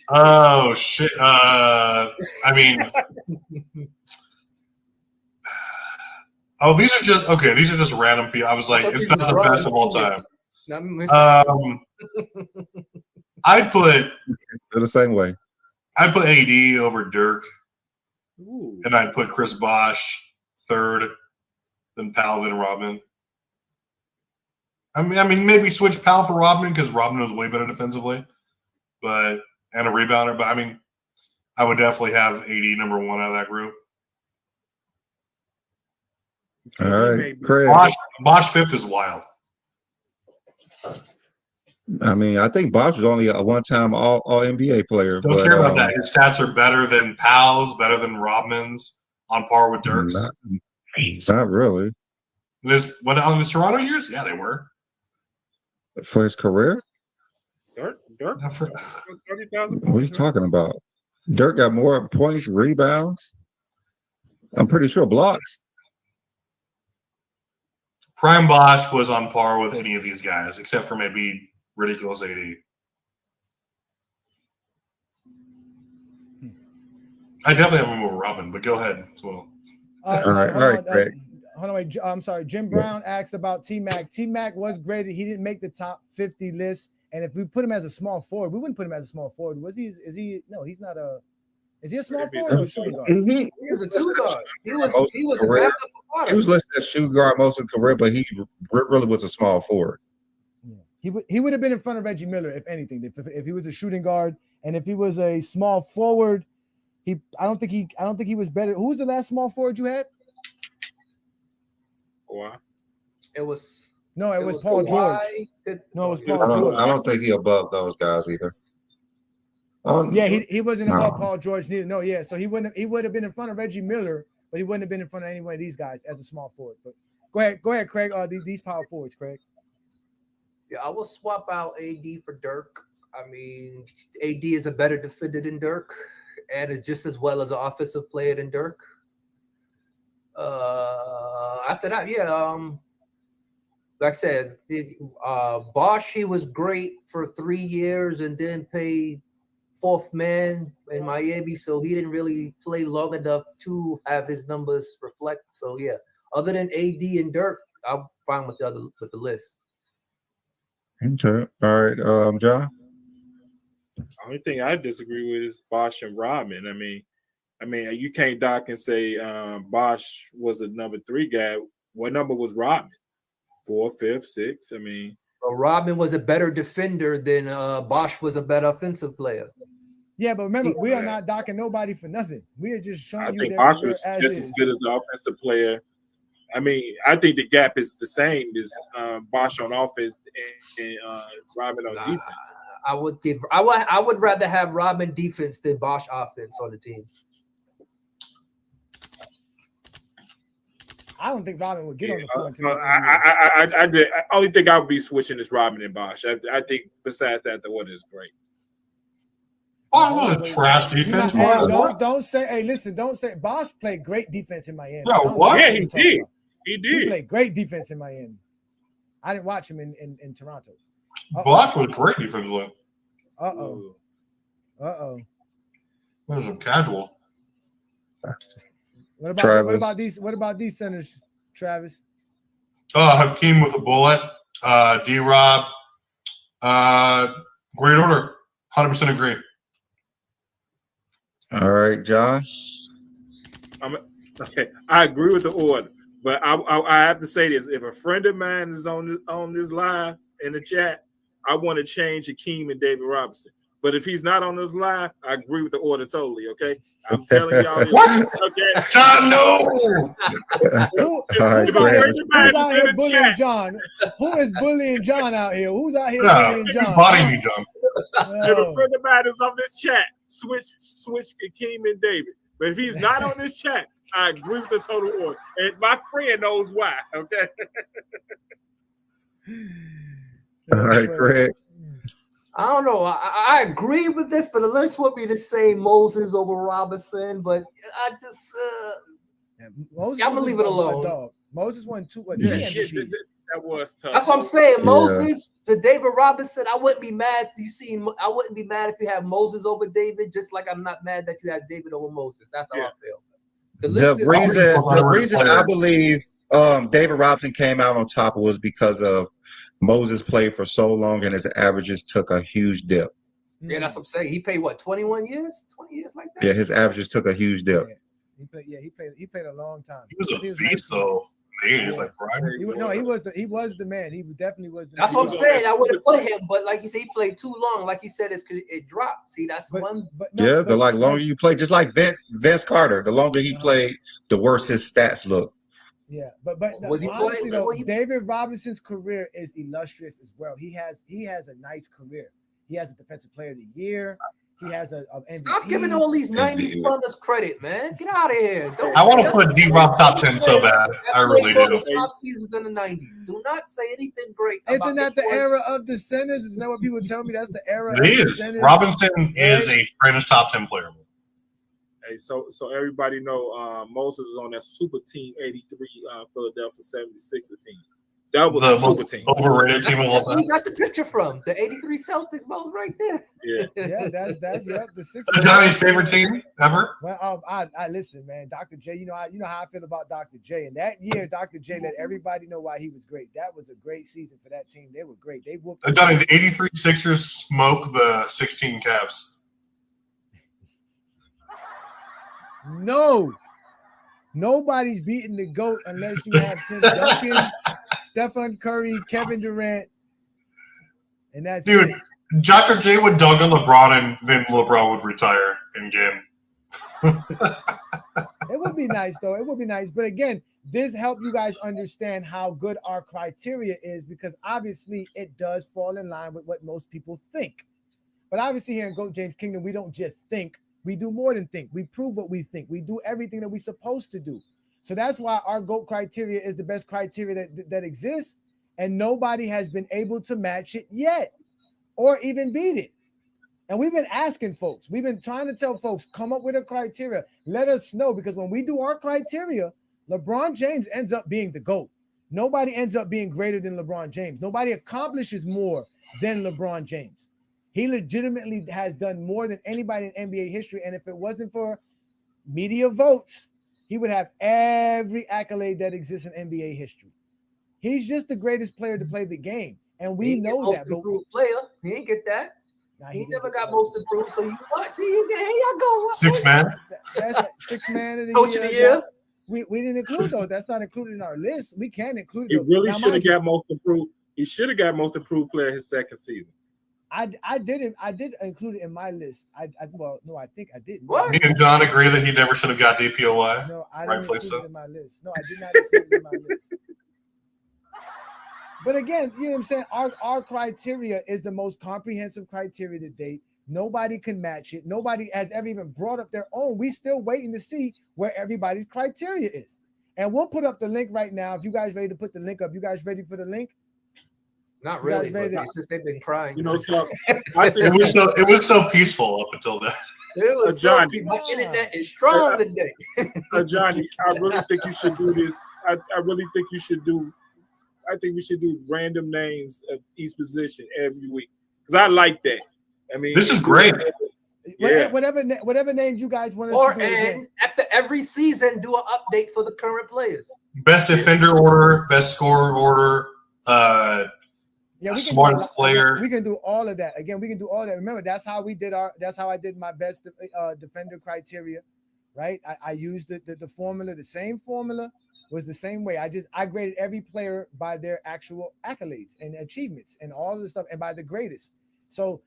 Oh shit! I mean, these are just okay. These are just random people. I was like, it's not the best of all time. I'd put the same way. I'd put AD over Dirk, and I'd put Chris Bosh third, then Powell, then Rodman. I mean, maybe switch Powell for Rodman because Rodman was way better defensively, and a rebounder. But I mean, I would definitely have AD number one out of that group. All right, Craig. Bosh fifth is wild. I mean, I think Bosh was only a one-time All NBA player. Don't care about that. His stats are better than Powell's, better than Rodman's, on par with Dirk's. Not really. On his Toronto years? Yeah, they were. For his career? Dirk, 30,000 what are you talking about? Dirk got more points, rebounds. I'm pretty sure blocks. Prime Bosh was on par with any of these guys, except for maybe ridiculous AD. I definitely have him over Robin, but go ahead. All right, Greg. Hold on, wait. I'm sorry. Jim Brown asked about T-Mac. T-Mac was graded. He didn't make the top 50 list. And if we put him as a small forward, we wouldn't put him as a small forward. Was he? Is he? No, he's not a. Is he a small forward or a shooting guard? He was a two guard. He was a backup forward. He was listed as shooting guard most of his career, but he really was a small forward. He would have been in front of Reggie Miller, if anything, if he was a shooting guard, and if he was a small forward, I don't think he was better. Who was the last small forward you had? It was Paul George. No, it was Paul George. I don't think he above those guys either. He wasn't above Paul George neither. No, yeah. So he would have been in front of Reggie Miller, but he wouldn't have been in front of any one of these guys as a small forward. But go ahead, Craig. These power forwards, Craig. Yeah, I will swap out AD for Dirk. I mean, AD is a better defender than Dirk, and is just as well as an offensive player than Dirk. After that, like I said, Bosch, he was great for 3 years and then paid fourth man in Miami, so he didn't really play long enough to have his numbers reflect. So yeah, other than AD and Dirk, I'm fine with the list. Okay. All right. John. The only thing I disagree with is Bosch and Rodman. I mean, you can't dock and say Bosch was a number 3 guy. What number was Rodman? 4, 5, 6. I mean, Rodman was a better defender than Bosch was a better offensive player. Yeah, but remember, we are not docking nobody for nothing. We are just showing you that Bosch was just as good as an offensive player. I mean, I think the gap is the same as Bosch on offense and Rodman on defense. I would rather have Rodman defense than Bosch offense on the team. I don't think Rodman would get on the floor until I only think I would be switching is Rodman and Bosch. I think besides that, the order is great. Oh, trash defense. Don't say. Hey, listen. Don't say. Bosch played great defense in Miami. No, what? Yeah, he did. He did. He played great defense in Miami. I didn't watch him in Toronto. Bosch was great defensively. Uh-oh. That was a casual. What about these centers, Travis? Hakeem with a bullet. D-Rob. Great order. 100% agree. All right, Josh. Okay, I agree with the order, but I have to say this: if a friend of mine is on this live in the chat, I want to change Hakeem and David Robinson. But if he's not on this live, I agree with the order totally. Okay, I'm telling y'all this. What? Okay, John, no. Who's out here bullying John? Who is bullying John out here? Who's out here bullying John? Bodying me, John. If a friend of mine is on this chat, switch Hakeem and David. But if he's not on this chat, I agree with the total order. And my friend knows why. Okay. All right, Craig. I don't know. I agree with this, but unless want me to say Moses over Robinson, but I just I'm gonna leave it alone. Moses won 2 that was tough. That's what I'm saying. Moses to David Robinson. I wouldn't be mad if you seen. I wouldn't be mad if you have Moses over David. Just like I'm not mad that you have David over Moses. That's how I feel. The reason I believe David Robinson came out on top was because of Moses played for so long and his averages took a huge dip. Yeah, that's what I'm saying. He played what, 21 years? 20 years like that? Yeah, his averages took a huge dip. He played a long time. He was a beast though. He was like Brian. He was the man. He definitely was the man. That's what I'm saying. I would have put him, but like you said, he played too long. Like you said, it dropped. See, that's one. The longer you play, just like Vince Carter, the longer he played, the worse his stats look. Yeah, but was he honestly though, David Robinson's career is illustrious as well. He has a nice career. He has a Defensive Player of the Year. He has a MVP. Stop giving all these 90s pundits credit, man. Get out of here. I want to put D-Rob top 10 so bad. I really do. Top seasons in the 90s. Do not say anything great. Isn't that the era of the centers? Isn't that what people tell me? That's the era. It is. Robinson is a fringe top 10 player. Hey, so everybody know Moses was on that super team 83 Philadelphia 76 team. That was the a super team. Overrated team of all That's where time. you got the picture from. The 83 Celtics ball right there. Yeah. That's the six. Johnny's favorite team ever. Well, I listen, man. Dr. J, you know how I feel about Dr. J. And that year, Dr. J let everybody know why he was great. That was a great season for that team. They were great. They whooped. Johnny, the 83 Sixers smoked the 16 Cavs. No, nobody's beating the GOAT unless you have Tim Duncan, Stephen Curry, Kevin Durant, and that's Dude, it. Dr. J would dunk on LeBron and then LeBron would retire in game. It would be nice, though. It would be nice. But again, this helped you guys understand how good our criteria is because obviously it does fall in line with what most people think. But obviously here in GOAT James Kingdom, we don't just think. We do more than think. We prove what we think. We do everything that we're supposed to do. So that's why our GOAT criteria is the best criteria that exists. and nobody has been able to match it yet or even beat it. And we've been asking folks, we've been trying to tell folks, come up with a criteria. Let us know, because when we do our criteria, LeBron James ends up being the GOAT. Nobody ends up being greater than LeBron James. Nobody accomplishes more than LeBron James. He legitimately has done more than anybody in NBA history. And if it wasn't for media votes, he would have every accolade that exists in NBA history. He's just the greatest player to play the game. And we know that. But improved player, he ain't get that. He never got most improved. So you what? See, here you go. Six man. That's a 6 man of the Coach year. of the year. We didn't include those. That's not included in our list. We can include He those. really Now, should have mind you, got most improved. He should have got most improved player his second season. I did include it in my list. Well, no, I think I didn't. What? Me and John agree that he never should have got DPOY. No, I didn't Rightfully include so. it in my list. No, I did not include it in my list. But again, you know what I'm saying? Our criteria is the most comprehensive criteria to date. Nobody can match it. Nobody has ever even brought up their own. We still waiting to see where everybody's criteria is. And we'll put up the link right now. If you guys ready to put the link up, you guys ready for the link? Not You guys really, ready but to- since they've been crying. You know, so It was so peaceful up until that. It was so Johnny. my internet is strong today. Johnny, I really think you should do this. I really think you should do. I think we should do random names of each position every week, because I like that. I mean, This is great. Yeah. Whatever names you guys want us Or to do again. after every season, do an update for the current players. Best defender order, best scorer order, Yeah, we can smartest do a lot- player. We can do all of that. Again, we can do all that. Remember, that's how I did my best defender criteria, right? I used the formula, the same formula was the same way. I graded every player by their actual accolades and achievements and all the stuff, and by the greatest. So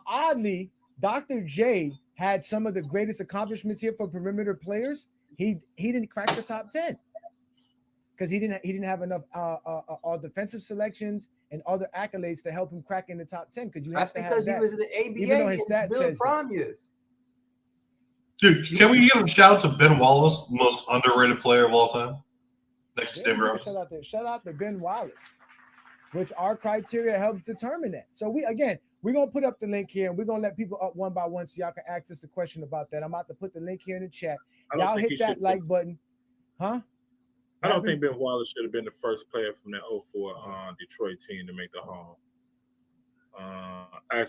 oddly, Dr. J had some of the greatest accomplishments here for perimeter players. He didn't crack the top 10. Because he didn't have enough all defensive selections and other accolades to help him crack in the top 10. Because you have That's to have because that. he was in the ABA even though his in stat Bill says that. Prime years. Dude, can we give a shout out to Ben Wallace, most underrated player of all time? Next to David Robinson. Shout out to Ben Wallace, which our criteria helps determine that. So we're gonna put up the link here and we're gonna let people up one by one so y'all can ask us a question about that. I'm about to put the link here in the chat. Y'all hit that like button. Huh? I don't think Ben Wallace should have been the first player from that 04 Detroit team to make the Hall. I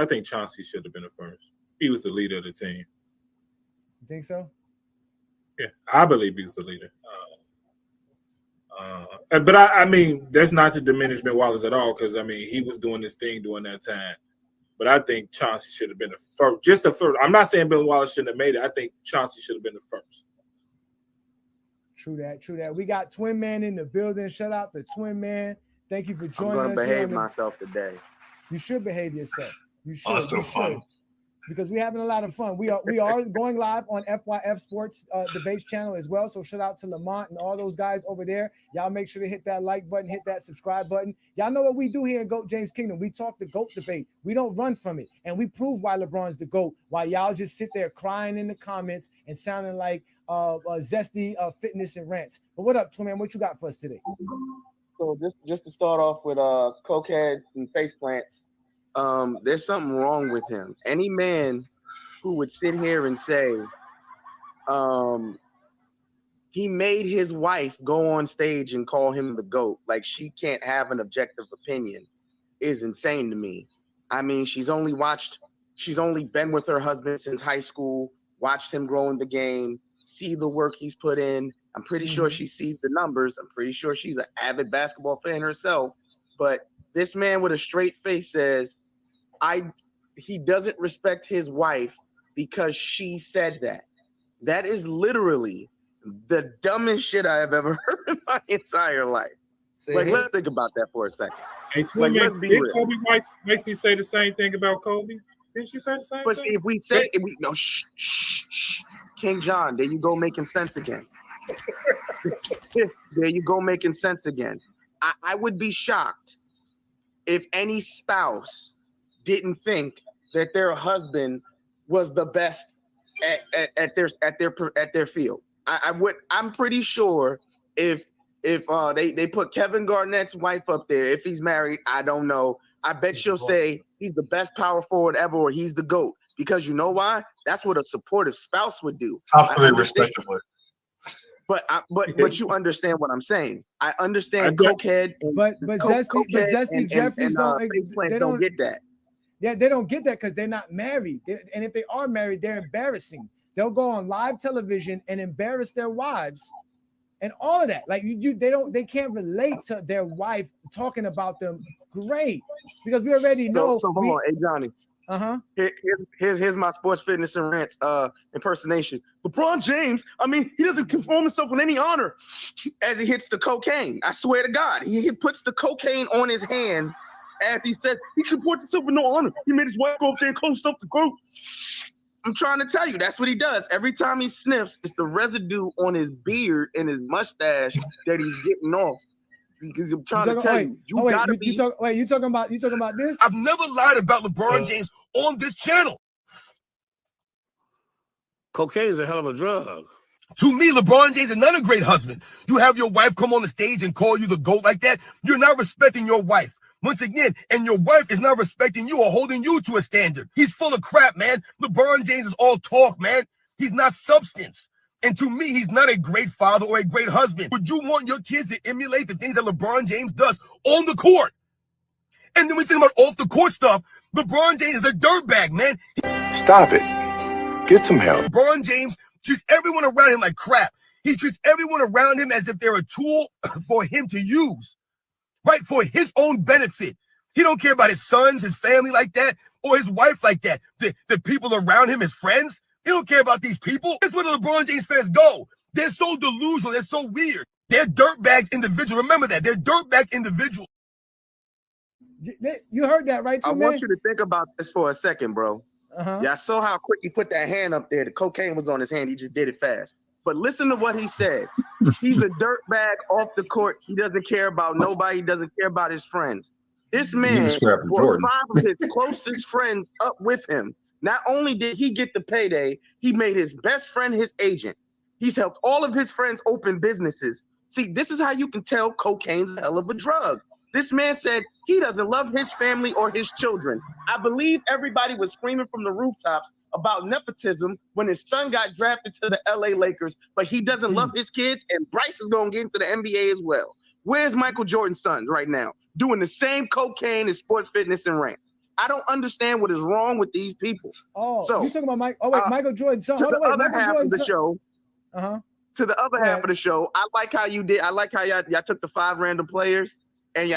think Chauncey should have been the first. He was the leader of the team. You think so? Yeah, I believe he was the leader. But I mean, that's not to diminish Ben Wallace at all, because I mean he was doing this thing during that time. But I think Chauncey should have been the first, just the first. I'm not saying Ben Wallace shouldn't have made it. I think Chauncey should have been the first. True that. We got Twin Man in the building. Shout out to Twin Man. Thank you for joining us. I'm gonna behave myself today. You should behave yourself. You should. That's so fun. Because we're having a lot of fun. We are going live on FYF Sports Debates channel as well. So shout out to Lamont and all those guys over there. Y'all make sure to hit that like button, hit that subscribe button. Y'all know what we do here in GOAT James Kingdom. We talk the GOAT debate. We don't run from it. And we prove why LeBron's the GOAT, while y'all just sit there crying in the comments and sounding like zesty fitness and rants. But what up, Twin Man? What you got for us today? So just to start off with cokeheads and face plants, there's something wrong with him. Any man who would sit here and say he made his wife go on stage and call him the GOAT, like she can't have an objective opinion, is insane to me. I mean, she's only been with her husband since high school, watched him grow in the game, see the work he's put in. I'm pretty sure she sees the numbers. I'm pretty sure she's an avid basketball fan herself. But this man with a straight face says, he doesn't respect his wife because she said that. That is literally the dumbest shit I have ever heard in my entire life. Let's think about that for a second. Hey, did Kobe White basically say the same thing about Kobe? Didn't she say the same But thing? see, if we say King John, there you go making sense again. There you go making sense again. I would be shocked if any spouse didn't think that their husband was the best at their field. I'm pretty sure if If they put Kevin Garnett's wife up there, if he's married, I don't know. I bet she'll say he's the best power forward ever, or he's the GOAT. Because you know why? That's what a supportive spouse would do. Top three, respectively. But you understand what I'm saying. I understand cokehead, but Zesty Jeffries don't get that. Yeah, they don't get that because they're not married. And if they are married, they're embarrassing. They'll go on live television and embarrass their wives and all of that. Like they can't relate to their wife talking about them. Great, because we already know. So hold on, hey Johnny. Here's my sports fitness and rants impersonation. LeBron James, I mean, he doesn't conform himself with any honor as he hits the cocaine. I swear to God, he puts the cocaine on his hand as he says he comports himself with no honor. He made his wife go up there and call himself the GOAT. I'm trying to tell you, that's what he does. Every time he sniffs, it's the residue on his beard and his mustache that he's getting off. Because I'm trying to tell you, you talking about this? I've never lied about LeBron James on this channel. Cocaine is a hell of a drug. To me, LeBron James is not a great husband. You have your wife come on the stage and call you the GOAT like that. You're not respecting your wife. Once again, and your wife is not respecting you or holding you to a standard. He's full of crap, man. LeBron James is all talk, man. He's not substance. And to me, he's not a great father or a great husband. Would you want your kids to emulate the things that LeBron James does on the court? And then we think about off the court stuff. LeBron James is a dirtbag, man. Stop it. Get some help. LeBron James treats everyone around him like crap. He treats everyone around him as if they're a tool for him to use, right? For his own benefit. He don't care about his sons, his family like that, or his wife like that. The people around him, his friends. He don't care about these people. That's where the LeBron James fans go. They're so delusional. They're so weird. They're dirtbags individuals. Remember that. They're dirtbag individuals. You heard that, right? I want you to think about this for a second, bro. Yeah, I saw how quick he put that hand up there. The cocaine was on his hand. He just did it fast. But listen to what he said. He's a dirtbag off the court. He doesn't care about nobody. He doesn't care about his friends. This man brought 5 of his closest friends up with him. Not only did he get the payday, he made his best friend his agent. He's helped all of his friends open businesses. See, this is how you can tell cocaine's a hell of a drug. This man said he doesn't love his family or his children. I believe everybody was screaming from the rooftops about nepotism when his son got drafted to the LA Lakers, but he doesn't love his kids, and Bryce is going to get into the NBA as well. Where's Michael Jordan's sons right now? Doing the same cocaine as sports fitness and rants. I don't understand what is wrong with these people. Oh, so you talking about Michael Jordan? To the other half of the show. To the other half of the show, I like how you did. I like how y'all took the 5 random players and you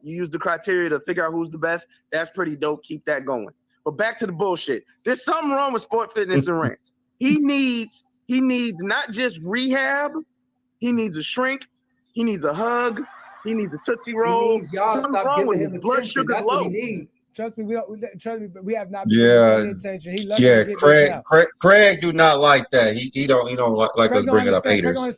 used the criteria to figure out who's the best. That's pretty dope. Keep that going. But back to the bullshit. There's something wrong with sport fitness and rants. He needs not just rehab. He needs a shrink. He needs a hug. He needs a Tootsie Roll. Y'all stop giving him blood sugar. That's what he needs. Trust me, we have not been paying attention. Craig do not like that. He don't like us bringing up haters.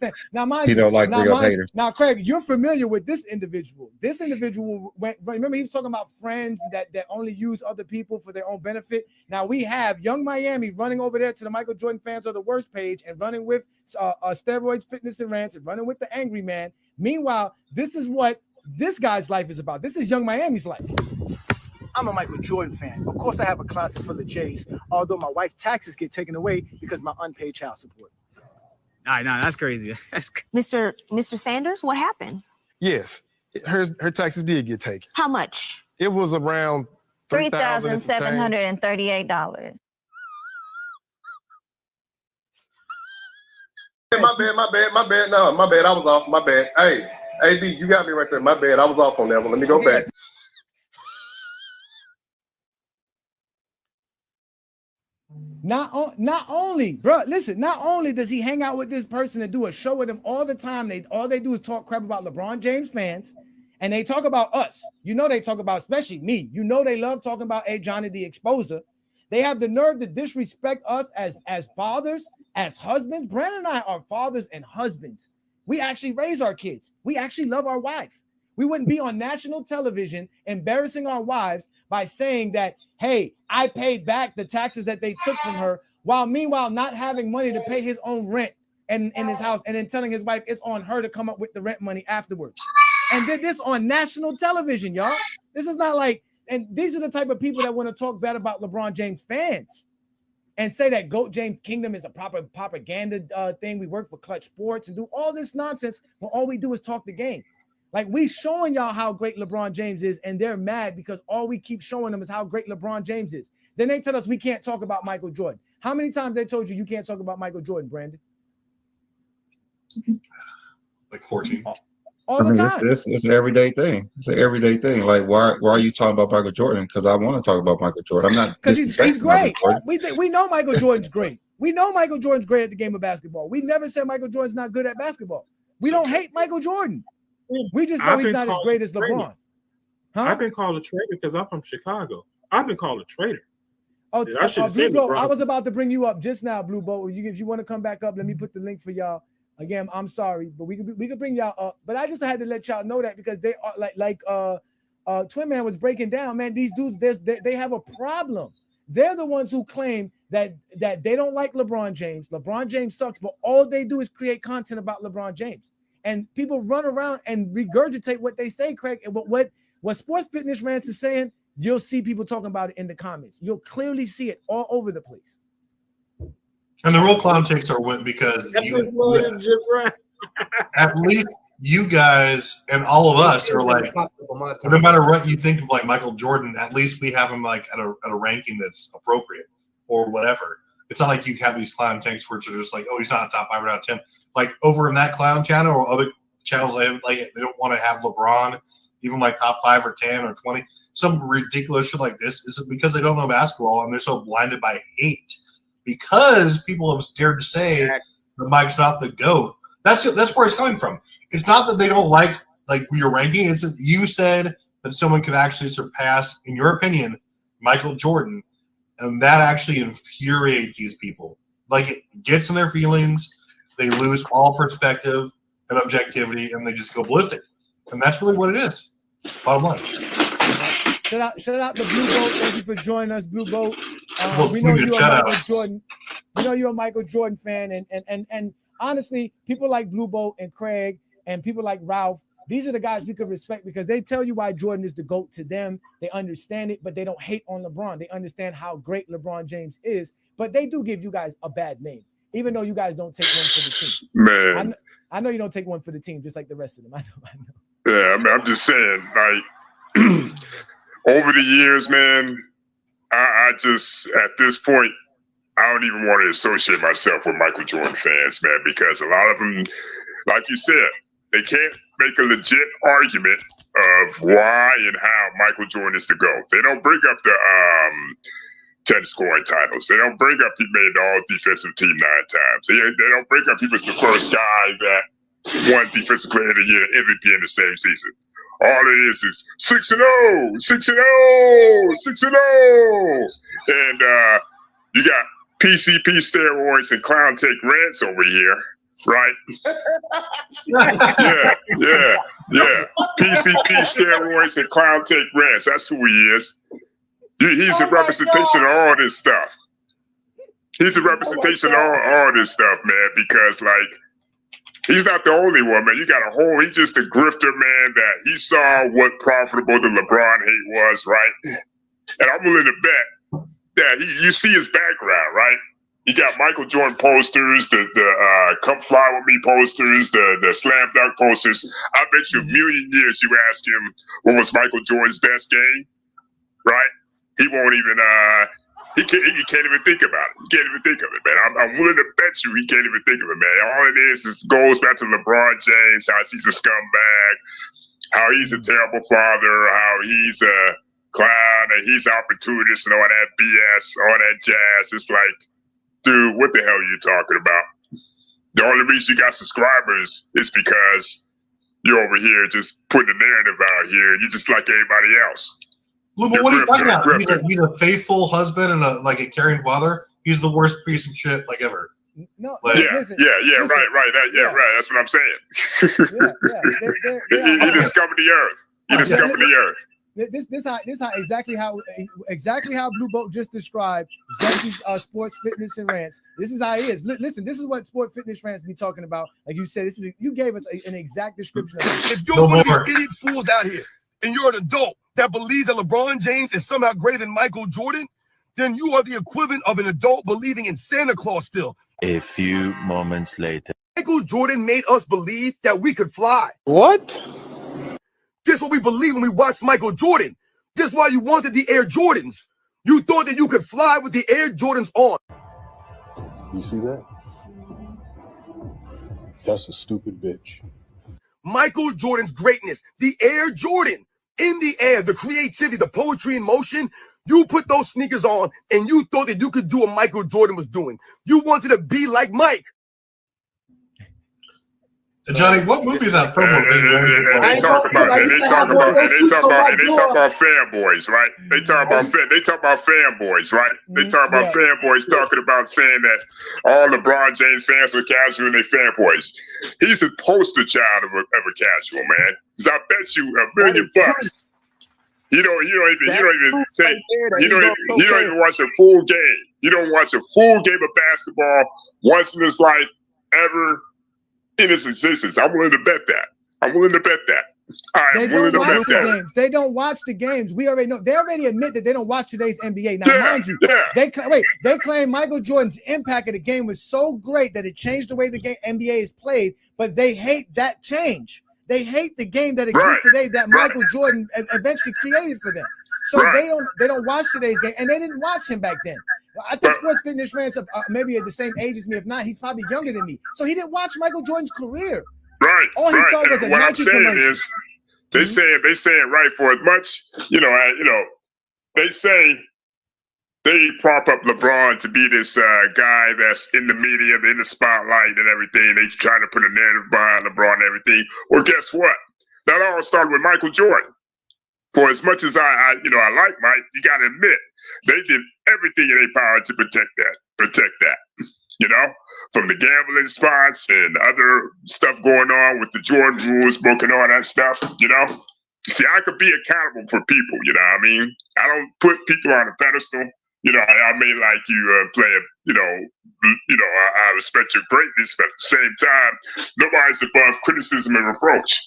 He don't like bringing up haters. Now, Craig, you're familiar with this individual. This individual remember he was talking about friends that only use other people for their own benefit. Now we have Young Miami running over there to the Michael Jordan fans are the worst page and running with steroids, fitness and rants, and running with the angry man. Meanwhile, this is what this guy's life is about. This is Young Miami's life. I'm a Michael Jordan fan. Of course, I have a closet full of J's, although my wife's taxes get taken away because of my unpaid child support. No, that's crazy. Mr. Sanders, what happened? Yes, her taxes did get taken. How much? It was around $3,738. My bad. No, my bad. I was off. My bad. Hey, AB, you got me right there. My bad. I was off on that one. Let me go back. Not only, bro, listen, not only does he hang out with this person and do a show with him all the time, all they do is talk crap about LeBron James fans, and they talk about us. You know they talk about, especially me. You know they love talking about Johnny the Exposer. They have the nerve to disrespect us as fathers, as husbands. Brandon and I are fathers and husbands. We actually raise our kids. We actually love our wife. We wouldn't be on national television embarrassing our wives by saying that, hey, I paid back the taxes that they took from her, while meanwhile not having money to pay his own rent. in his house, and then telling his wife it's on her to come up with the rent money afterwards. And did this on national television, y'all. This is not like, and these are the type of people that want to talk bad about LeBron James fans and say that GOAT James Kingdom is a proper propaganda thing. We work for Clutch Sports and do all this nonsense when all we do is talk the game. Like, we showing y'all how great LeBron James is, and they're mad because all we keep showing them is how great LeBron James is. Then they tell us we can't talk about Michael Jordan. How many times they told you can't talk about Michael Jordan, Brandon? Like 14. All the time. It's an everyday thing. It's an everyday thing. Like, why are you talking about Michael Jordan? Because I want to talk about Michael Jordan. I'm not, because he's great. We know Michael Jordan's great. We know Michael Jordan's great at the game of basketball. We never said Michael Jordan's not good at basketball. We don't hate Michael Jordan. We just know he's not as great as LeBron. Huh? I've been called a traitor because I'm from Chicago. I've been called a traitor. Oh, Blue Boat, I was about to bring you up just now, Blue Boat. If you want to come back up, let me put the link for y'all. Again, I'm sorry, but we could bring y'all up. But I just had to let y'all know that because they are like Twin Man was breaking down, man. These dudes, they have a problem. They're the ones who claim that they don't like LeBron James. LeBron James sucks, but all they do is create content about LeBron James. And people run around and regurgitate what they say, Craig. And what Sports Fitness Rants is saying, you'll see people talking about it in the comments. You'll clearly see it all over the place. And the real clown takes are win because at least you guys and all of us are like, no matter what you think of like Michael Jordan, at least we have him like at a ranking that's appropriate or whatever. It's not like you have these clown takes where it's just like, oh, he's not a top 5 or top 10. Like over in that clown channel or other channels, they don't want to have LeBron even like top 5 or 10 or 20. Some ridiculous shit like this is because they don't know basketball and they're so blinded by hate. Because people have dared to say that Mike's not the GOAT. That's where it's coming from. It's not that they don't like your ranking. It's that you said that someone could actually surpass, in your opinion, Michael Jordan, and that actually infuriates these people. Like, it gets in their feelings. They lose all perspective and objectivity, and they just go ballistic. And that's really what it is. Bottom line. Shout out to Blue Boat. Thank you for joining us, Blue Boat. We know you're a Michael Jordan fan, and honestly, people like Blue Boat and Craig and people like Ralph, these are the guys we could respect because they tell you why Jordan is the GOAT to them. They understand it, but they don't hate on LeBron. They understand how great LeBron James is, but they do give you guys a bad name, even though you guys don't take one for the team. Man, I know you don't take one for the team, just like the rest of them. I know. Yeah, I mean, I'm just saying, like, over the years, man, I just, at this point, I don't even want to associate myself with Michael Jordan fans, man, because a lot of them, like you said, they can't make a legit argument of why and how Michael Jordan is the GOAT. They don't bring up the 10 scoring titles. They don't bring up he made the all-defensive team 9 times. They don't bring up he was the first guy that won Defensive Player of the Year MVP in the same season. All it is 6-0, 6-0, 6-0. And you got PCP steroids and clown take rants over here, right? Yeah. PCP steroids and clown take rants. That's who he is. He's a representation of all this stuff. He's a representation of all this stuff, man, because, like, he's not the only one, man. You got he's just a grifter, man, that he saw what profitable the LeBron hate was, right? And I'm willing to bet that you see his background, right? He got Michael Jordan posters, the Come Fly With Me posters, the Slam Dunk posters. I bet you a million years you ask him what was Michael Jordan's best game, right? He won't even he can't even think about it. He can't even think of it, man. I'm willing to bet you he can't even think of it, man. All it is goes back to LeBron James, how he's a scumbag, how he's a terrible father, how he's a clown, and he's opportunist and all that BS, all that jazz. It's like, dude, what the hell are you talking about? The only reason you got subscribers is because you're over here just putting a narrative out here. You're just like everybody else. Look, but what are you talking about? He's a faithful husband and a caring father. He's the worst piece of shit like ever. No, like, right. That's what I'm saying. He discovered the earth. This how exactly how Blue Boat just described Zesty's sports, fitness, and rants. This is how he is. Listen, this is what sport, fitness, rants be talking about. Like you said, you gave us an exact description of it. If you're one of these idiot fools out here and you're an adult that believes that LeBron James is somehow greater than Michael Jordan, then you are the equivalent of an adult believing in Santa Claus still. A few moments later. Michael Jordan made us believe that we could fly. What? This is what we believed when we watched Michael Jordan. This is why you wanted the Air Jordans. You thought that you could fly with the Air Jordans on. You see that? That's a stupid bitch. Michael Jordan's greatness, the Air Jordan, in the air, the creativity, the poetry in motion. You put those sneakers on and you thought that you could do what Michael Jordan was doing. You wanted to be like Mike. Johnny, what movie is that from? They talk about fanboys, right? They talk about fanboys, right? They talk about fanboys talking about saying that all LeBron James fans are casual and they fanboys. He's a poster child of a casual man. Because I bet you $1 million. You don't even watch a full game. You don't watch a full game of basketball once in his life ever. In its existence. I'm willing to bet that. I am willing to bet that. They don't watch the games. We already know. They already admit that they don't watch today's NBA. Now, mind you, they claim Michael Jordan's impact of the game was so great that it changed the way the NBA is played, but they hate that change. They hate the game that exists today that Michael Jordan eventually created for them. So they don't watch today's game, and they didn't watch him back then. I think sports fitness rants maybe at the same age as me. If not, he's probably younger than me. So he didn't watch Michael Jordan's career. Right. All he saw was a what Nike I'm saying commercial. is, they saying right for as much, they say they prop up LeBron to be this guy that's in the media, in the spotlight and everything. They trying to put a narrative behind LeBron and everything. Well, guess what? That all started with Michael Jordan. For as much as I like Mike, you got to admit they did everything in their power to protect that. From the gambling spots and other stuff going on with the Jordan rules, broken all that stuff. See, I could be accountable for people. You know what I mean? I don't put people on a pedestal. I may like you, player. I respect your greatness, but at the same time, nobody's above criticism and reproach.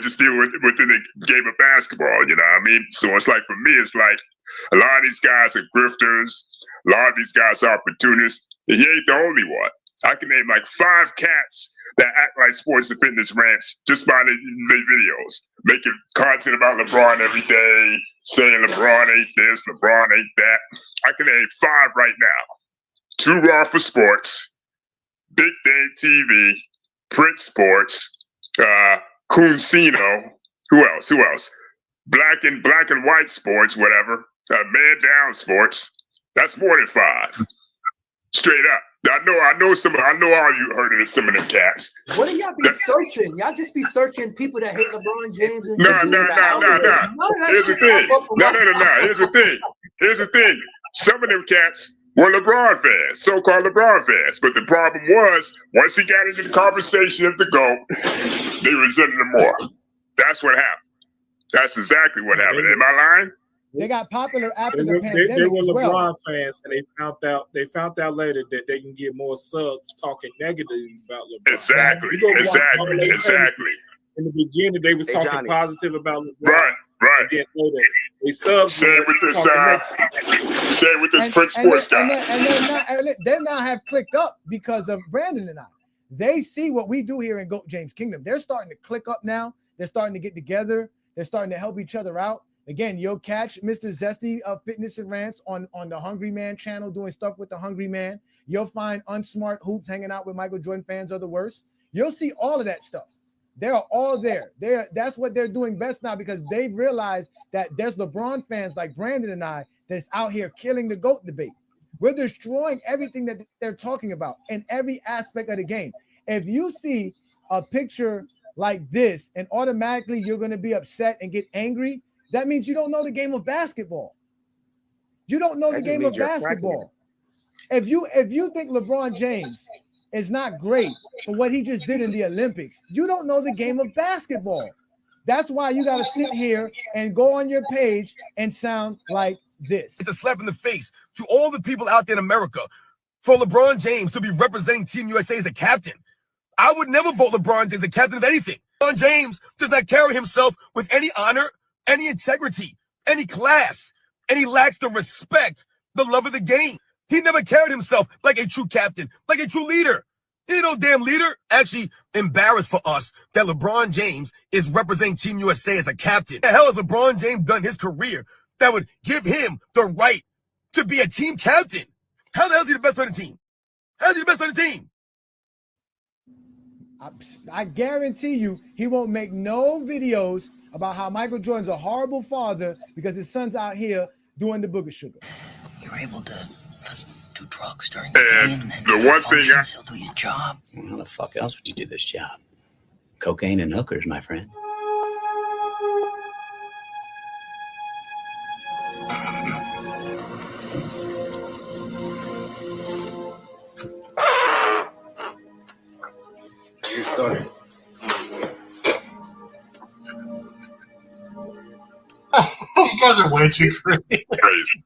Just deal within the game of basketball, you know what I mean? So it's like, for me, it's like a lot of these guys are grifters. A lot of these guys are opportunists. And he ain't the only one. I can name like 5 cats that act like sports and fitness rants just by their videos, making content about LeBron every day, saying LeBron ain't this, LeBron ain't that. I can name 5 right now. 2 Raw for Sports, Big Dave TV, Print Sports, Kuncino. Who else? Black and white sports, whatever. Man down sports. That's more than 5. Straight up. I know all you heard of some of them cats. What do y'all be searching? Y'all just be searching people that hate LeBron James. No. Here's the thing. Some of them cats were LeBron fans, so-called LeBron fans. But the problem was, once he got into the conversation of the GOAT, they resented him more. That's what happened. That's exactly what happened. Am I lying? They got popular after the pandemic. They were as LeBron well. fans, and they found out later that they can get more subs talking negatively about LeBron. Exactly. In the beginning, they was talking Johnny. positive about LeBron. Right. And then later, they subs. Say with this Prince Sports guy. And they now have clicked up because of Brandon and I. They see what we do here in GOAT James Kingdom. They're starting to click up now. They're starting to get together. They're starting to help each other out. Again, you'll catch Mr. Zesty of Fitness and Rants on the Hungry Man channel doing stuff with the Hungry Man. You'll find Unsmart Hoops hanging out with Michael Jordan fans are the worst. You'll see all of that stuff. They're all there. That's what they're doing best now because they've realized that there's LeBron fans like Brandon and I that's out here killing the GOAT debate. We're destroying everything that they're talking about in every aspect of the game. If you see a picture like this and automatically you're going to be upset and get angry, that means you don't know the game of basketball. You don't know the game of basketball. If you think LeBron James is not great for what he just did in the Olympics, you don't know the game of basketball. That's why you got to sit here and go on your page and sound like this. It's a slap in the face to all the people out there in America for LeBron James to be representing Team USA as a captain. I would never vote LeBron James as a captain of anything. LeBron James does not carry himself with any honor, any integrity, any class, and he lacks the respect, the love of the game. He never carried himself like a true captain, like a true leader. He ain't no damn leader. Actually embarrassed for us that LeBron James is representing Team USA as a captain. What the hell has LeBron James done in his career that would give him the right to be a team captain? How the hell is he the best player on the team? How is he the best player on the team? I guarantee you he won't make no videos about how Michael Jordan's a horrible father because his son's out here doing the booger sugar. You're able to do drugs during the day and then the one thing still do your job. How the fuck else would you do this job? Cocaine and hookers, my friend. You started. You guys are way too crazy.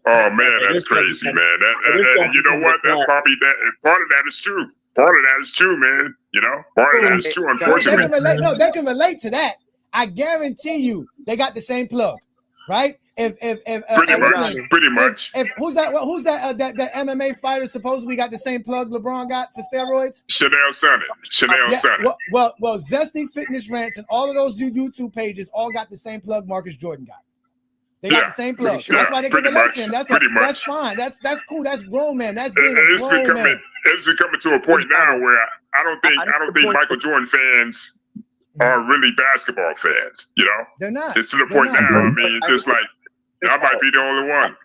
Oh man, that's crazy, man. That you know what? That's probably that. Part of that is true. Part of that is true, man. You know, part of that is true. Unfortunately, they can relate to that. I guarantee you, they got the same plug, right? If pretty much. Who's that MMA fighter supposedly got the same plug LeBron got for steroids? Chanel Sonnet. Well, Zesty Fitness Rants and all of those YouTube pages all got the same plug Marcus Jordan got. They got the same plug. That's why they can relate to him. That's fine. That's cool. That's grown man. That's being a grown man. It's becoming to a point now where I don't think Michael Jordan fans are really basketball fans. You know, they're not. It's to the point now. I mean, just like I might be the only one.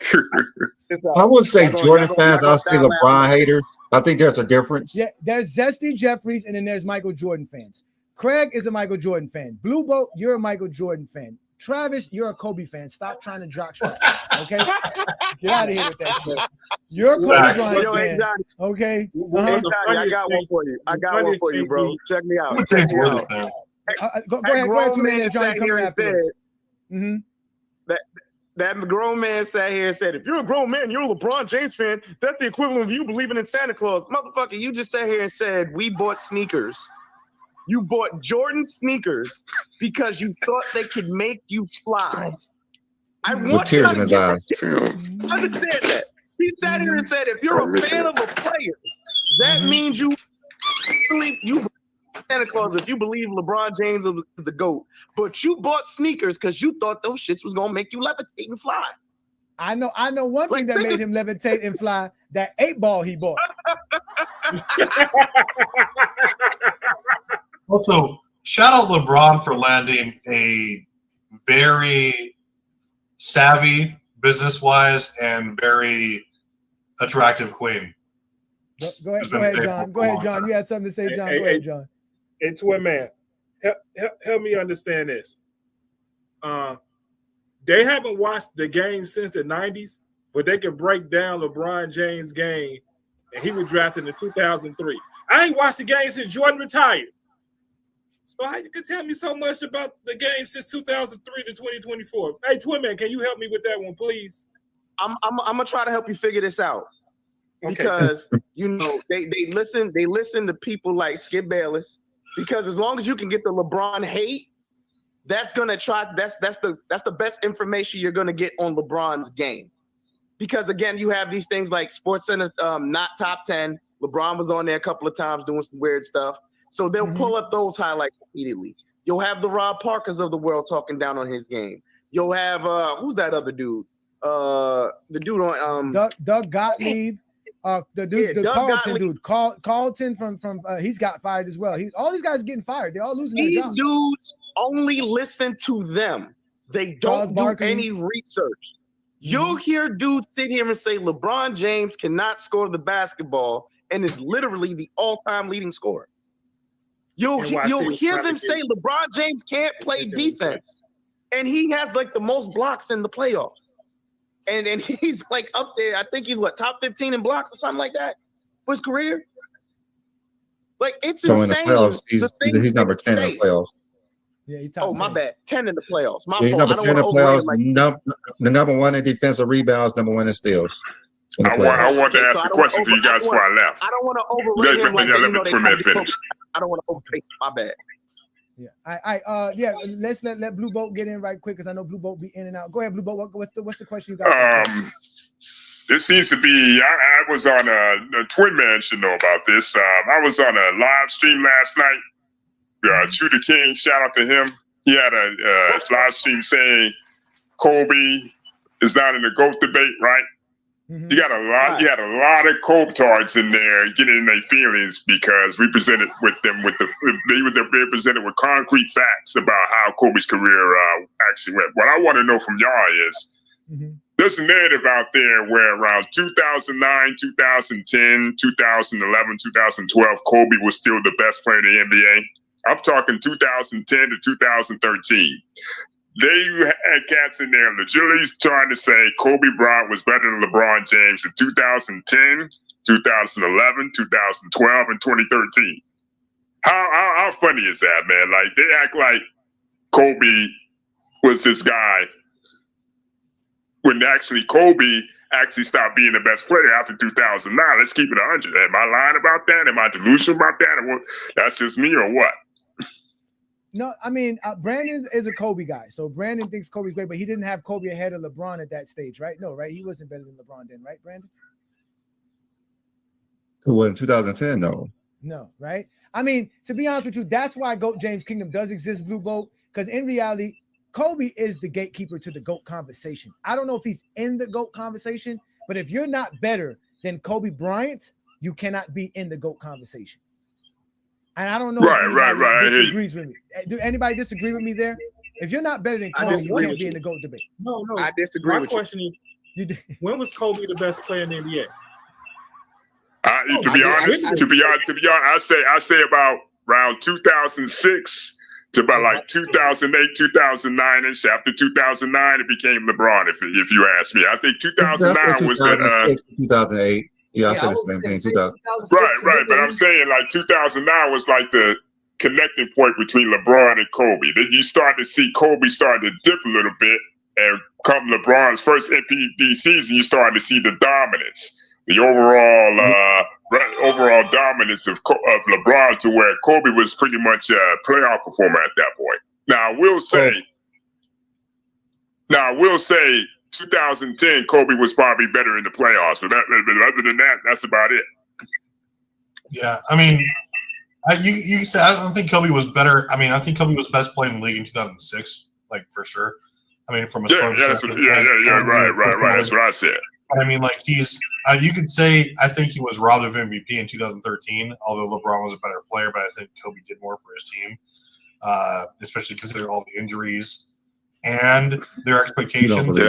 I would say Jordan fans. I'll say LeBron haters. I think there's a difference. Yeah, there's Zesty Jeffries, and then there's Michael Jordan fans. Craig is a Michael Jordan fan. Blue Boat, you're a Michael Jordan fan. Travis, you're a Kobe fan. Stop trying to drop shot. Okay, get out of here with that shit. You're a Kobe Bryant fan. Okay, Hey, Johnny, I got one for you. I got one for you, bro. Check me out. Check me out. Go ahead, 2 minutes, Johnny. Come afterwards. That grown man sat here and said, if you're a grown man, you're a LeBron James fan, that's the equivalent of you believing in Santa Claus. Motherfucker, you just sat here and said, we bought sneakers. You bought Jordan sneakers because you thought they could make you fly. I want you to understand that. He sat here and said, if you're a fan of a player, that means you believe Santa Claus if you believe LeBron James is the GOAT. But you bought sneakers because you thought those shits was gonna make you levitate and fly. I know one thing that made him levitate and fly, that 8-ball he bought. Also, shout out LeBron for landing a very savvy, business-wise, and very attractive queen. Go ahead, John. Go ahead, John. You had something to say, John. Go ahead, John. And Twin Man, help me understand this. They haven't watched the game since the 90s, but they can break down LeBron James' game, and he was drafted in 2003. I ain't watched the game since Jordan retired. So how you can tell me so much about the game since 2003 to 2024? Hey, Twin Man, can you help me with that one, please? I'm gonna try to help you figure this out. Because you know they listen to people like Skip Bayless, because as long as you can get the LeBron hate, that's the best information you're gonna get on LeBron's game. Because again, you have these things like SportsCenter not top 10. LeBron was on there a couple of times doing some weird stuff. So they'll pull up those highlights immediately. You'll have the Rob Parkers of the world talking down on his game. You'll have who's that other dude? The dude on Doug Gottlieb. The dude, the Carlton dude, Carlton from he's got fired as well. All these guys are getting fired. They're all losing their jobs. These dudes only listen to them. They don't do any research. You'll hear dudes sit here and say LeBron James cannot score the basketball and is literally the all-time leading scorer. You'll hear them say LeBron James can't play defense, and he has like the most blocks in the playoffs. And he's like up there. I think he's top 15 in blocks or something like that for his career. Like it's so insane. In the playoffs, he's number 10 in the playoffs. Yeah, he top 10. My bad. 10 in the playoffs. My Yeah, he's fault. number I 10 in don't the want to playoffs. The number one in defensive rebounds, number one in steals. In the I playoffs. want to ask a question to you guys before I left. I don't want to overrate him like let they me tried to finish. I don't want to overrate. My bad. Yeah. Let's let Blue Boat get in right quick because I know Blue Boat be in and out. Go ahead, Blue Boat. What's the question you got? This seems to be. I was on a Twin Man should know about this. I was on a live stream last night. True the King, shout out to him. He had a live stream saying Kobe is not in the GOAT debate, right? Mm-hmm. You got a lot. You had a lot of Kobe-tards in there getting in their feelings because we presented with them they presented with concrete facts about how Kobe's career actually went. What I want to know from y'all is there's a narrative out there where around 2009, 2010, 2011, 2012, Kobe was still the best player in the NBA. I'm talking 2010 to 2013. They had cats in there legitimately trying to say Kobe Bryant was better than LeBron James in 2010, 2011, 2012, and 2013. How funny is that, man? Like, they act like Kobe was this guy when actually Kobe actually stopped being the best player after 2009. Let's keep it 100. Am I lying about that? Am I delusional about that? Or that's just me or what? No, I mean, Brandon is a Kobe guy. So Brandon thinks Kobe's great, but he didn't have Kobe ahead of LeBron at that stage, right? No, right? He wasn't better than LeBron then, right, Brandon? Well, in 2010, no. No, right? I mean, to be honest with you, that's why GOAT James Kingdom does exist, Blue Boat, because in reality, Kobe is the gatekeeper to the GOAT conversation. I don't know if he's in the GOAT conversation, but if you're not better than Kobe Bryant, you cannot be in the GOAT conversation. And I don't know if anybody disagrees with me. Do anybody disagree with me there? If you're not better than Kobe, you can't be in the GOAT debate. No. I disagree My with question is, when was Kobe the best player in the NBA? To be honest, I say about around 2006 to about like 2008, 2009ish. After 2009, it became LeBron. If you ask me, I think 2009 was 2006 to 2008. Yeah, I said the same thing. 2000. Right. But I'm saying like 2009 was like the connecting point between LeBron and Kobe. Then you start to see Kobe start to dip a little bit, and come LeBron's first MVP season, you start to see the dominance, the overall dominance of LeBron, to where Kobe was pretty much a playoff performer at that point. Now I will say 2010, Kobe was probably better in the playoffs, but other than that, that's about it. Yeah, I mean, you said I don't think Kobe was better. I mean, I think Kobe was best player in the league in 2006, like for sure. I mean, from a right. That's what I said. I mean, like he's you could say I think he was robbed of MVP in 2013, although LeBron was a better player, but I think Kobe did more for his team, especially considering all the injuries and their expectations. I can't go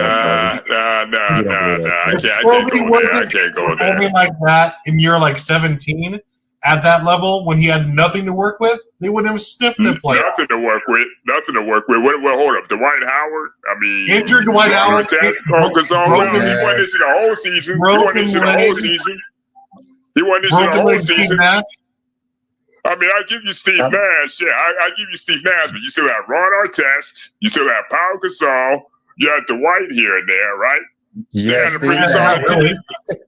there. Kobe like that in year like 17 at that level when he had nothing to work with, they wouldn't have sniffed the play. Nothing to work with. Well, hold up. Dwight Howard. I mean, injured Dwight Howard. He wasn't into the whole season. He wasn't into the whole season. I mean, I give you Steve Nash. Yeah, I give you Steve Nash, but you still have Ron Artest. You still have Pau Gasol. You have Dwight here and there, right? Yes,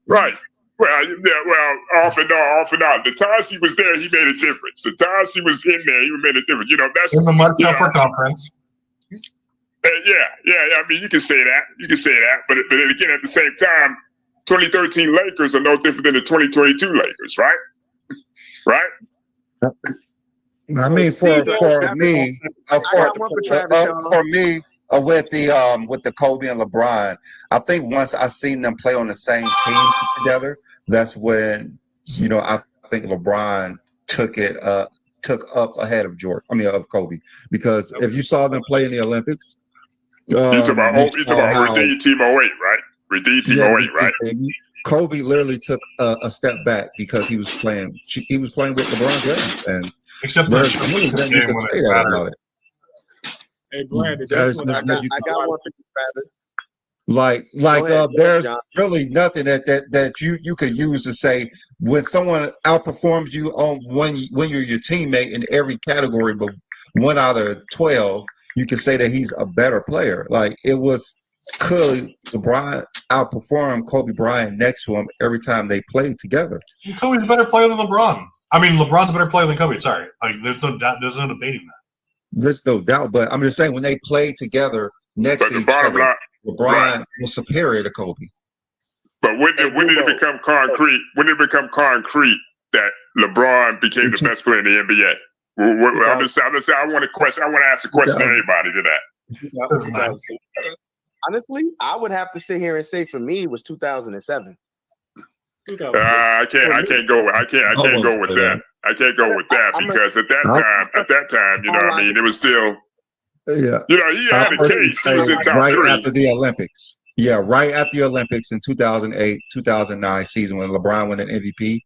right. Well, off and on. The times he was there, he made a difference. The times he was in there, he made a difference. You know, that's in the much tougher conference. Yeah. I mean, you can say that. But then again, at the same time, 2013 Lakers are no different than the 2022 Lakers, right? Right. I mean, for me, with the Kobe and LeBron, I think once I seen them play on the same team together, that's when I think LeBron took up ahead of of Kobe, because if you saw them play in the Olympics, you talking about Redeem Team 08, right? Redeem Team 08, right? Kobe literally took a step back because he was playing with LeBron James, and except there's really nothing you can say about it. Hey, Brandon, I got one for you, Travis. There's really nothing that you could use to say when someone outperforms you on when you're your teammate in every category, but 1 out of 12, you can say that he's a better player. Like, it was clearly LeBron outperformed Kobe Bryant next to him every time they played together. Kobe's a better player than LeBron. I mean, LeBron's a better player than Kobe. Sorry, like there's no doubt, there's no debating that. There's no doubt, but I'm just saying when they played together next to each other, LeBron was superior to Kobe. But when did it become concrete? When did it become concrete that LeBron became the best player in the NBA? I'm just saying. I want to ask a question to everybody to that. Honestly, I would have to sit here and say for me it was 2007. I can't go with that. I can't go with that because at that time, you know what I mean, it was still, yeah. You know, he had a case. He was in top right 3. after the Olympics. Yeah, right after the Olympics in 2008, 2009 season when LeBron won an MVP.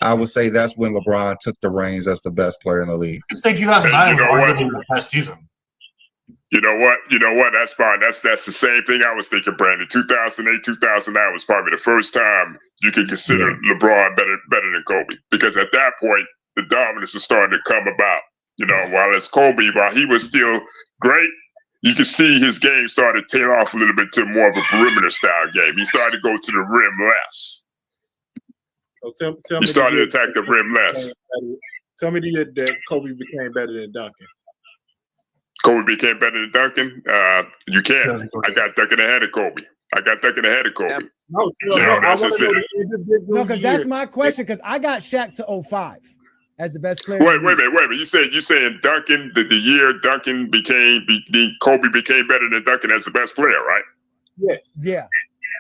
I would say that's when LeBron took the reins as the best player in the league. I'd say 2009 was arguably the best season. You know what? That's fine. That's the same thing I was thinking, Brandon. 2008, 2009 was probably the first time you could consider LeBron better than Kobe, because at that point the dominance was starting to come about. You know, while he was still great, you could see his game started to tail off a little bit to more of a perimeter style game. He started to go to the rim less. So tell He me started to attack the rim less. Tell me the year that Kobe became better than Duncan. Kobe became better than Duncan. You can't. I got Duncan ahead of Kobe. No, that's just it. No, because that's my question. Because I got Shaq to 05 as the best player. Wait a minute. You saying Duncan the year Duncan Kobe became better than Duncan as the best player, right? Yes. Yeah.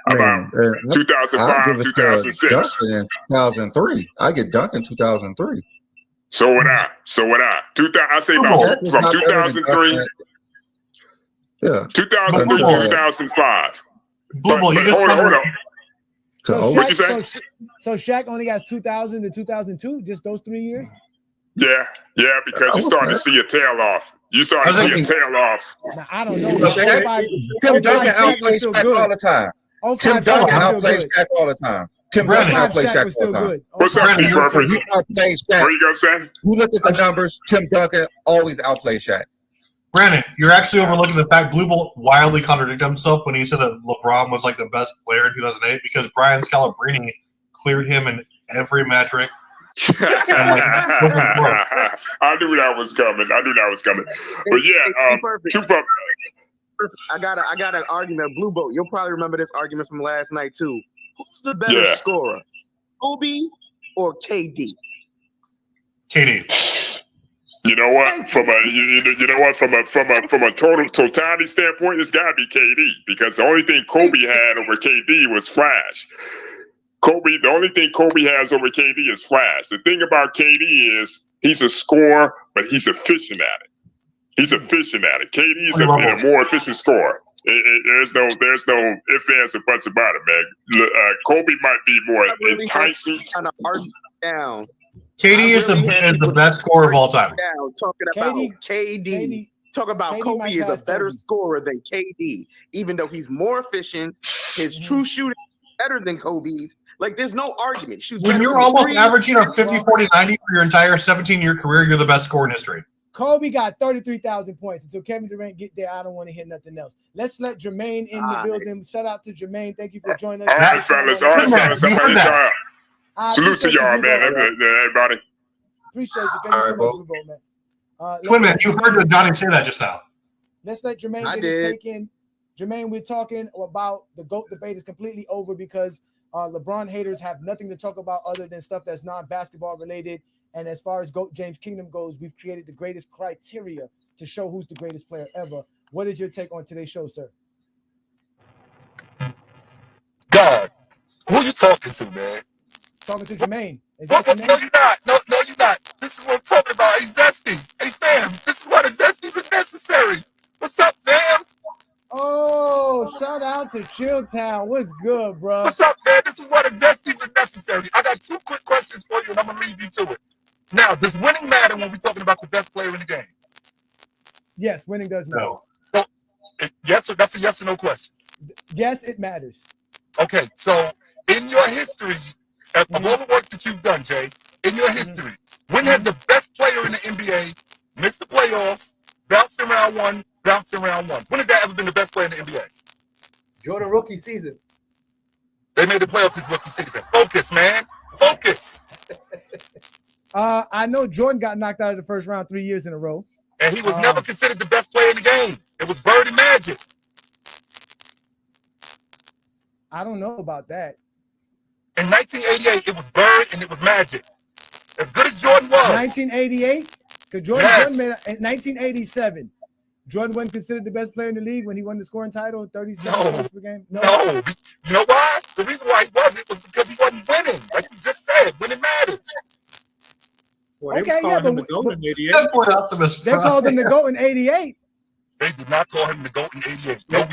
About 2005, 2006. Duncan in 2003. I get Duncan 2003. So would I. I say about from 2003. Yeah. 2003 to 2005. But hold on. What'd you say? So Shaq only got 2000 to 2002, just those 3 years? Yeah, because you started to see a tail off. Now, I don't know. Tim Duncan outplayed Shaq all the time. Tim Duncan outplayed Shaq all the time. Tim Duncan outplayed Shaq all the time. What's up, T. Perfect? He outplayed Shaq. What are you gonna say? You look at the numbers. Tim Duncan always outplayed Shaq. Brandon, you're actually overlooking the fact Blue Bolt wildly contradicted himself when he said that LeBron was like the best player in 2008 because Brian Scalabrine cleared him in every metric. I knew that was coming. But yeah, I got an argument. Blue Bolt, you'll probably remember this argument from last night too. Who's the better scorer, Kobe or KD? KD. You know what? From a totality standpoint, it's got to be KD because the only thing Kobe had over KD was flash. The only thing Kobe has over KD is flash. The thing about KD is he's a scorer, but he's efficient at it. KD is a more efficient scorer. There's no ifs, ands, or buts about it, man. Kobe might be more enticing. Trying to argue down. KD is the best scorer of all time. Talking about KD. Talk about Kobe is a better scorer than KD, even though he's more efficient. His true shooting is better than Kobe's. Like, there's no argument. When you're almost averaging a 50, 40, 90 for your entire 17-year career, you're the best scorer in history. Kobe got 33,000 points. Until Kevin Durant get there, I don't want to hear nothing else. Let's let Jermaine in the building. Shout out to Jermaine. Thank you for joining us. All right, fellas. Salute to y'all, man. Everybody. Appreciate you. Thank you so much, man. Twin man, you heard Johnny say that just now. Let's let Jermaine get his take in. Jermaine, we're talking about the GOAT debate is completely over because LeBron haters have nothing to talk about other than stuff that's non-basketball related. And as far as GOAT James Kingdom goes, we've created the greatest criteria to show who's the greatest player ever. What is your take on today's show, sir? God, who you talking to, man? Talking to Jermaine. Is No, that your name? you're not. No, you're not. This is what I'm talking about. Hey, Zesty. Hey, fam. This is why the Zesties are necessary. What's up, fam? Oh, shout out to Chilltown. What's good, bro? What's up, man? This is why the Zesties are necessary. I got 2 quick questions for you, and I'm going to leave you to it. Now, does winning matter when we're talking about the best player in the game? Yes, winning does matter. No. So, yes, that's a yes or no question. Yes, it matters. Okay, so in your history, of all the work that you've done, Jay, in your history, when has the best player in the NBA missed the playoffs bounced in round one, bounced in round one. When has that ever been the best player in the NBA? Jordan rookie season. They made the playoffs his rookie season. Focus, man. Focus. I know Jordan got knocked out of the first round 3 years in a row. And he was never considered the best player in the game. It was Bird and Magic. I don't know about that. In 1988, it was Bird and it was Magic. As good as Jordan was. 1988? Because Jordan made in 1987. Jordan wasn't considered the best player in the league when he won the scoring title, 37 points per game. No. You know why? The reason why he wasn't was because he wasn't winning. Like you just said, winning matters. Well, okay, yeah, but they called him the GOAT in 88. They did not call him the GOAT in 88. I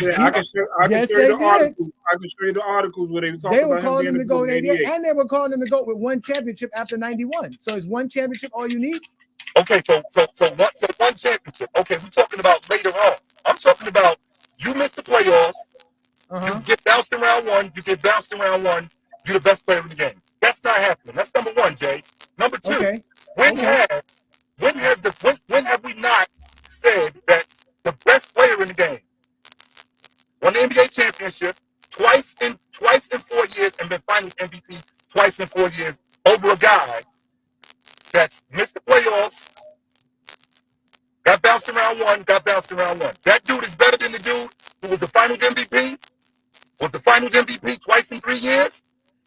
can show you the articles. I can show you the articles where they were talking They were about calling him him being the GOAT in 88, 88. and they were calling him the GOAT with one championship after 91. So is one championship all you need? Okay, so one championship. Okay, we're talking about later on. I'm talking about you missed the playoffs. You get bounced in round one. You get bounced in round one. You're the best player in the game. That's not happening. That's number one, Jay. Number two, when have we not said that the best player in the game won the NBA championship twice in 4 years and been Finals MVP twice in 4 years over a guy that's missed the playoffs, got bounced in round one, got bounced in round one. That dude is better than the dude who was the Finals MVP, was the Finals MVP twice in 3 years.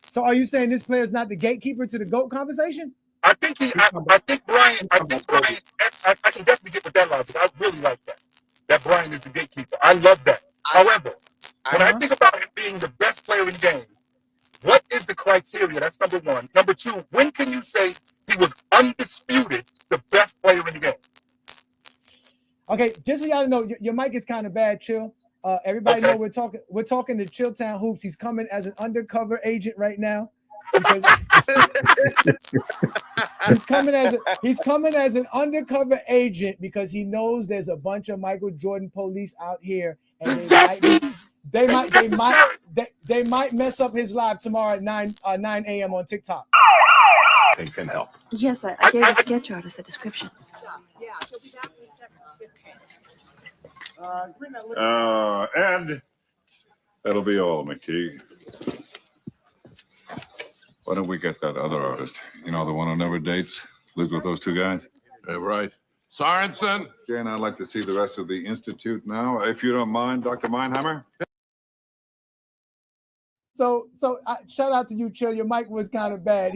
So are you saying this player is not the gatekeeper to the GOAT conversation? I think Brian, I can definitely get with that logic. I really like that. That Brian is the gatekeeper. I love that. However, when I think about him being the best player in the game, what is the criteria? That's number one. Number two, when can you say he was undisputed the best player in the game? Okay, just so y'all know, your mic is kind of bad, Chill. Everybody know we're talking to Chilltown Hoops. He's coming as an undercover agent right now. He's coming as an undercover agent because he knows there's a bunch of Michael Jordan police out here, and they might mess up his live tomorrow at 9 a.m. on TikTok. They can help. Yes, I gave a sketch artist a description. Ed, that'll be all, McTeague. Why don't we get that other artist? You know, the one who never dates, lives with those two guys? Right. Sorensen. Jane, I'd like to see the rest of the Institute now, if you don't mind, Dr. Meinheimer. So shout out to you, Chill. Your mic was kind of bad.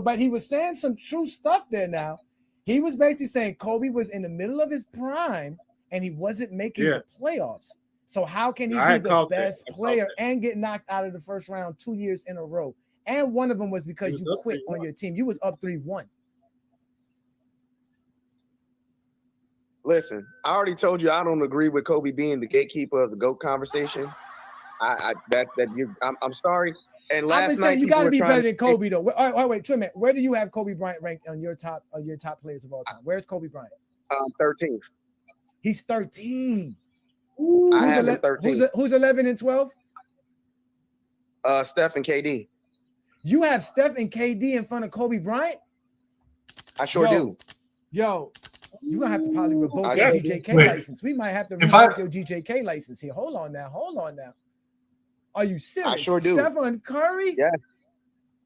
But he was saying some true stuff there now. He was basically saying Kobe was in the middle of his prime and he wasn't making the playoffs. So how can he be the best player and get knocked out of the first round 2 years in a row? And one of them was because you quit on your team. You was up 3-1. Listen, I already told you I don't agree with Kobe being the gatekeeper of the GOAT conversation. I'm sorry. And last I've been night saying you got to be better than Kobe, though. Wait, wait, where do you have Kobe Bryant ranked on your top players of all time? Where's Kobe Bryant? 13th. He's 13. I have him 13. Who's 11 and 12? Steph and KD. You have Steph and KD in front of Kobe Bryant? I sure do. Yo, you're going to have to probably revoke your GJK license. We might have to revoke your GJK license here. Hold on now. Are you serious? I sure do. Stephen Curry? Yes.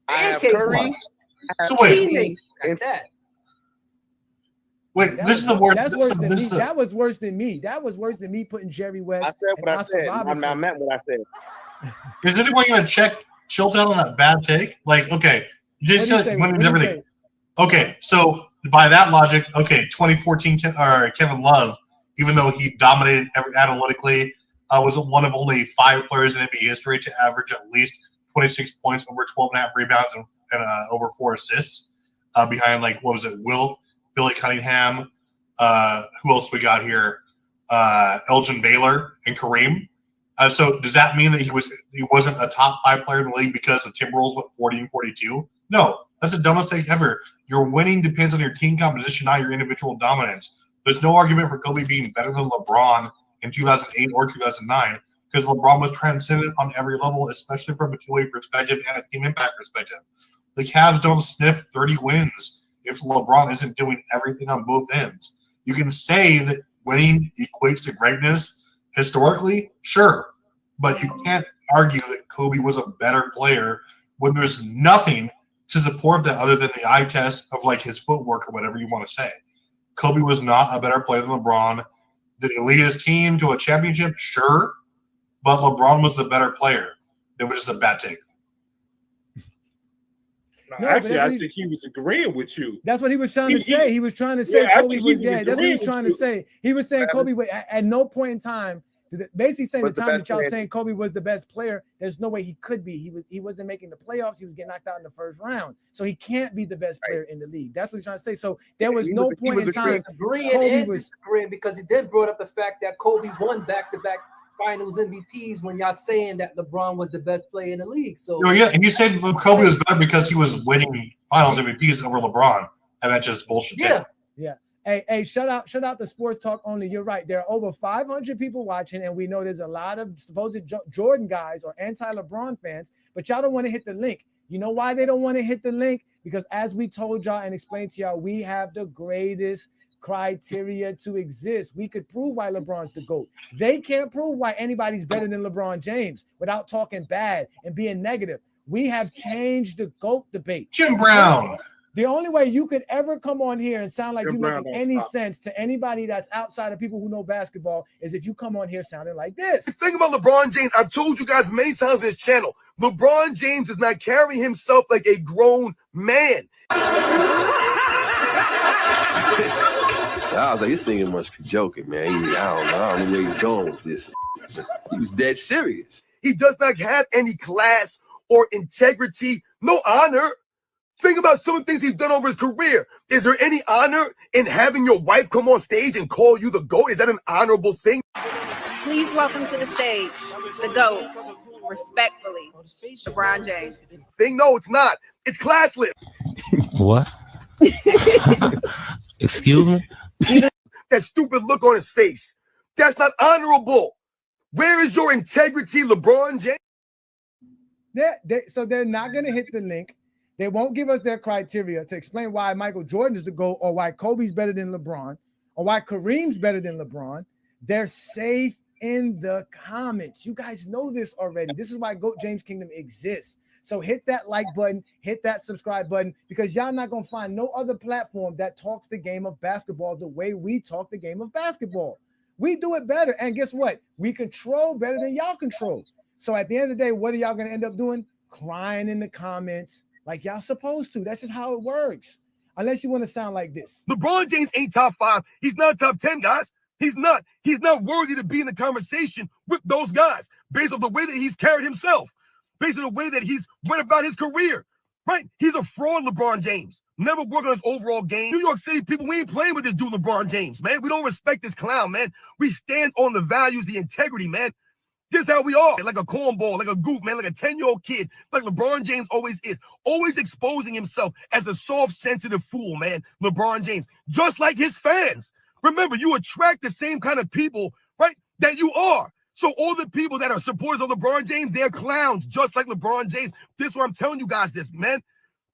I have Curry. So wait. Wait, this is the word. That's worse than me. That was worse than me. That was worse than me putting Jerry West. I said what I said. I meant what I said. Is anyone going to check Chilltown on that bad take? Like, okay, you just said women's everything. Okay, so by that logic, 2014 Kevin Love, even though he dominated analytically, was one of only 5 players in NBA history to average at least 26 points, over 12.5 rebounds, and over 4 assists, behind Billy Cunningham. Who else we got here? Elgin Baylor and Kareem. So does that mean that he wasn't a top 5 player in the league because the Timberwolves went 40 and 42? No, that's the dumbest take ever. Your winning depends on your team composition, not your individual dominance. There's no argument for Kobe being better than LeBron in 2008 or 2009 because LeBron was transcendent on every level, especially from a two-way perspective and a team impact perspective. The Cavs don't sniff 30 wins if LeBron isn't doing everything on both ends. You can say that winning equates to greatness historically, sure. But you can't argue that Kobe was a better player when there's nothing to support that other than the eye test of like his footwork or whatever you want to say. Kobe was not a better player than LeBron. Did he lead his team to a championship? Sure. But LeBron was the better player. It was just a bad take. No, actually, I think he was agreeing with you. That's what he was trying to say. He was trying to say Kobe was. Yeah, that's what he was trying to say. He was saying Kobe was at no point in time. Basically saying the time that y'all saying Kobe was the best player, there's no way he could be. He wasn't making the playoffs. He was getting knocked out in the first round, so he can't be the best player in the league. That's what he's trying to say. So there was no point in time. Agreeing disagreeing because he did brought up the fact that Kobe won back-to-back Finals MVPs when y'all saying that LeBron was the best player in the league. So yeah, he said Kobe was better because he was winning Finals MVPs over LeBron, and that's just bullshit. Yeah. Hey, shout out to Sports Talk Only. You're right. There are over 500 people watching, and we know there's a lot of supposed Jordan guys or anti-LeBron fans, but y'all don't want to hit the link. You know why they don't want to hit the link? Because as we told y'all and explained to y'all, we have the greatest criteria to exist. We could prove why LeBron's the GOAT. They can't prove why anybody's better than LeBron James without talking bad and being negative. We have changed the GOAT debate. Jim Brown. The only way you could ever come on here and sound like you're making any sense to anybody that's outside of people who know basketball is if you come on here sounding like this. The thing about LeBron James, I've told you guys many times on this channel, LeBron James does not carry himself like a grown man. I was like, this nigga must be joking, man. I don't know where he's going with this. He was dead serious. He does not have any class or integrity, no honor. Think about some of the things he's done over his career. Is there any honor in having your wife come on stage and call you the GOAT? Is that an honorable thing? Please welcome to the stage, the GOAT, respectfully, LeBron James. No, it's not. It's classless. What? Excuse me? That stupid look on his face. That's not honorable. Where is your integrity, LeBron James? So they're not going to hit the link. They won't give us their criteria to explain why Michael Jordan is the GOAT or why Kobe's better than LeBron or why Kareem's better than LeBron. They're safe in the comments. You guys know this already. This is why GOAT James Kingdom exists. So hit that like button, hit that subscribe button, because y'all not going to find no other platform that talks the game of basketball the way we talk the game of basketball. We do it better. And guess what? We control better than y'all control. So at the end of the day, what are y'all going to end up doing? Crying in the comments like y'all supposed to. That's just how it works. Unless you want to sound like this. LeBron James ain't top 5. He's not top 10, guys. He's not. He's not worthy to be in the conversation with those guys based on the way that he's carried himself, based on the way that he's went about his career, right? He's a fraud, LeBron James. Never work on his overall game. New York City people, we ain't playing with this dude, LeBron James, man. We don't respect this clown, man. We stand on the values, the integrity, man. This is how we are. Like a cornball, like a goof, man, like a 10-year-old kid, like LeBron James always is. Always exposing himself as a soft, sensitive fool, man. LeBron James, just like his fans. Remember, you attract the same kind of people, right, that you are. So all the people that are supporters of LeBron James, they're clowns, just like LeBron James. This is why I'm telling you guys this, man.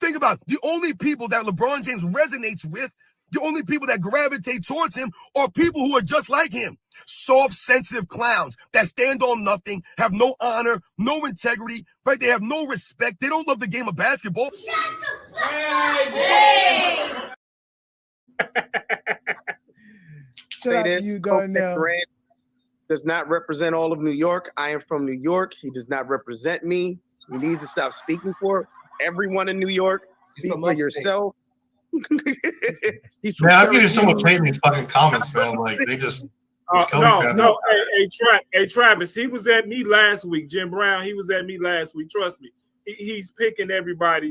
Think about it. The only people that LeBron James resonates with, the only people that gravitate towards him are people who are just like him. Soft, sensitive clowns that stand on nothing, have no honor, no integrity, right? They have no respect. They don't love the game of basketball. Say this, Kobe Bryant does not represent all of New York. I am from New York. He does not represent me. He needs to stop speaking for everyone in New York. Speak for yourself. Man, I'm getting so much hate in these fucking comments, man. Like they just no. Hey, Travis, he was at me last week. Jim Brown, he was at me last week. Trust me, he's picking everybody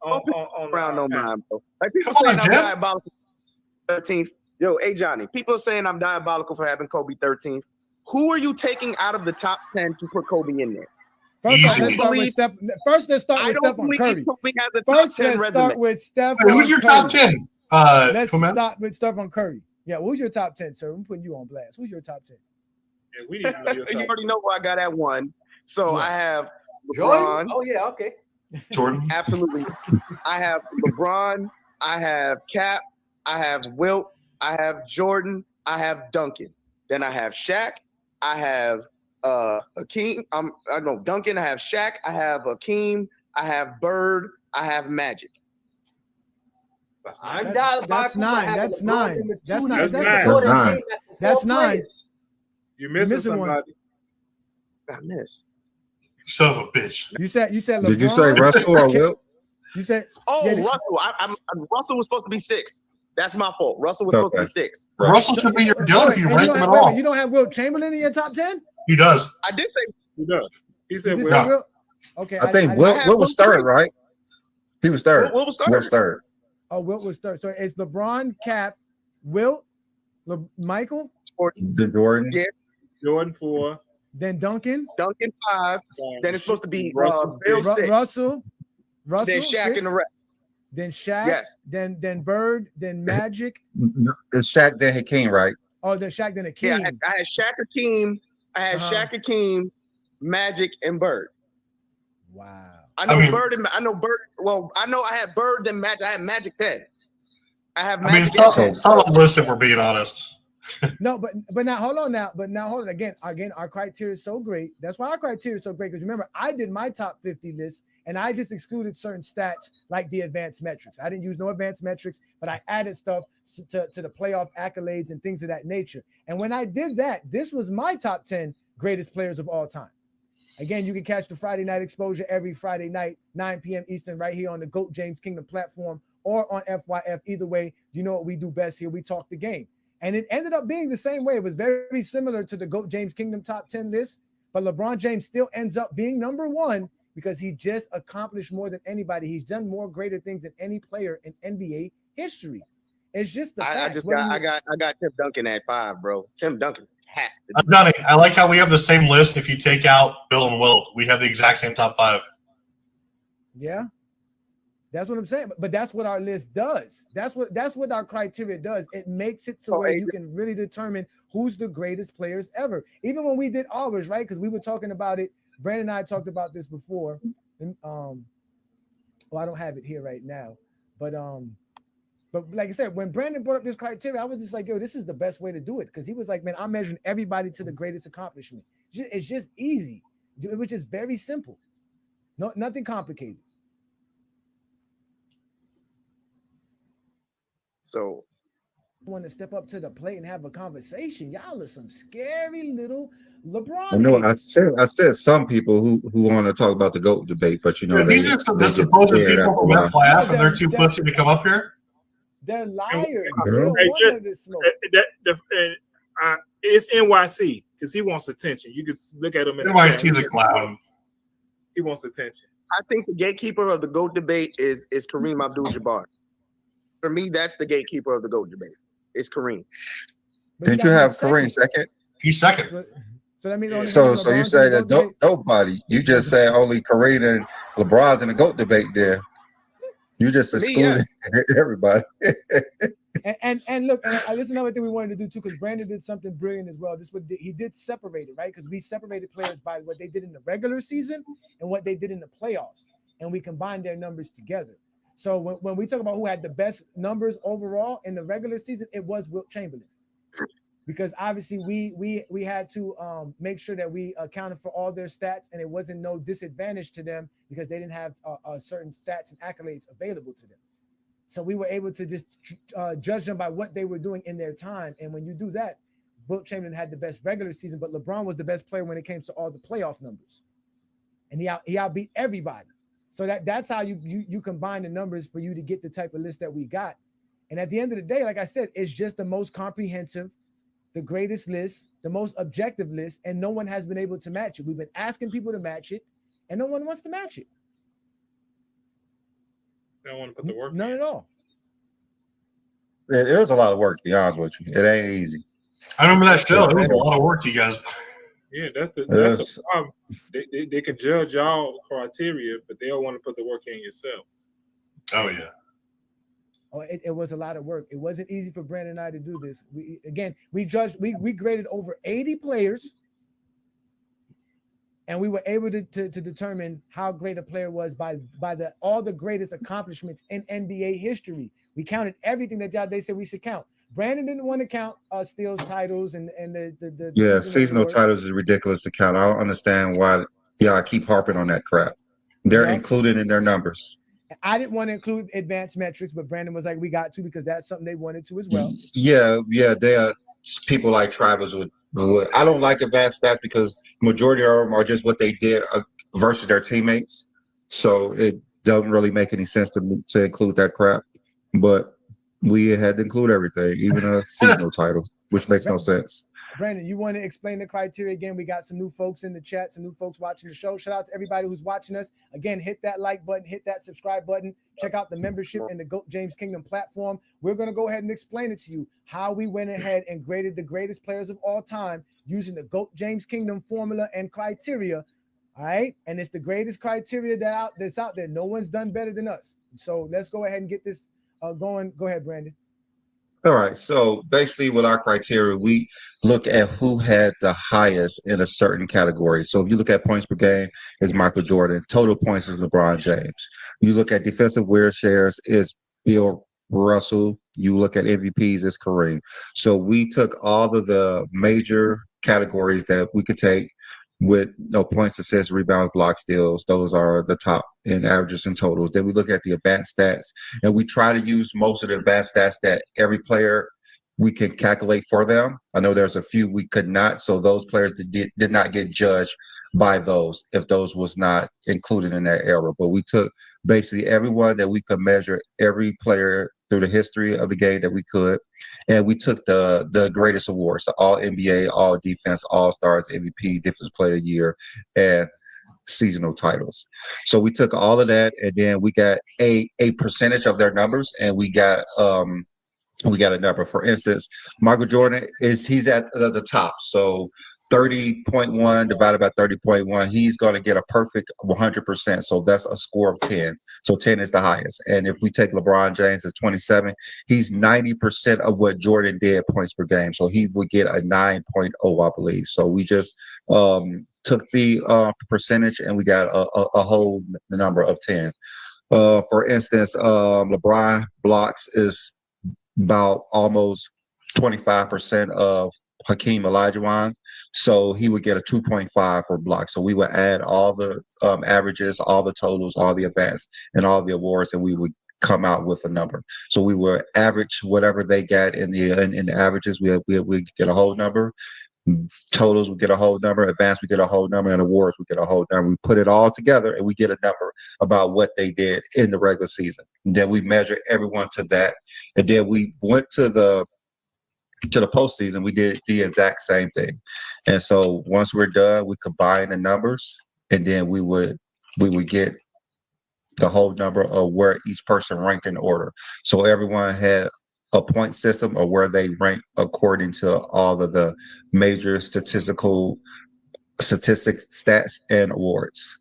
on Brown. No mind, bro. Like people saying I'm diabolical. 13th, yo, hey Johnny. People are saying I'm diabolical for having Kobe 13th. Who are you taking out of the top 10 to put Kobe in there? First, let's start with Steph. First, let's start with Stephen Curry. First, let's start with Steph. Who's your top 10? Let's start with Stephen Curry. Yeah, who's your top 10, sir? I'm putting you on blast. Who's your top 10? Yeah, we need to know your top You already know who I got at 1. So yes. I have LeBron. Jordan? Oh yeah, okay. Jordan. Absolutely. I have LeBron. I have Cap. I have Wilt. I have Jordan. I have Duncan. Then I have Shaq. I have Hakeem. I know Duncan. I have Shaq. I have Hakeem. I have Bird. I have Magic. That's nine. That's nine. That's nine. That's nine. You're missing somebody. I missed. Son of a bitch. You said LeBron. Did you say Russell or Wilt? You said Russell. Russell was supposed to be 6. That's my fault. Russell was supposed to be 6. Russell should be your gun if you rank him at all. You don't have Wilt Chamberlain in your top 10? He does. I did say he does. He said Wilt. Okay. I think Wilt was third, right? He was third. Wilt was third. Wilt was third. Oh, Wilt was third. So it's LeBron, Cap, Wilt, Michael, Jordan. Yeah. Jordan 4. Then Duncan. Duncan 5. Then it's supposed to be Russell, Bill 6. Russell. Then Shaq 6. and the rest. Then Shaq. Yes. Then Bird. Then Magic. It's Shaq, then Hakeem, right? Oh, then Shaq, then Hakeem. Yeah, I had Shaq, Hakeem. I had Shaq, Hakeem, Magic, and Bird. Wow. I know Bird. Well, I know I had Bird and Magic. I had Magic 10. I have. I mean, it's not a list if we're being honest. No, but now hold on. Again, our criteria is so great. That's why our criteria is so great. Because remember, I did my top 50 list, and I just excluded certain stats like the advanced metrics. I didn't use no advanced metrics, but I added stuff to the playoff accolades and things of that nature. And when I did that, this was my top 10 greatest players of all time. Again, you can catch the Friday Night Exposure every Friday night, 9 p.m. Eastern, right here on the GOAT James Kingdom platform or on FYF. Either way, you know what we do best here. We talk the game. And it ended up being the same way. It was very similar to the GOAT James Kingdom top 10 list, but LeBron James still ends up being number 1 because he just accomplished more than anybody. He's done more greater things than any player in NBA history. It's just the I got Tim Duncan at 5, bro. Tim Duncan has to. Johnny, I like how we have the same list. If you take out Bill and Wilt, we have the exact same top 5. Yeah. That's what I'm saying. But that's what our list does. That's what our criteria does. It makes it so where you can really determine who's the greatest players ever. Even when we did ours, right? Because we were talking about it. Brandon and I talked about this before. And, I don't have it here right now. But like I said, when Brandon brought up this criteria, I was just like, yo, this is the best way to do it. Because he was like, man, I'm measuring everybody to the greatest accomplishment. It's just easy. It was just very simple. No, nothing complicated. So, want to step up to the plate and have a conversation. Y'all are some scary little LeBron. I know. I said some people who want to talk about the GOAT debate, but you know these are the supposed people from FYF, and they're too pussy to come up here. They're liars. It's NYC because he wants attention. You can look at him. NYC's a clown. He wants attention. I think the gatekeeper of the GOAT debate is Kareem Abdul-Jabbar. For me, that's the gatekeeper of the GOAT debate. It's Kareem. Didn't you have Kareem second? He's second. So that means so you say that nobody. You just said only Kareem and LeBron's in the GOAT debate there. You just excluded everybody. and look, and this is another thing we wanted to do too, because Brandon did something brilliant as well. He did separate it, right? Because we separated players by what they did in the regular season and what they did in the playoffs, and we combined their numbers together. So when we talk about who had the best numbers overall in the regular season, it was Wilt Chamberlain, because obviously we had to make sure that we accounted for all their stats, and it wasn't no disadvantage to them because they didn't have certain stats and accolades available to them. So we were able to just judge them by what they were doing in their time. And when you do that, Wilt Chamberlain had the best regular season, but LeBron was the best player when it came to all the playoff numbers, and he outbeat everybody. So that's how you combine the numbers for you to get the type of list that we got. And at the end of the day, like I said, it's just the most comprehensive, the greatest list, the most objective list, and no one has been able to match it. We've been asking people to match it, and no one wants to match it. They don't want to put the work. None at all. It was a lot of work, to be honest with you. It ain't easy. I remember that show. It was a lot of work, you guys. Yeah, that's the problem. They can judge y'all criteria, but they don't want to put the work in yourself. Oh yeah. Oh, it was a lot of work. It wasn't easy for Brandon and I to do this. We graded over 80 players, and we were able to determine how great a player was by all the greatest accomplishments in NBA history. We counted everything that they said we should count. Brandon didn't want to count steals, titles, and the Yeah, seasonal seasonal awards. titles is ridiculous to count. I don't understand why y'all keep harping on that crap. They're Yeah. included in their numbers. I didn't want to include advanced metrics, but Brandon was like, we got to, because that's something they wanted to as well. Yeah, they are people like Travis would. I don't like advanced stats because majority of them are just what they did versus their teammates. So it doesn't really make any sense to include that crap. But we had to include everything, even a seasonal title, which makes no sense. Brandon, you want to explain the criteria again? We got some new folks in the chat, some new folks watching the show. Shout out to everybody who's watching us. Again, hit that like button, hit that subscribe button. Check out the membership in the GOAT James Kingdom platform. We're going to go ahead and explain it to you how we went ahead and graded the greatest players of all time using the GOAT James Kingdom formula and criteria. All right. And it's the greatest criteria that's out there. No one's done better than us. So let's go ahead and get this going. Go ahead, Brandon. All right. So basically, with our criteria, we look at who had the highest in a certain category. So if you look at points per game, is Michael Jordan. Total points is LeBron James. You look at defensive wear shares, is Bill Russell. You look at MVPs, is Kareem. So we took all of the major categories that we could take with no points, assists, rebounds, blocks, steals. Those are the top in averages and totals. Then we look at the advanced stats, and we try to use most of the advanced stats that every player we can calculate for them. I know there's a few we could not, so those players did not get judged by those if those was not included in that era. But we took basically everyone that we could measure, every player through the history of the game that we could, and we took the greatest awards, the All NBA, All Defense, All Stars, MVP, Defensive Player of the Year, and seasonal titles. So we took all of that, and then we got a percentage of their numbers, and we got a number. For instance, Michael Jordan he's at the top. So 30.1 divided by 30.1, he's going to get a perfect 100%. So that's a score of 10. So 10 is the highest. And if we take LeBron James as 27, he's 90% of what Jordan did points per game. So he would get a 9.0, I believe. So we just took the percentage, and we got a whole number of 10. For instance, LeBron blocks is about almost 25% of Hakeem Olajuwon, so he would get a 2.5 for blocks. So we would add all the averages, all the totals, all the events, and all the awards, and we would come out with a number. So we would average whatever they got in the averages. We get a whole number. Totals, we get a whole number. Advanced, we get a whole number. And awards, we get a whole number. We put it all together, and we get a number about what they did in the regular season. And then we measure everyone to that. And then we went to the postseason. We did the exact same thing. And so once we're done, we combine the numbers, and then we would get the whole number of where each person ranked in order. So everyone had a point system of where they rank according to all of the major statistics, stats, and awards.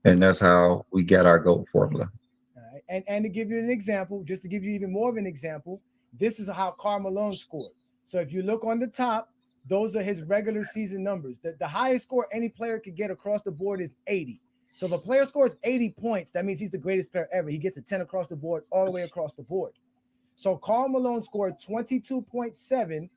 And that's how we get our GOAT formula. All right. And to give you an example, just to give you even more of an example, this is how Karl Malone scored. So if you look on the top, those are his regular season numbers. The highest score any player could get across the board is 80. So if a player scores 80 points, that means he's the greatest player ever. He gets a 10 across the board, all the way across the board. So Karl Malone scored 22.7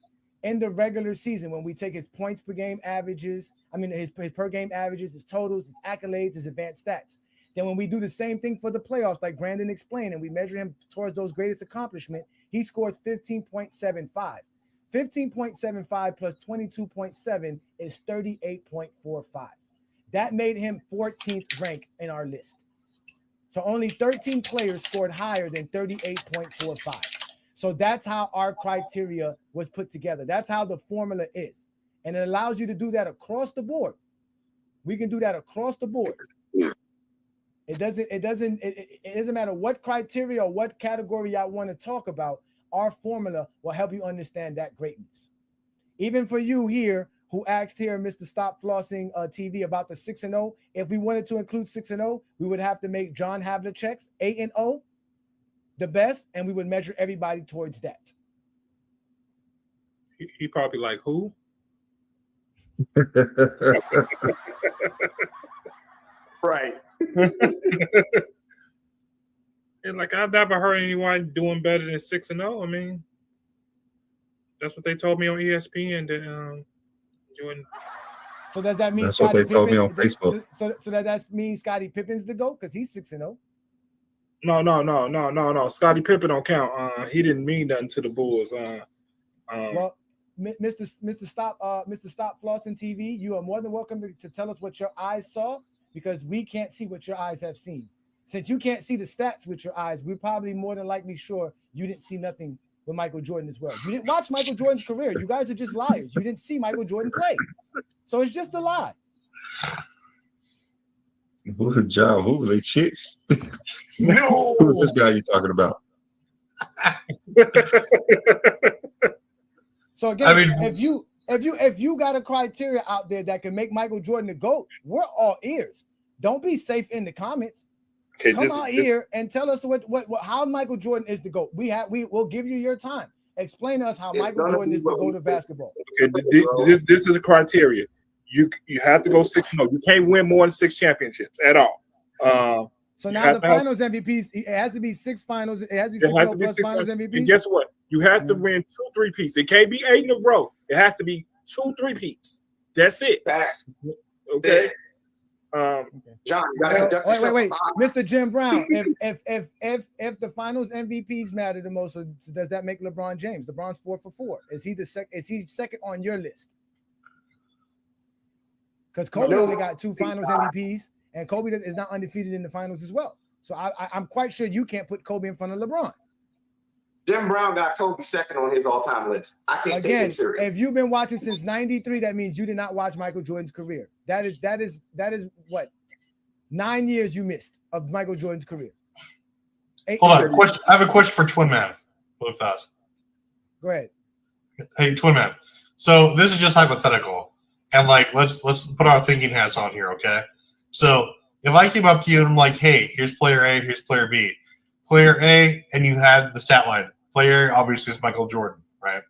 in the regular season when we take his points per game averages, his per game averages, his totals, his accolades, his advanced stats. Then when we do the same thing for the playoffs, like Brandon explained, and we measure him towards those greatest accomplishment, he scores 15.75. 15.75 plus 22.7 is 38.45. That made him 14th rank in our list. So only 13 players scored higher than 38.45. So that's how our criteria was put together. That's how the formula is. And it allows you to do that across the board. We can do that across the board. It doesn't matter what criteria or what category I want to talk about. Our formula will help you understand that greatness. Even for you here who asked here, Mr. Stop Flossing TV, about the 6-0. If we wanted to include 6-0, we would have to make John Havlicek's 8-0 the best, and we would measure everybody towards that. He probably like, who? Right. And like, I've never heard anyone doing better than 6-0. I mean, That's what they told me on ESPN. That Jordan. So does that mean That's what they told me on Facebook. So that means Scottie Pippen's the GOAT because he's 6-0. No. Scottie Pippen don't count. He didn't mean nothing to the Bulls. Well, Mr. Stop Flossing TV, you are more than welcome to tell us what your eyes saw because we can't see what your eyes have seen. Since you can't see the stats with your eyes, we're probably more than likely sure you didn't see nothing with Michael Jordan as well. You didn't watch Michael Jordan's career. You guys are just liars. You didn't see Michael Jordan play. So it's just a lie. Who Ja? Who they chicks? No. Who's this guy you talking about? So again, I mean, if you got a criteria out there that can make Michael Jordan the GOAT, we're all ears. Don't be safe in the comments. Okay, Come out here and tell us what how Michael Jordan is the GOAT. We'll give you your time. Explain to us how Michael Jordan is the GOAT of basketball. Okay, this is the criteria. You have to go 6-0. You can't win more than 6 championships at all. So now the finals MVPs, it has to be 6 finals. It has to be 6 plus finals MVPs. And guess what? You have to win 2 3-peats. It can't be 8 in a row. It has to be 2 3-peats. That's it. Okay. John, wait, Mr. Jim Brown. If the finals MVPs matter the most, so does that make LeBron James? LeBron's 4 for 4. Is he second on your list? Because Kobe only got 2 finals MVPs, and Kobe is not undefeated in the finals as well. So I'm quite sure you can't put Kobe in front of LeBron. Jim Brown got Kobe second on his all-time list. I can't take him serious. If you've been watching since '93, that means you did not watch Michael Jordan's career. That is what 9 years you missed of Michael Jordan's career. Hold on, question. I have a question for Twin Man. Really fast. Go ahead. Hey, Twin Man. So this is just hypothetical, and like let's put our thinking hats on here, okay? So if I came up to you and I'm like, hey, here's player A, here's player B. Player A, and you had the stat line. Player obviously is Michael Jordan, right?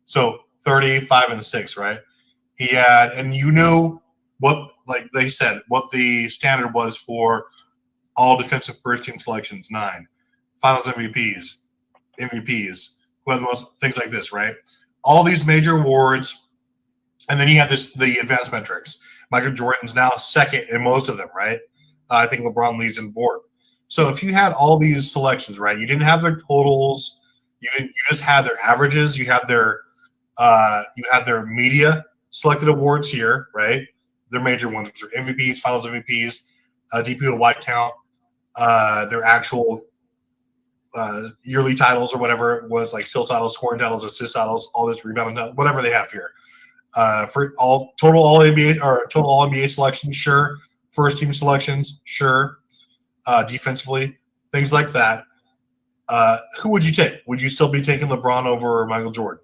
So 35 and 6, right? He had, and you knew what, like they said, what the standard was for all defensive first team selections, 9. Finals MVPs, who had the most things like this, right? All these major awards, and then you have the advanced metrics. Michael Jordan's now second in most of them, right? I think LeBron leads in 4. So if you had all these selections, right, you didn't have their totals, you just had their averages, you had their media selected awards here, right? Their major ones, which are MVPs, Finals MVPs, DPOY count, their actual yearly titles or whatever it was, like steal titles, scoring titles, assist titles, all this rebounding titles, whatever they have here. For total all NBA selections, sure. First team selections, sure. Defensively, things like that. Who would you take? Would you still be taking LeBron over Michael Jordan?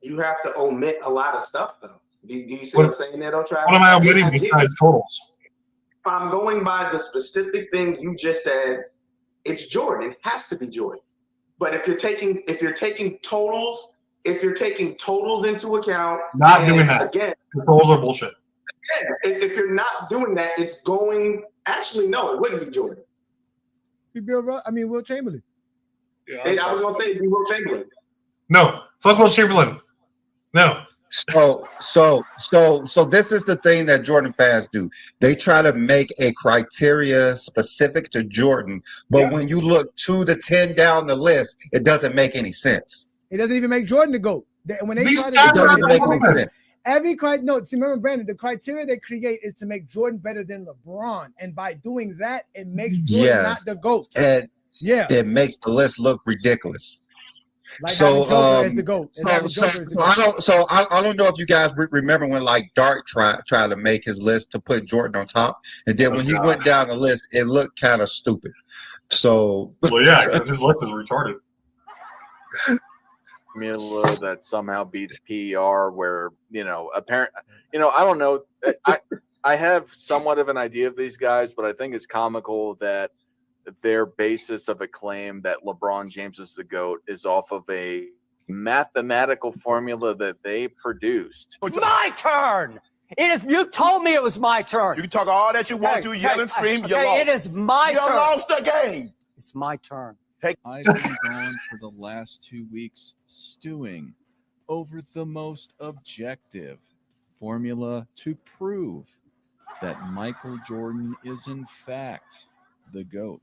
You have to omit a lot of stuff, though. Do you see what I'm saying there, though, Travis? What am I omitting besides totals? If I'm going by the specific thing you just said, it's Jordan. It has to be Jordan. But if you're taking totals into account, not doing that. Again, the totals are bullshit. If you're not doing that, it's going. Actually, no, it wouldn't be Jordan. Will Chamberlain. Yeah, I was gonna say it'd be Will Chamberlain. No, fuck Will Chamberlain. No. So this is the thing that Jordan fans do. They try to make a criteria specific to Jordan, but when you look 2 to 10 down the list, it doesn't make any sense. It doesn't even make Jordan the GOAT. When they try to, it doesn't make any sense. Remember, Brandon, the criteria they create is to make Jordan better than LeBron, and by doing that, it makes Jordan not the GOAT. And it makes the list look ridiculous. Like Joker as the GOAT. I don't know if you guys remember when like Dart tried to make his list to put Jordan on top, and then when he went down the list, it looked kind of stupid. So, well, yeah, because his list is retarded. Formula that somehow beats PER, where apparent. I don't know. I have somewhat of an idea of these guys, but I think it's comical that their basis of a claim that LeBron James is the GOAT is off of a mathematical formula that they produced. My turn. It is. You told me it was my turn. You can talk all that you want to, yell and scream. You lost. It is my turn. You lost the game. It's my turn. I've been gone for the last 2 weeks stewing over the most objective formula to prove that Michael Jordan is in fact the GOAT.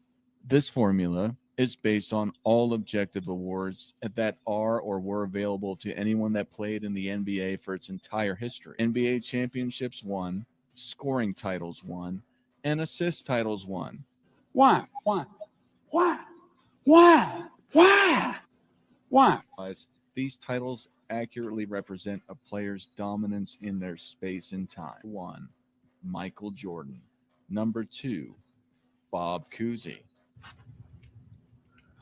This formula is based on all objective awards that are or were available to anyone that played in the NBA for its entire history. NBA championships won, scoring titles won, and assist titles won. Why? These titles accurately represent a player's dominance in their space and time. 1. Michael Jordan. Number 2, Bob Cousy.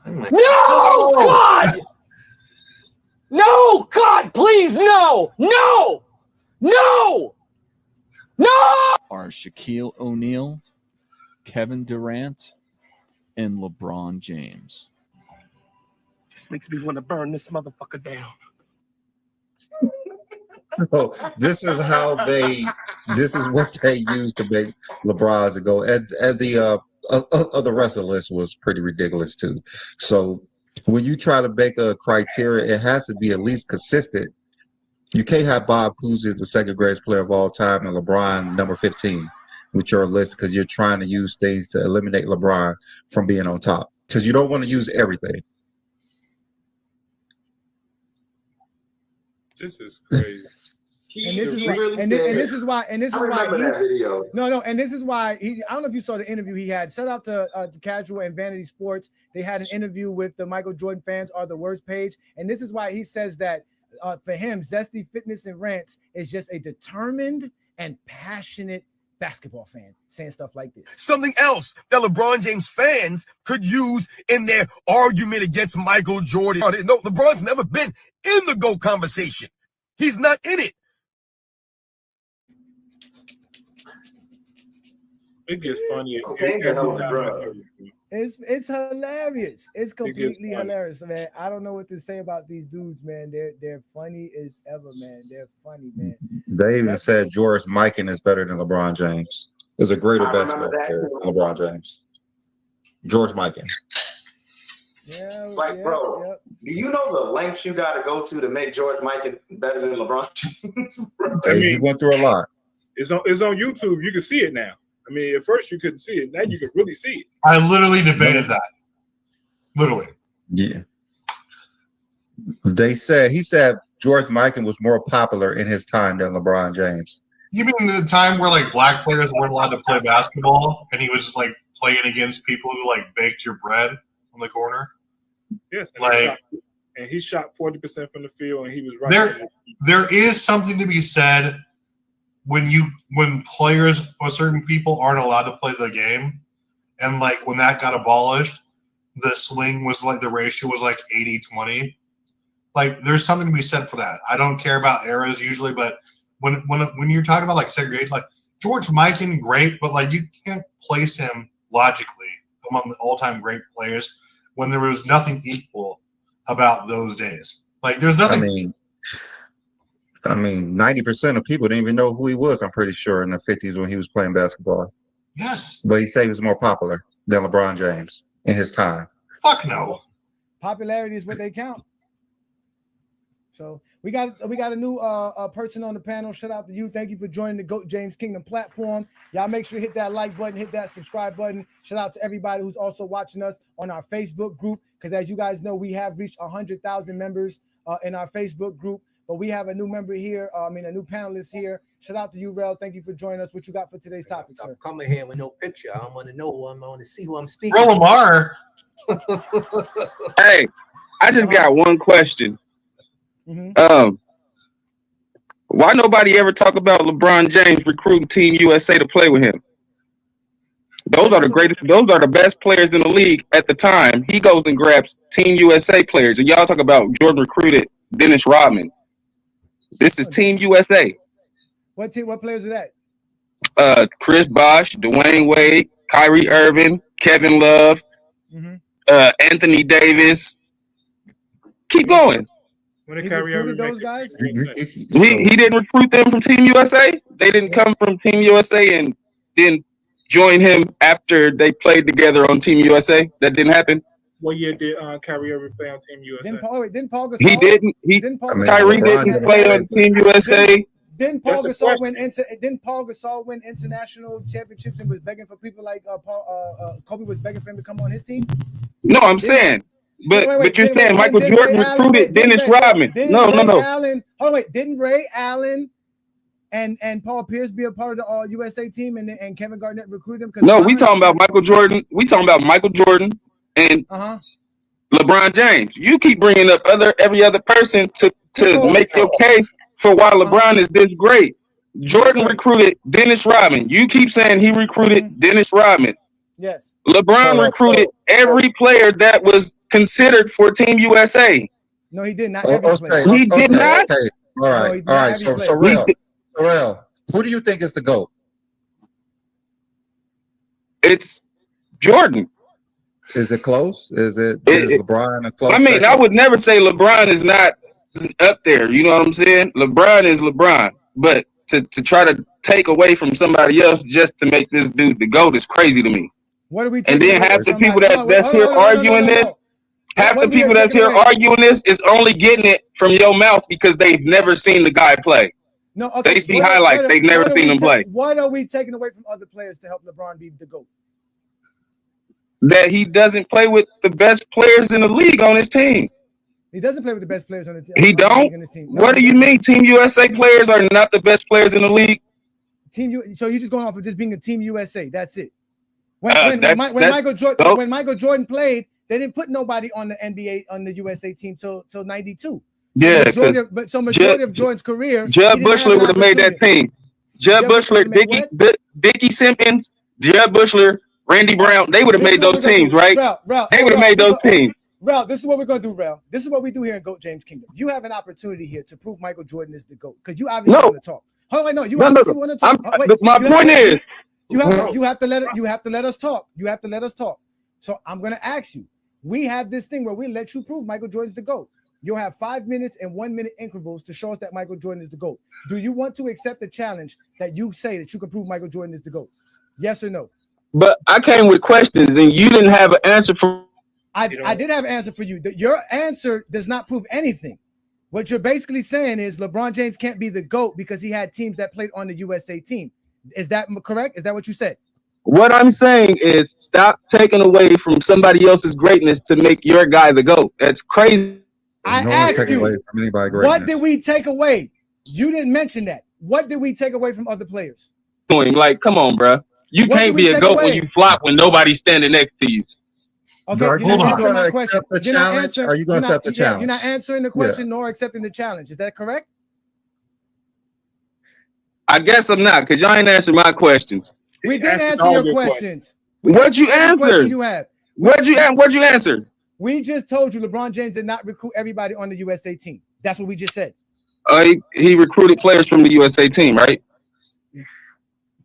No, God! No, God, please, no! Are Shaquille O'Neal, Kevin Durant, and LeBron James. This makes me want to burn this motherfucker down. So this is what they use to make LeBron's go. And the rest of the list was pretty ridiculous too. So when you try to make a criteria, it has to be at least consistent. You can't have Bob Cousy as the second greatest player of all time and LeBron number 15 with your list because you're trying to use things to eliminate LeBron from being on top because you don't want to use everything. This is crazy. And this is why he I don't know if you saw the interview he had. Shout out to Casual and Vanity Sports. They had an interview with the Michael Jordan fans are the worst page. And this is why he says that for him, Zesty Fitness and Rants is just a determined and passionate basketball fan saying stuff like this. Something else that LeBron James fans could use in their argument against Michael Jordan. No, LeBron's never been in the GOAT conversation. He's not in it. It gets funny. It's hilarious. It's completely hilarious, man. I don't know what to say about these dudes, man. They're funny as ever, man. They're funny, man. They even said George Mikan is better than LeBron James. Is a greater basketball player than LeBron James. George Mikan. Bro, do you know the lengths you got to go to make George Mikan better than LeBron James? He went through a lot. It's on YouTube. You can see it now. I mean, at first you couldn't see it. Now you can really see it. I literally debated that. Literally. Yeah. He said George Mikan was more popular in his time than LeBron James. You mean the time where like black players weren't allowed to play basketball and he was like playing against people who like baked your bread on the corner? Yes. And he shot 40% from the field and he was right. There is something to be said when players or certain people aren't allowed to play the game, and like when that got abolished, the swing was like the ratio was like 80-20. Like there's something to be said for that. I don't care about eras usually, but when you're talking about like segregation, like George Mikan, great, but like you can't place him logically among the all-time great players when there was nothing equal about those days. Like there's nothing. I mean, 90% of people didn't even know who he was, I'm pretty sure, in the 50s when he was playing basketball. Yes. But he said he was more popular than LeBron James in his time. Fuck no. Popularity is what they count. So we got a new person on the panel. Shout out to you. Thank you for joining the GOAT James Kingdom platform. Y'all make sure to hit that like button, hit that subscribe button. Shout out to everybody who's also watching us on our Facebook group, because as you guys know, we have reached 100,000 members in our Facebook group. But we have a new member here. A new panelist here. Shout out to you, Rel. Thank you for joining us. What you got for today's topic, sir? I'm coming here with no picture. I don't want to know who I'm on to see who I'm speaking. Bro, Lamar. Hey, I just got one question. Why nobody ever talk about LeBron James recruiting Team USA to play with him? Those are the greatest. Those are the best players in the league at the time. He goes and grabs Team USA players, and y'all talk about Jordan recruited Dennis Rodman. This is Team USA. What team? What players are that? Chris Bosh, Dwayne Wade, Kyrie Irving, Kevin Love, Anthony Davis. Keep going. When did Kyrie Irving those guys? He didn't recruit them from Team USA. They didn't come from Team USA and then join him after they played together on Team USA. That didn't happen. What year did Kyrie Irving play on Team USA? Didn't Paul Gasol? He didn't. Kyrie didn't play on Team USA. Didn't Paul Gasol win international championships and was begging for people like Kobe was begging for him to come on his team? No, I'm saying. But you're saying Michael Jordan recruited Dennis Rodman. No. Didn't Ray Allen and Paul Pierce be a part of the USA team and Kevin Garnett recruited him? No, we talking about Michael Jordan. We talking about Michael Jordan and LeBron James. You keep bringing up every other person to make your case for why LeBron is this great. Jordan recruited Dennis Rodman. You keep saying he recruited Dennis Rodman. Yes. LeBron recruited every player that was considered for Team USA. No, he did not. Every player. He did not. Okay. All right. So Sorrell, who do you think is the GOAT? It's Jordan. Is it close? Is LeBron a close? I mean, I would never say LeBron is not up there. You know what I'm saying? LeBron is LeBron. But to try to take away from somebody else just to make this dude the GOAT is crazy to me. What are we? And then half the people that's here arguing this, half the people that's here arguing this is only getting it from your mouth because they've never seen the guy play. No, okay. They see highlights. They've never seen him play. What are we taking away from other players to help LeBron be the GOAT? That he doesn't play with the best players in the league on his team. He doesn't play with the best players on the team. He don't? No, what do you mean? Team USA players are not the best players in the league? So you're just going off of just being a Team USA. That's it. When Michael Jordan played, they didn't put nobody on the NBA on the USA team till 92. Yeah, majority of Jordan's career, Judd Bushler would have made that team. Judd Bushler, Dickie Simpkins, Judd Bushler, Randy Brown, they would have made those teams, right? They would have made those teams. Rel, this is what we're gonna do, Rel. This is what we do here in GOAT James Kingdom. You have an opportunity here to prove Michael Jordan is the GOAT because you obviously want to talk. Hold on, you obviously want to talk. My point is, you have to let us talk. You have to let us talk. So I'm gonna ask you. We have this thing where we let you prove Michael Jordan's the GOAT. You'll have 5 minutes and 1 minute intervals to show us that Michael Jordan is the GOAT. Do you want to accept the challenge that you say that you can prove Michael Jordan is the GOAT? Yes or no? But I came with questions and you didn't have an answer for. I did have an answer for you. Your answer does not prove anything. What you're basically saying is LeBron James can't be the GOAT because he had teams that played on the USA team. Is that correct? Is that what you said? What I'm saying is stop taking away from somebody else's greatness to make your guy the GOAT. That's crazy. I asked you, what did we take away? You didn't mention that. What did we take away from other players? Like, come on, bro. You can't be a GOAT when you flop when nobody's standing next to you. Okay, you're not answering my question. Are you going to accept the challenge? You're not answering the question nor accepting the challenge. Is that correct? I guess I'm not, because y'all ain't answering my questions. We did answer your questions. What'd you answer? What'd you answer? We just told you LeBron James did not recruit everybody on the USA team. That's what we just said. He recruited players from the USA team, right?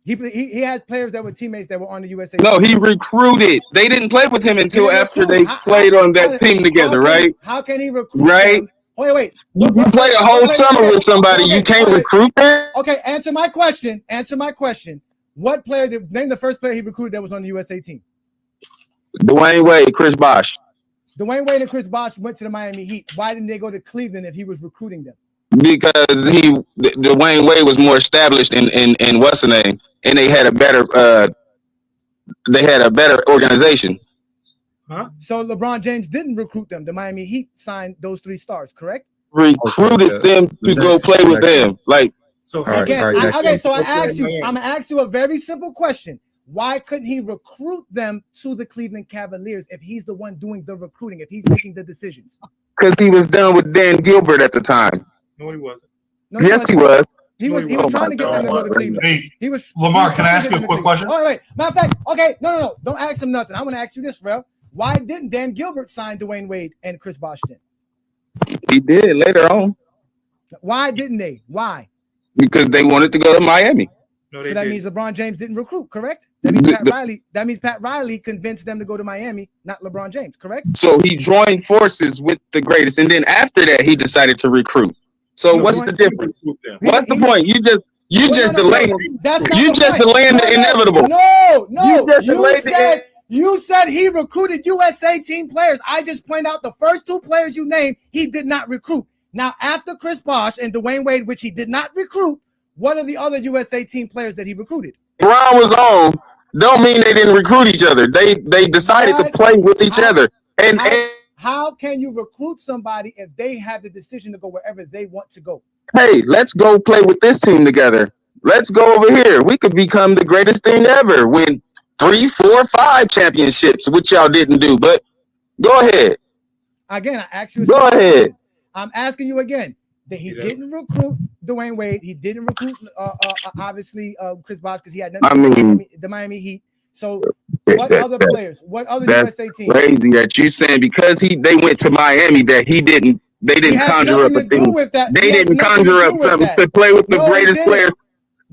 He had players that were teammates that were on the USA team. No, he recruited. They didn't play with him until after they played on that team together, right? How can he recruit? Right? Wait. You play a whole summer with somebody. You can't recruit them? Okay, answer my question. What player name the first player he recruited that was on the USA team? Dwayne Wade, Chris Bosh. Dwayne Wade and Chris Bosh went to the Miami Heat. Why didn't they go to Cleveland if he was recruiting them? Because Dwayne Wade was more established in what's the name, and they had a better organization. Huh? So LeBron James didn't recruit them. The Miami Heat signed those 3 stars, correct? Recruited them to go play with them. Like so again, so I asked you, I'm gonna ask you a very simple question. Why couldn't he recruit them to the Cleveland Cavaliers if he's the one doing the recruiting, if he's making the decisions? Because he was done with Dan Gilbert at the time. No, he wasn't. No, yes, he was. He was trying to get them to go to Cleveland. Hey, Lamar, can I ask you a quick question? Oh, wait. Matter of fact, okay, no. Don't ask him nothing. I'm going to ask you this, Rel. Why didn't Dan Gilbert sign Dwayne Wade and Chris Bosh then? He did later on. Why didn't they? Why? Because they wanted to go to Miami. No, so that means LeBron James didn't recruit, correct? That means Pat Riley convinced them to go to Miami, not LeBron James, correct? So he joined forces with the greatest, and then after that, he decided to recruit. So what's the difference? What's the point? You just delaying. You just delaying the inevitable. No. You said he recruited USA team players. I just point out the first two players you named, he did not recruit. Now, after Chris Bosh and Dwayne Wade, which he did not recruit, what are the other USA team players that he recruited? Brown was on. Don't mean they didn't recruit each other. They decided to play with each other. And how can you recruit somebody if they have the decision to go wherever they want to go? hey, let's go play with this team together. Let's go over here. We could become the greatest thing ever. Win 3, 4, 5 championships, which y'all didn't do. But go ahead. Again, I asked you. Go ahead. I'm asking you again. That he didn't recruit Dwayne Wade. He didn't recruit, obviously, Chris Bosh because he had nothing to do with the Miami Heat. So, what other players? What other USA teams? That's crazy that you saying because they went to Miami that they didn't conjure up a thing. They didn't conjure up something to play with the greatest players.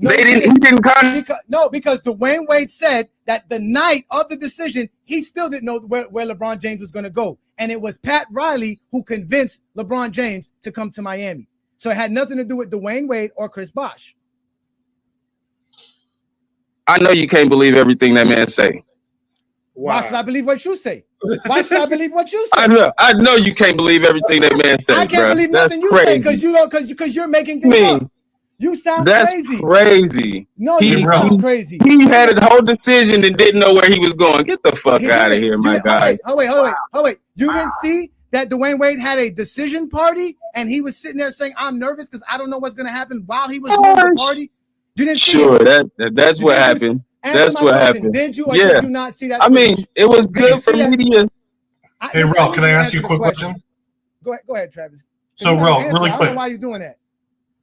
No, he didn't conjure. Because Dwayne Wade said that the night of the decision, he still didn't know where LeBron James was going to go. And it was Pat Riley who convinced LeBron James to come to Miami. So it had nothing to do with Dwayne Wade or Chris Bosh. I know you can't believe everything that man say. Why should I believe what you say? Why should I believe what you say? I know you can't believe everything that man say. I can't believe nothing you say because you're making things up. You sound crazy. That's crazy. No, you sound crazy. He had a whole decision and didn't know where he was going. Get the fuck out of here, my guy. Oh wait. You didn't see that Dwayne Wade had a decision party and he was sitting there saying, "I'm nervous because I don't know what's going to happen" while he was doing the party. You didn't see it? That's what happened. That's what happened. Did you or did you not see that? I mean, it was good for media. Hey, Rel, can I ask you a quick question? Go ahead, Travis. So, Rel, really I quick. don't know why you're doing that.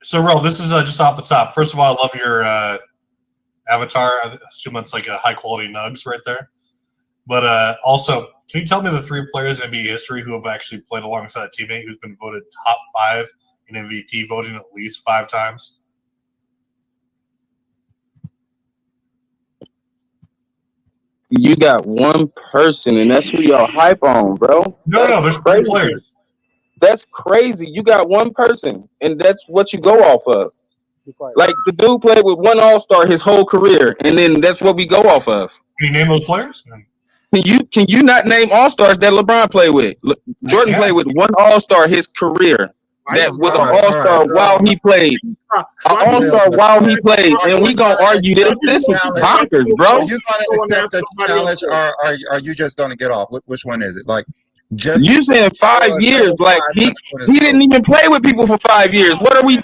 So, Rel, this is just off the top. First of all, I love your avatar. I assume it's like a high-quality nugs right there. But also, can you tell me the 3 players in NBA history who have actually played alongside a teammate who's been voted top 5 in MVP voting at least 5 times? You got one person, and that's who y'all hype on, bro. No, there's 3 players. That's crazy. You got one person, and that's what you go off of. Like the dude played with one All-Star his whole career, and then that's what we go off of. Can you name those players? Can you not name All-Stars that LeBron played with? Jordan played with one All-Star his career. That was an All-Star while he played. An All-Star while he played, and we gonna argue this. This is bonkers, bro. Are you gonna accept the challenge, or are you just gonna get off? Which one is it? Like, just you saying 5 years? Like he didn't even play with people for 5 years. What are we?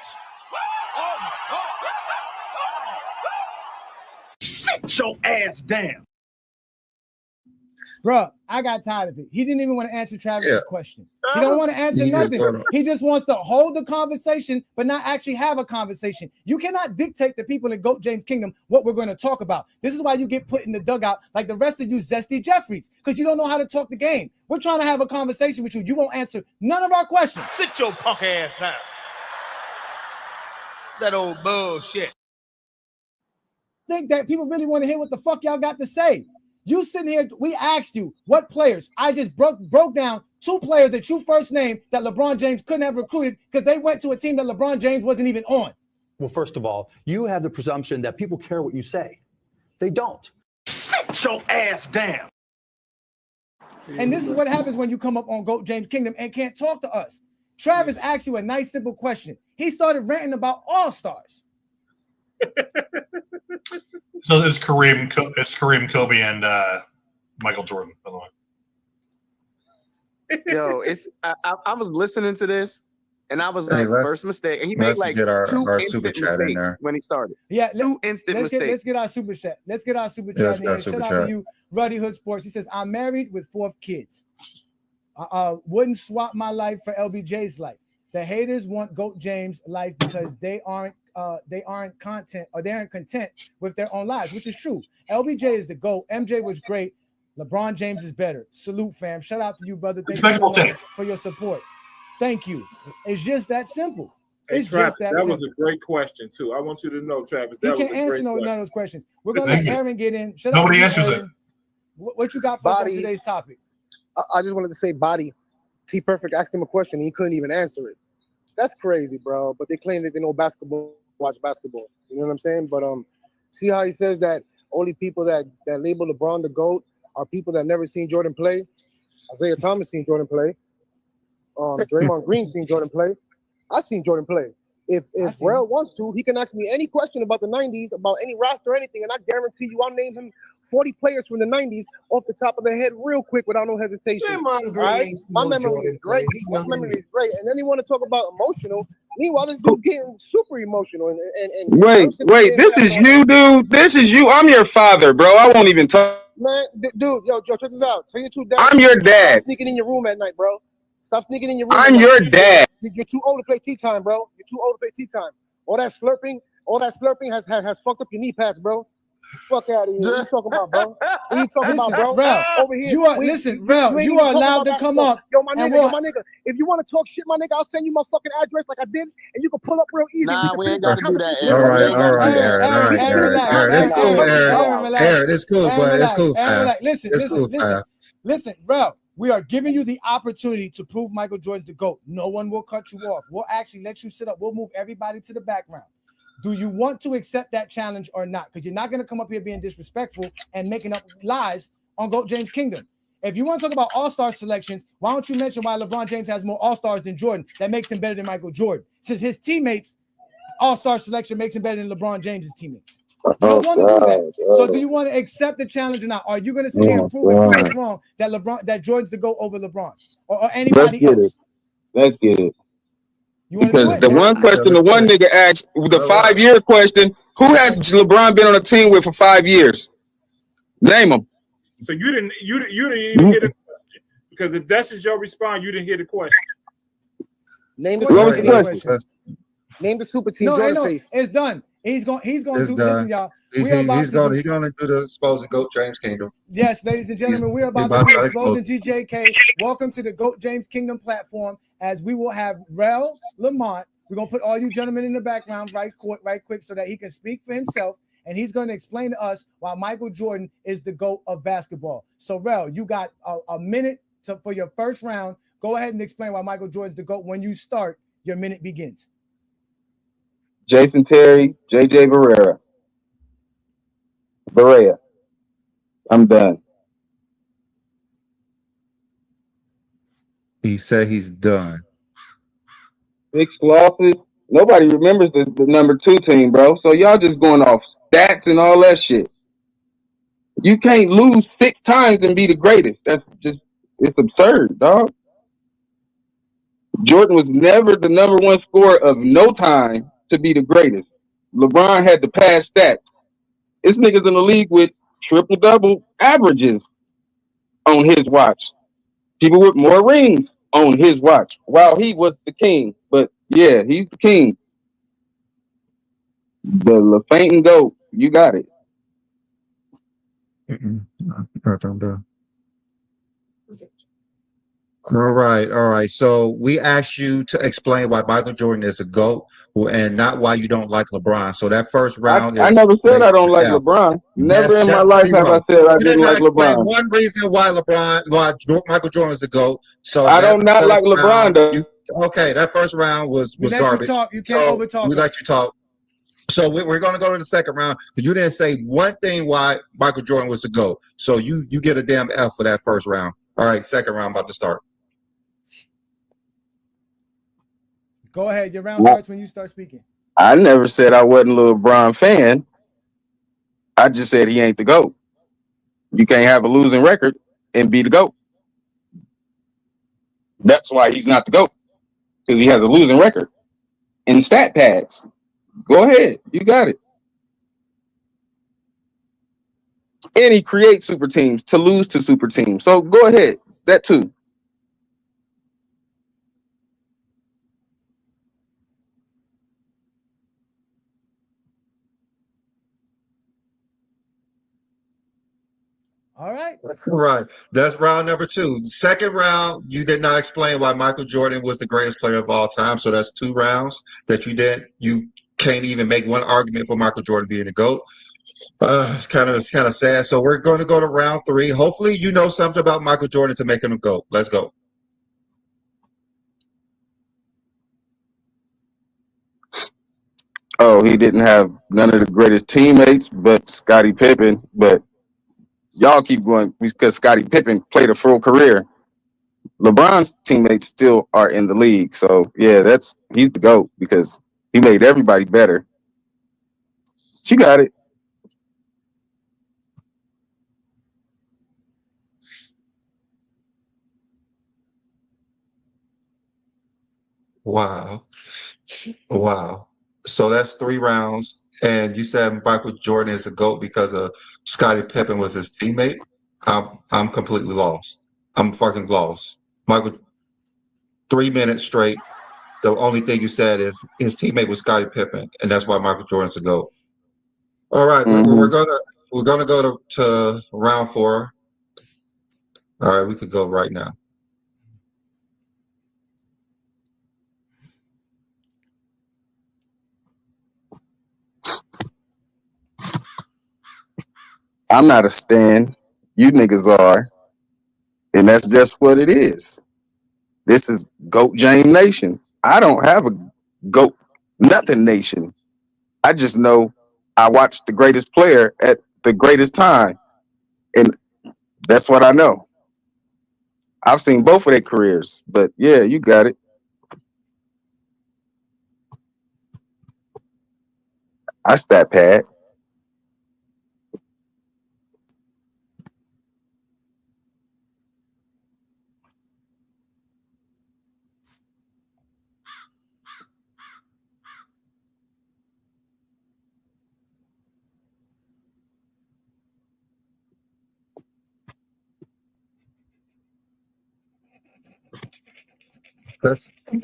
Sit your ass down. Bro, I got tired of it. He didn't even want to answer Travis's question. He don't want to answer nothing. He just wants to hold the conversation, but not actually have a conversation. You cannot dictate to people in GOAT James Kingdom what we're going to talk about. This is why you get put in the dugout like the rest of you zesty Jeffries, because you don't know how to talk the game. We're trying to have a conversation with you. You won't answer none of our questions. Sit your punk ass down. That old bullshit. Think that people really want to hear what the fuck y'all got to say. You sitting here, we asked you what players. I just broke down 2 players that you first named that LeBron James couldn't have recruited because they went to a team that LeBron James wasn't even on. Well, first of all, you have the presumption that people care what you say. They don't. Sit your ass down. And this is what happens when you come up on GOAT James Kingdom and can't talk to us. Travis asked you a nice, simple question. He started ranting about All-Stars. So it's Kareem, Kobe, and Michael Jordan, by the way. Yo, I was listening to this, and I was like, first mistake. And he made like get our 2 super instant chat in mistakes there. when he started. Yeah, 2 instant mistakes. Let's get our super chat. Let's get our super Yeah, chat. let's get our super Shout out chat. to you, Ruddy Hood Sports. He says, I'm married with 4 kids. Wouldn't swap my life for LBJ's life. The haters want GOAT James' life because they aren't content with their own lives, which is true. LBJ is the GOAT. MJ was great. LeBron James is better. Salute, fam. Shout out to you, brother. Thank you so much for your support. Thank you. It's just that simple. Hey, Travis, that was a great question too. I want you to know, Travis, that he was can't a great answer none of question. those questions. We're gonna let Aaron get in. Nobody answers it. What you got for us on today's topic? I just wanted to say, Body, T Perfect asked him a question and he couldn't even answer it. That's crazy, bro. But they claim that they know basketball, watch basketball. You know what I'm saying? But see how he says that only people that label LeBron the GOAT are people that never seen Jordan play. Isaiah Thomas seen Jordan play. Draymond Green seen Jordan play. I've seen Jordan play. If Rel wants to, he can ask me any question about the 90s, about any roster or anything, and I guarantee you I'll name him 40 players from the 90s off the top of the head real quick without no hesitation. All right? My memory is great. My memory is great. And then you want to talk about emotional. Meanwhile, this dude's getting super emotional. And Wait, this is you, dude. This is you. I'm your father, bro. I won't even talk. Man, dude, yo, check this out. Tell your two dad. I'm your dad. Stop sneaking in your room at night, bro. Stop sneaking in your room. I'm your dad. You're too old to play tea time, bro. You're too old to play tea time. All that slurping has fucked up your knee pads, bro. Fuck out of here. What are you talking about, bro? What are you talking about, bro? Rel, Over here. you are allowed to come up. Yo, my nigga. If you want to talk shit, my nigga, I'll send you my fucking address like I did, and you can pull up real easy. Nah, we ain't got to do that. All right, Aaron. It's cool, but it's cool. Listen, Rel, we are giving you the opportunity to prove Michael Jordan's the GOAT. No one will cut you off. We'll actually let you sit up. We'll move everybody to the background. Do you want to accept that challenge or not? Because you're not going to come up here being disrespectful and making up lies on GOAT James Kingdom. If you want to talk about all-star selections, why don't you mention why LeBron James has more all-stars than Jordan? That makes him better than Michael Jordan. Since his teammates, all-star selection makes him better than LeBron James' teammates. You don't want to do that. So do you want to accept the challenge or not? Are you going to sit here and prove us wrong that Jordan's the GOAT over LeBron or anybody else? Let's get it. Because the one question the one nigga asked, the 5-year question, who has LeBron been on a team with for 5 years? Name them. So you didn't even hear the question. Because if that's your response, you didn't hear the question. Name the super team. No, it's done. He's going to do this, y'all. He's going to do the exposing GOAT James Kingdom. Yes, ladies and gentlemen, we're about to do exposing GJK. Welcome to the GOAT James Kingdom platform, as we will have Rel Lamont. We're going to put all you gentlemen in the background right quick so that he can speak for himself, and he's going to explain to us why Michael Jordan is the GOAT of basketball. So, Rel, you got a minute for your first round. Go ahead and explain why Michael Jordan's the GOAT. When you start, your minute begins. Jason Terry, JJ Barea. I'm done. He said he's done. 6 losses. Nobody remembers the number 2 team, bro. So y'all just going off stats and all that shit. You can't lose 6 times and be the greatest. It's absurd, dog. Jordan was never the number 1 scorer of no time to be the greatest. LeBron had the past stats. This nigga's in the league with triple-double averages on his watch. People with more rings on his watch while he was the king. But yeah, he's the king. The LaFainting GOAT, you got it. I'm done. All right. So we asked you to explain why Michael Jordan is a GOAT and not why you don't like LeBron. So that first round I never said I don't like LeBron. Never in my life have I said I didn't like LeBron. One reason why Michael Jordan is the GOAT. So I don't not like LeBron though. Okay, that first round was garbage. You can't overtalk. We let you talk. So we're going to go to the second round because you didn't say one thing why Michael Jordan was the GOAT. So you get a damn F for that first round. All right, second round about to start. Go ahead. Your round starts when you start speaking. I never said I wasn't a LeBron fan. I just said he ain't the GOAT. You can't have a losing record and be the GOAT. That's why he's not the GOAT, because he has a losing record in stat pads. Go ahead. You got it. And he creates super teams to lose to super teams. So go ahead. That too. All right. Right. That's round number 2. Second round, you did not explain why Michael Jordan was the greatest player of all time. So that's 2 rounds that you did. You can't even make one argument for Michael Jordan being the GOAT. It's kind of sad. So we're going to go to round 3. Hopefully you know something about Michael Jordan to make him a GOAT. Let's go. Oh, he didn't have none of the greatest teammates but Scottie Pippen, but y'all keep going because Scottie Pippen played a full career. LeBron's teammates still are in the league, so yeah, he's the GOAT because he made everybody better. She got it. Wow. Wow. So that's 3 rounds. And you said Michael Jordan is a GOAT because of Scottie Pippen was his teammate. I'm completely lost. I'm fucking lost. Michael, 3 minutes straight. The only thing you said is his teammate was Scottie Pippen, and that's why Michael Jordan's a GOAT. All right, we're gonna go to round 4. All right, we could go right now. I'm not a stan. You niggas are. And that's just what it is. This is GOAT James Nation. I don't have a GOAT nothing nation. I just know I watched the greatest player at the greatest time. And that's what I know. I've seen both of their careers. But yeah, you got it. I stat pad.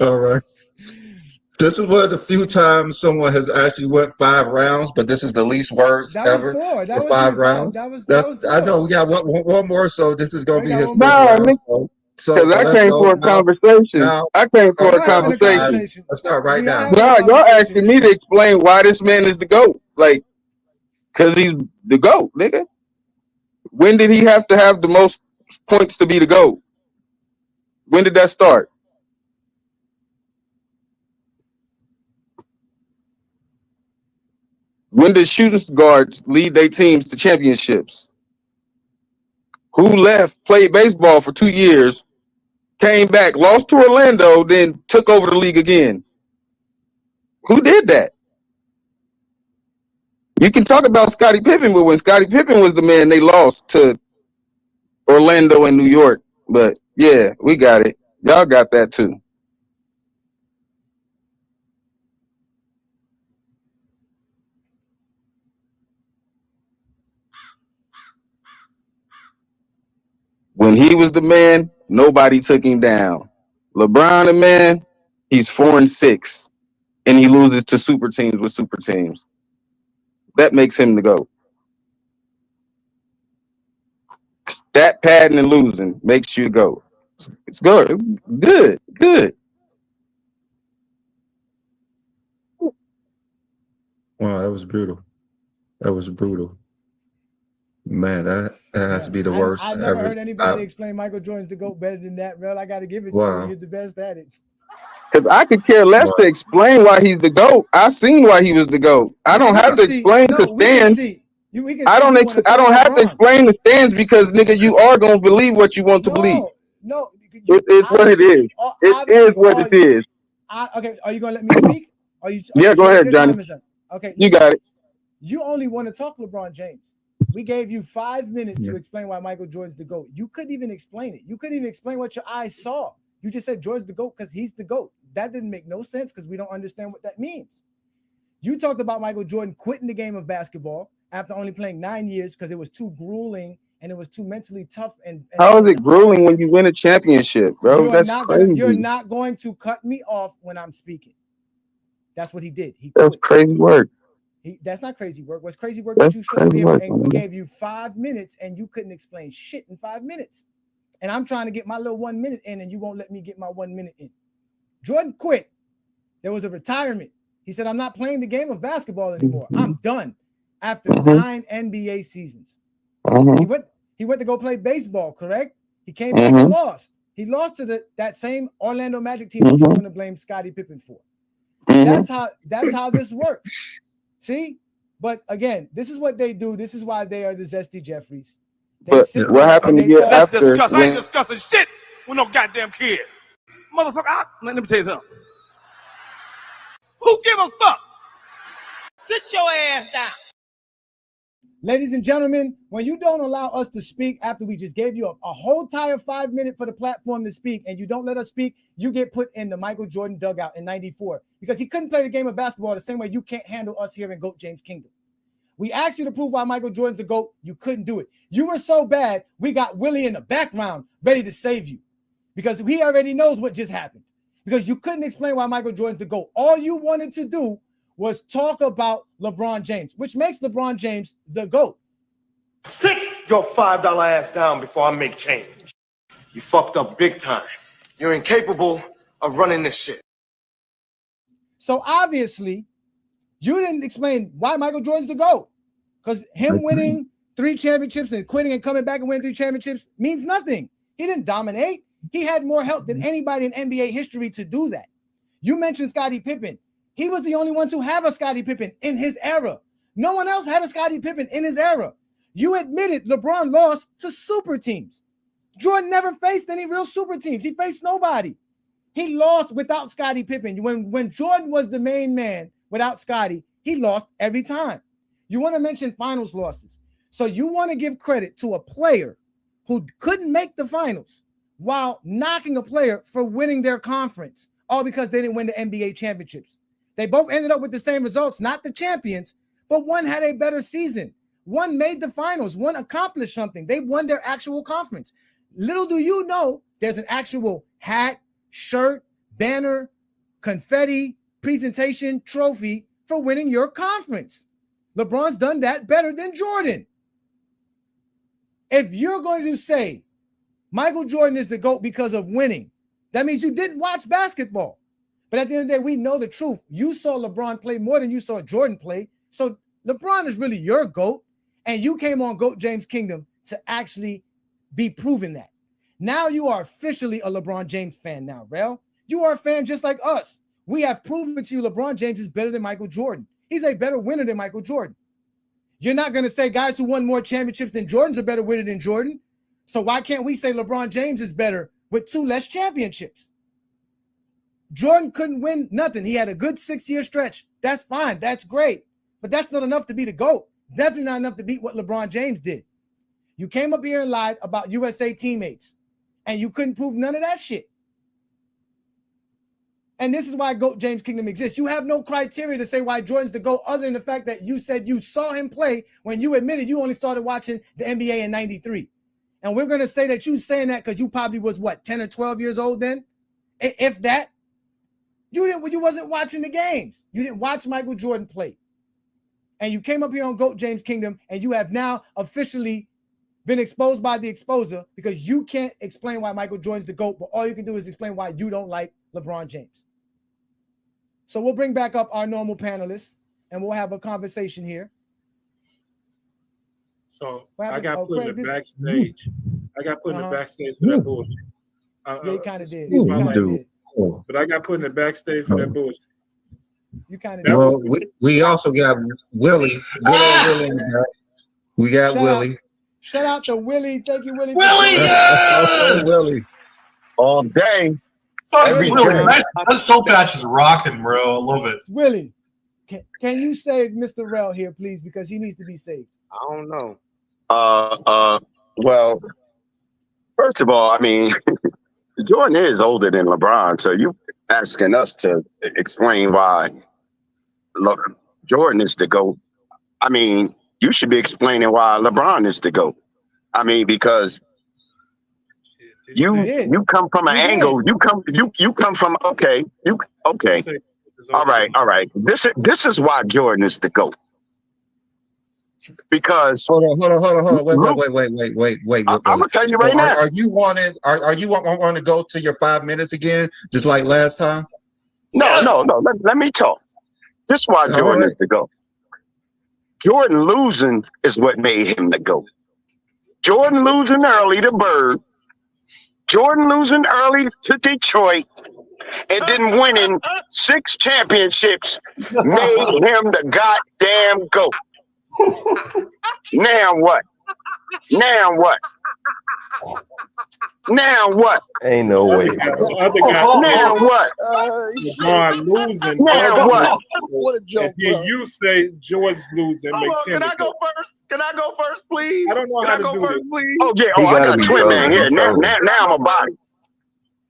All right. This is one of the few times someone has actually went 5 rounds, but this is the least words That ever was 4. That for was 5 your rounds. That was 4. I know we got one more, so this is gonna be his 5th No, round. So because I let's came go for a now. conversation. I came for a Let's conversation. start right now. No, y'all asking me to explain why this man is the GOAT. Like, because he's the GOAT, nigga. When did he have to have the most points to be the GOAT? When did that start? When did shooting guards lead their teams to championships? Who left, played baseball for 2 years, came back, lost to Orlando, then took over the league again? Who did that? You can talk about Scottie Pippen, but when Scottie Pippen was the man, they lost to Orlando and New York. But yeah, we got it. Y'all got that too. When he was the man, nobody took him down. LeBron, the man, he's 4-6, and he loses to super teams with super teams. That makes him the GOAT. Stat padding and losing makes you the GOAT. It's good. Good. Wow, that was brutal. That was brutal. Man, that has to be the worst I never ever. heard anybody explain Michael Jordan's the GOAT better than that, Rel. I got to give it to Wow. you. You're the best at it. Because I could care less to explain why he's the GOAT. I seen why he was the GOAT. I don't have to explain the stands. I don't have to explain the stands because nigga, you are gonna believe what you want to believe. No, it's what it is. It is what it is. Okay, are you gonna let me speak? Yeah, go ahead, Johnny. Okay, you got it. You only want to talk LeBron James. We gave you 5 minutes to explain why Michael Jordan's the GOAT. You couldn't even explain it. You couldn't even explain what your eyes saw. You just said Jordan's the GOAT because he's the GOAT. That didn't make no sense because we don't understand what that means. You talked about Michael Jordan quitting the game of basketball after only playing 9 years because it was too grueling and it was too mentally tough. And how is it grueling when you win a championship, bro? That's crazy. You're not going to cut me off when I'm speaking. That's what he did. He That's quit. crazy work. That's not crazy work. What's crazy work that you showed here and we gave you 5 minutes and you couldn't explain shit in 5 minutes. And I'm trying to get my little 1 minute in and you won't let me get my 1 minute in. Jordan quit. There was a retirement. He said, I'm not playing the game of basketball anymore. I'm done after 9 NBA seasons. He went to go play baseball, correct? He came back and lost. He lost to that same Orlando Magic team that you're going to blame Scottie Pippen for. That's how this works. See? But again, this is what they do. This is why they are the Zesty Jeffries. But what happened the year Let's after? discuss. I ain't When, discussing shit with no goddamn kid. Motherfucker, let me tell you something. Who give a fuck? Sit your ass down. Ladies and gentlemen, when you don't allow us to speak after we just gave you a whole entire 5 minutes for the platform to speak, and you don't let us speak, you get put in the Michael Jordan dugout in '94 because he couldn't play the game of basketball the same way you can't handle us here in GOAT James Kingdom. We asked you to prove why Michael Jordan's the GOAT. You couldn't do it. You were so bad, we got Willie in the background ready to save you because he already knows what just happened because you couldn't explain why Michael Jordan's the GOAT. All you wanted to do was talk about LeBron James, which makes LeBron James the GOAT. Sit your $5 ass down before I make change. You fucked up big time. You're incapable of running this shit. So obviously, you didn't explain why Michael Jordan's the GOAT because him winning 3 championships and quitting and coming back and winning 3 championships means nothing. He didn't dominate. He had more help than anybody in NBA history to do that. You mentioned Scottie Pippen. He was the only one to have a Scottie Pippen in his era. No one else had a Scottie Pippen in his era. You admitted LeBron lost to super teams. Jordan never faced any real super teams. He faced nobody. He lost without Scottie Pippen. When Jordan was the main man without Scottie, he lost every time. You want to mention finals losses. So you want to give credit to a player who couldn't make the finals while knocking a player for winning their conference, all because they didn't win the NBA championships. They both ended up with the same results, not the champions, but one had a better season. One made the finals. One accomplished something. They won their actual conference. Little do you know, there's an actual hat, shirt, banner, confetti, presentation, trophy for winning your conference. LeBron's done that better than Jordan. If you're going to say Michael Jordan is the GOAT because of winning, that means you didn't watch basketball. But at the end of the day, we know the truth. You saw LeBron play more than you saw Jordan play. So LeBron is really your GOAT. And you came on GOAT James Kingdom to actually be proven that. Now you are officially a LeBron James fan now, Rel. You are a fan just like us. We have proven to you LeBron James is better than Michael Jordan. He's a better winner than Michael Jordan. You're not going to say guys who won more championships than Jordan's a better winner than Jordan. So why can't we say LeBron James is better with 2 less championships? Jordan couldn't win nothing. He had a good 6-year stretch. That's fine. That's great. But that's not enough to be the GOAT. Definitely not enough to beat what LeBron James did. You came up here and lied about USA teammates, and you couldn't prove none of that shit. And this is why GOAT James Kingdom exists. You have no criteria to say why Jordan's the GOAT other than the fact that you said you saw him play when you admitted you only started watching the NBA in '93. And we're going to say that you saying that because you probably was, 10 or 12 years old then? If that. You wasn't watching the games. You didn't watch Michael Jordan play. And you came up here on GOAT James Kingdom, and you have now officially been exposed by the exposer because you can't explain why Michael Jordan's the GOAT, but all you can do is explain why you don't like LeBron James. So we'll bring back up our normal panelists, and we'll have a conversation here. So I got put in the backstage. I got put in the backstage for that bullshit. Yeah, you kind of did. But I got put in the backstage for that bullshit. You kind of well, we also got Willie. Willie in the back. We got Willie. Shout out to Willie. Thank you, Willie. Willie. All day. Every day. That soul patch is rocking, bro. I love it. Willie, can you save Mr. Rel here, please? Because he needs to be saved. I don't know. Well, first of all, I mean, Jordan is older than LeBron, so you asking us to explain why Jordan is the GOAT. I mean, you should be explaining why LeBron is the GOAT. I mean, because you come from an angle. You come from okay. All right. This is why Jordan is the GOAT. Because hold on. Wait. I'm gonna tell you right now. Are you wanting to go to your 5 minutes again, just like last time? No. Let me talk. This is why Jordan is the GOAT. Jordan losing is what made him the GOAT. Jordan losing early to Bird. Jordan losing early to Detroit, and then winning 6 championships made him the goddamn GOAT. Now what? Now what? Now what? Ain't no way. The other guy. Now what? LeBron losing. Now what? What a joke, And bro. you say Jordan's losing Hold makes on, him. can I go first? Can I go first, please? I don't know Can how I to go do first, this. please? Oh yeah. He Oh, I gotta got be a twin trolling. man here. He's Now, trolling. now I'm a body.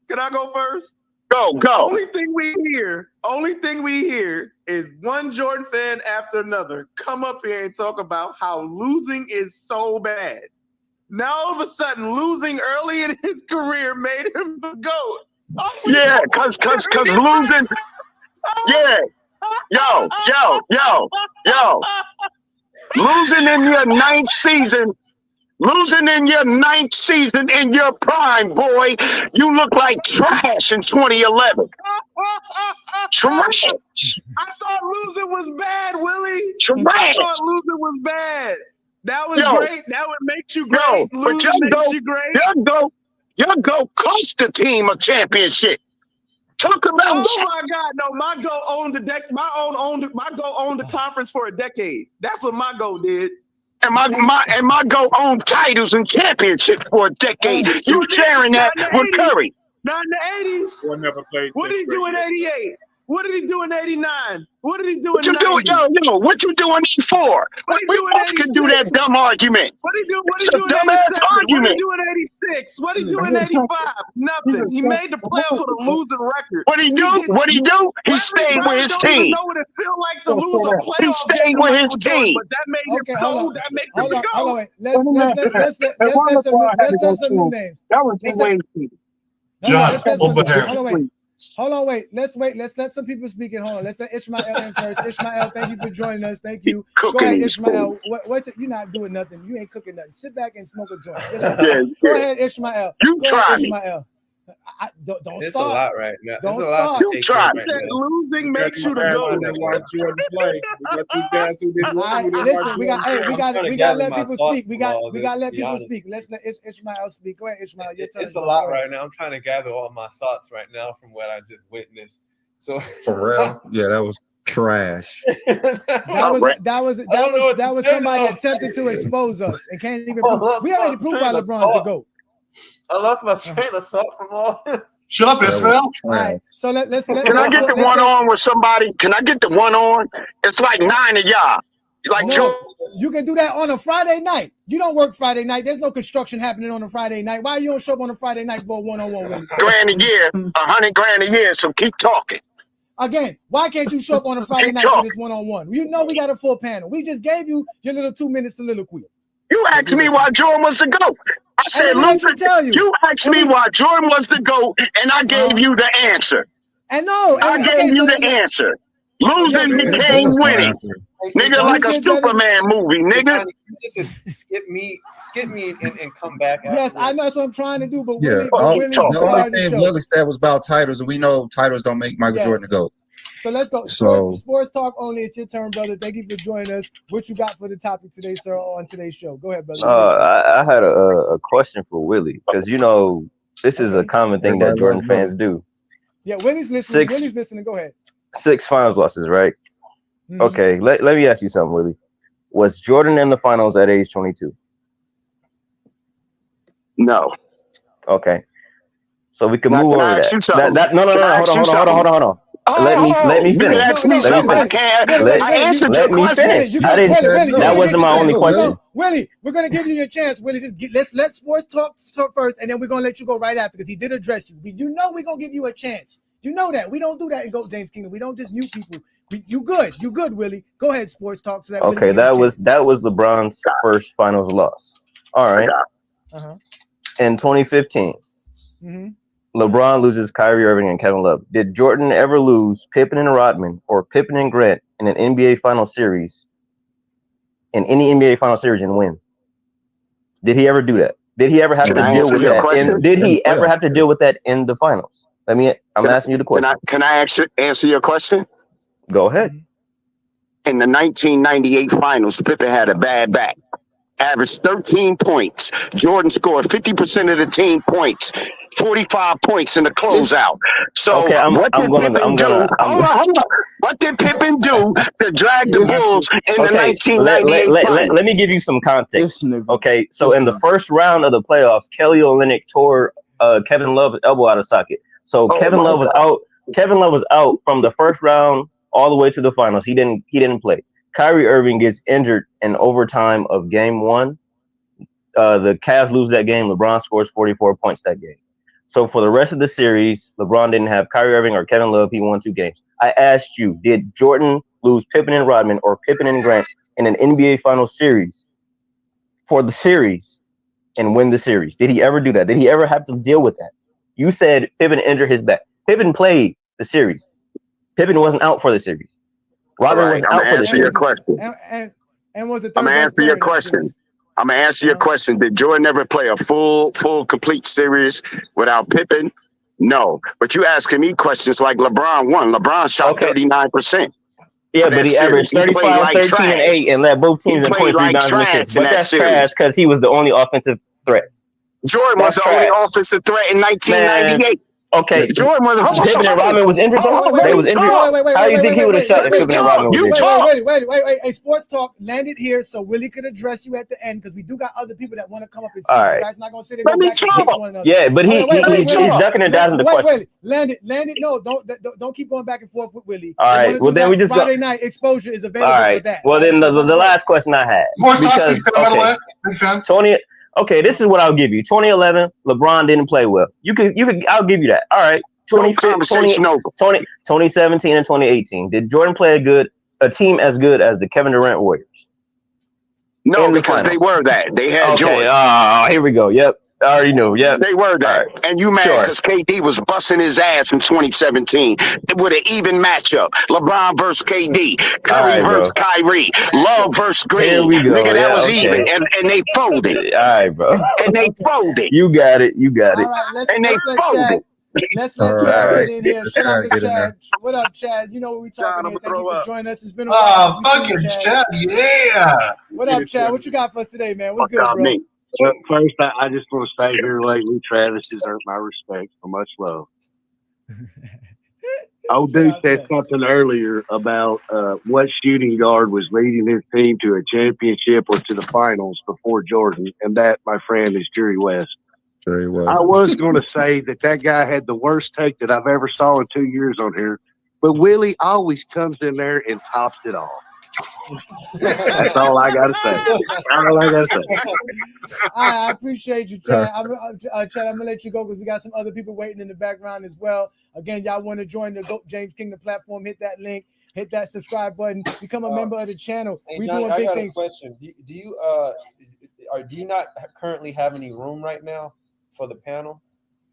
Can I go first? Go. Only thing we hear is one Jordan fan after another come up here and talk about how losing is so bad. Now all of a sudden, losing early in his career made him the GOAT. Yeah, cause losing. Yeah. Yo. Losing in your ninth season. Losing in your ninth season in your prime, boy. You look like trash in 2011. Trash. I thought losing was bad, Willie. Trash. I thought losing was bad. That was great. That would make you great. Yo, but Losing makes you great. Y'all go cost the team a championship. Talk about Oh that. my God! No, my GOAT owned the conference for a decade. That's what my GOAT did. And my GOAT owned titles and championships for a decade. You sharing that with Curry. Not in the 80s. One never played. What did he do in 88? What did he do in 89? What did he do in What you 90? doing? Yo, what you doing for? What We he do in both can do that 86? dumb argument. What did he do? What It's did a he do in dumbass 87? What did argument. he do in 86? What did he do in 85? Nothing. He made the playoffs with a losing record. What he do? He stayed with his don't even team. know what it feels like to lose a playoff He stayed game to with his Michael Jordan, team. but that made him Okay, hold so. on. That makes him Hold the on, hold on, GOAT. wait. Let's let some new names. That was Let's way. John, over here. Hold on, wait. Let's let some people speak in. Hold on. Let's let Ishmael in first. Ishmael, thank you for joining us. Thank you. Go ahead, Ishmael. What's it? You're not doing nothing. You ain't cooking nothing. Sit back and smoke a joint. Go ahead, Ishmael. You Go try ahead, me. Ishmael. Don't It's start. a lot right now. Don't It's a lot start. to You take try in right That now. losing makes you the GOAT. Watch Jordan play. We got these guys who didn't All right, watch listen, we got trying to to let gather people my thoughts speak. We from all got this, to let to be people honest. speak. Let's let Ishmael speak. Go ahead, Ishmael. Your turn. It's a lot right now. I'm trying to gather all my thoughts right now from what I just witnessed. So For real? Yeah, that was trash. That was somebody attempting to expose us and can't even prove. We already proved why LeBron's the GOAT. I lost my train of thought from all this. Shut up, Israel. All right, so let's Can I get the one on with somebody? Can I get the one on? It's like 9 of y'all. Like no, you can do that on a Friday night. You don't work Friday night. There's no construction happening on a Friday night. Why you don't show up on a Friday night for a one-on-one? $100,000 a year, $100,000 a year. So keep talking. Again, why can't you show up on a Friday night for this one-on-one? You know we got a full panel. We just gave you your little 2-minute soliloquy. You asked me why Jordan was the GOAT. I said, you asked me why Jordan was the GOAT, and I gave you the answer. And no, I gave you the answer. Losing became winning. Nigga, like a Superman movie, nigga. You just skip me and come back. Yes, I know that's what I'm trying to do, but Yeah, Willie's the only the thing show. Willie said was about titles, and we know titles don't make Michael Jordan the GOAT. So let's go. So- Sports talk only. It's your turn, brother. Thank you for joining us. What you got for the topic today, sir, on today's show? Go ahead, brother. I had a question for Willie, because you know this is a common thing that Jordan fans do. Yeah, Willie's listening. Willie's listening. Go ahead. 6 finals losses, right? Mhm. Okay, let me ask you something, Willie. Was Jordan in the finals at age 22? No. Okay. So we can Now, move can I over ask you that. something? No, Can I ask you something? hold on. Let me You finish. can ask me something. I can't. I answered your question. That wasn't my only question. Willie, we're gonna give you your chance. Willie, let's let sports talk first, and then we're gonna let you go right after because he did address you. You know we're gonna give you a chance. You know that we don't do that in Go James Kingdom. We don't just mute people. You good, Willie. Go ahead, sports talk. So that Okay, that was LeBron's first finals loss. All right. In 2015, LeBron loses Kyrie Irving and Kevin Love. Did Jordan ever lose Pippen and Rodman or Pippen and Grant in an NBA final series, in any NBA final series, and win? Did he ever do that? Did he ever have to deal with that? Did he ever have to deal with that in the finals? I'm asking you the question. Can I answer your question? Go ahead. In the 1998 finals, Pippen had a bad back. Averaged 13 points. Jordan scored 50% of the team points. 45 points in the closeout. So Okay, what did Pippen do? Hold on. What did Pippen do to drag the Bulls in the 1998 finals? Let me give you some context. Okay, so in the first round of the playoffs, Kelly Olynyk tore Kevin Love's elbow out of socket. So Kevin Love was out. Kevin Love was out from the first round all the way to the finals. He didn't play. Kyrie Irving gets injured in overtime of game 1. The Cavs lose that game. LeBron scores 44 points that game. So for the rest of the series, LeBron didn't have Kyrie Irving or Kevin Love. He won 2 games. I asked you, did Jordan lose Pippen and Rodman or Pippen and Grant in an NBA Finals series for the series and win the series? Did he ever do that? Did he ever have to deal with that? You said Pippen injured his back. Pippen played the series. Pippen wasn't out for the series. Rodman wasn't out for the series. And was the I'm gonna answer your question. I'm gonna answer your question. Did Jordan ever play a full, complete series without Pippen? No. But you asking me questions like LeBron won. LeBron shot 39%. Yeah, but he averaged 35, 13, and 8 and led both teams in points, rebounds, and assists. But that's trash because he was the only offensive threat. Jordan was the only offensive threat in 1998. Okay, Jordan was. Pippen and Rodman was injured though. They was injured. How do you think he would have shot if Pippen and Rodman was injured? Wait. Hey, sports talk landed here, so Willie could address you at the end because we do got other people that want to come up and speak. All right. You guys not gonna sit there and go back and forth with one another. Yeah, but he's ducking and dodging the question. Landed. No, don't keep going back and forth with Willie. All right. Well, then we just Friday night exposure is available for that. Well, then the last question I had because Tony. Okay, this is what I'll give you. 2011, LeBron didn't play well. I'll give you that. All right. 2017 and 2018. Did Jordan play a team as good as the Kevin Durant Warriors? No, because they were that. They had Jordan. Oh, here we go. Yep. I already knew. Yep. They were that. Right. And you mad because KD was busting his ass in 2017 with an even matchup. LeBron versus KD. Curry versus Kyrie. Love versus Green. Here we go. Nigga, that was even. And they folded. All right, bro. And they folded. You got it. Right, and they folded. Let's let Chad get in here. Shout out to Chad. What up, Chad? You know what we talking here. Thank you for joining us. It's been a while. Fucking Chad, yeah. What up, Chad? What you got for us today, man? What's good, bro? First, I just want to say here lately, Travis deserves my respect for much love. Old dude said something earlier about what shooting guard was leading his team to a championship or to the finals before Jordan, and that, my friend, is Jerry West. Jerry West. I was going to say that guy had the worst take that I've ever saw in 2 years on here, but Willie always comes in there and tops it off. That's all I gotta say. I appreciate you, Chad. Chad, I'm gonna let you go because we got some other people waiting in the background as well. Again, y'all want to join the GOAT James Kingdom platform? Hit that link, hit that subscribe button, become a member of the channel. Hey, We Johnny, doing I big got things. A question. Do you not currently have any room right now for the panel?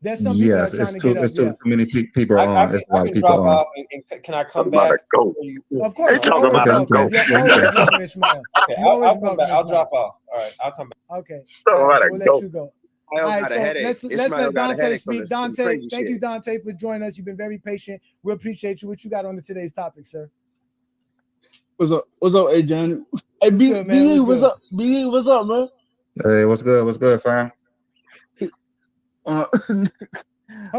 There's some people that are trying to get up. It's too many people on. There's a lot of people drop on. off and can I come back? Of course. They talking about a goat. Okay, I'll come back. I'll drop off. All right, I'll come back. Okay. All right, so we'll let you go. All right, so let's let Dante speak. Dante, thank you, Dante, for joining us. You've been very patient. We appreciate you. What you got on today's topic, sir? What's up? What's up, hey Johnny? Hey, B, what's up? B, what's up, man? Hey, what's good? What's good, fam? Oh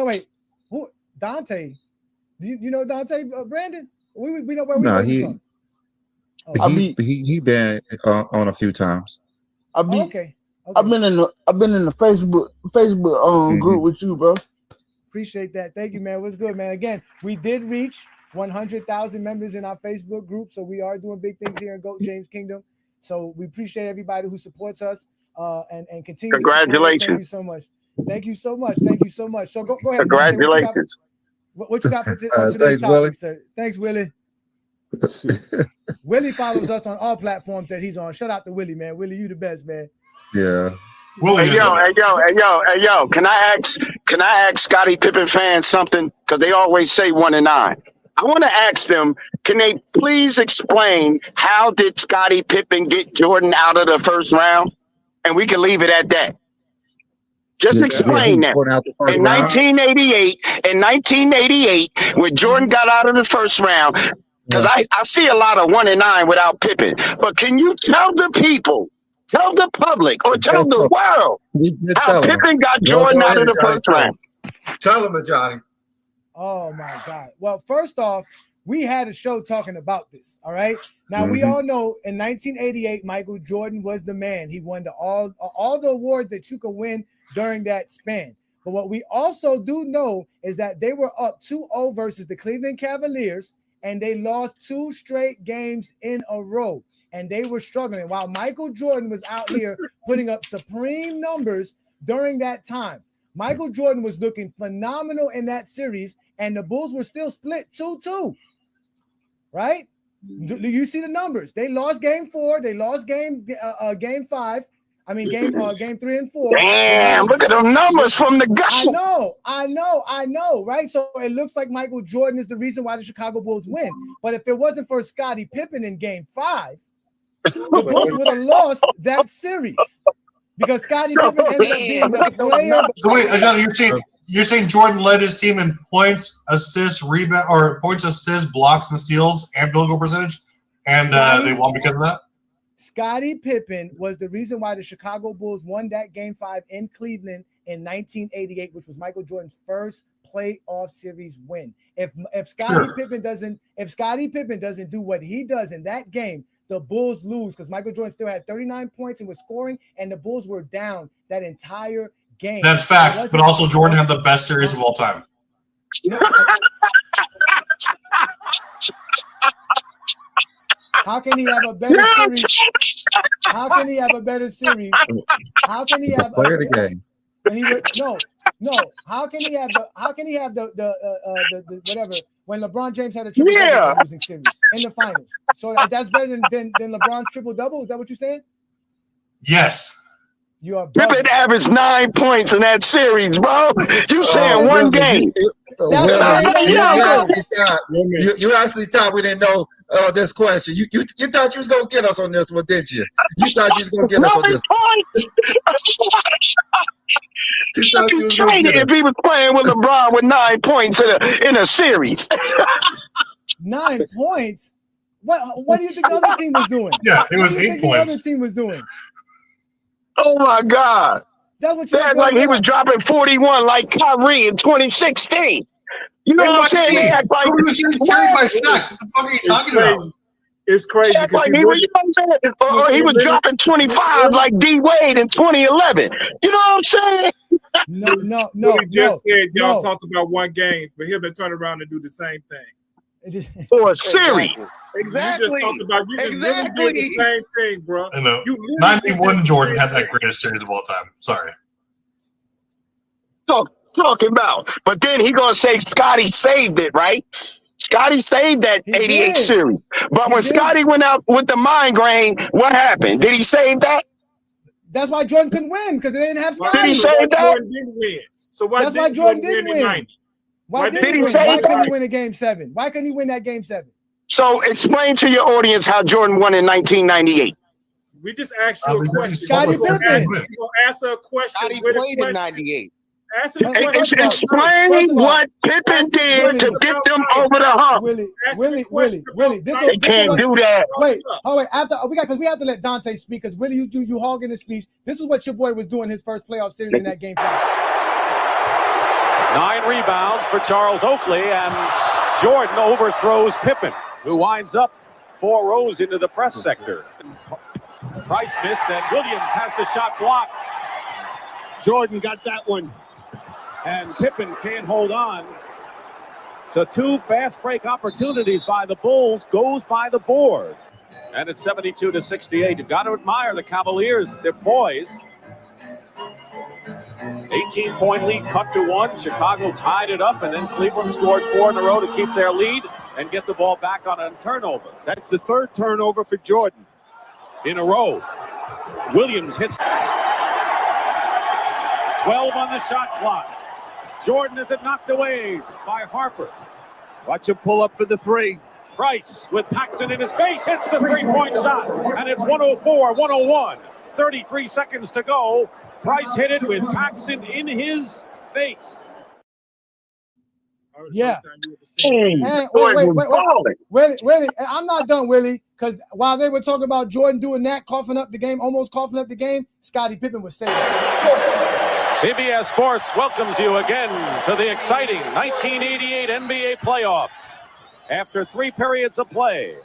wait, who? Dante? Do you know Dante, Brandon? We know where we from. He been on a few times. Okay. I've been in the Facebook group with you, bro. Appreciate that. Thank you, man. What's good, man? Again, we did reach 100,000 members in our Facebook group, so we are doing big things here in GOAT James Kingdom. So we appreciate everybody who supports us and continue. Congratulations! Thank you so much. Thank you so much. Thank you so much. So go ahead. Congratulations. What you got for today's topic, sir? Thanks, Willie. Willie follows us on all platforms that he's on. Shout out to Willie, man. Willie, you the best, man. Yeah. Hey yo! Can I ask Scottie Pippen fans something? Because they always say 1 and 9. I want to ask them, can they please explain how did Scottie Pippen get Jordan out of the first round? And we can leave it at that. Just explain that. In 1988, when Jordan got out of the first round, because I see a lot of 1 and 9 without Pippen. But can you tell the people, tell the public, or tell the world how Pippen got Jordan out of the first round? Tell him, Johnny. Oh my God. Well, first off, we had a show talking about this. All right. Now we all know in 1988, Michael Jordan was the man. He won all the awards that you could win during that span. But what we also do know is that they were up 2-0 versus the Cleveland Cavaliers, and they lost 2 straight games in a row. And they were struggling while Michael Jordan was out here putting up supreme numbers during that time. Michael Jordan was looking phenomenal in that series, and the Bulls were still split 2-2. Right? Do you see the numbers? They lost game 4. They lost game 5. I mean, game 3 and 4. Damn, look at the numbers from the gut. I know, right? So it looks like Michael Jordan is the reason why the Chicago Bulls win. But if it wasn't for Scottie Pippen in game 5, the Bulls would have lost that series because Scottie Pippen ended up being the player. So wait, Johnny, you're saying Jordan led his team in points, assists, rebound, or points, assists, blocks, and steals, and field goal percentage, and they won because of that? Scottie Pippen was the reason why the Chicago Bulls won that game 5 in Cleveland in 1988, which was Michael Jordan's first playoff series win. If Scottie Pippen doesn't do what he does in that game, the Bulls lose because Michael Jordan still had 39 points and was scoring, and the Bulls were down that entire game. That's facts, but also Jordan had the best series of all time. How can he have a better series? How can he have a better series? How can he have player of the game? And he would no. How can he have the whatever when LeBron James had a triple double losing series in the finals? So that's better than LeBron's triple double. Is that what you're saying? Yes. You are Pippen averaged 9 points in that series, bro. You saying one game? You actually thought we didn't know this question. You thought you was gonna get us on this one, didn't you? You thought you was gonna get us on this one. You traded if he was playing with LeBron with 9 points in a series. 9 points? What do you think the other team was doing? Yeah, it was 8 points. The other team was doing. Oh my God! That's what you're like he was dropping 41 like Kyrie in 2016. You know what I'm saying? They act like he was carried by Shaq. What the fuck are you talking about? It's crazy because he was, you know what I'm saying? Or he was dropping 25 like D Wade in 2011. You know what I'm saying? No. He just said y'all talked about one game, but he'll turn around and do the same thing. For a series. Exactly. You just talked about really doing the same thing, bro. I know. 91 Jordan had that greatest series of all time. Sorry. Talking about. But then he gonna say Scottie saved it, right? Scottie saved that 88 series. But when Scottie went out with the migraine, what happened? Did he save that? That's why Jordan couldn't win, because they didn't have Scottie. Did he save that? Jordan didn't win. So why that's why Jordan didn't win. Why couldn't he win a game 7? Why couldn't he win that game 7? So explain to your audience how Jordan won in 1998. We just asked you a question. Scottie Pippen. You're going to answer a question. Scottie played in 98. Answer the question. Explain what Pippen did to get them over the hump. Willie. They can't do that. Wait. After because we have to let Dante speak, because Willie, you hogging the speech. This is what your boy was doing his first playoff series in that game 5. 9 rebounds for Charles Oakley, and Jordan overthrows Pippen, who winds up 4 rows into the press sector. Price missed, and Williams has the shot blocked. Jordan got that one, and Pippen can't hold on. So 2 fast break opportunities by the Bulls goes by the boards. And it's 72-68. You've got to admire the Cavaliers. They're poised. 18-point lead cut to 1. Chicago tied it up, and then Cleveland scored 4 in a row to keep their lead and get the ball back on a turnover. That's the 3rd turnover for Jordan in a row. Williams hits 12 on the shot clock. Jordan has it knocked away by Harper. Watch him pull up for the 3. Price with Paxson in his face hits the 3-point shot, and it's 104-101. 33 seconds to go. Price hit it with Paxson in his face. Yeah. Wait. Willie, I'm not done, Willie, because while they were talking about Jordan doing that, almost coughing up the game, Scottie Pippen was saying that. CBS Sports welcomes you again to the exciting 1988 NBA playoffs. After 3 periods of play,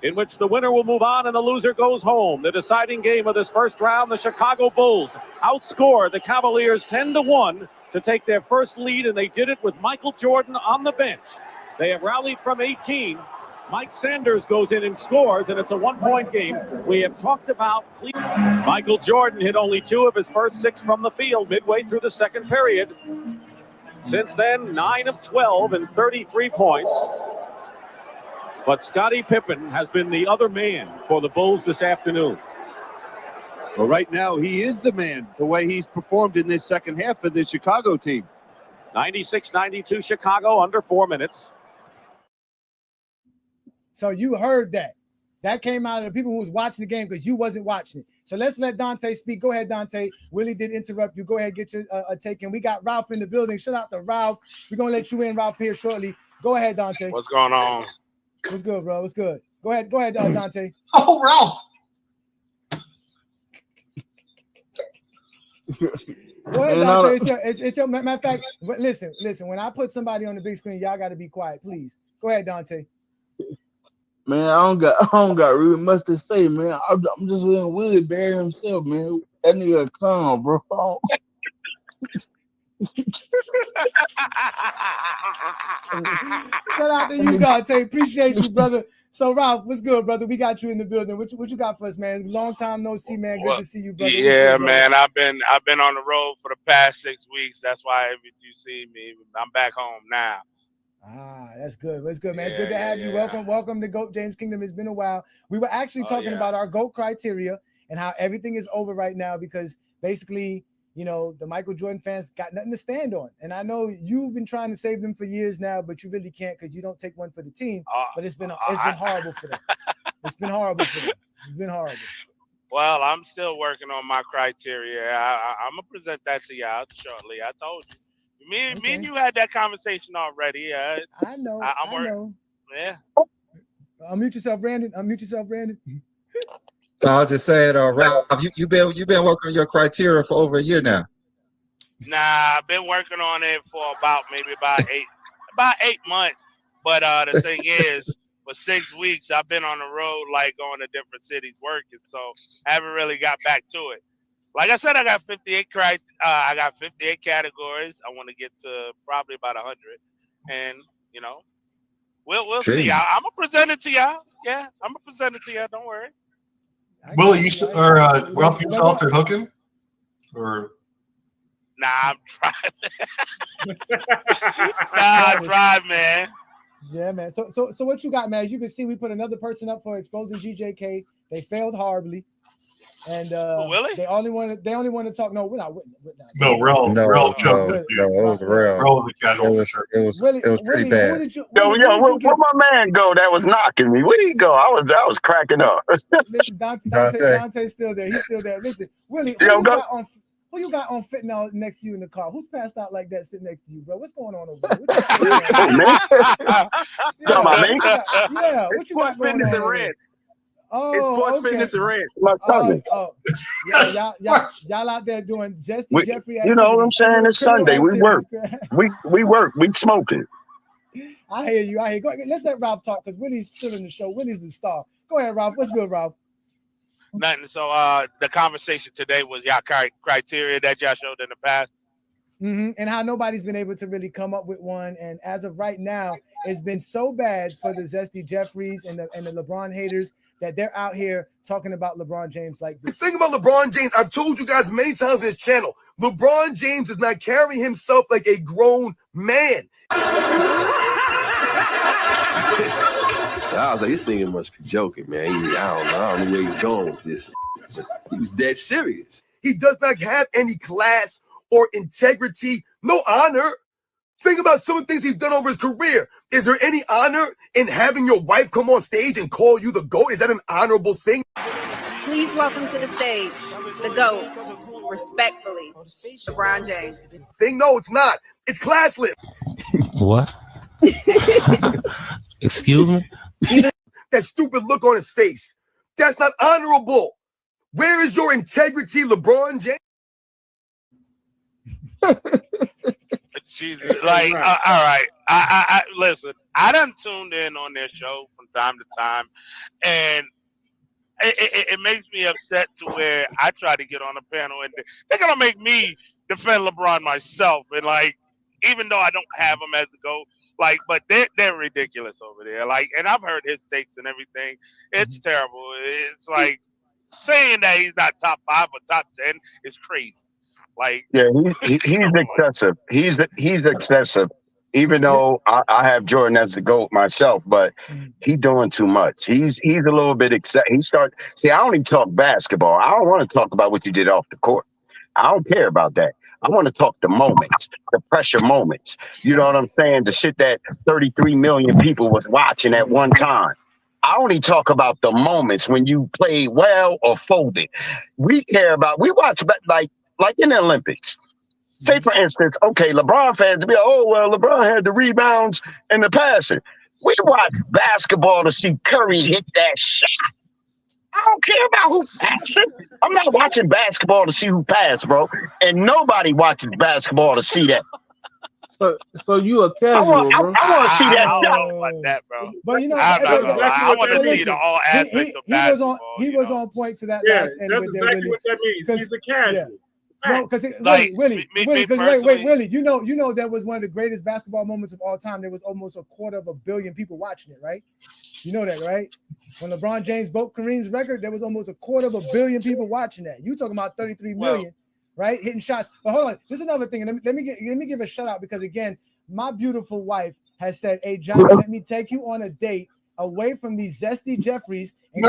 in which the winner will move on and the loser goes home, the deciding game of this first round, the Chicago Bulls outscored the Cavaliers 10-1 to take their first lead, and they did it with Michael Jordan on the bench. They have rallied from 18. Mike Sanders goes in and scores, and it's a 1-point game. We have talked about Michael Jordan hit only 2 of his first 6 from the field midway through the second period. Since then, 9 of 12 and 33 points. But Scottie Pippen has been the other man for the Bulls this afternoon. Well, right now, he is the man, the way he's performed in this second half of the Chicago team. 96-92 Chicago, under 4 minutes. So you heard that. That came out of the people who was watching the game because you wasn't watching it. So let's let Dante speak. Go ahead, Dante. Willie did interrupt you. Go ahead, get your take in. We got Ralph in the building. Shout out to Ralph. We're going to let you in, Ralph, here shortly. Go ahead, Dante. What's going on? What's good, bro? What's good? Go ahead, Dante. Oh, Ralph. Go ahead, Dante. It's your matter of fact. Listen. When I put somebody on the big screen, y'all got to be quiet, please. Go ahead, Dante. Man, I don't got really much to say, man. I'm just letting Willie bury himself, man. That nigga a clown, bro. Shout out to you, Dante. Appreciate you, brother. So, Ralph, what's good, brother? We got you in the building. What you got for us, man? Long time no see, man. Good to see you, brother. Yeah, man. I've been on the road for the past 6 weeks. That's why if you see me, I'm back home now. Ah, that's good. That's good, man. It's good to have you. Welcome to GOAT James Kingdom. It's been a while. We were actually talking about our GOAT criteria and how everything is over right now because basically, you know, the Michael Jordan fans got nothing to stand on. And I know you've been trying to save them for years now, but you really can't because you don't take one for the team. But it's been horrible for them. It's been horrible for them. It's been horrible. Well, I'm still working on my criteria. I'm gonna present that to y'all shortly. I told you. Me and you had that conversation already. I know. I know. Yeah. Unmute yourself, Brandon. I'll just say it, Ralph. You've been working on your criteria for over a year now. Nah, I've been working on it for about 8 months. But the thing is, for 6 weeks, I've been on the road, like going to different cities working, so I haven't really got back to it. Like I said, I got 58 categories. I want to get to probably about 100, and you know, we'll see. I'm gonna present it to y'all. Yeah, I'm gonna present it to y'all. Don't worry. Willie, Ralph, you still out there hooking? Or nah, I'm driving. I drive, man. Yeah, man. So what you got, man? As you can see, we put another person up for exposing GJK. They failed horribly. And Willie? they only want to talk. No, we're not. No, Rel. No, it was Rel. It was pretty bad. Where my man go that was knocking me? Where'd he go? I was cracking up. Dante's still there. He's still there. Listen, Willie, who you got on fentanyl next to you in the car? Who's passed out like that sitting next to you, bro? What's going on over there? What you got going on over there? It's sports fitness and rent. Y'all out there doing Zesty Jeffrey. You know what I'm saying? It's Sunday. We work. We work. We smoking. I hear you. Go ahead. Let's let Ralph talk because Willie's still in the show. Willie's the star. Go ahead, Ralph. What's good, Ralph? Nothing. So the conversation today was y'all criteria that y'all showed in the past. Mm-hmm. And how nobody's been able to really come up with one. And as of right now, it's been so bad for the Zesty Jeffries and the LeBron haters that they're out here talking about LeBron James like this. The thing about LeBron James, I've told you guys many times on this channel, LeBron James does not carry himself like a grown man. So I was like, this nigga must be joking, man. I don't know where he's going with this. But he was dead serious. He does not have any class or integrity, no honor. Think about some of the things he's done over his career. Is there any honor in having your wife come on stage and call you the GOAT? Is that an honorable thing? Please welcome to the stage, the GOAT, respectfully, LeBron James. No, it's not. It's classless. What? Excuse me? That stupid look on his face. That's not honorable. Where is your integrity, LeBron James? Jesus, like, all right. I listen. I done tuned in on their show from time to time, and it makes me upset to where I try to get on a panel and they're gonna make me defend LeBron myself, and like, even though I don't have him as the GOAT, like, but they're ridiculous over there. Like, and I've heard his takes and everything. It's terrible. It's like saying that he's not top 5 or top 10 is crazy. Like, yeah, he's excessive. He's excessive. Even though I have Jordan as the GOAT myself, but he's doing too much. He's a little bit excessive. See, I don't even talk basketball. I don't want to talk about what you did off the court. I don't care about that. I want to talk the moments, the pressure moments. You know what I'm saying? The shit that 33 million people was watching at one time. I only talk about the moments when you played well or folded. We watch like in the Olympics. Say, for instance, okay, LeBron fans be like, oh, well, LeBron had the rebounds and the passing. We watch basketball to see Curry hit that shot. I don't care about who passing. I'm not watching basketball to see who passed, bro. And nobody watches basketball to see that. So you a casual, bro? I want to see that. I don't know about that, bro. But you know, I want to see the all aspects of basketball. He was on point to that Yeah, last end. that's with exactly what that means. He's a casual. Yeah. No, because Like, Willie, personally- Willie, you know that was one of the greatest basketball moments of all time. There was almost 250 million people watching it, right? You know that, right? When LeBron James broke Kareem's record, there was almost 250 million people watching that. You talking about 33 million, right? Hitting shots. But hold on, this is another thing. And let me give a shout out, because again, my beautiful wife has said, "Hey, Johnny, let me take you on a date away from these zesty Jeffries." And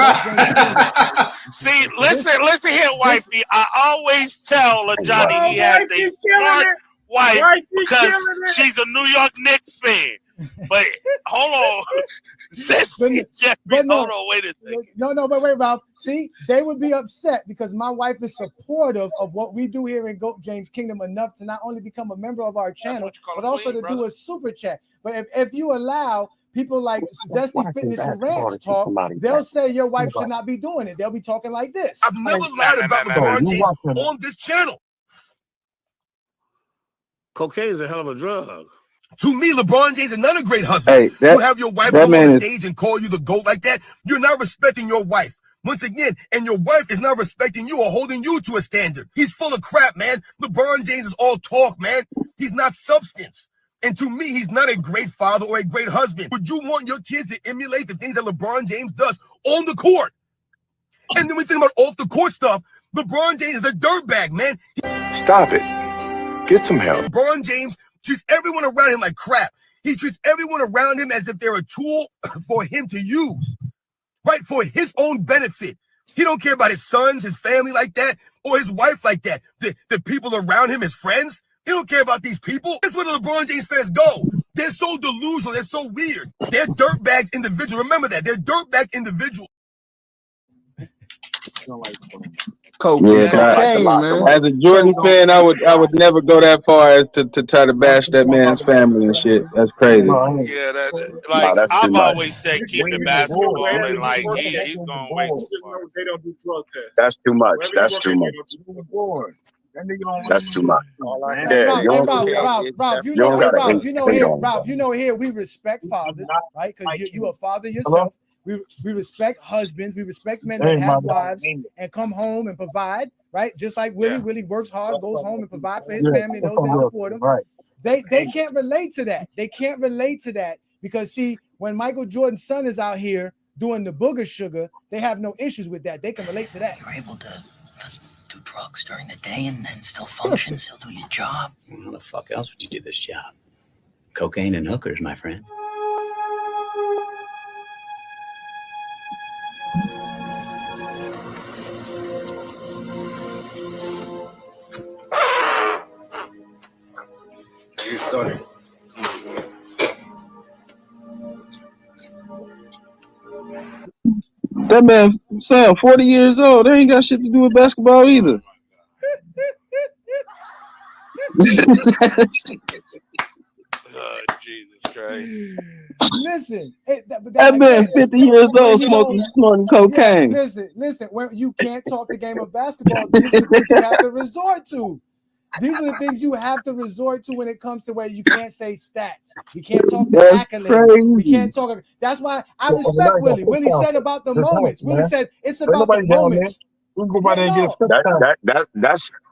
See, listen here, wifey. I always tell Johnny he has a smart wife because she's a New York Knicks fan. But hold on, Jeffrey, hold on, wait a second. No, but wait, Ralph. See, they would be upset because my wife is supportive of what we do here in GOAT James Kingdom enough to not only become a member of our channel, but also to do a super chat. But if you allow people like Zesty Fitness and Rants talk, they'll say your wife should not be doing it. They'll be talking like this. I've never lied about LeBron James on this channel. Cocaine is a hell of a drug. To me, LeBron James is not a great husband. You have your wife come on stage and call you the GOAT like that. You're not respecting your wife. Once again, and your wife is not respecting you or holding you to a standard. He's full of crap, man. LeBron James is all talk, man. He's not substance. And to me, he's not a great father or a great husband. Would you want your kids to emulate the things that LeBron James does on the court? And then we think about off the court stuff. LeBron James is a dirtbag, man. Stop it. Get some help. LeBron James treats everyone around him like crap. He treats everyone around him as if they're a tool for him to use, right? For his own benefit. He don't care about his sons, his family like that, or his wife like that. The people around him, his friends. He don't care about these people. That's where the LeBron James fans go. They're so delusional. They're so weird. They're dirtbags individuals. Remember that. They're dirtbag individuals. As a Jordan fan, I would never go that far as to try to bash that man's family and shit. That's crazy. Yeah, I've always said keep it basketball, and like he's going way too far. They don't do drug tests. That's too much. That's too much. That's too much. Yeah, Ralph, you know here we respect fathers, right? Because you a father yourself. We respect husbands. We respect men that have wives and come home and provide, right? Just like Willie. Willie works hard, goes home and provides for his family, those that support him. They can't relate to that. They can't relate to that because, see, when Michael Jordan's son is out here doing the booger sugar, they have no issues with that. They can relate to that. You're able to do drugs during the day and still function, still do your job. How the fuck else would you do this job? Cocaine and hookers, my friend. That man, Sam, 40 years old. They ain't got shit to do with basketball either. Jesus Christ. Listen, that man 50 years old snorting cocaine. Listen, when you can't talk the game of basketball, this is what you have to resort to. These are the things you have to resort to when it comes to where you can't say stats. We can't talk the That's accolades. crazy. We can't talk. That's why I respect Willie. Willie said about the moments. Willie said it's about the moments.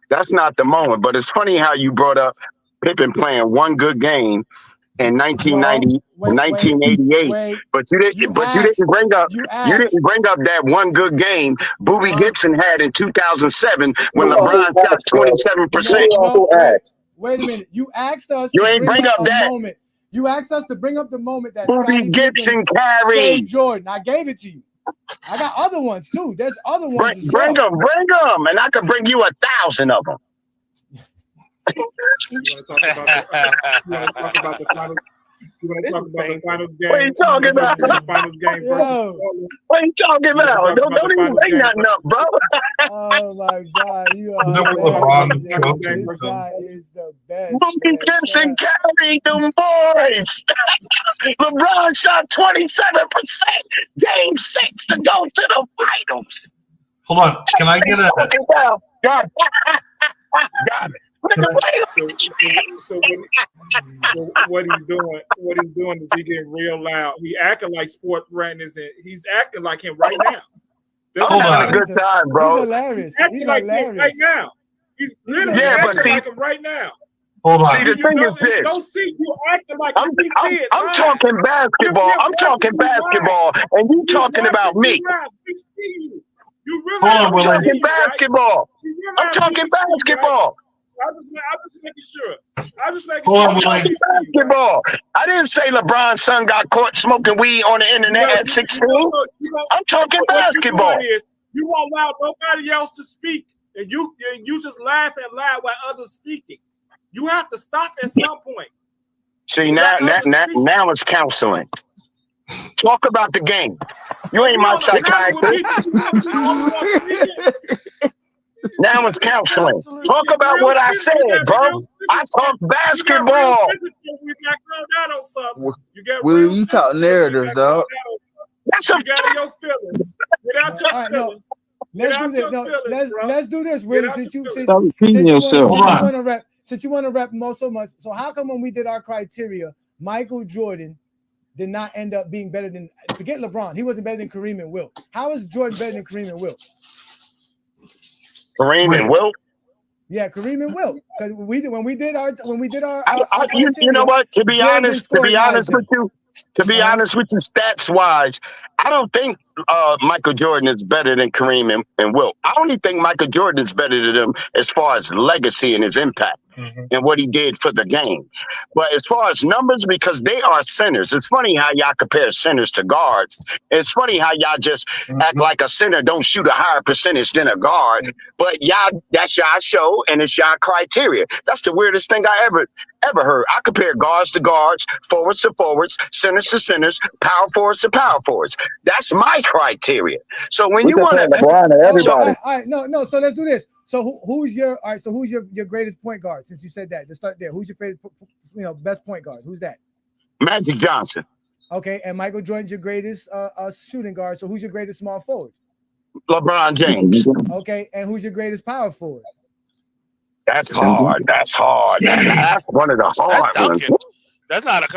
That's not the moment. But it's funny how you brought up Pippen playing one good game in 1988, but you didn't bring up that one good game Boobie Gibson had in 2007 when LeBron shot 27%. Wait a minute. You asked us You to ain't bring bring up up a that. moment. You asked us to bring up the moment that Boobie Scottie Gibson Pippen carried. saved Jordan. I gave it to you. I got other ones too. There's other ones as well. Bring them, and I can bring you 1,000 of them. You want to talk about the finals? You want to talk about the finals game? What are you talking about? Finals game versus what are you talking about? Don't even bring nothing up, bro. Oh my God, you are LeBron. This guy is the best. Boobie Gibson carried them boys. LeBron shot 27%. Game 6 to go to the finals. Hold on. Can I get a? Got it. So what he's doing is he getting real loud. He acting like Sport Ratness, and he's acting like him right now. Hold on, good time, bro. He's hilarious. He's acting like him right now. He's literally acting like him right now. Hold on. See, the thing is this. Don't see you acting like I'm talking basketball. I'm talking basketball, and you talking about me. We see you. You really I'm talking basketball. I'm talking basketball. I'm just making sure. I'm just making I'm sure. talking basketball. I didn't say LeBron's son got caught smoking weed on the internet at 16. I'm talking basketball. You won't allow nobody else to speak, and you just laugh and laugh while others speaking. You have to stop at some point. See, now it's counseling. Talk about the game. You ain't my psychiatrist. Now it's counseling. Talk about what I said, bro. I talk basketball. Will you talk narratives, dog? That's a your feelings. Without your feelings. Let's do this. No, let's do this, Willie. Since you want to rep so much. So how come when we did our criteria, Michael Jordan did not end up being better than, forget LeBron, he wasn't better than Kareem and Wilt. How is Jordan better than Kareem and Wilt? Kareem and Wilt? Yeah, Kareem and Wilt. Because when we did our you know what? To be honest with you, stats wise, I don't think Michael Jordan is better than Kareem and Wilt. I only think Michael Jordan is better than them as far as legacy and his impact and what he did for the game. But as far as numbers, because they are centers, it's funny how y'all compare centers to guards. It's funny how y'all just act like a center don't shoot a higher percentage than a guard. But y'all, that's y'all show and it's y'all criteria. That's the weirdest thing I ever heard. I compare guards to guards, forwards to forwards, centers to centers, power forwards to power forwards. That's my criteria. So when you want to everybody. All right, no. So let's do this. So who's your greatest point guard? Since you said that, let's start there. Who's your favorite, best point guard? Who's that? Magic Johnson. Okay, and Michael Jordan's your greatest shooting guard. So who's your greatest small forward? LeBron James. Okay, and who's your greatest power forward? That's hard. That's one of the hard ones. That's not a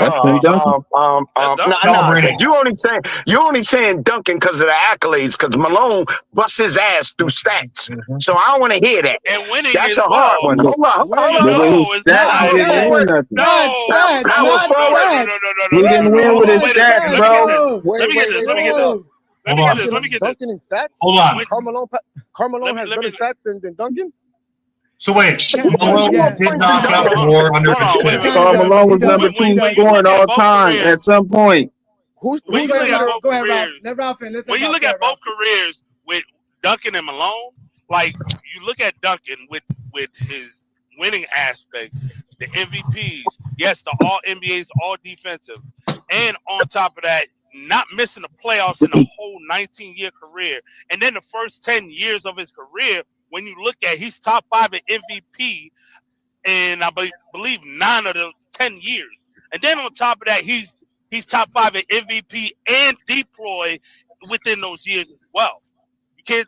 you only saying Duncan because of the accolades, because Malone busts his ass through stats. So I don't want to hear that. And winning that's is a hard one. Hold on. We didn't win with his stats, bro. Let me get this. Duncan and stats? Hold on. Carmelo has better stats than Duncan? So wait, Malone did knock out more under the Carmelo was number 2 scoring all time at some point. When you look at both careers with Duncan and Malone, like you look at Duncan with his winning aspect, the MVPs, yes, the all NBA's all defensive, and on top of that, not missing the playoffs in the whole 19-year career, and then the first 10 years of his career. When you look at, he's top 5 at MVP, and I believe 9 of the 10 years. And then on top of that, he's top 5 at MVP and DPOY within those years as well. You can't,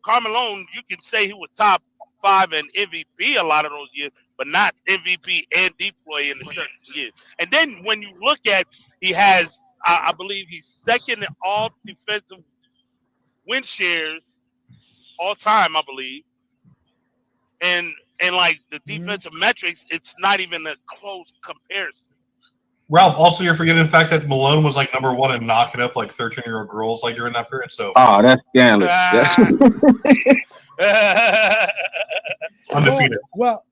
Carmelo, you can say he was top 5 and MVP a lot of those years, but not MVP and DPOY in the certain years. And then when you look at, he has, I believe he's second in all defensive win shares all time, I believe. And like the defensive metrics, it's not even a close comparison. Ralph, also you're forgetting the fact that Malone was like #1 in knocking up like 13-year-old girls like during that period. So that's scandalous. Undefeated. Well,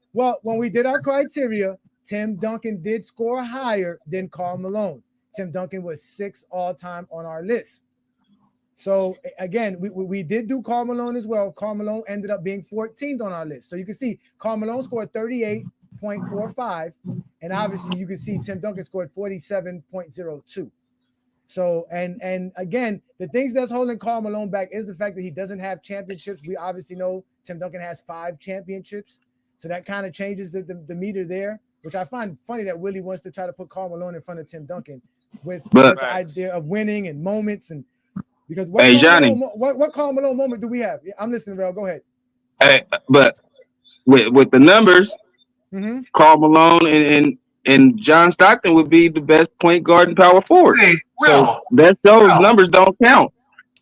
when we did our criteria, Tim Duncan did score higher than Karl Malone. Tim Duncan was 6th all-time on our list. So again, we did do Karl Malone as well. Karl Malone ended up being 14th on our list. So you can see Karl Malone scored 38.45, and obviously you can see Tim Duncan scored 47.02. So and again, the things that's holding Karl Malone back is the fact that he doesn't have championships. We obviously know Tim Duncan has 5 championships, so that kind of changes the meter there, which I find funny that Willie wants to try to put Karl Malone in front of Tim Duncan with the idea of winning and moments and. Because what Karl Malone moment do we have? I'm listening, Rel. Go ahead. Hey, but with the numbers, Karl Malone and John Stockton would be the best point guard and power forward. Hey, so those numbers don't count.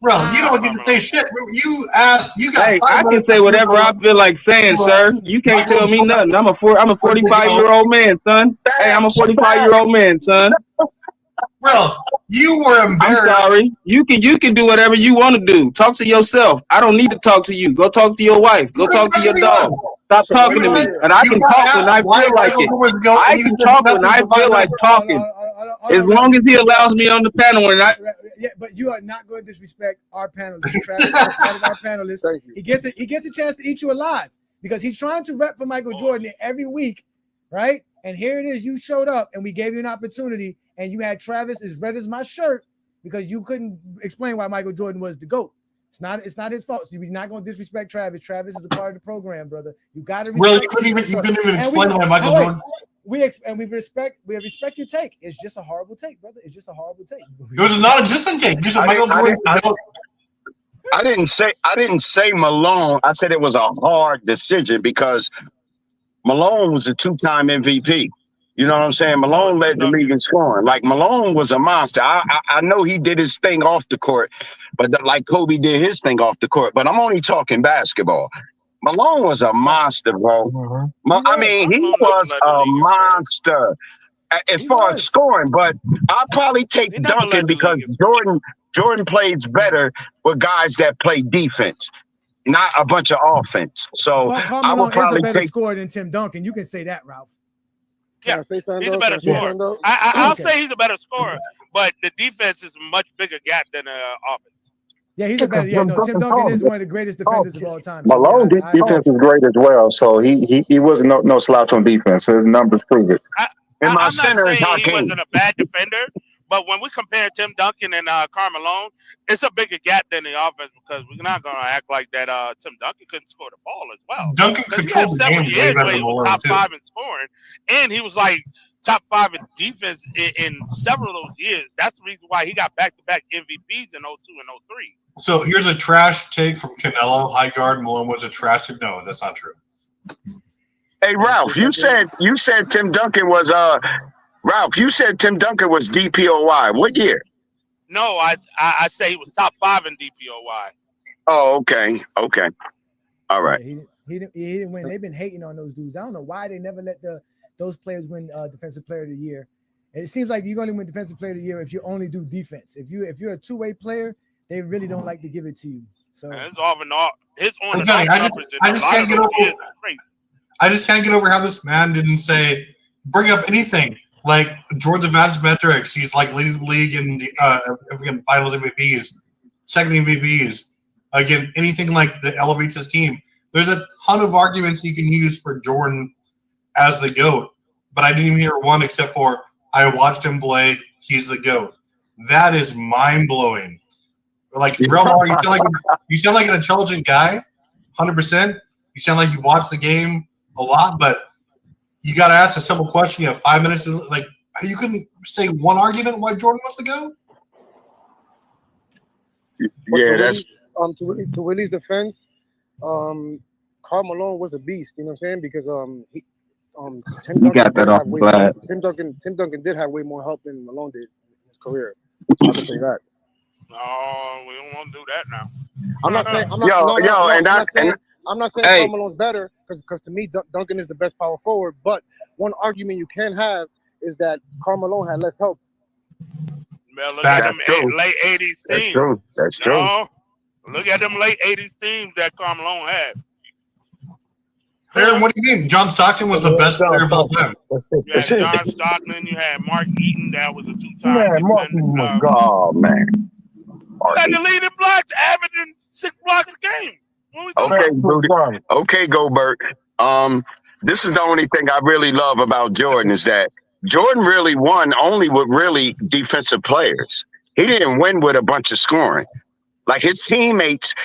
Bro, you don't get to say shit. You asked. You got. Hey, I can say whatever I feel like saying, sir. You can't tell me nothing. I'm a 45-year-old man, son. Hey, I'm a 45-year-old man, son. Bro, you were embarrassed. I'm sorry. You can do whatever you want to do. Talk to yourself. I don't need to talk to you. Go talk to your wife. Go talk to your dog. Stop talking to me. And I can talk when I feel like it. I can talk when I feel like talking. As long as he allows me on the panel. And yeah, but you are not going to disrespect our panelists. Travis is part of our panelists. He gets a chance to eat you alive because he's trying to rep for Michael Jordan every week, right? And here it is. You showed up and we gave you an opportunity. And you had Travis as red as my shirt because you couldn't explain why Michael Jordan was the GOAT. It's not his fault. So you're not going to disrespect Travis. Travis is a part of the program, brother. You got to really. You couldn't even explain why Michael Jordan. We respect your take. It's just a horrible take, brother. It's just a horrible take. It was a non-existent take. You said Michael Jordan. I didn't say Malone. I said it was a hard decision because Malone was a 2-time MVP. You know what I'm saying? Malone led the league in scoring. Like, Malone was a monster. I know he did his thing off the court, but like Kobe did his thing off the court. But I'm only talking basketball. Malone was a monster, bro. I mean, he was a monster as far as scoring. But I'll probably take Duncan because Jordan plays better with guys that play defense, not a bunch of offense. So I would probably take scorer than Tim Duncan. You can say that, Ralph. Yeah, he's a better scorer. I'll say he's a better scorer, but the defense is a much bigger gap than the offense. Yeah, he's a better. Yeah, no, Tim Duncan is one of the greatest defenders of all time. Malone defense is great as well, so he wasn't no slouch on defense. So his numbers prove it. I'm not saying he wasn't a bad defender, but when we compare Tim Duncan and Karl Malone, it's a bigger gap than the offense because we're not going to act like that Tim Duncan couldn't score the ball as well. Duncan controlled the game way better than Malone, top 5 in scoring, and he was like top 5 in defense in several of those years. That's the reason why he got back-to-back MVPs in 02 and 03. So here's a trash take from Canelo. High guard Malone was a trash take. No, that's not true. Hey, Ralph, you said Tim Duncan was Ralph, you said Tim Duncan was DPOY. What year? No, I say he was top 5 in DPOY. Oh, okay. All right. Yeah, he didn't win. They've been hating on those dudes. I don't know why they never let those players win Defensive Player of the Year. And it seems like you're going to win Defensive Player of the Year if you only do defense. If you're a two-way player, they really don't like to give it to you. So his on and off numbers. I just can't get over how this man didn't bring up anything like Jordan's advanced metrics. He's like leading the league in the finals MVPs, second MVPs. Again, anything like that elevates his team. There's a ton of arguments you can use for Jordan as the GOAT, but I didn't even hear one except for I watched him play. He's the GOAT. That is mind blowing. Like, real hard, you sound like an intelligent guy, 100%. You sound like you watched the game a lot, but you got to ask a simple question. You have 5 minutes to you couldn't say one argument why Jordan wants to go. Yeah, that's to Willie's defense. Karl Karl Malone was a beast. You know what I'm saying? Because Tim You Duncan got that did off have way glad. Tim Duncan did have way more help than Malone did in his career. I can say that. No, we don't want to do that now. I'm not saying I'm not saying Hey. Karl Malone's better because to me Duncan is the best power forward. But one argument you can have is that Karl Malone had less help. Well, look at them true. late 80s That's teams. true. That's true. No, look at them late 80s teams that Karl Malone had. Aaron, what do you mean? John Stockton was the best player of all time. You had John Stockton, you had Mark Eaton, that was a two-time Man, Martin was God, man. You had the leading blocks, averaging 6 blocks a game. Okay, Booty. Okay, Gobert. This is the only thing I really love about Jordan is that Jordan really won only with really defensive players. He didn't win with a bunch of scoring. Like his teammates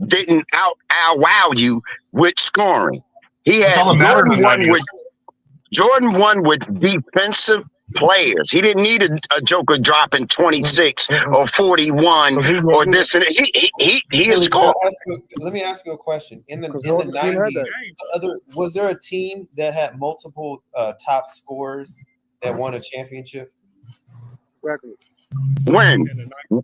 didn't wow you with scoring. He had Jordan won with defensive players. He didn't need a Joker dropping 26 or 41 or this and he is scored. Let me ask you a question. In the 90s, was there a team that had multiple top scorers that won a championship? When?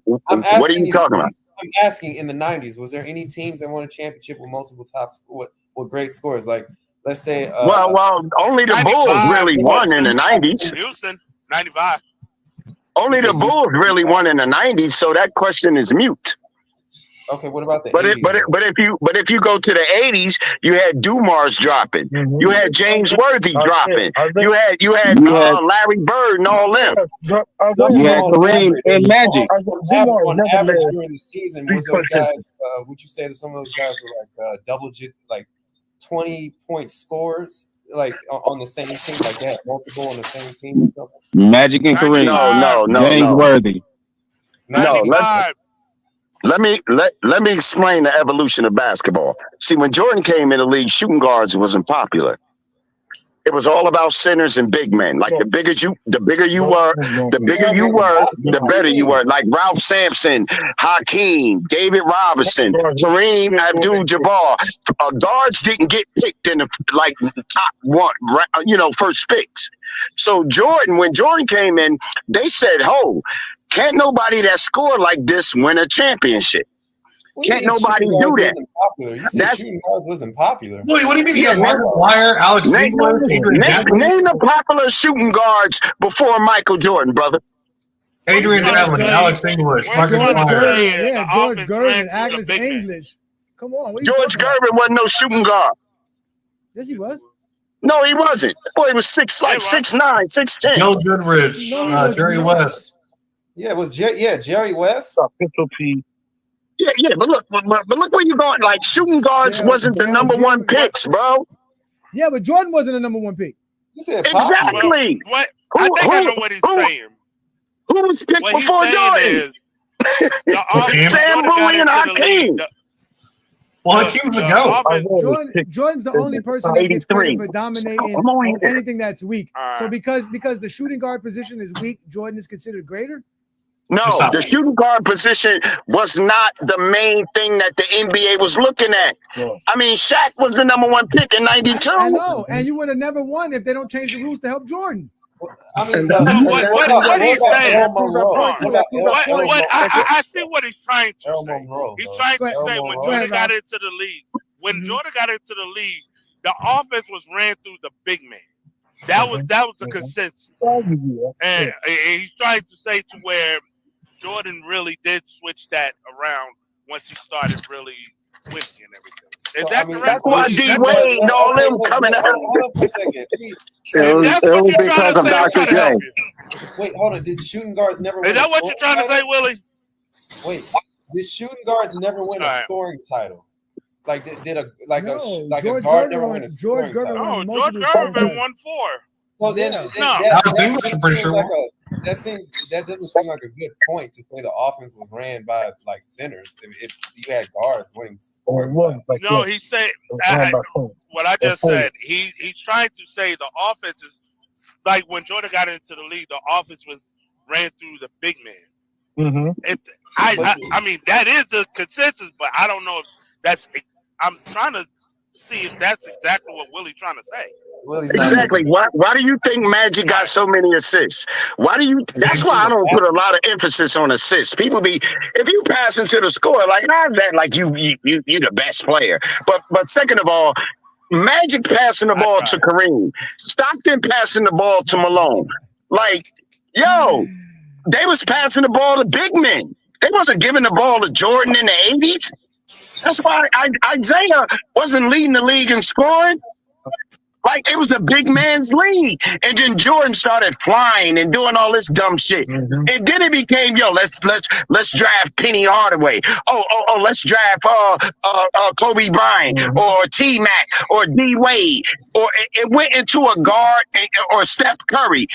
What are you talking about? I'm asking in the 90s, was there any teams that won a championship with multiple with great scores? Like, let's say well, only the Bulls really won in the 90s. Houston, 95. Only the Bulls really won in the 90s, so that question is mute. Okay, what about the 80s? But if you go to the 80s, you had Dumars dropping, you had James Worthy dropping, you had Larry Bird and all them. You had Kareem and Magic. On average during the season, was those guys? Would you say that some of those guys were like double-digit, like 20-point scores, like on the same team, like that, multiple on the same team or something? Magic and Kareem. No. James Worthy. No, let me explain the evolution of basketball. See, when Jordan came in the league, shooting guards wasn't popular. It was all about centers and big men. Like the bigger you were, the better you were. Like Ralph Sampson, Hakeem, David Robinson, Kareem Abdul-Jabbar. Guards didn't get picked in the top one, first picks. So when Jordan came in, they said, "Oh, can't nobody that scored like this win a championship." Can't nobody do that. You said shooting guards wasn't popular. Wait, what do you mean? Yeah, Mark Wire, Alex English, name the popular shooting guards before Michael Jordan, brother. Adrian Devlin, Alex English, Marcus Wire. Yeah, George Gervin, Agnes English. Come on. George Gervin wasn't no shooting guard. Yes, he was. No, he wasn't. Boy, he was 6'9", 6'10". Bill Goodrich, Jerry West. Yeah, it was Jerry West. Yeah, but look where you're going. Like shooting guards wasn't the number one picks, bro. Yeah, but Jordan wasn't the number one pick. You said exactly. What? I think I know what he's saying. Who was picked before Jordan? Sam Bowie and Hakeem. Well, Hakeem's a goat. Jordan's the only person that gets credit for dominating on anything that's weak. So because the shooting guard position is weak, Jordan is considered greater? No, the shooting guard position was not the main thing that the NBA was looking at. I mean, Shaq was the number one pick in '92. I know, and you would have never won if they don't change the rules to help Jordan. I mean, what he's saying. I see what he's trying to say. He's trying to say when Jordan got into the league, the offense was ran through the big man. That was the consensus. And he's trying to say to where Jordan really did switch that around once he started really winning and everything. Is that correct? That's why D-Wade and all them coming out. Hold on for a second. It was because of Dr. J. Wait, hold on. Did shooting guards never win? Is that what you're trying to say, Willie? Wait, did shooting guards never win a scoring title? Like did a guard never win a scoring title? No, George Gervin won 4. Well, then that doesn't seem like a good point to say the offense was ran by like centers. If you had guards winning scoring titles. No, he said what I just said. He's trying to say the offense is like when Jordan got into the league, the offense was ran through the big man. I mean that is the consensus, but I don't know if that's. I'm trying to see if that's exactly what Willie's trying to say. Exactly. Why do you think Magic got so many assists? Why do you? That's why I don't put a lot of emphasis on assists. People be, if you pass into the score, like how's that? Like you the best player. But second of all, Magic passing the ball to Kareem, Stockton passing the ball to Malone. Like, yo, they was passing the ball to big men. They wasn't giving the ball to Jordan in the 80s. That's why Isaiah wasn't leading the league in scoring. Like, it was a big man's league. And then Jordan started flying and doing all this dumb shit. And then it became, yo, let's draft Penny Hardaway. Oh, let's draft Kobe Bryant or T-Mac or D-Wade. Or it went into a guard or Steph Curry.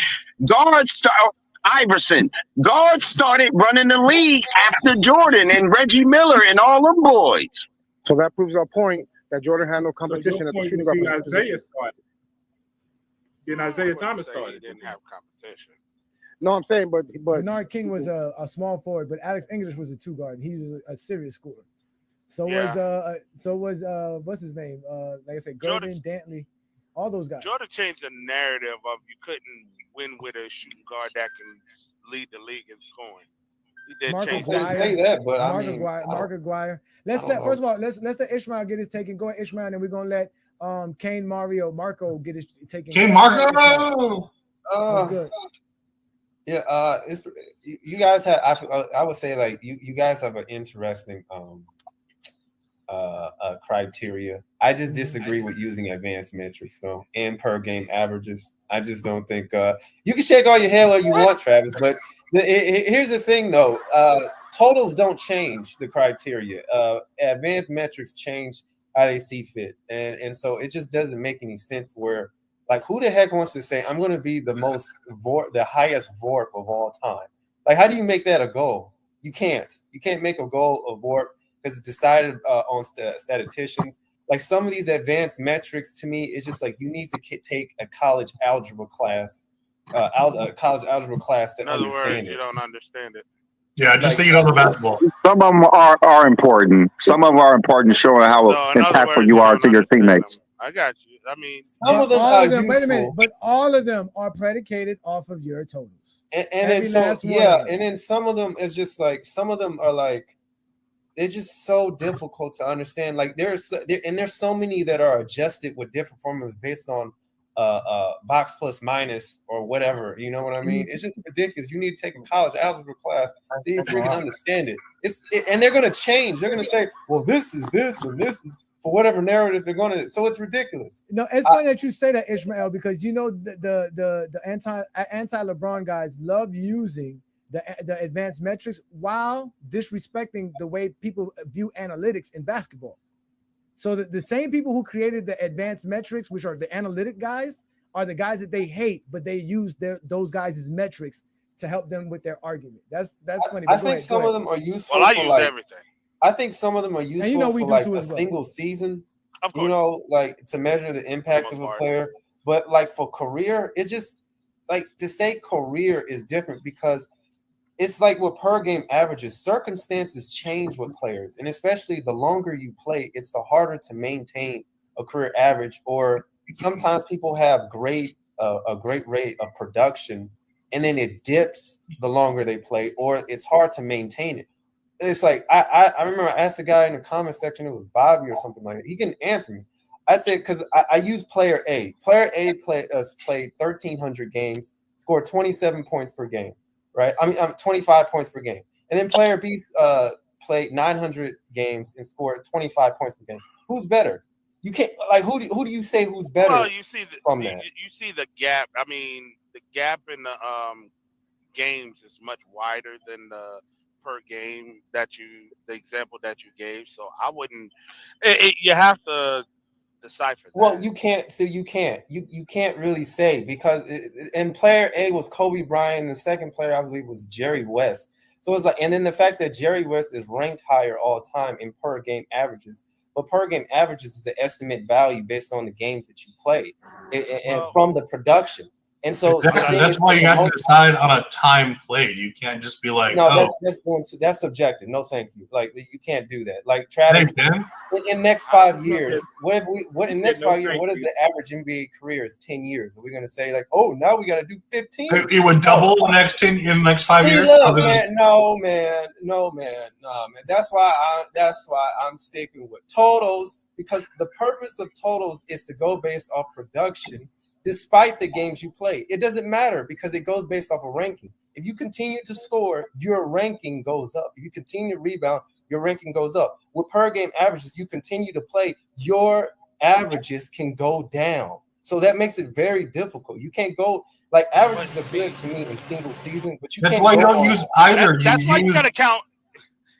Iverson. Guards started running the league after Jordan and Reggie Miller and all them boys. So that proves our point that Jordan had no competition at the shooting guard position. Then Isaiah Thomas started. He didn't have competition. No, I'm saying, but Bernard King was a small forward, but Alex English was a 2 guard. He was a serious scorer. So was what's his name? Like I said, Gordon, Dantley, all those guys. Jordan changed the narrative of you couldn't win with a shooting guard that can lead the league in scoring. He did change that. Say that, but Mark Aguirre. First of all, let's let Ishmael get his take. Go ahead, Ishmael, and then we're gonna let Kane Marco get his taken. Kane Marco. Good. Yeah, you guys have. I would say like you guys have an interesting criteria. I just disagree with using advanced metrics though and per game averages. I just don't think you can shake all your head all you want, Travis, but here's the thing though. Totals don't change the criteria. Advanced metrics change how they see fit, and so it just doesn't make any sense. Where like who the heck wants to say I'm going to be the highest VORP of all time? Like how do you make that a goal? You can't make a goal of VORP because it's decided on statisticians. Like some of these advanced metrics to me, it's just like you need to take a college algebra class, to In other understand words, it. you don't understand it. Yeah, just say you don't know basketball. Some of them are important. Some of them are important, showing how impactful you are to your teammates. I got you. I mean, some of them all are of them. useful. Wait a minute, but all of them are predicated off of your totals. And then and then some of them is just like some of them are like they're just so difficult to understand. Like there's so many that are adjusted with different formulas based on box plus minus or whatever. You know what I mean? It's just ridiculous. You need to take a college algebra class see if you can understand it. And they're gonna change. They're gonna say, well, this is this and this is for whatever narrative they're gonna. So it's ridiculous. No, it's funny that you say that, Ishmael, because you know the anti LeBron guys love using the advanced metrics while disrespecting the way people view analytics in basketball. So the same people who created the advanced metrics, which are the analytic guys, are the guys that they hate, but they use those guys' metrics to help them with their argument. That's funny. I think some of them are useful. Well, I for use like, everything. I think some of them are useful for like a single season. You know, like to measure the impact of a player. But like for career, it just like to say career is different because it's like with per game averages, circumstances change with players, and especially the longer you play, it's the harder to maintain a career average. Or sometimes people have a great rate of production, and then it dips the longer they play, or it's hard to maintain it. It's like I remember I asked a guy in the comment section, it was Bobby or something like that. He didn't answer me. I said because I use player A. Player A played 1,300 games, scored 27 points per game. Right, I mean, 25 points per game, and then player B played 900 games and scored 25 points per game. Who's better? You can't like who do you say who's better? Well, you see from that. You see the gap. I mean, the gap in the games is much wider than the per game the example that you gave. So I wouldn't. You have to decipher that. Well, you can't. So you can't really say because and player A was Kobe Bryant. And the second player I believe was Jerry West. So it's like, and then the fact that Jerry West is ranked higher all time in per game averages, but per game averages is an estimate value based on the games that you played and from the production. And so that's why you have to decide on a time played. You can't just be like, no, that's subjective. No, thank you. Like you can't do that. Like Travis, in next 5 years, what in next 5 years? What if the average NBA career is 10 years? Are we gonna say like, oh, now we got to do 15? It would double in the next 5 years. Look, man, no, man. That's why I'm sticking with totals, because the purpose of totals is to go based off production. Despite the games you play, it doesn't matter because it goes based off a ranking. If you continue to score, your ranking goes up. If you continue to rebound, your ranking goes up. With per game averages, you continue to play, your averages can go down. So that makes it very difficult. You can't go like averages are good to me in single season, but you that's can't. Why you don't use either. That's why you gotta count.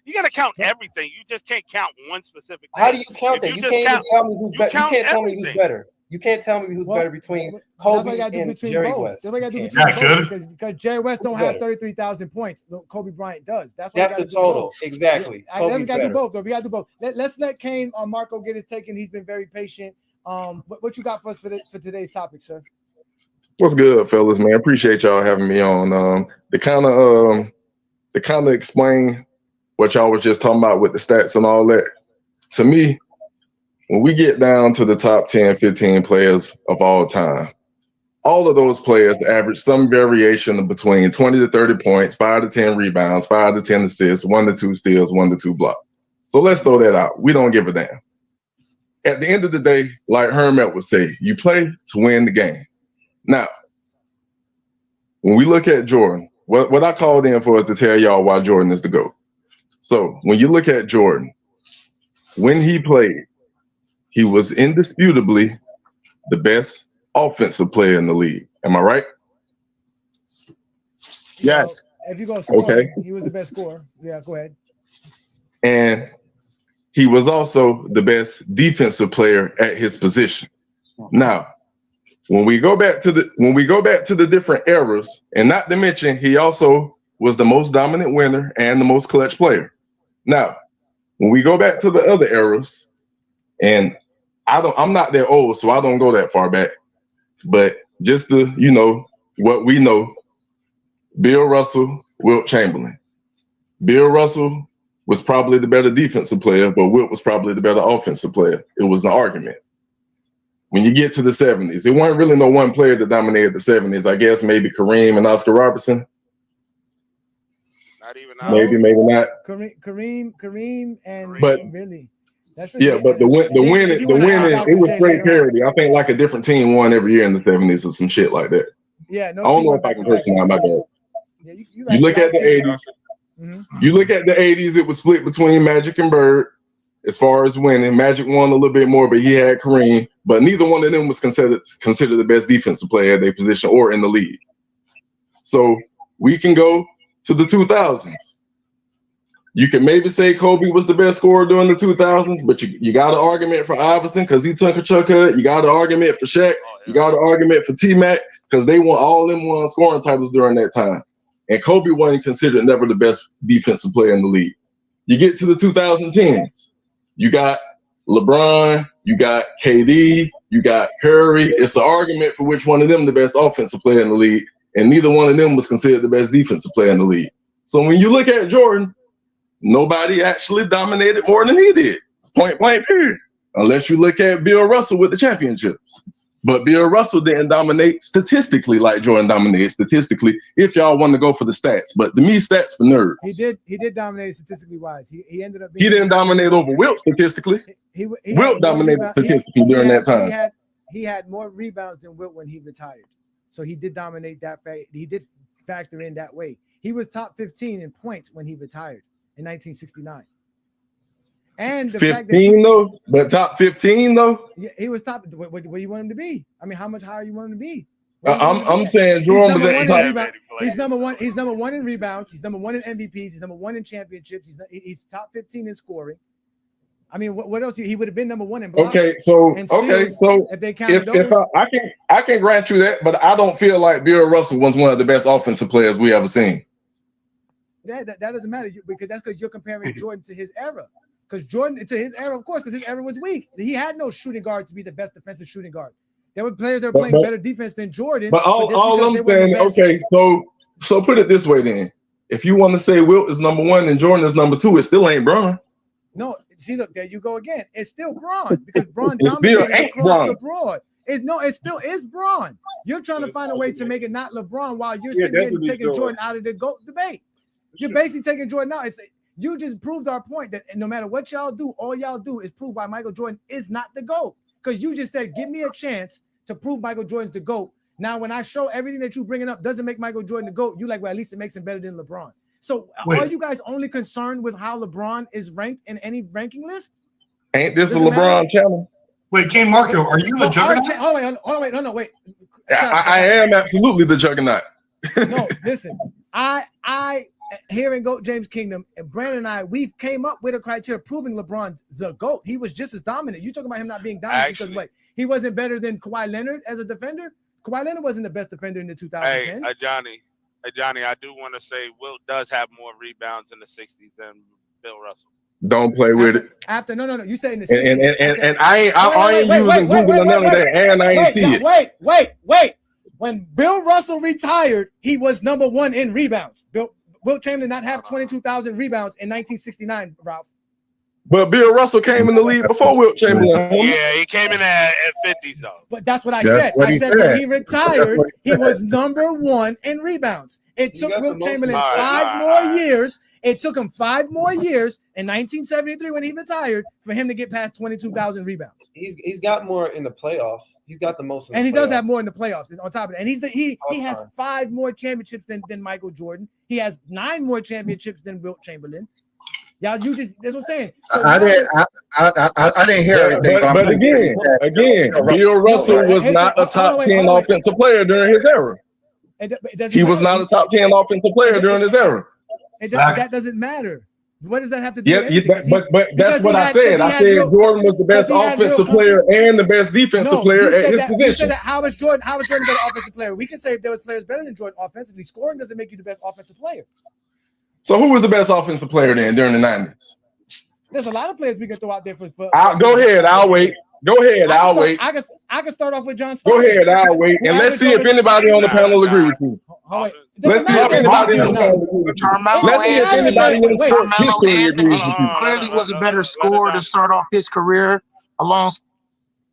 You gotta count everything. You just can't count one specific thing. How do you count that? You can't even tell me who's better. You can't tell me who's better. You can't tell me who's better between Kobe and Jerry West. That's what I got to do between both, because Jerry West don't have 33,000 points. Kobe Bryant does. That's the total. Exactly. We got to do both. So we got to do both. Let's let Kane or Marco get his take, and he's been very patient. What you got for us for today's topic, sir? What's good, fellas, man? Appreciate y'all having me on. To kind of explain what y'all was just talking about with the stats and all that. To me, when we get down to the top 10, 15 players of all time, all of those players average some variation of between 20 to 30 points, 5 to 10 rebounds, 5 to 10 assists, 1 to 2 steals, 1 to 2 blocks. So let's throw that out. We don't give a damn. At the end of the day, like Hermet would say, you play to win the game. Now, when we look at Jordan, what I called in for is to tell y'all why Jordan is the GOAT. So when you look at Jordan, when he played, he was indisputably the best offensive player in the league. Am I right? Yes. If you go score, he was the best scorer. Yeah, go ahead. And he was also the best defensive player at his position. Now, when we go back to the different eras, and not to mention he also was the most dominant winner and the most clutch player. Now, when we go back to the other eras, and I'm not that old, so I don't go that far back. But just to, what we know, Bill Russell, Wilt Chamberlain. Bill Russell was probably the better defensive player, but Wilt was probably the better offensive player. It was an argument. When you get to the 70s, it wasn't really no one player that dominated the 70s. I guess maybe Kareem and Oscar Robertson. Not even maybe not. Kareem and but really. But the winning, it was straight parity. I think like a different team won every year in the 70s or some shit like that. Yeah, no. I don't know if I can curse now, my bad. You look at the 80s. Mm-hmm. You look at the 80s, it was split between Magic and Bird as far as winning. Magic won a little bit more, but he had Kareem. But neither one of them was considered the best defensive player at their position or in the league. So we can go to the 2000s. You can maybe say Kobe was the best scorer during the 2000s, but you got an argument for Iverson because he took a chuck cut. You got an argument for Shaq. You got an argument for T-Mac because they won all them won scoring titles during that time. And Kobe wasn't considered never the best defensive player in the league. You get to the 2010s. You got LeBron. You got KD. You got Curry. It's an argument for which one of them the best offensive player in the league. And neither one of them was considered the best defensive player in the league. So when you look at Jordan, nobody actually dominated more than he did. Point blank, period. Unless you look at Bill Russell with the championships. But Bill Russell didn't dominate statistically like Jordan dominated statistically, if y'all want to go for the stats. But to me, stats for nerds. He did dominate statistically wise. He ended up he didn't dominate over Wilt statistically. Wilt dominated statistically during that time. He had more rebounds than Wilt when he retired. So he did dominate that fact. He did factor in that way. He was top 15 in points when he retired in 1969. And the 15 fact that though, but top 15 though. Yeah, he was top. Where you want him to be? I mean, how much higher you want him to be? I'm saying Jordan was He's number one. He's number one in rebounds. He's number one in MVPs. He's number one in championships. He's top 15 in scoring. I mean, what else? He would have been number one in blocks. So if they count if I can grant you that, but I don't feel like Bill Russell was one of the best offensive players we ever seen. That doesn't matter because you're comparing Jordan to his era. Because Jordan to his era, of course, because his era was weak. He had no shooting guard to be the best defensive shooting guard. There were players that were playing better defense than Jordan. But all I'm saying, okay, so put it this way then. If you want to say Wilt is number 1 and Jordan is number 2, it still ain't Bron. No, see, look, there you go again. It's still Bron because Bron It still dominated ain't across Bron. the board. It still is Bron. You're trying to find a way to make it not LeBron while you're sitting here and taking Jordan out of the GOAT debate. You're basically taking Jordan out. You just proved our point that no matter what y'all do, all y'all do is prove why Michael Jordan is not the GOAT. Because you just said, give me a chance to prove Michael Jordan's the GOAT. Now, when I show everything that you're bringing up doesn't make Michael Jordan the GOAT, you're like, well, at least it makes him better than LeBron. So are you guys only concerned with how LeBron is ranked in any ranking list? Ain't this a LeBron channel? Wait, King Marco, are you the juggernaut? Wait. I am absolutely the juggernaut. No, listen. I here in GOAT James Kingdom, and Brandon and I, we've came up with a criteria proving LeBron the GOAT. He was just as dominant. You talking about him not being dominant because what? He wasn't better than Kawhi Leonard as a defender? Kawhi Leonard wasn't the best defender in the 2010s. Hey, Johnny, I do want to say Wilt does have more rebounds in the 60s than Bill Russell. Don't play with it. After no, you say in the 60s. And I ain't using Google or none of that, and I ain't see it. Wait. When Bill Russell retired, he was number 1 in rebounds. Wilt Chamberlain not have 22,000 rebounds in 1969, Ralph. But Bill Russell came in the league before Wilt Chamberlain. Yeah, he came in at 50s though. But that's what I said. I said when he retired, he was number 1 in rebounds. It took Wilt Chamberlain 5 more years. It took him 5 more years in 1973 when he retired for him to get past 22,000 rebounds. He's got more in the playoffs. He's got the most. And he does have more in the playoffs on top of it. And he has 5 more championships than Michael Jordan. He has 9 more championships than Wilt Chamberlain. Y'all, that's what I'm saying. So I didn't hear everything. But again, Bill Russell was not a top 10 offensive player during his era. He was not a top 10 offensive player during his era. That doesn't matter. What does that have to do with anything? But that's what I said. I said Jordan was the best offensive player and the best defensive player at his position. You said that how was Jordan a better offensive player? We can say if there was players better than Jordan offensively. Scoring doesn't make you the best offensive player. So who was the best offensive player then during the 90s? There's a lot of players we can throw out there for go ahead. I'll wait. Go ahead. I'll wait. I can start off with John Stockton. Go ahead. I'll wait. And let's see if anybody on the panel agree with you. Let's see if anybody on the panel agree with you. Let's see if anybody in sports history agrees with you. Clearly was a better scorer to start off his career along.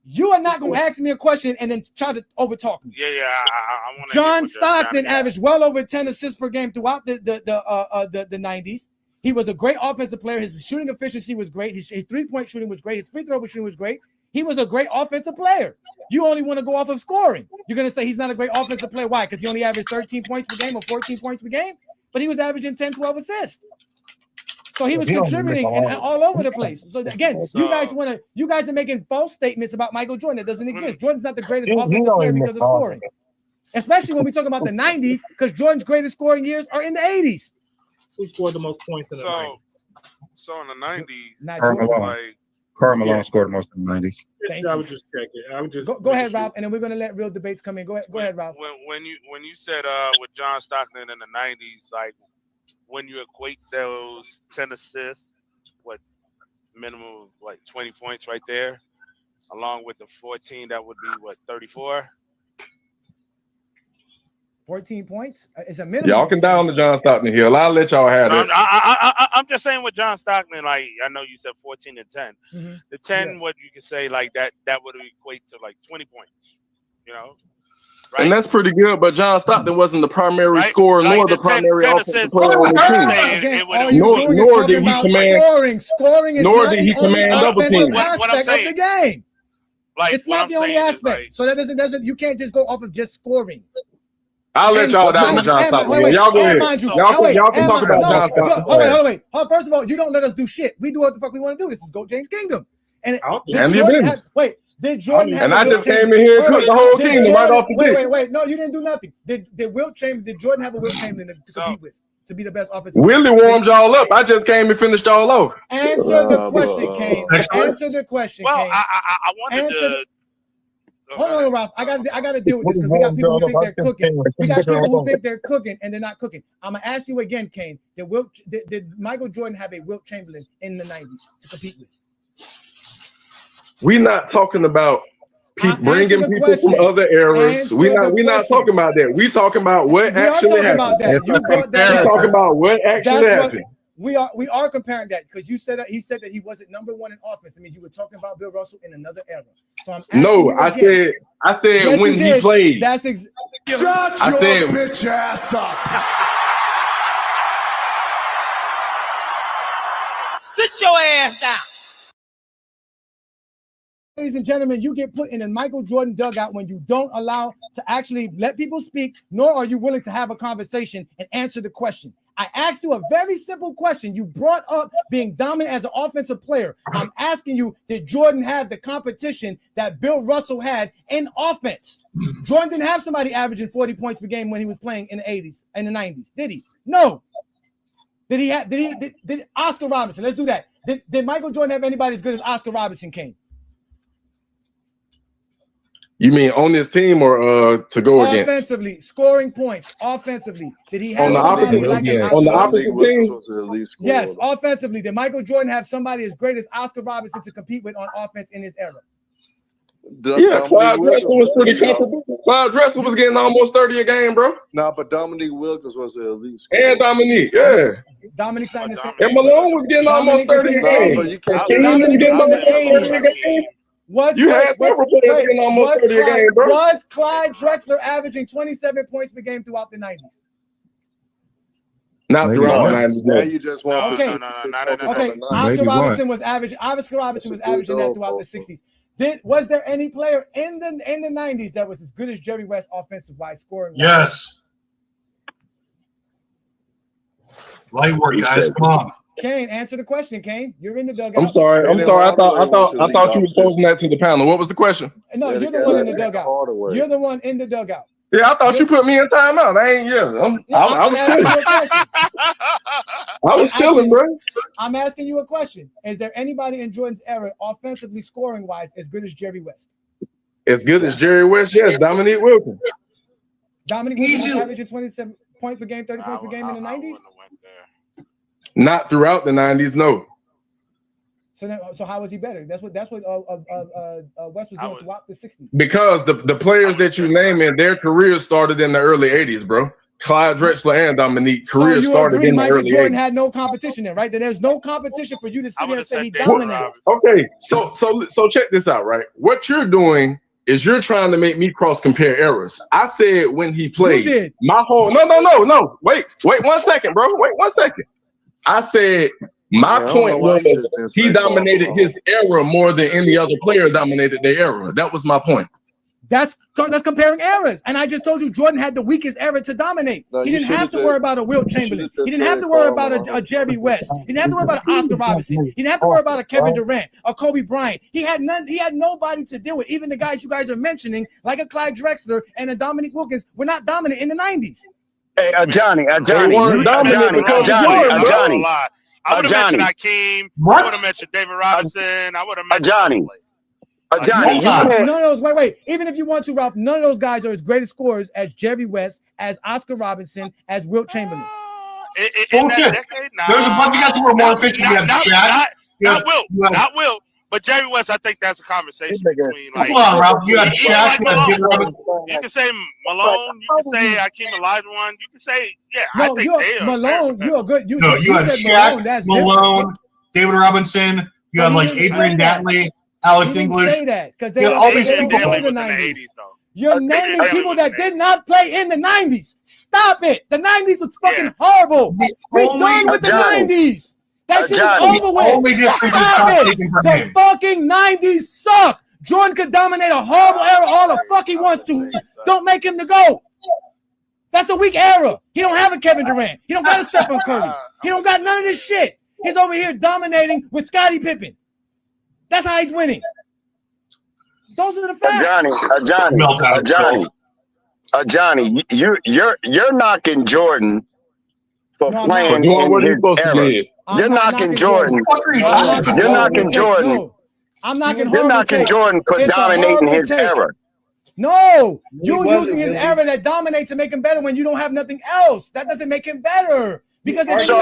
You are not going to ask me a question and then try to overtalk me. Yeah. I want to. John Stockton averaged well over 10 assists per game throughout the 90s. He was a great offensive player. His shooting efficiency was great. His 3-point shooting was great. His free throw shooting was great. He was a great offensive player. You only want to go off of scoring. You're going to say he's not a great offensive player. Why? Because he only averaged 13 points per game or 14 points per game? But he was averaging 10, 12 assists. So he was contributing all over the place. So again, you guys are making false statements about Michael Jordan that doesn't exist. Jordan's not the greatest offensive player because of scoring. Especially when we talk about the 90s, because Jordan's greatest scoring years are in the 80s. Who scored the most points in the 90s? So in the 90s, Karl Malone scored most in the 90s. I would just check it. I would just go ahead, Ralph, and then we're gonna let real debates come in. Go ahead, Ralph. When you said with John Stockton in the 90s, like when you equate those 10 assists, what minimum of like 20 points right there, along with the 14, that would be what 34. 14 points? It's a minimum. Y'all can down the John Stockton hill. I'll let y'all have it. I'm just saying with John Stockton, like I know you said 14 and 10. Mm-hmm. The 10, what you could say like that would equate to like 20 points. You know, right? And that's pretty good. But John Stockton wasn't the primary scorer nor the primary offensive player on the team. Nor did he command scoring. Nor did he command double teams. What I'm saying, of the game. Like, it's not the only aspect. Like, so that doesn't. You can't just go off of just scoring. I'll let y'all down to John Stockton. Y'all go ahead. Y'all can talk about John Stockton. Hold on, wait. First of all, you don't let us do shit. We do what the fuck we want to do. This is GOAT James Kingdom. And did Jordan have? And I just came in here and cooked the whole kingdom right off the dick. Wait. No, you didn't do nothing. Did Jordan have a Wilt Chamberlain to compete with to be the best offensive? Willie warmed y'all up. I just came and finished y'all off. Answer the question, Kane. Answer the question, Kane. Well, I wanted to. Hold on, Ralph. I got to deal with this because we got people who think they're cooking. We got people who think they're cooking and they're not cooking. I'm gonna ask you again, Kane. Did Michael Jordan have a Wilt Chamberlain in the 90s to compete with? We're not talking about bringing people from other eras. We're not talking about that. We talking about what actually happened. You brought that we up. talking about what actually happened. We are comparing that because you said that he said that he wasn't number one in offense. I mean, you were talking about Bill Russell in another era. So I'm asking you again. I said Yes, when you he did. played. That's Shut I your said- bitch ass up. Sit your ass down. Ladies and gentlemen, you get put in a Michael Jordan dugout when you don't allow to actually let people speak, nor are you willing to have a conversation and answer the question. I asked you a very simple question. You brought up being dominant as an offensive player. I'm asking you, did Jordan have the competition that Bill Russell had in offense? Jordan didn't have somebody averaging 40 points per game when he was playing in the 80s and the 90s, did he? No. Did Oscar Robinson? Let's do that. Did Michael Jordan have anybody as good as Oscar Robinson came? You mean on this team or to go against? Offensively, scoring points. Offensively, did he have On the somebody opposite, like on the opposite team? Yes, offensively, did Michael Jordan have somebody as great as Oscar Robinson to compete with on offense in his era? Yeah, Clyde Drexler was pretty comfortable. Clyde Drexler was getting almost 30 a game, bro. Nah, but Dominique Wilkins was the elite. And Dominique, yeah. Dominique signed the same. And Malone was getting almost 30 a game. Dominique was in the 80s. You had several players getting almost 30 a game, bro. Was Clyde Drexler averaging 27 points per game throughout the 90s? Not throughout the 90s. Now you just want Okay. Okay. Oscar Robinson was averaging that throughout the 60s. Was there any player in the 90s that was as good as Jerry West offensive-wise scoring? Yes. Light work, guys. Come on. Kane, answer the question, Kane. You're in the dugout. I'm sorry. I thought you were posing that to the panel. What was the question? No, you're the one in the dugout. You're the one in the dugout. Yeah, I thought you put me in timeout. I was chilling, bro. I'm asking you a question. Is there anybody in Jordan's era, offensively scoring wise, as good as Jerry West? As good as Jerry West, yes. Dominique Wilkins. Dominique Wilkins was averaging 27 points per game, 30 points per game in the 90s? Not throughout the 90s, no. So how was he better? That's what West was doing throughout the 60s. Because the players that you name in their careers started in the early 80s, bro. Clyde Drexler and Dominique careers started in the Michael early Jordan 80s. had no competition then, right? That there's no competition for you to sit here and say he dominated. Okay, so check this out, right? What you're doing is you're trying to make me cross compare errors. I said when he played, You did. my whole no. Wait 1 second, bro. Wait 1 second. I said my point was he dominated his era more than any other player dominated their era. That was my point. That's comparing eras. And I just told you Jordan had the weakest era to dominate. No, he you didn't have to should've worry about a Wilt Chamberlain. He didn't have to worry about a Jerry West. He didn't have to worry about an Oscar Robinson. He didn't have to worry about a Kevin Durant or Kobe Bryant. He had nobody to deal with. Even the guys you guys are mentioning, like a Clyde Drexler and a Dominique Wilkins, were not dominant in the 90s. Hey, Johnny. I would have mentioned Hakeem. I would have mentioned David Robinson. I would have mentioned Johnny. None of those. Wait. Even if you want to, Ralph, none of those guys are as great as scorers as Jerry West, as Oscar Robinson, as Wilt Chamberlain. In that decade, There's a bunch of guys who were more efficient. You have Shaq. Not Wilt. But Jerry West, I think that's a conversation between. Like, Come on, Ralph. You had Shaq. You can say Malone. You can say Hakeem Olajuwon. You can say, I think they are. Malone, you're good. You had said Shaq, Malone, David Robinson. You had like Adrian Dantley, Alex English. Say that because they all these didn't people play in the 90s. You're naming people that did not play in the 90s. Stop it. The 90s was fucking horrible. We're done with the 90s. That shit is over with. Stop it. The fucking 90s suck. Jordan could dominate a horrible era all the fuck he wants to. Don't make him the GOAT. That's a weak era. He don't have a Kevin Durant. He don't got a Stephen Curry. He don't got none of this shit. He's over here dominating with Scottie Pippen. That's how he's winning. Those are the facts. Johnny, you're knocking Jordan for playing in his era. You're knocking Jordan. You're knocking Jordan. I'm knocking You're knocking Jordan for dominating his era. No, you're using his era that dominates to make him better when you don't have nothing else. That doesn't make him better. Because if hold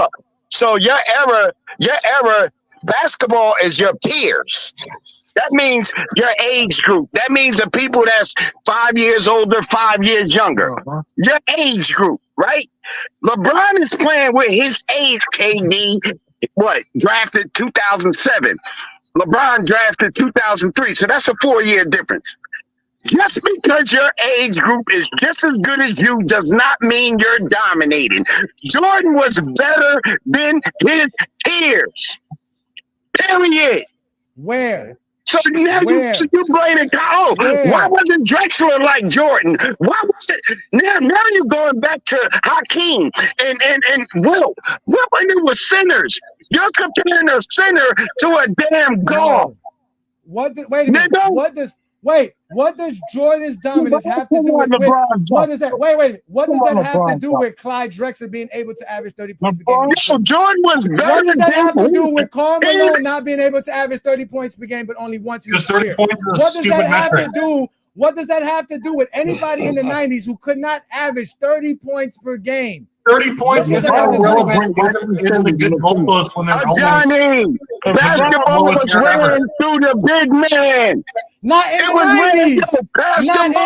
on. So your era Basketball is your peers. That means your age group. That means the people that's 5 years older, 5 years younger. Your age group, right? LeBron is playing with his age, KD. What? Drafted 2007. LeBron drafted 2003. So that's a 4-year difference. Just because your age group is just as good as you does not mean you're dominating. Jordan was better than his peers. Period. Where? So now you blaming why wasn't Drexler like Jordan? Why was it now you're going back to Hakeem and Wilt. Wilt when it was centers. You're comparing a center to a damn guard. Wait a minute. What does Jordan's dominance have to do with what does that what does that have to do with Clyde Drexler being able to average 30 points per game? No, Jordan was better. What does that have to do with Karl Malone not being able to average 30 points per game but only once in his career? What does that have to do? What does that have to do with anybody in the 90s who could not average 30 points per game? 30 points isn't irrelevant. Isn't a good goalpost when they're Johnny, basketball was ran through the big man. Not in the 90s. Not in the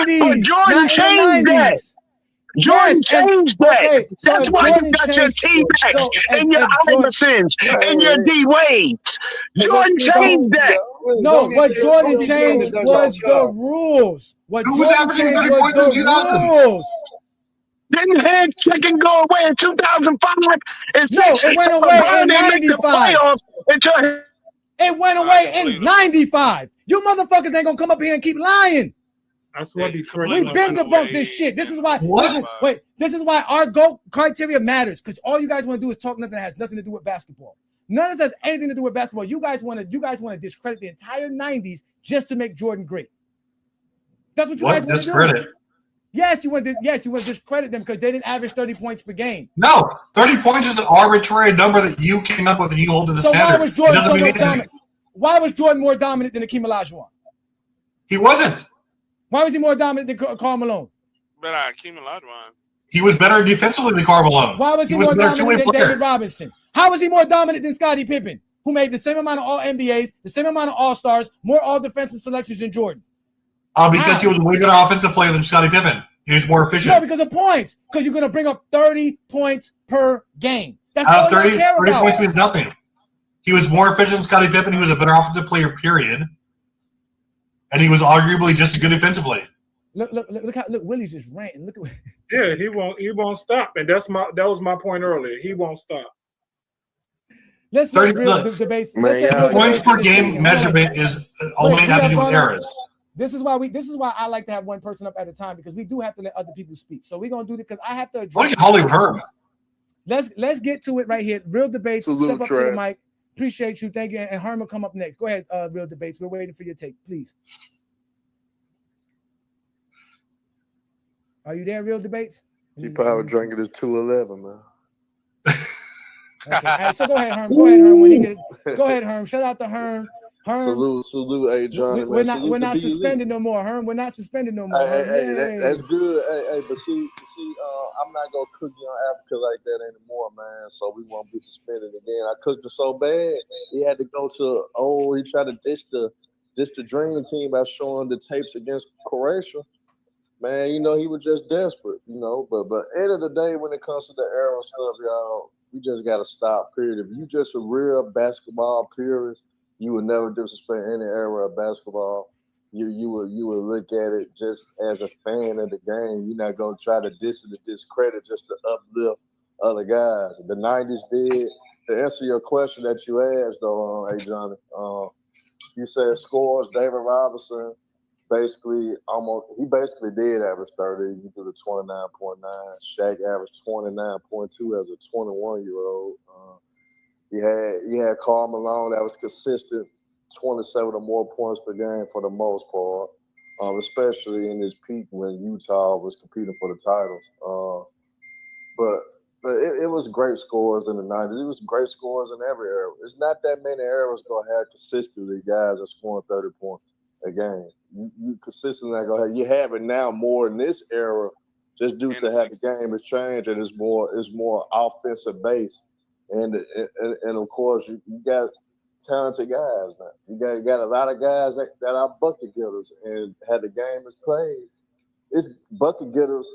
90s. But Jordan changed that. Jordan changed that. Okay, so that's why you got your T-Max and your Iversons and your D-Wades. Jordan changed that. No, what Jordan changed was the rules. What Who was averaging 30 points in 2000? Didn't hand check and go away in 2005? It went away in 95. It went away in 95. You motherfuckers ain't gonna come up here and keep lying. That's what Detroit. We've been debunked this shit. This is why. This is why our GOAT criteria matters, because all you guys want to do is talk nothing that has nothing to do with basketball. None of this has anything to do with basketball. You guys want to discredit the entire 90s just to make Jordan great. That's what you guys want to do. Yes, you want to discredit them because they didn't average 30 points per game. No, 30 points is an arbitrary number that you came up with and you hold to the standard. Why was Jordan so much dominant? Why was Jordan more dominant than Hakeem Olajuwon? He wasn't. Why was he more dominant than Karl Malone? But Hakeem Olajuwon. He was better defensively than Karl Malone. Why was he more dominant than David Robinson? How was he more dominant than Scottie Pippen, who made the same amount of All-NBAs, the same amount of All-Stars, more All-Defensive selections than Jordan? Because he was a way better offensive player than Scottie Pippen. He was more efficient. No, because of points. Because you're going to bring up 30 points per game. That's all 30, you care 30 about. points means nothing. He was more efficient than Scottie Pippen. He was a better offensive player, period. And he was arguably just as good defensively. Look, Willie's just ranting. Look at Yeah, he won't stop. And that was my point earlier. He won't stop. Let's get real debates. Points per game measurement is only have to do with errors. This is why I like to have one person up at a time, because we do have to let other people speak. So we're gonna do this because I have to address. Hollywood Herb. Let's get to it right here. Real debates. Salute, step up to the mic. Appreciate you. Thank you. And Herm will come up next. Go ahead, Real Debates. We're waiting for your take, please. Are you there, Real Debates? He power drinking his 211, man. Okay. All right, so go ahead, Herm. Go ahead, Herm. Go ahead, Herm. Shout out to Herm. Salute, hey Johnny. We're not suspended no more, Herm. We're not suspended no more. Hey, that's good. Hey, but see, I'm not gonna cook you on Africa like that anymore, man. So we won't be suspended again. I cooked it so bad, he had to go to he tried to ditch the dream team by showing the tapes against Croatia. Man, he was just desperate, But end of the day, when it comes to the era stuff, y'all, you just gotta stop. Period. If you just a real basketball purist, you would never disrespect any era of basketball. You would look at it just as a fan of the game. You're not gonna try to discredit just to uplift other guys. The 90s did. To answer your question that you asked, though, hey Johnny, you said scores. David Robinson basically did average 30. He did a 29.9. Shaq averaged 29.2 as a 21-year-old. He had Karl Malone that was consistent, 27 or more points per game for the most part, especially in his peak when Utah was competing for the titles. But it was great scores in the 90s. It was great scores in every era. It's not that many eras going to have consistently guys that scoring 30 points a game. You consistently not going to have. You have it now more in this era just due to how the game has changed and it's more offensive based. And of course, you got talented guys now. You got a lot of guys that are bucket getters, and had the game is played, it's bucket getters.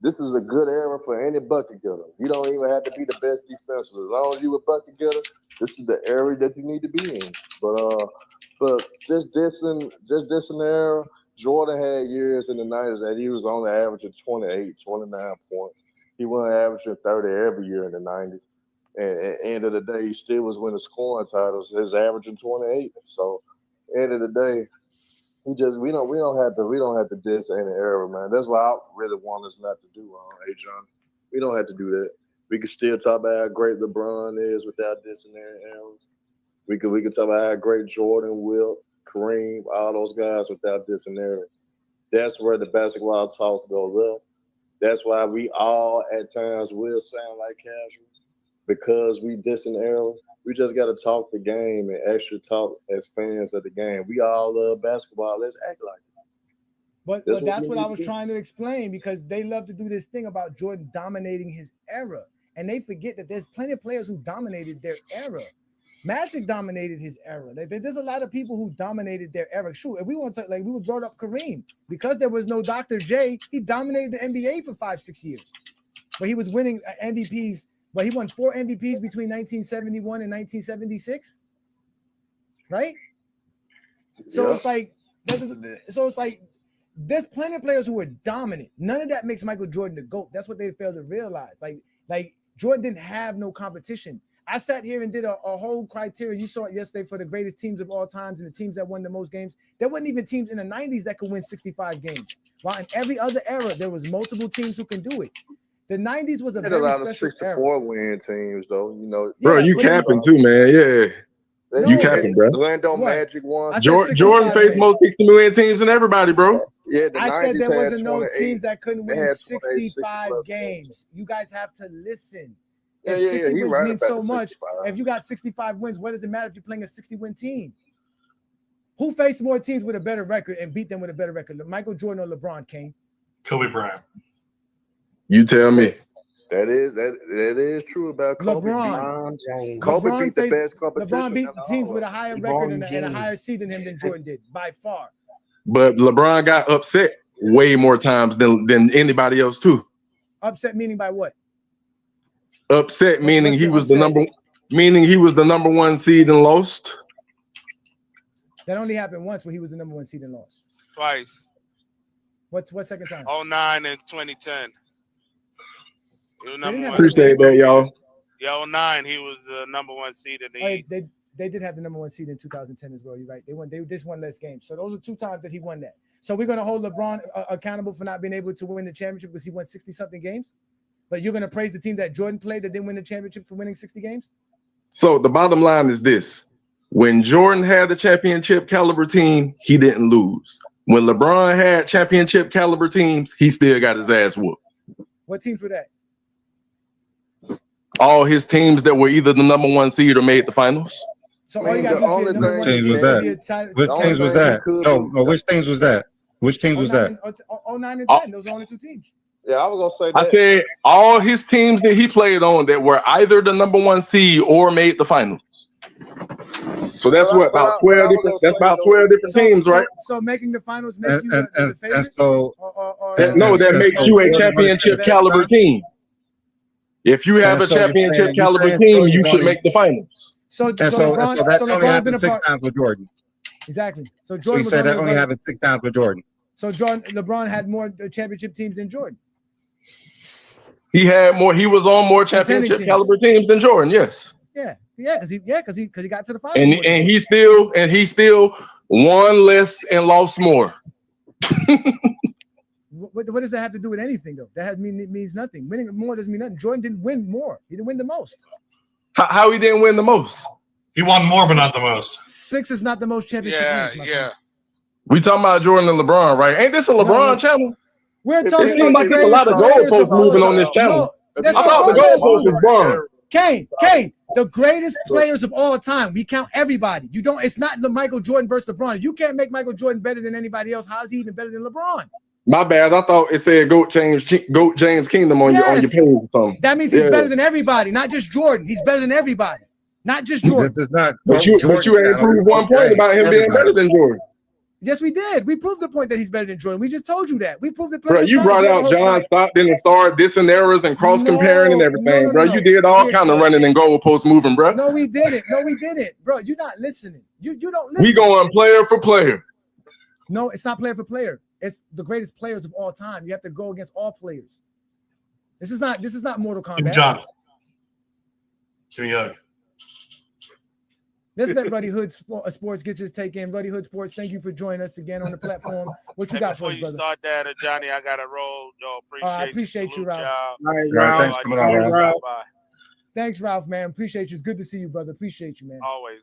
This is a good era for any bucket getter. You don't even have to be the best defensively. As long as you a bucket getter, this is the area that you need to be in. But just this era, Jordan had years in the 90s that he was only averaging 28, 29 points. He wasn't averaging 30 every year in the 90s. And at the end of the day, he still was winning scoring titles. His averaging 28. So, end of the day, we don't have to diss any era, man. That's why I really want us not to do, John. We don't have to do that. We can still talk about how great LeBron is without dissing any eras. We could talk about how great Jordan, Wilt, Kareem, all those guys without dissing era. That's where the basketball talks go left. That's why we all at times will sound like casuals because we dissing eras. We just got to talk the game and actually talk as fans of the game. We all love basketball. Let's act like it. But that's what I was trying to explain, because they love to do this thing about Jordan dominating his era. And they forget that there's plenty of players who dominated their era. Magic dominated his era. There's a lot of people who dominated their era. Sure, if we want to, we brought up Kareem. Because there was no Dr. J, he dominated the NBA for 5-6 years. But he was winning MVPs. But he won 4 MVPs between 1971 and 1976, right? So it's like, there's plenty of players who were dominant. None of that makes Michael Jordan the GOAT. That's what they fail to realize. Like Jordan didn't have no competition. I sat here and did a whole criteria. You saw it yesterday for the greatest teams of all times and the teams that won the most games. There wasn't even teams in the 90s that could win 65 games. While in every other era, there was multiple teams who can do it. The 90s was a very lot of special 64 era. win teams, though. You know, Bro, you capping too, man. Yeah. You capping, bro. Orlando Magic won. Jordan faced most 60-win teams than everybody, bro. Yeah, I said there wasn't no teams that couldn't win 65 games. You guys have to listen. If 60 wins means so much, if you got 65 wins, what does it matter if you're playing a 60-win team? Who faced more teams with a better record and beat them with a better record? Michael Jordan or LeBron, Kane? Kobe Bryant. You tell me. That is true about Kobe. LeBron James. Kobe beat the best competition. LeBron beat teams with a higher record and a higher seed than him than Jordan did, by far. But LeBron got upset way more times than anybody else too. Upset meaning by what? Upset meaning he was the number one seed and lost. That only happened once when he was the number one seed and lost. Twice. What second time? 09 and 2010. Appreciate that, y'all. Yeah, 09, he was the number one seed in the East. They did have the number one seed in 2010 as well. You're right. They just won less games. So those are 2 times that he won that. So we're going to hold LeBron accountable for not being able to win the championship because he won 60-something games. But you're going to praise the team that Jordan played that didn't win the championship for winning 60 games? So the bottom line is this. When Jordan had the championship caliber team, he didn't lose. When LeBron had championship caliber teams, he still got his ass whooped. What teams were that? All his teams that were either the number one seed or made the finals. So all you got to do is Which teams was that? Which teams was that? No, which teams was that? Which teams was that? 09 and 10. Those are only 2 teams. Yeah, I was gonna say that. I said all his teams that he played on that were either the number one seed or made the finals. So that's about 12 different. That's about 12 different teams, right? So making the finals makes you and favorite? so no, that makes you a championship caliber team. If you have a championship caliber team, you should make the finals. So that only happened 6 times with Jordan. Exactly. So So Jordan you said that only happened 6 times with Jordan. So LeBron had more championship teams than Jordan. He had more. He was on more championship caliber teams than Jordan. Yes. Yeah, because he got to the finals. And he still won less and lost more. What does that have to do with anything, though? That means nothing. Winning more doesn't mean nothing. Jordan didn't win more. He didn't win the most. How he didn't win the most? He won more, but not the most. 6 is not the most championship wins, my friend. We talking about Jordan and LeBron, right? Ain't this a LeBron channel? We're talking it seems like there's a lot of goalposts moving on this channel. I thought the goalpost was wrong. Kane, the greatest players of all time. We count everybody. It's not Michael Jordan versus LeBron. You can't make Michael Jordan better than anybody else. How is he even better than LeBron? My bad. I thought it said Goat James Kingdom on your page or something. That means he's better than everybody, not just Jordan. He's better than everybody, not just Jordan. This is not But you ain't proved one point about him being better than Jordan. Yes, we did. We proved the point that he's better than Jordan. We just told you that. We proved it. Bro, you brought out John Stockton and started dissing errors and cross comparing and everything, bro. You did all kind of running and goalpost moving, bro. No, we didn't. No, we didn't, bro. You're not listening. You don't listen. We going player for player. No, it's not player for player. It's the greatest players of all time. You have to go against all players. This is not Mortal Kombat. John, give me a hug. Let's let Ruddy Hood Sports get his take in. Ruddy Hood Sports, thank you for joining us again on the platform. What you got for us, brother? Before you start that, Johnny, I got to roll. Yo, I appreciate you, Ralph. All right, thanks for coming on, Ralph. Thanks, Ralph, man. Appreciate you. It's good to see you, brother. Appreciate you, man. Always.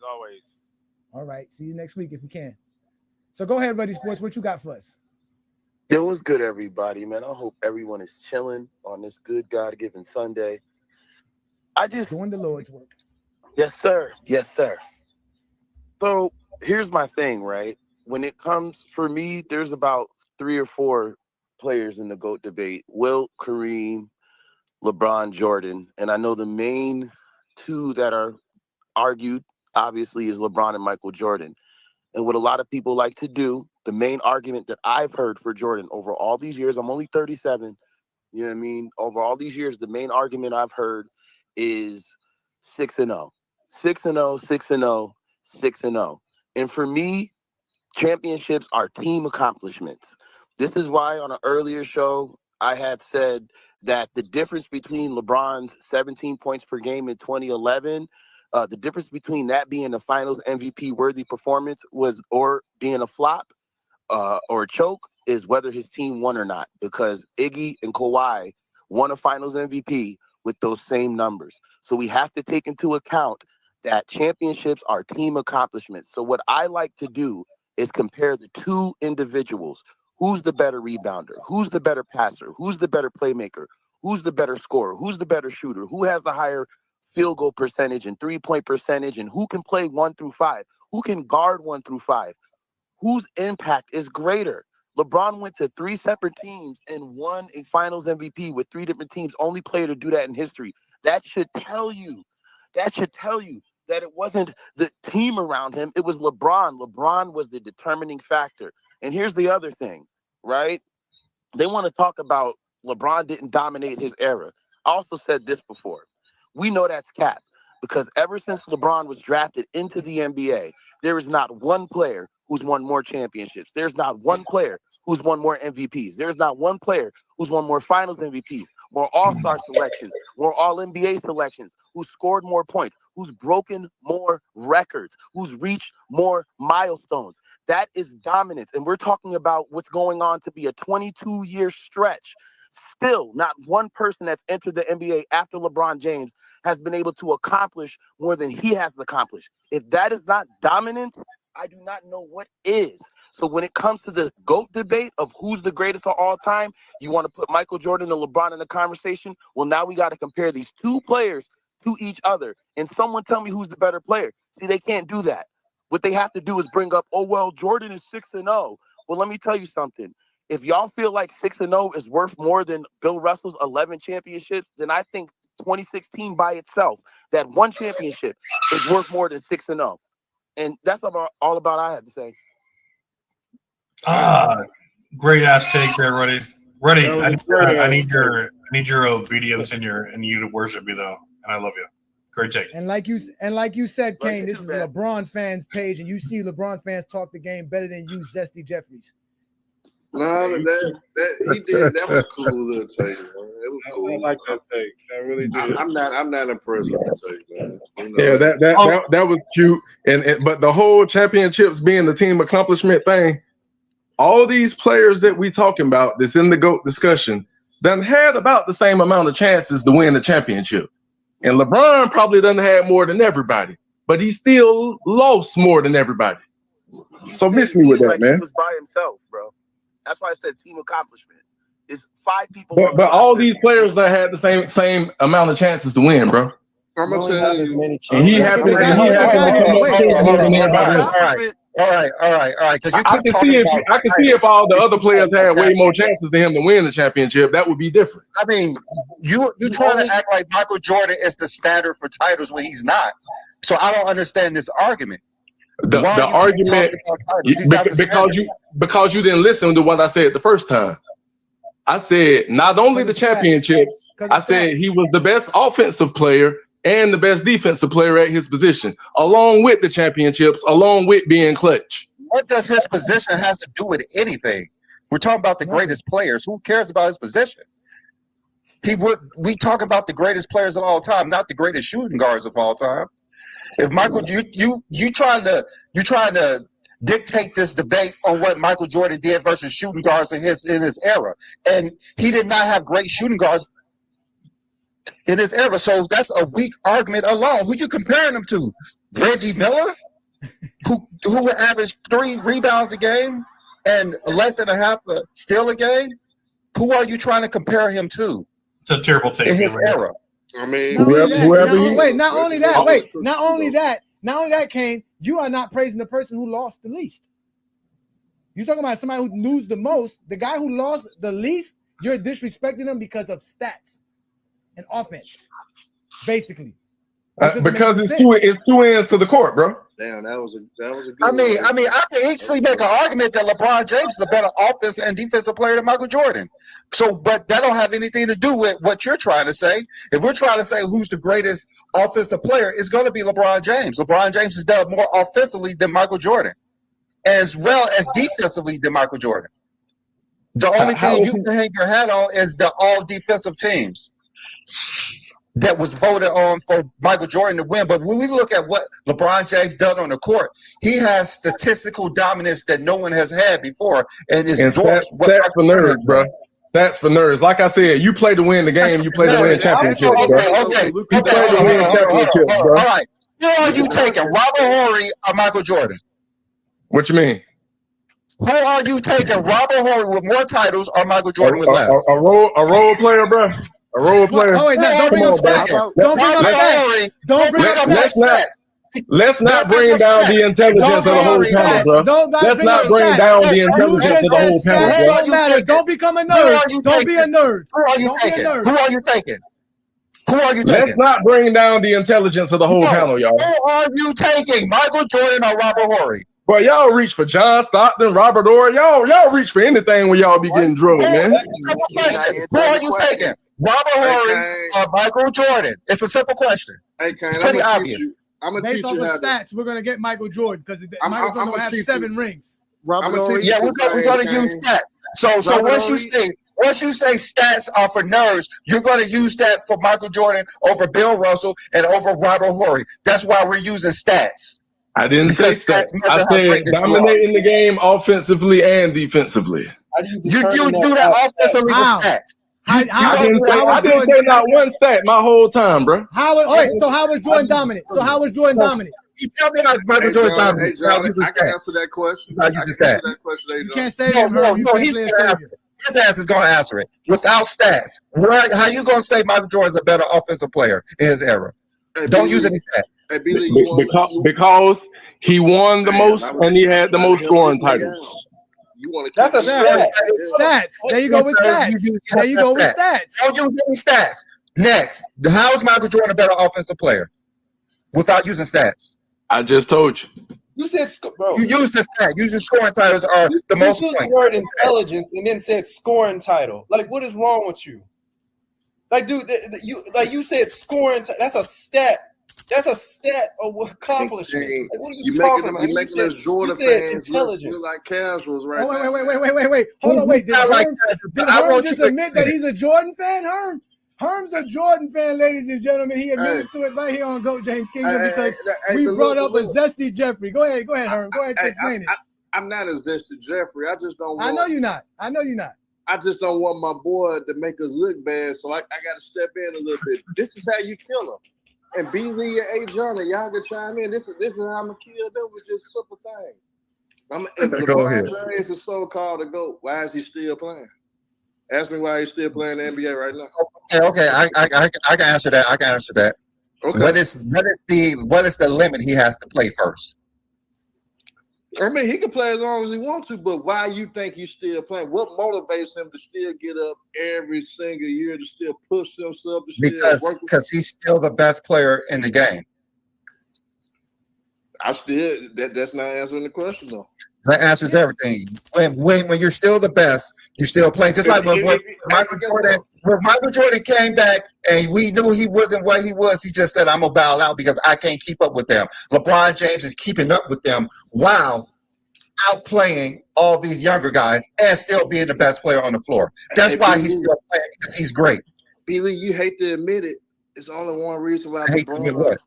All right. See you next week if we can. So go ahead, Ruddy Sports. What you got for us? Yo, what's good, everybody, man? I hope everyone is chilling on this good God-given Sunday. Doing the Lord's work. Yes, sir. Yes, sir. So here's my thing, right? When it comes, for me, there's about 3 or 4 players in the GOAT debate. Wilt, Kareem, LeBron, Jordan. And I know the main 2 that are argued, obviously, is LeBron and Michael Jordan. And what a lot of people like to do, the main argument that I've heard for Jordan over all these years, I'm only 37, you know what I mean? Over all these years, the main argument I've heard is 6-0. 6-0, 6-0, 6-0. And for me, championships are team accomplishments. This is why on an earlier show, I had said that the difference between LeBron's 17 points per game in 2011, the difference between that being a finals MVP worthy performance or being a flop or a choke is whether his team won or not, because Iggy and Kawhi won a finals MVP with those same numbers. So we have to take into account that championships are team accomplishments. So what I like to do is compare the 2 individuals. Who's the better rebounder? Who's the better passer? Who's the better playmaker? Who's the better scorer? Who's the better shooter? Who has the higher field goal percentage and 3-point percentage? And who can play 1 through 5? Who can guard 1 through 5? Whose impact is greater? LeBron went to 3 separate teams and won a finals MVP with 3 different teams. Only player to do that in history. That should tell you that it wasn't the team around him. It was LeBron. LeBron was the determining factor. And here's the other thing, right? They want to talk about LeBron didn't dominate his era. I also said this before. We know that's cap, because ever since LeBron was drafted into the NBA, there is not one player who's won more championships. There's not one player who's won more MVPs. There's not one player who's won more finals MVPs, more all-star selections, more all-NBA selections, who's scored more points, who's broken more records, who's reached more milestones. That is dominance. And we're talking about what's going on to be a 22-year stretch. Still, not one person that's entered the NBA after LeBron James has been able to accomplish more than he has accomplished. If that is not dominance, I do not know what is. So when it comes to the GOAT debate of who's the greatest of all time, you want to put Michael Jordan and LeBron in the conversation? Well, now we got to compare these 2 players to each other. And someone tell me who's the better player. See, they can't do that. What they have to do is bring up, oh, well, Jordan is 6-0. Well, let me tell you something. If y'all feel like 6-0 is worth more than Bill Russell's 11 championships, then I think 2016 by itself, that 1 championship is worth more than 6-0. And that's all about I had to say. Great ass take there, Ruddy. Ruddy, I need your obedience and you to worship me though, and I love you. Great take. And like you said, Kane, this is a LeBron fans page, and you see LeBron fans talk the game better than you, Zesty Jeffries. No, that he did. That was cool little take, man. It was cool. I like that take. I really did. I'm not impressed with the take, man. You know, yeah, that was cute. But the whole championships being the team accomplishment thing, all these players that we talking about that's in the GOAT discussion done had about the same amount of chances to win the championship. And LeBron probably done had more than everybody, but he still lost more than everybody. So miss me with that, man. He was by himself, bro. That's why I said team accomplishment. It's 5 people. But all these players that had the same amount of chances to win, bro. I'm gonna tell you. And he happened to come up more than everybody else. All right. Because you I keep can talking see if about I can see if all the other players had way more chances than him to win the championship. That would be different. I mean, you trying to act like Michael Jordan is the standard for titles when he's not. So I don't understand this argument. The argument because you didn't listen to what I said the first time. I said not only the championships, I said he was the best offensive player and the best defensive player at his position, along with the championships, along with being clutch. What does his position has to do with anything? We're talking about the greatest players. Who cares about his position? We talk about the greatest players of all time, not the greatest shooting guards of all time. If Michael, you trying to dictate this debate on what Michael Jordan did versus shooting guards in his era, and he did not have great shooting guards in his era. So that's a weak argument alone. Who you comparing him to? Reggie Miller, who would average 3 rebounds a game and less than a half a steal a game? Who are you trying to compare him to? It's a terrible take. In his era. I mean, not only that, Kane, you are not praising the person who lost the least. You're talking about somebody who lose the most. The guy who lost the least, you're disrespecting him because of stats and offense, basically. Because it's two ends to the court, bro. Damn, that was a good. I mean, I can easily make an argument that LeBron James is a better offensive and defensive player than Michael Jordan. So, but that don't have anything to do with what you're trying to say. If we're trying to say who's the greatest offensive player, it's going to be LeBron James. LeBron James has done more offensively than Michael Jordan, as well as defensively than Michael Jordan. The only thing you can hang your hat on is the all defensive teams that was voted on for Michael Jordan to win. But when we look at what LeBron James done on the court, he has statistical dominance that no one has had before. And it's stats for nerds, bro. Stats for nerds. Like I said, you play to win the game. You play to win championships, bro. Okay. You play to win championships, bro. All right. Who are you taking, Robert Horry or Michael Jordan? What you mean? Who are you taking, Robert Horry with more titles or Michael Jordan with less? A role player, bro. A role player. Oh wait, no, don't bring up stats. Don't bring up stats. Don't bring up stats. Let's not bring down the intelligence of the whole panel, bro. Let's not bring down the intelligence of the whole panel, bro. Don't matter. Don't become a nerd. Don't be a nerd. Who are you taking? Who are you taking? Who are you taking? Let's not bring down the intelligence of the whole panel, y'all. Who are you taking? Michael Jordan or Robert Horry? Boy, y'all reach for John Stockton, Robert Orr. Y'all reach for anything when y'all be getting drilled, man. Who are you taking? Robert Horry or Michael Jordan? It's a simple question. Hey, Kane, it's pretty obvious. Based off of stats, we're gonna get Michael Jordan because Michael's gonna have 7 rings. Yeah, we're gonna use stats. So once you say stats are for nerds, you're gonna use that for Michael Jordan over Bill Russell and over Robert Horry. That's why we're using stats. I didn't say stats. I said dominating the game offensively and defensively. You do that offensively with stats. I didn't say not one stat my whole time, bro. How was Jordan dominant? You tell me how Michael Jordan dominant. I can answer that question. You can't say that. No, his ass is going to answer it without stats. How you going to say Michael Jordan's a better offensive player in his era? Don't use any stats. Because he won the most and he had the most scoring titles. That's a stat. Stats. There you go with stats. There you go with stats. Don't use any stats. Next, how is Michael Jordan a better offensive player without using stats? I just told you. You said, bro. You used the stat. Using scoring titles are the most points. You used the word intelligence and then said scoring title. Like, what is wrong with you? Like, dude, you said scoring. That's a stat. That's a stat of accomplishment. Like, what are you talking about? You're making us Jordan fans look like casuals right now. Wait. Hold on, wait. Did Herm just admit that he's a Jordan fan, Herm? Herm's a Jordan fan, ladies and gentlemen. He admitted to it right here on GOAT James Kingdom because we brought up a zesty Jeffrey. Go ahead, Herm. Go ahead and explain it. I'm not a zesty Jeffrey. I just don't want. I know you're not. I just don't want my boy to make us look bad, so I got to step in a little bit. This is how you kill him. And B. Lee and A. Johnny, y'all can chime in. This is how I'm going to kill them with just simple things. If LeBron James is so-called a GOAT, why is he still playing? Ask me why he's still playing the NBA right now. Okay. I can answer that. Okay. What is the limit he has to play first? I mean, he can play as long as he wants to, but why you think he's still playing? What motivates him to still get up every single year, to still push himself, to still work? Because he's still the best player in the game. That's not answering the question though. That answers everything. When you're still the best, you still play. Just like when Michael Jordan came back and we knew he wasn't what he was, he just said, I'm going to bow out because I can't keep up with them. LeBron James is keeping up with them while outplaying all these younger guys and still being the best player on the floor. That's why he's still playing, because he's great. Billy, you hate to admit it. It's only one reason why LeBron.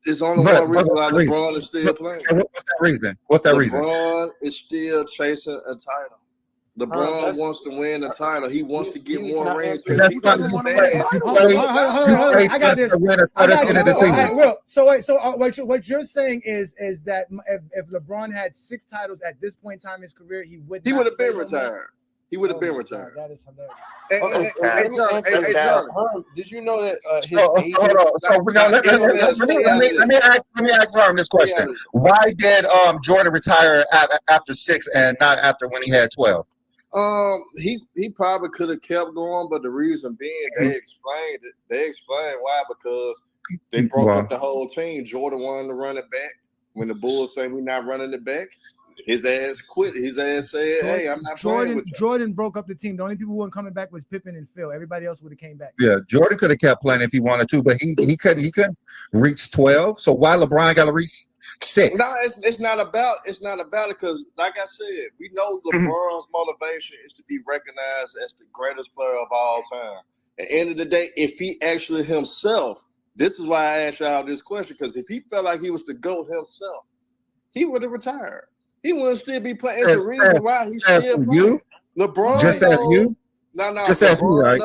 It's only one reason why LeBron is still playing. What's that reason? What's that reason? LeBron is still chasing a title. LeBron wants to win a title. He wants to get more rings. I got this. So what you're saying is that if LeBron had 6 titles at this point in time in his career, he would have been retired. He would have been retired. That is hilarious. Hey, John, did you know that his age? Let me ask Herm this question. Why did Jordan retire after 6 and not after when he had 12? He probably could have kept going, but the reason being they explained it. They explained why, because they broke up the whole team. Jordan wanted to run it back. When the Bulls say we're not running it back, his ass quit. His ass said, "Hey, I'm not playing with you." Jordan broke up the team. The only people who weren't coming back was Pippen and Phil. Everybody else would have came back. Yeah, Jordan could have kept playing if he wanted to, but he couldn't. He couldn't reach 12. So why LeBron got to reach 6? No, it's not about it, because, like I said, we know LeBron's motivation is to be recognized as the greatest player of all time. At the end of the day, if he actually himself, this is why I asked y'all this question, because if he felt like he was the GOAT himself, he would have retired. He wouldn't still be playing. It's the reason why he's still playing. LeBron just knows, as you. No. Just LeBron as you, right?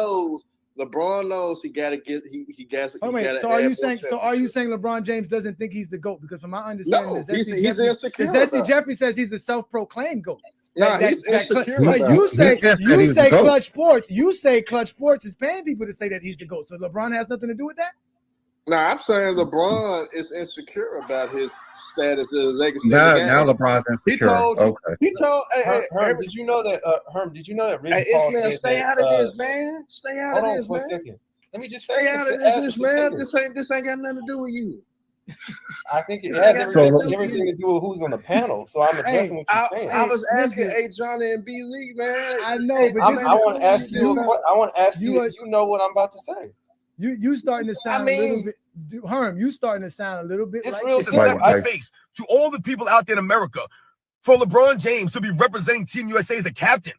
LeBron knows he got to get. He got. So are you saying LeBron James doesn't think he's the GOAT? Because from my understanding, he's insecure. Jeffrey says he's the self-proclaimed GOAT. He's insecure. You say Clutch Sports. You say Clutch Sports is paying people to say that he's the GOAT. So LeBron has nothing to do with that. No, I'm saying LeBron is insecure about his status as a legacy. Now LeBron's insecure. He told. Herm, did you know that? Did you know that? Hey, Ishmael, stay out of this, man. Stay out of this, man. 1 second. Let me just stay out of this, man. This ain't got nothing to do with you. I think it has everything to do with who's on the panel. So I'm addressing what you're saying. I was asking Johnny and B. Lee, man. I know, but I want to ask you. I want to ask you if you know what I'm about to say. You starting to sound a little bit, Herm. You starting to sound a little bit. It's like real simple. I face to all the people out there in America, for LeBron James to be representing Team USA as a captain.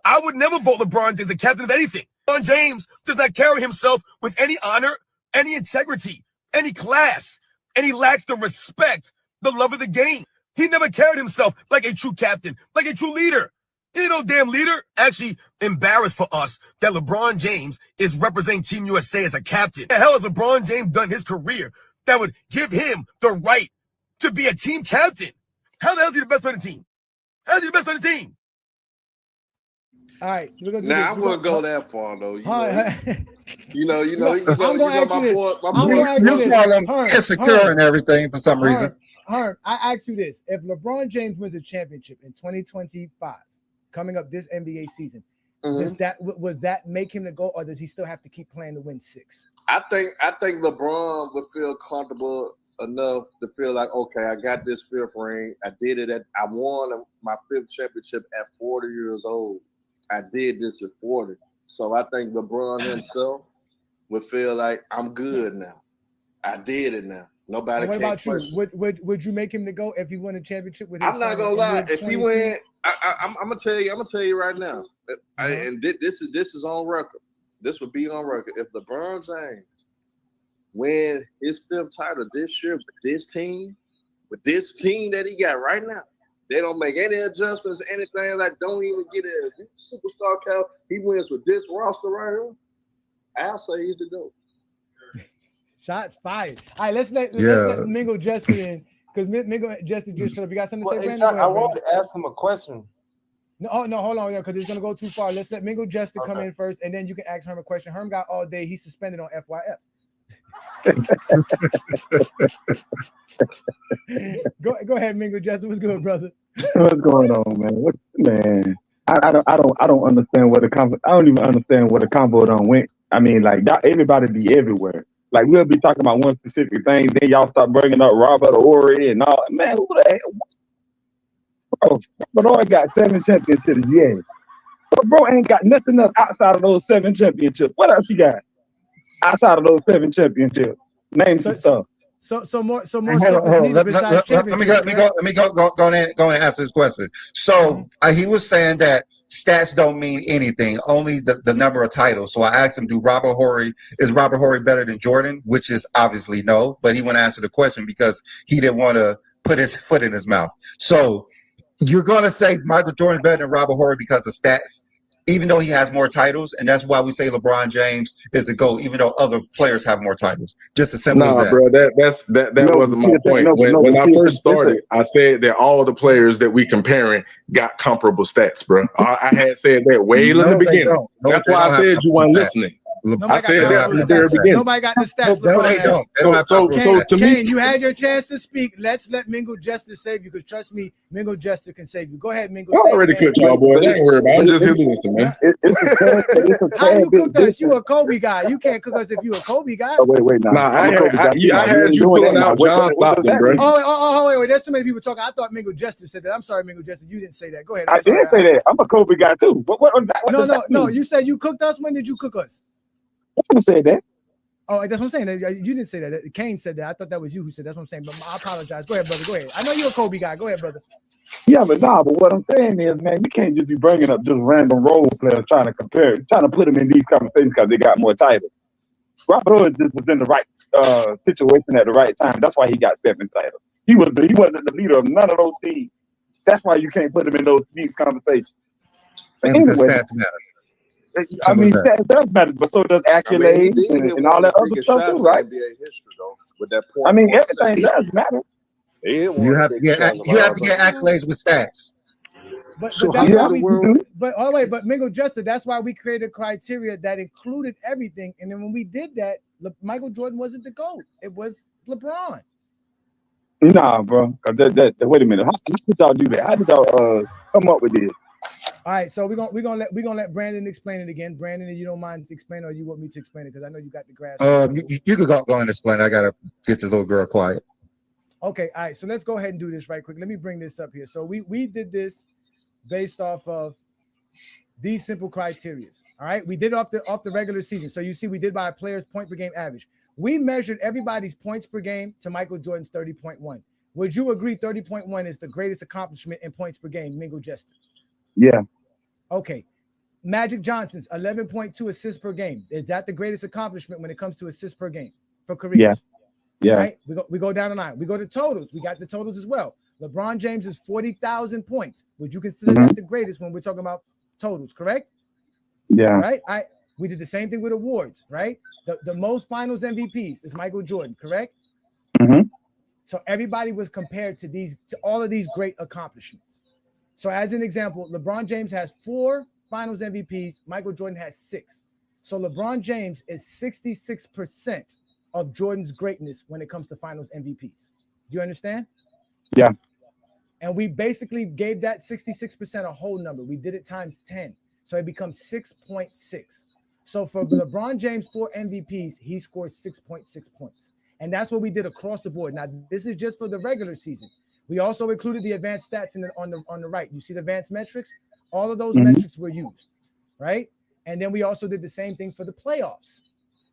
I would never vote LeBron James as a captain of anything. LeBron James does not carry himself with any honor, any integrity, any class, and he lacks the respect, the love of the game. He never carried himself like a true captain, like a true leader. He ain't no damn leader. Actually embarrassed for us that LeBron James is representing Team USA as a captain. What the hell has LeBron James done in his career that would give him the right to be a team captain? How the hell is he the best player on the team? How is he the best player on the team? All right. Now, I wouldn't go that far, though. You know, I'm gonna ask you this. You call him insecure and everything for some reason. Herm, I ask you this. If LeBron James wins a championship in 2025, coming up this NBA season, would that make him the GOAT, or does he still have to keep playing to win 6? I think LeBron would feel comfortable enough to feel like, okay, I got this 5th ring. I did it I won my 5th championship at 40 years old. I did this at 40. So I think LeBron himself would feel like, I'm good now. I did it now. Nobody. What about you? Would you make him the GOAT if he won a championship with his I'm not gonna lie. If he win, I'm gonna tell you. I'm gonna tell you right now. And this is on record. This would be on record. If LeBron James win his 5th title this year with this team that he got right now, they don't make any adjustments, anything, like don't even get a superstar count. He wins with this roster right here. I'll say he's the GOAT. Shots fired. All right, let's let Mingo Jester in, because Mingo Jester just shut up. You got something to say, Brandon? I wanted to ask him a question. No, hold on, because it's gonna go too far. Let's let Mingo Jester come in first, and then you can ask Herm a question. Herm got all day. He's suspended on FYF. Go ahead, Mingo Justin. What's good, brother? What's going on, man? Man? I don't understand what the combo. I don't even understand what the combo done went. I mean, like everybody be everywhere. Like we'll be talking about one specific thing, then y'all start bringing up Robert Horry and all. Man, who the hell? Bro, Horry got 7 championships. Yeah, but bro ain't got nothing else outside of those 7 championships. What else he got outside of those 7 championships? Name some stuff. So more stuff Hold is on. needed Let besides me go and answer this question. So he was saying that stats don't mean anything, only the number of titles. So I asked him, is Robert Horry better than Jordan? Which is obviously no, but he wouldn't answer the question because he didn't want to put his foot in his mouth. So you're going to say Michael Jordan better than Robert Horry because of stats, even though he has more titles, and that's why we say LeBron James is the GOAT, even though other players have more titles. Just as simple as that. Bro, that wasn't my point. When I first started, I said that all the players that we comparing got comparable stats, bro. I had said that way in the beginning. That's why I said you weren't listening. I said that from the very beginning. Nobody got the stats. No, they don't. They don't have so to me, Kane, you had your chance to speak. Let's let Mingo Jester save you, because trust me, Mingo Jester can save you. Go ahead, Mingo. I already cooked y'all, boys. I ain't worried about it. I'm just here to listen, man. How you cook us? You a Kobe guy. You can't cook us if you a Kobe guy. Oh, wait, I had you pulling out John Stockton, bro. Wait. There's too many people talking. I thought Mingo Jester said that. I'm sorry, Mingo Jester. You didn't say that. Go ahead. I did say that. I'm a Kobe guy too. No. You said you cooked us. When did you cook us? I didn't say that. Oh, that's what I'm saying. You didn't say that. Kane said that. I thought that was you who said that. That's what I'm saying. But I apologize. Go ahead, brother. Go ahead. I know you're a Kobe guy. Go ahead, brother. Yeah, but what I'm saying is, man, you can't just be bringing up just random role players trying to put them in these conversations because they got more titles. Robert Horry just was in the right situation at the right time. That's why he got 7 titles. He wasn't the leader of none of those teams. That's why you can't put him in these conversations. But anyway, stats matter. I mean, that does matter, but so does accolades and all that other stuff too, right? NBA history, though, with that point. I mean, everything does matter. You have to get accolades with stats. But that's why but Mingo Jester, that's why we created criteria that included everything. And then when we did that, Michael Jordan wasn't the GOAT. It was LeBron. Nah, bro. Wait a minute. How did y'all do that? How did y'all come up with this? All right, so we're gonna let Brandon explain it again. Brandon, if you don't mind explaining, or you want me to explain it, because I know you got the grasp. You could go and explain. I gotta get this little girl quiet. Okay, all right. So let's go ahead and do this right quick. Let me bring this up here. So we did this based off of these simple criteria. All right, we did off the regular season. So you see, we did by a player's point per game average. We measured everybody's points per game to Michael Jordan's 30.1. Would you agree 30.1 is the greatest accomplishment in points per game, Mingo Jester? Yeah. Okay. Magic Johnson's 11.2 assists per game. Is that the greatest accomplishment when it comes to assists per game for careers? Yeah. Right? We go down the line. We go to totals. We got the totals as well. LeBron James is 40,000 points. Would you consider that the greatest when we're talking about totals, correct? Yeah. Right? We did the same thing with awards, right? The most finals MVPs is Michael Jordan, correct? Mm-hmm. So everybody was compared to all of these great accomplishments. So as an example, LeBron James has 4 finals MVPs. Michael Jordan has 6. So LeBron James is 66% of Jordan's greatness when it comes to finals MVPs. Do you understand? Yeah. And we basically gave that 66% a whole number. We did it times 10. So it becomes 6.6. So for LeBron James 4 MVPs, he scores 6.6 points. And that's what we did across the board. Now, this is just for the regular season. We also included the advanced stats on the right. You see the advanced metrics? All of those metrics were used, right? And then we also did the same thing for the playoffs.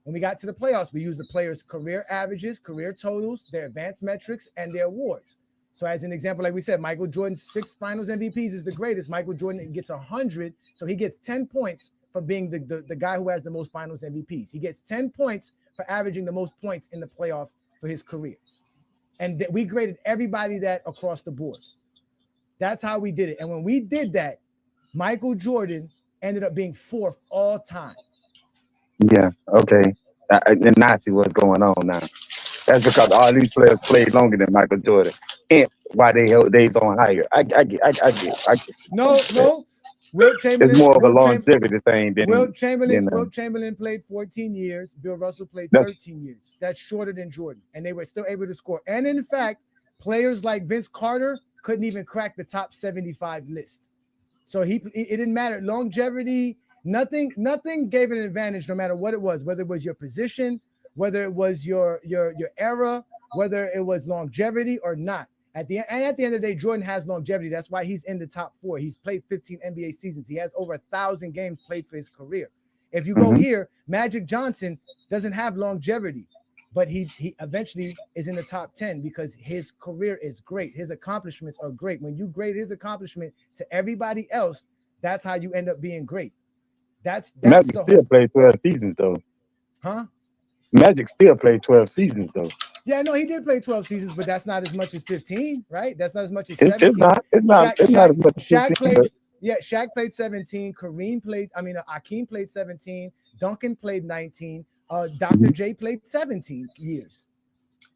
When we got to the playoffs, we used the players' career averages, career totals, their advanced metrics, and their awards. So as an example, like we said, Michael Jordan's 6 finals MVPs is the greatest. Michael Jordan gets 100, so he gets 10 points for being the guy who has the most finals MVPs. He gets 10 points for averaging the most points in the playoffs for his career. And we graded everybody that across the board. That's how we did it. And when we did that, Michael Jordan ended up being 4th all time. Yeah, okay. And now I see what's going on now. That's because all these players played longer than Michael Jordan. And why they held days on higher. I get. No. Wilt Chamberlain. It's more of a Wilt longevity thing than Wilt Chamberlain. you know. Wilt Chamberlain played 14 years. Bill Russell played That's- 13 years. That's shorter than Jordan, and they were still able to score. And in fact, players like Vince Carter couldn't even crack the top 75 list. So it didn't matter. Longevity, nothing gave it an advantage, no matter what it was, whether it was your position, whether it was your era, whether it was longevity or not. At the end of the day, Jordan has longevity. That's why he's in the top 4. He's played 15 NBA seasons. He has over 1,000 games played for his career. If you go here, Magic Johnson doesn't have longevity, but he eventually is in the top 10 because his career is great. His accomplishments are great. When you grade his accomplishment to everybody else, that's how you end up being great. That's Magic the still whole. played 12 seasons though. Huh? Magic still played 12 seasons though. Yeah, no, he did play 12 seasons, but that's not as much as 15, right? That's not as much as 17. It's not as much as 15. Shaq played, yeah, Shaq played 17. Akeem played 17. Duncan played 19. Dr. J played 17 years.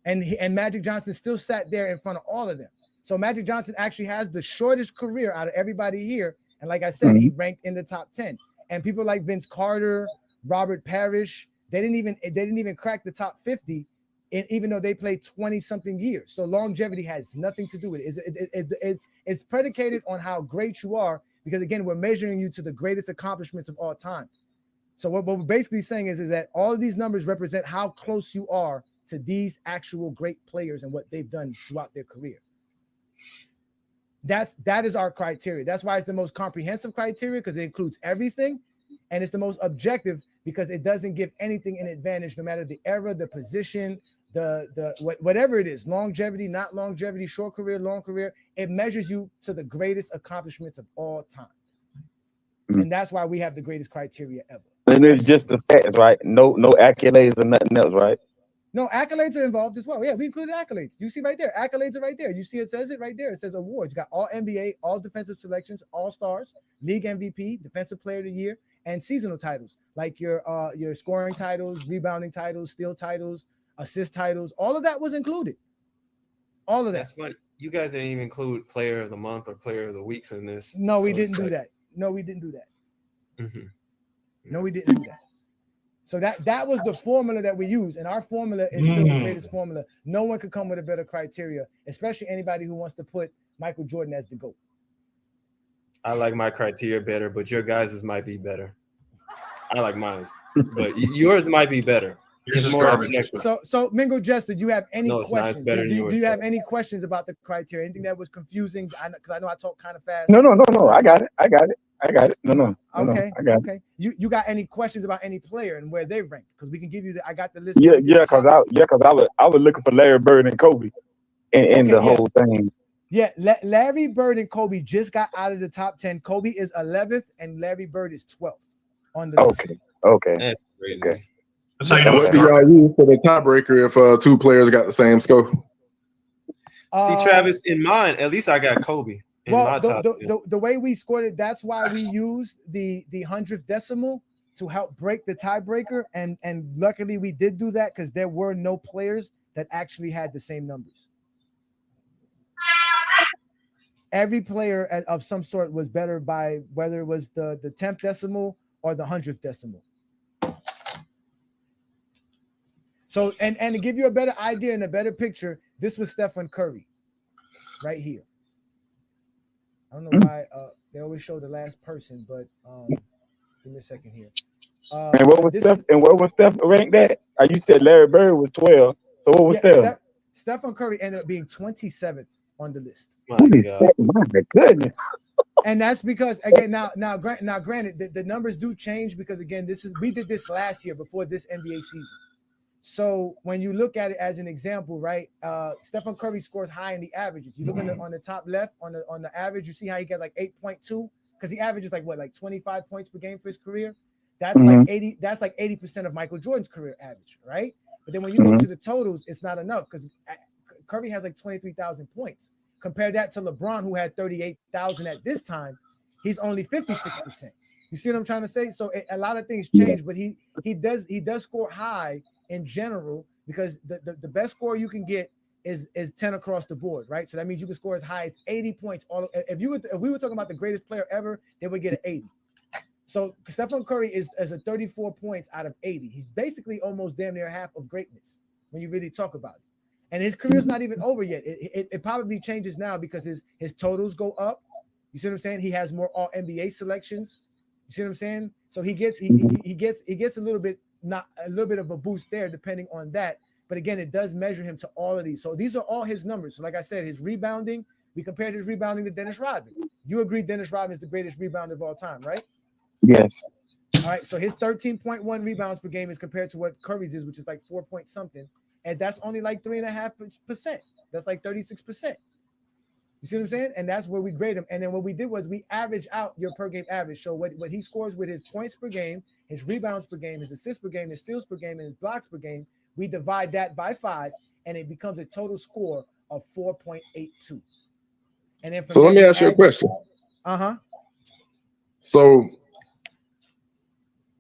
And Magic Johnson still sat there in front of all of them. So Magic Johnson actually has the shortest career out of everybody here. And like I said, he ranked in the top 10. And people like Vince Carter, Robert Parrish, they didn't even crack the top 50, even though they played 20-something years. So longevity has nothing to do with it. It's predicated on how great you are, because again, we're measuring you to the greatest accomplishments of all time. So what we're basically saying is that all of these numbers represent how close you are to these actual great players and what they've done throughout their career. That is our criteria. That's why it's the most comprehensive criteria, because it includes everything, and it's the most objective because it doesn't give anything an advantage, no matter the era, the position, whatever it is, longevity, not longevity, short career, long career. It measures you to the greatest accomplishments of all time, and that's why we have the greatest criteria ever. And it's just the facts, right? No accolades or nothing else, right? No, accolades are involved as well. Yeah, we included accolades. You see right there, accolades are right there. You see it says it right there. It says awards. You got all NBA, all defensive selections, all stars, league MVP, defensive player of the year, and seasonal titles like your scoring titles, rebounding titles, steal titles, assist titles. All of that was included. All of that. That's funny. You guys didn't even include player of the month or player of the weeks in this. No, we didn't do that. No, we didn't do that. No, we didn't do that. So that was the formula that we use, and our formula is still the greatest formula. No one could come with a better criteria, especially anybody who wants to put Michael Jordan as the GOAT. I like my criteria better, but your guys's might be better. I like mine, but yours might be better. Yours is garbage. So Mingo Jester, do you have any No, it's not. questions? It's better than yours, Do you have Chuck. any questions about the criteria? Anything that was confusing? Because I know I talk kind of fast. No. I got it. No. Okay. I got it. Okay. You got any questions about any player and where they ranked? Because we can give you I got the list. Yeah, because I was looking for Larry Bird and Kobe in the whole thing. Yeah, Larry Bird and Kobe just got out of the top 10. Kobe is 11th and Larry Bird is 12th on the list. Okay. That's crazy. Okay. That's how you know What it's do y'all garbage. use for the tiebreaker if 2 players got the same score? See, Travis, in mine, at least I got Kobe. Well, the way we scored it, that's why we used the 100th decimal to help break the tiebreaker, and luckily we did do that because there were no players that actually had the same numbers. Every player of some sort was better by whether it was the 10th decimal or the 100th decimal. So, and to give you a better idea and a better picture, this was Stephen Curry right here. I don't know why they always show the last person, but give me a second here. And what was Steph ranked at? You said Larry Bird was 12. So what was Steph? Stephen Curry ended up being 27th on the list. My goodness. And that's because again, now granted, the numbers do change because again, we did this last year before this NBA season. So when you look at it as an example, right? Stephen Curry scores high in the averages. You look on the top left on the average, you see how he got like 8.2 because he averages like 25 points per game for his career. That's like 80. That's like 80% of Michael Jordan's career average, right? But then when you go to the totals, it's not enough because Curry has like 23,000 points. Compare that to LeBron, who had 38,000 at this time. He's only 56%. You see what I'm trying to say? So a lot of things change, but he does score high in general because the best score you can get is 10 across the board, right? So that means you can score as high as 80 points. If we were talking about the greatest player ever, they would get an 80. So Stephen Curry is a 34 points out of 80. He's basically almost damn near half of greatness when you really talk about it. And his career's not even over yet. It probably changes now because his totals go up. You see what I'm saying? He has more all NBA selections. You see what I'm saying? So he gets a little bit of a boost there depending on that. But again, it does measure him to all of these. So these are all his numbers. So like I said, his rebounding, we compared his rebounding to Dennis Rodman. You agree Dennis Rodman is the greatest rebounder of all time, right? Yes. All right. So his 13.1 rebounds per game is compared to what Curry's is, which is like 4 point something. And that's only like 3.5%. That's like 36%. You see what I'm saying? And that's where we grade him. And then what we did was we average out your per game average. So what he scores with his points per game, his rebounds per game, his assists per game, his steals per game, and his blocks per game. We divide that by 5, and it becomes a total score of 4.82. And then so let me ask you a question. So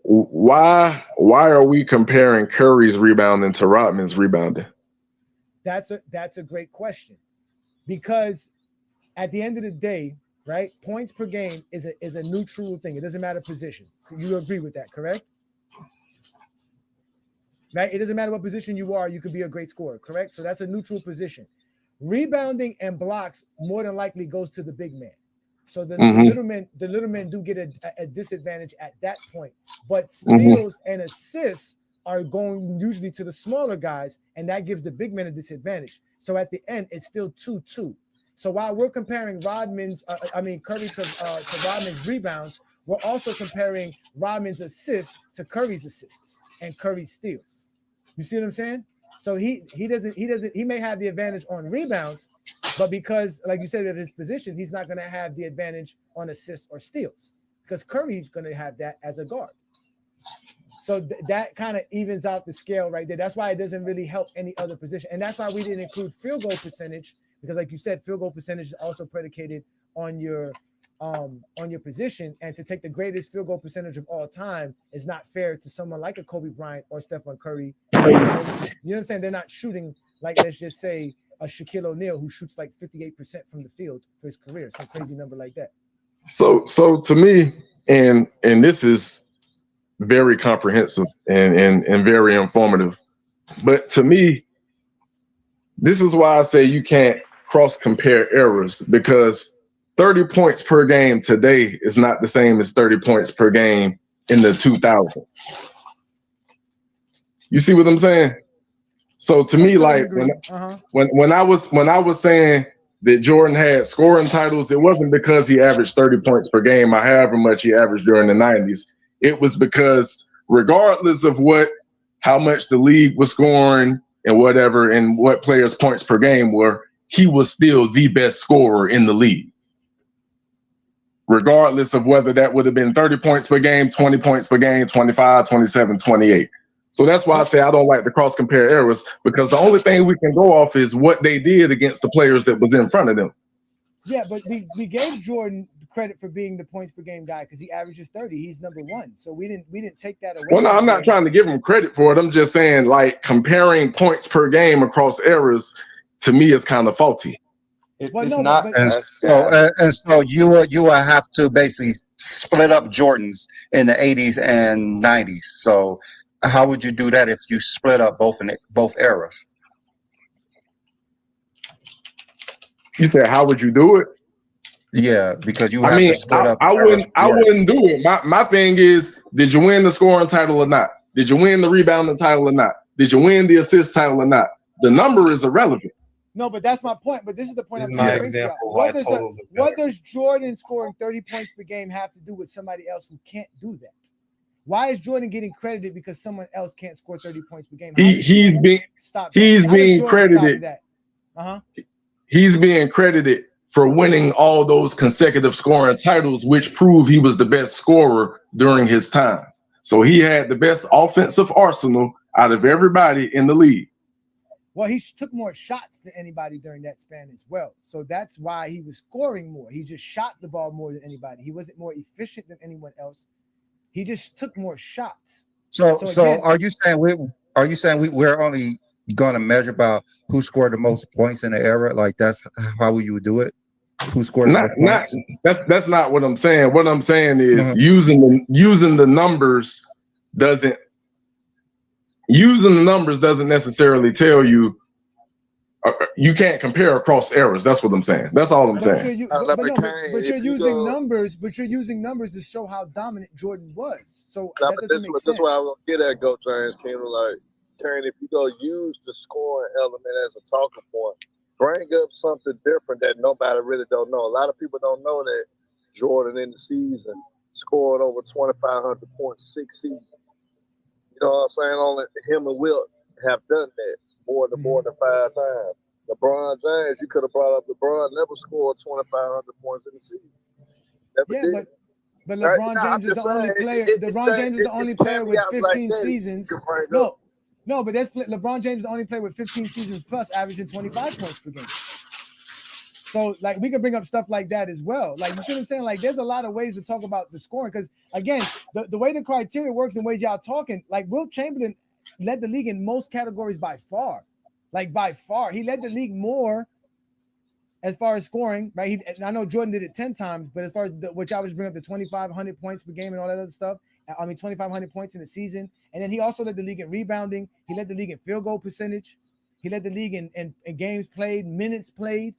why are we comparing Curry's rebounding to Rodman's rebounding? That's a great question, because at the end of the day, right, points per game is a neutral thing. It doesn't matter position. You agree with that, correct? Right? It doesn't matter what position you are, you could be a great scorer, correct? So that's a neutral position. Rebounding and blocks more than likely goes to the big man. So the little men do get a disadvantage at that point. But steals and assists are going usually to the smaller guys, and that gives the big men a disadvantage. So at the end, it's still 2-2. So while we're comparing Curry to Rodman's rebounds, we're also comparing Rodman's assists to Curry's assists and Curry's steals. You see what I'm saying? So he may have the advantage on rebounds, but because, like you said, of his position, he's not going to have the advantage on assists or steals because Curry's going to have that as a guard. So that kind of evens out the scale right there. That's why it doesn't really help any other position. And that's why we didn't include field goal percentage, because like you said, field goal percentage is also predicated on your position. And to take the greatest field goal percentage of all time is not fair to someone like a Kobe Bryant or Stephen Curry. You know what I'm saying? They're not shooting like, let's just say, a Shaquille O'Neal who shoots like 58% from the field for his career, some crazy number like that. So to me, and this is very comprehensive and very informative, but to me, this is why I say you can't cross compare errors, because 30 points per game today is not the same as 30 points per game in the 2000s. You see what I'm saying? So to me, like when I was saying that Jordan had scoring titles, it wasn't because he averaged 30 points per game or however much he averaged during the 90s. It was because regardless of how much the league was scoring and whatever, and what players' points per game were, he was still the best scorer in the league. Regardless of whether that would have been 30 points per game, 20 points per game, 25, 27, 28. So that's why I say I don't like to cross compare errors, because the only thing we can go off is what they did against the players that was in front of them. Yeah, but we gave Jordan credit for being the points per game guy because he averages 30. He's number 1. So we didn't take that away. Well, no, I'm not trying to give him credit for it. I'm just saying, like, comparing points per game across eras to me is kind of faulty. It's not. And so you will have to basically split up Jordans in the 80s and 90s. So how would you do that if you split up both eras? You said, how would you do it? Yeah, because you have to split up. I wouldn't do it. My thing is, did you win the scoring title or not? Did you win the rebounding title or not? Did you win the assist title or not? The number is irrelevant. No, but that's my point. But this is the point I'm my trying to bring to example. you. What does Jordan scoring 30 points per game have to do with somebody else who can't do that? Why is Jordan getting credited because someone else can't score 30 points per game? He's being credited. He's being credited for winning all those consecutive scoring titles, which prove he was the best scorer during his time. So he had the best offensive arsenal out of everybody in the league. Well, he took more shots than anybody during that span as well. So that's why he was scoring more. He just shot the ball more than anybody. He wasn't more efficient than anyone else. He just took more shots. So again, are you saying we're only gonna measure by who scored the most points in the era? Like that's how you would do it? Who scored the most points? That's not what I'm saying. What I'm saying is using the numbers doesn't necessarily tell you. You can't compare across eras. That's what I'm saying. That's all I'm saying. But you're using numbers. But you're using numbers to show how dominant Jordan was. So that doesn't make sense. That's why I was gonna get at Go Giants, Kingdom. Like, Karen, if you go use the scoring element as a talking point, bring up something different that nobody really don't know. A lot of people don't know that Jordan in the season scored over 2,500 points 6 seasons. You know what I'm saying? Only him and Wilt have done that more than 5 times. LeBron James, you could have brought up LeBron, never scored 2,500 points in the season. Never did. But LeBron James is the only player. LeBron James is the only player with 15 seasons. No, but LeBron James is the only player with 15 seasons plus averaging 25 points per game. So, like, we could bring up stuff like that as well. Like, you see what I'm saying? Like, there's a lot of ways to talk about the scoring because, again, the way the criteria works and ways y'all talking, like, Wilt Chamberlain led the league in most categories by far. Like, by far. He led the league more as far as scoring, right? I know Jordan did it 10 times, but as far as which I was bringing up the 2,500 points per game and all that other stuff, 2,500 points in the season. And then he also led the league in rebounding. He led the league in field goal percentage. He led the league in games played, minutes played.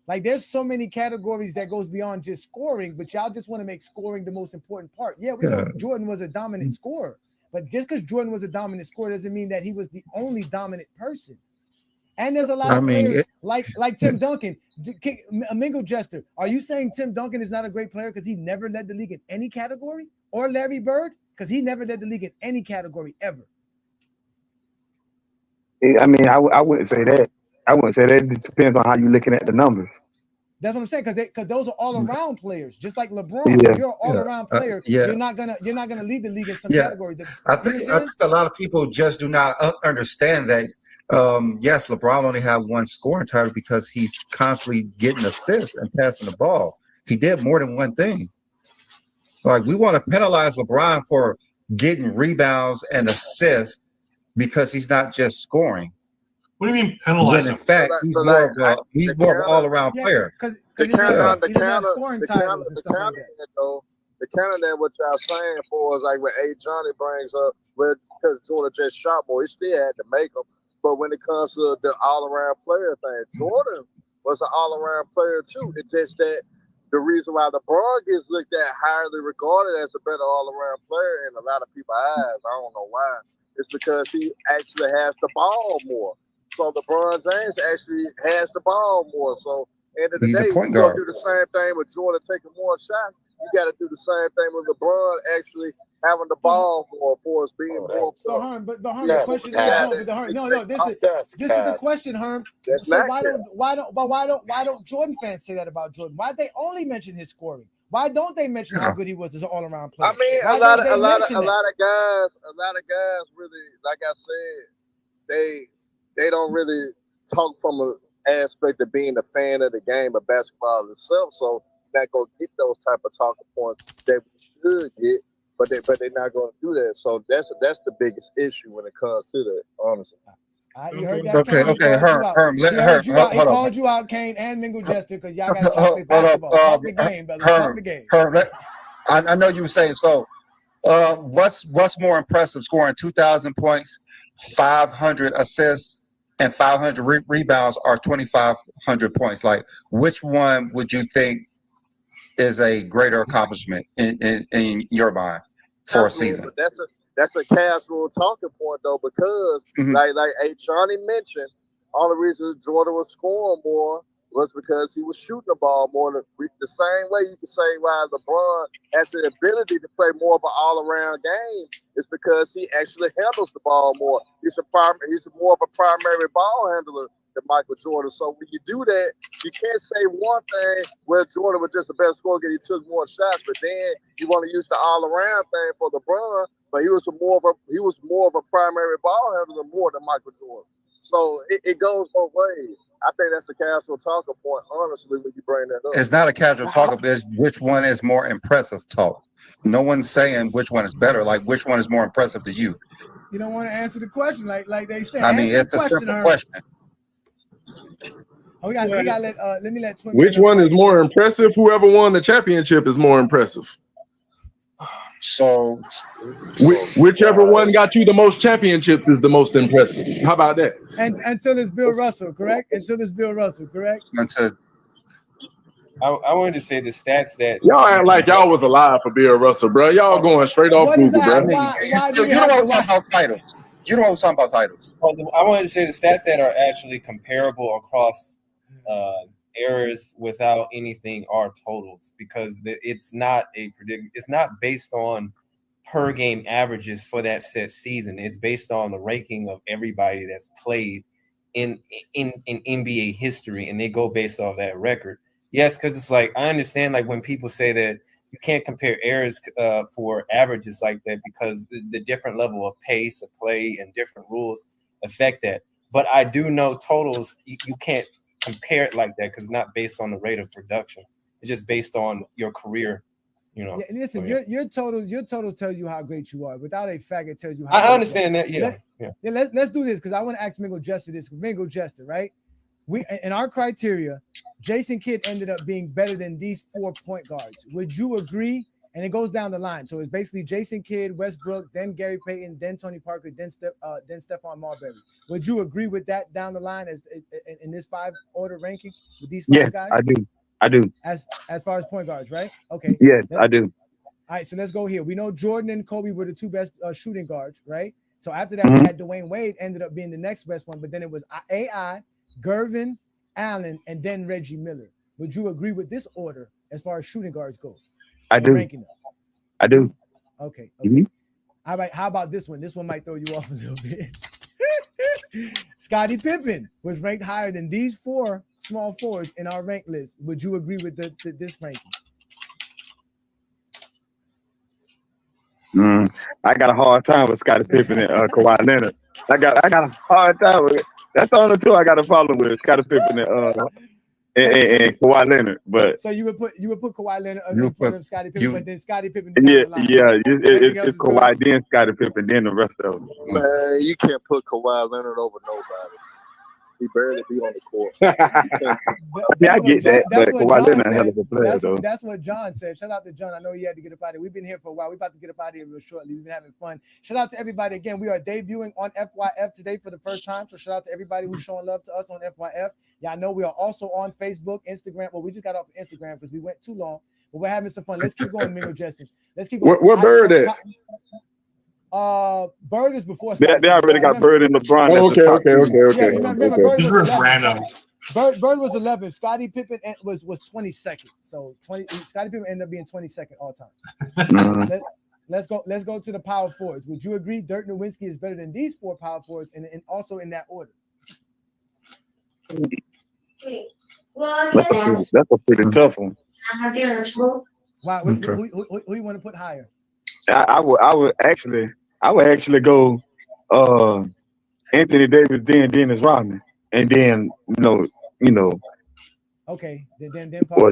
Like, there's so many categories that goes beyond just scoring, but y'all just want to make scoring the most important part. Yeah, we know Jordan was a dominant scorer, but just because Jordan was a dominant scorer doesn't mean that he was the only dominant person. And there's a lot of players like Tim Duncan, Mingo Jester. Are you saying Tim Duncan is not a great player because he never led the league in any category? Or Larry Bird? Because he never led the league in any category ever. I mean, I wouldn't say that. I wouldn't say that. It depends on how you're looking at the numbers. That's what I'm saying, because those are all around players, just like LeBron. Yeah. You're an all around player. You're not gonna lead the league in some category. I think a lot of people just do not understand that. Yes, LeBron only had one scoring title because he's constantly getting assists and passing the ball. He did more than one thing. Like, we want to penalize LeBron for getting rebounds and assists because he's not just scoring. What do you mean penalize him? In fact, he's more of an all-around player. The counter that what y'all saying for is like what A. Johnny brings up, because Jordan just shot more. He still had to make them. But when it comes to the all-around player thing, Jordan was an all-around player too. It's just that the reason why LeBron gets looked at highly regarded as a better all-around player in a lot of people's eyes, I don't know why, it's because he actually has the ball more. So LeBron James actually has the ball more. So end of the day, you're going to do the same thing with Jordan taking more shots. You got to do the same thing with LeBron actually having the ball more for us being more. So Herm, but Herm, the question is this is the question, Herm. So why don't Jordan fans say that about Jordan? Why they only mention his scoring? Why don't they mention how good he was as an all-around player? I mean, a lot of guys really, like I said, they don't really talk from an aspect of being a fan of the game of basketball itself. So not gonna get those type of talking points that we should get, but they're not gonna do that. So that's the biggest issue when it comes to that, honestly. You heard that? Okay, Herm. He called you out, Kane and Mingle Jester, because y'all got to talk basketball. Talk the game, brother. Talk the game. I know you were saying so. What's more impressive, scoring 2,000 points, 500 assists, and 500 rebounds, or 2,500 points? Like, which one would you think is a greater accomplishment in your mind for a season? But that's a casual talking point though, because like Johnny mentioned, all the reasons Jordan was scoring more was because he was shooting the ball more. The same way you can say why LeBron has the ability to play more of an all-around game is because he actually handles the ball more. He's more of a primary ball handler than Michael Jordan. So when you do that, you can't say one thing where Jordan was just the best scorer because he took more shots, but then you want to use the all-around thing for LeBron, but he was more of a primary ball handler more than Michael Jordan. So it goes both ways. I think that's a casual talking point, honestly, when you bring that up. It's not a casual talk, it's which one is more impressive talk. No one's saying which one is better, like which one is more impressive to you. You don't want to answer the question like they said. I mean, Answer it's the a question, simple Herb. question. Oh, we got let me let Twin. Which one is more impressive? Whoever won the championship is more impressive. So, whichever one got you the most championships is the most impressive. How about that? And until it's Bill Russell, correct? Until it's Bill Russell, correct? Until I wanted to say the stats that Y'all act like y'all was alive for Bill Russell, bro. Y'all going straight off Google, bro. I mean, you don't want to talk about titles. You don't want to talk about titles. Well, I wanted to say the stats that are actually comparable across errors without anything are totals, because it's not it's not based on per game averages for that set season. It's based on the ranking of everybody that's played in NBA history, and they go based off that record. Yes, because it's like, I understand like when people say that you can't compare errors for averages like that because the different level of pace of play and different rules affect that. But I do know totals, you can't compare it like that because it's not based on the rate of production. It's just based on your career, you know. Yeah, listen, so, your total tells you how great you are. Without a fact, it tells you how. I understand that. Yeah. Let's do this because I want to ask Mingo Jester this. Mingo Jester, right? We in our criteria, Jason Kidd ended up being better than these 4 point guards. Would you agree? And it goes down the line. So it's basically Jason Kidd, Westbrook, then Gary Payton, then Tony Parker, then Stephon Marbury. Would you agree with that down the line as in this 5 order ranking with these 5 guys? I do. As far as point guards, right? Okay. Yes, I do. All right, so let's go here. We know Jordan and Kobe were the 2 best shooting guards, right? So after that, we had Dwayne Wade ended up being the next best one, but then it was AI, Gervin, Allen, and then Reggie Miller. Would you agree with this order as far as shooting guards go? I do. I do. Okay. Mm-hmm. All right. How about this one? This one might throw you off a little bit. Scottie Pippen was ranked higher than these 4 small forwards in our rank list. Would you agree with this ranking? I got a hard time with Scottie Pippen and Kawhi Leonard. I got a hard time with it. That's the only 2 I got a problem with, Scottie Pippen and Kawhi Leonard. But so you would put Kawhi Leonard in front of Scottie Pippen, but then Scottie Pippen. It's Kawhi, then Scottie Pippen, then the rest of them. Man, you can't put Kawhi Leonard over nobody. He barely be on the court. I get that, but Kawhi Leonard a hell of a player, though. That's what John said. Shout out to John. I know he had to get up out of here. We've been here for a while. We're about to get up out of here real shortly. We've been having fun. Shout out to everybody again. We are debuting on FYF today for the first time. So shout out to everybody who's showing love to us on FYF. Y'all know we are also on Facebook, Instagram. Well, we just got off Instagram because we went too long, but we're having some fun. Let's keep going, Mingo Justin. Let's keep going. Where Bird at? Bird is before. They already got Bird and LeBron. Okay. Yeah, remember Bird was random. Bird was 11. Scottie Pippen was 22nd. So Scottie Pippen ended up being 22nd all time. Let's go to the power forwards. Would you agree Dirk Nowitzki is better than these 4 power forwards and also in that order? That's a pretty tough one. Wow, who you want to put higher? I would actually go Anthony Davis, then Dennis Rodman, and then you know. Okay, then Paul.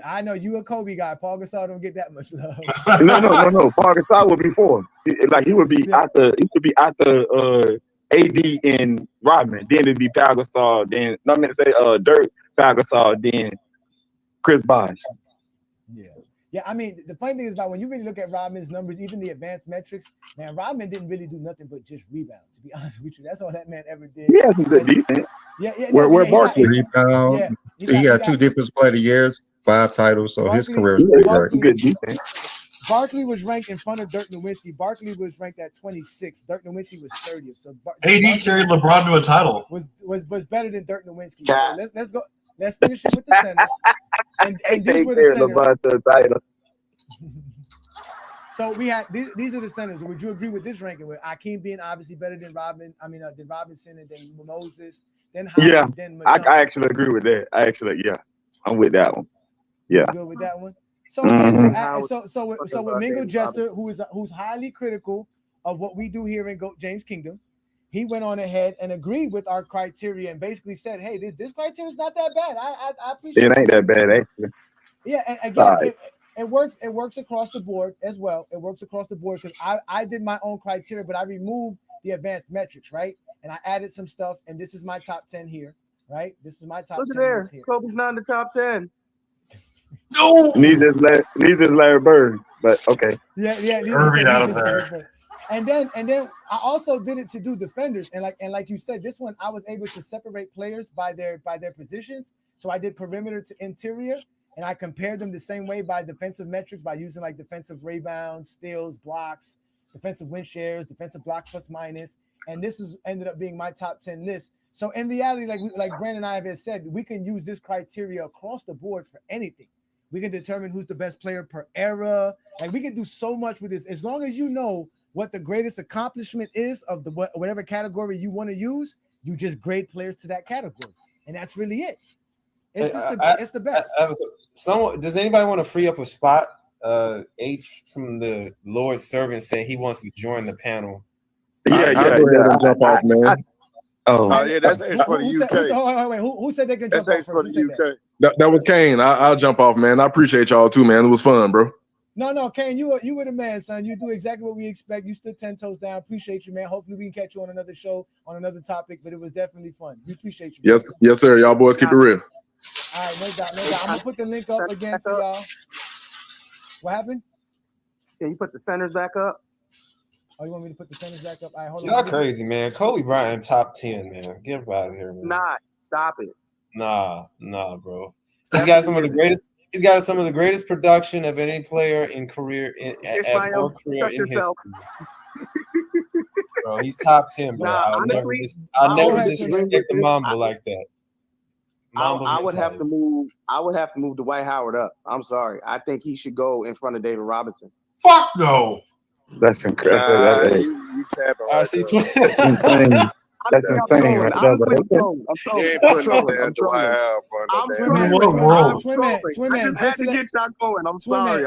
I know you a Kobe guy. Paul Gasol don't get that much love. No. Paul Gasol would be 4. He would be after. He could be after AD and Rodman. Then it'd be Paul Gasol. Then I'm gonna say Dirk, Paul Gasol, then Chris Bosh. Yeah, I mean, the funny thing is about when you really look at Rodman's numbers, even the advanced metrics, man, Rodman didn't really do nothing but just rebound, to be honest with you. That's all that man ever did. He had some good defense. Where Barkley? Rebound. He got 2 defensive player of the years, 5 titles, so his career is pretty great. Good defense. Barkley was ranked in front of Dirk Nowitzki. Barkley was ranked at 26. Dirk Nowitzki was 30th. So AD carried LeBron to a title. Was better than Dirk Nowitzki. So let's go. Let's finish it with the centers. And these were the centers. So we had these are the centers. Would you agree with this ranking? With Akeem being obviously better than Rodman? I mean, than Robinson and then Moses, then Howard, then I actually agree with that. I'm with that one. Yeah, good with that one. So so with Mingo Jester, who's highly critical of what we do here in GOAT James Kingdom, he went on ahead and agreed with our criteria and basically said, "Hey, this criteria is not that bad. I appreciate it. Ain't that bad, actually." Yeah, and again, it works. It works across the board as well. It works across the board because I did my own criteria, but I removed the advanced metrics, right? And I added some stuff, and this is my top 10 here, right? This is my top 10 there. list here. Kobe's not in the top 10. No. Neither is Larry Bird, but okay. Yeah. Irving out of there. And then I also did it to do defenders, and like you said, this one I was able to separate players by their positions. So I did perimeter to interior, and I compared them the same way by defensive metrics by using like defensive rebounds, steals, blocks, defensive win shares, defensive block plus minus, and this is ended up being my top 10 list. So in reality, like Brandon and I have said, we can use this criteria across the board for anything. We can determine who's the best player per era. Like we can do so much with this as long as you know what the greatest accomplishment is of the whatever category you want to use. You just grade players to that category, and that's really it. It's the best. Does anybody want to free up a spot? H from the Lord's servant said he wants to join the panel. Yeah. Jump off, man. Oh yeah, that's H for the UK. Wait, who said they can jump That's off H first? for Who the said UK. That was Kane. I'll jump off, man. I appreciate y'all too, man. It was fun, bro. No, Kane, you were the man, son. You do exactly what we expect. You stood 10 toes down. Appreciate you, man. Hopefully we can catch you on another show on another topic, but it was definitely fun. We appreciate you. Man. Yes, sir. Y'all boys keep it real. All right, no doubt. I'm gonna put the link up again for y'all. What happened? Yeah, you put the centers back up. Oh, you want me to put the centers back up? All right, hold on. Y'all crazy, man. Kobe Bryant top 10, man. Get out of here, man. Not. Stop it. Nah, bro. He's got some of the greatest. He's got some of the greatest production of any player in career in history. Bro, he's top 10, bro. I'll never disrespect the Mamba like that. I would have to move Dwight Howard up. I'm sorry. I think he should go in front of David Robinson. Fuck no. That's incredible. You tapping I right see. Insane. That's insane right there. I'm trolling. I just had to get y'all going. I'm sorry.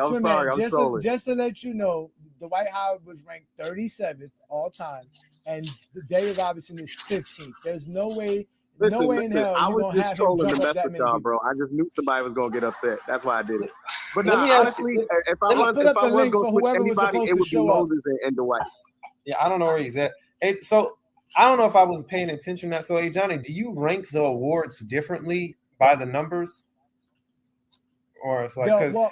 Just to let you know, Dwight Howard was ranked 37th all time, and David Robinson is 15th. There's no way. Listen, in hell I you was gonna just have trolling him to jump mess up with that y'all, many bro. I just knew somebody was gonna get upset. That's why I did it. But Let no, me ask honestly, you- if I was put up the going link to for switch whoever was anybody, supposed it to would be show up. Moses and Dwight. Yeah, I don't know where he's at. Hey, so I don't know if I was paying attention to that. So, hey, Johnny, do you rank the awards differently by the numbers? Or it's like,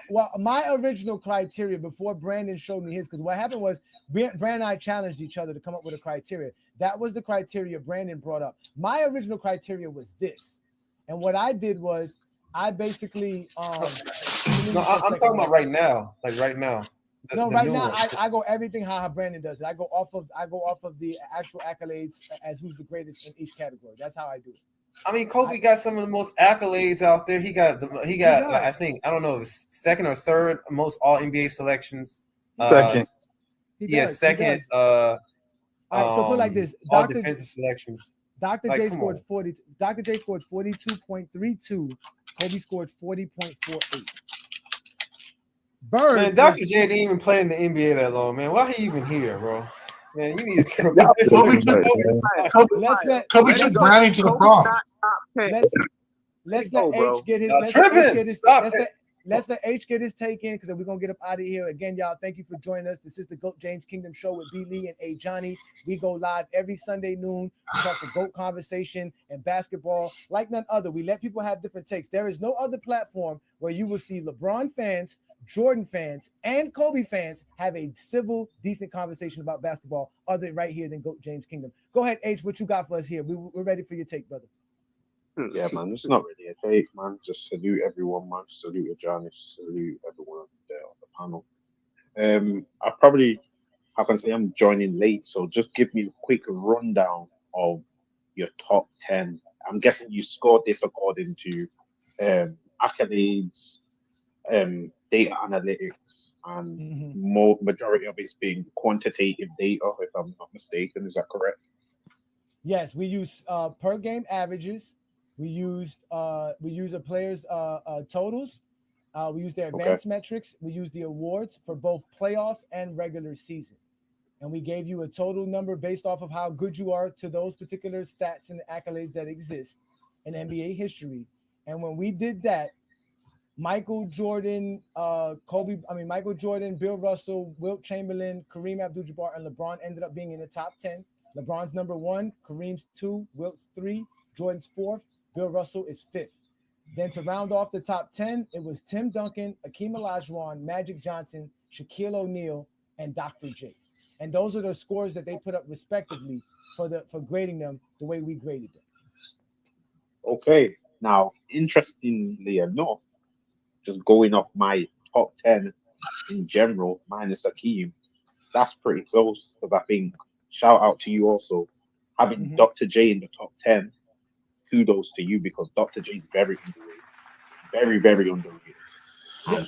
well, my original criteria before Brandon showed me his, because what happened was Brandon and I challenged each other to come up with a criteria. That was the criteria Brandon brought up. My original criteria was this. And what I did was I basically I'm talking about right now. Like right now. Right now I go everything how Brandon does it. I go off of the actual accolades as who's the greatest in each category. That's how I do it. I mean, Kobe got some of the most accolades out there. He got like, I think, I don't know, second or third most all NBA selections. Second. Second. All right, so put it like this: all defensive selections. Dr. Like, J come scored on. 40. Dr. J scored 42.32. Kobe scored 40.48. Bird. Man, Dr. J didn't even play in the NBA that long, man. Why he even here, bro? Man, you need to Kobe took Brownie to the prom. Let's let H get his. Let's let H get his take in, because we're gonna get up out of here. Again, y'all, thank you for joining us. This is the GOAT James Kingdom Show with B. Lee and A. Johnny. We go live every Sunday noon to talk the GOAT conversation and basketball like none other. We let people have different takes. There is no other platform where you will see LeBron fans, Jordan fans, and Kobe fans have a civil, decent conversation about basketball other right here than GOAT James Kingdom. Go ahead, H. What you got for us here? We're ready for your take, brother. Yeah, man, this is not really a take, man. Just salute everyone, man. Salute Johnny, salute everyone there on the panel. I probably, how can I say, I'm joining late, so just give me a quick rundown of your top 10. I'm guessing you scored this according to accolades, data analytics, and majority of it's being quantitative data, if I'm not mistaken. Is that correct? Yes, we use per game averages. We use a player's totals. We use their advanced metrics. We use the awards for both playoffs and regular season. And we gave you a total number based off of how good you are to those particular stats and accolades that exist in NBA history. And when we did that, Michael Jordan, Michael Jordan, Bill Russell, Wilt Chamberlain, Kareem Abdul-Jabbar, and LeBron ended up being in the top 10. LeBron's number 1, Kareem's 2, Wilt's 3, Jordan's 4th, Bill Russell is 5th. Then to round off the top 10, it was Tim Duncan, Akeem Olajuwon, Magic Johnson, Shaquille O'Neal, and Dr. J. And those are the scores that they put up respectively for grading them the way we graded them. Okay. Now, interestingly enough, just going off my top 10 in general, minus Akeem, that's pretty close. Because I think, shout out to you also, having Dr. J in the top 10, kudos to you, because Dr. J is very underrated. Very, very underrated. Yeah,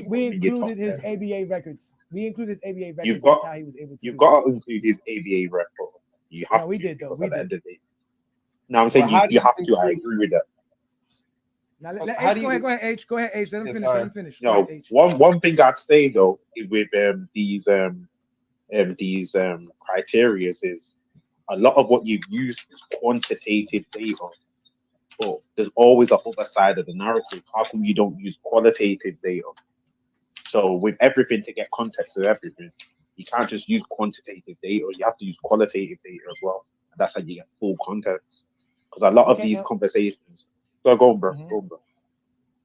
we included his ABA records. We included his ABA records. That's how he was able to. You've got to include his ABA record. You have. No, we did though. We did. No, I'm saying you have to. I agree with that. Now, go ahead, H. Go ahead, H. Let him finish. Let him finish. No, one thing I'd say though with these criteria is a lot of what you've used is quantitative data, but there's always a other side of the narrative. How come you don't use qualitative data? So with everything, to get context of everything, you can't just use quantitative data. You have to use qualitative data as well. And that's how you get full context. Because a lot of these conversations. So go on, bro. Go on, bro.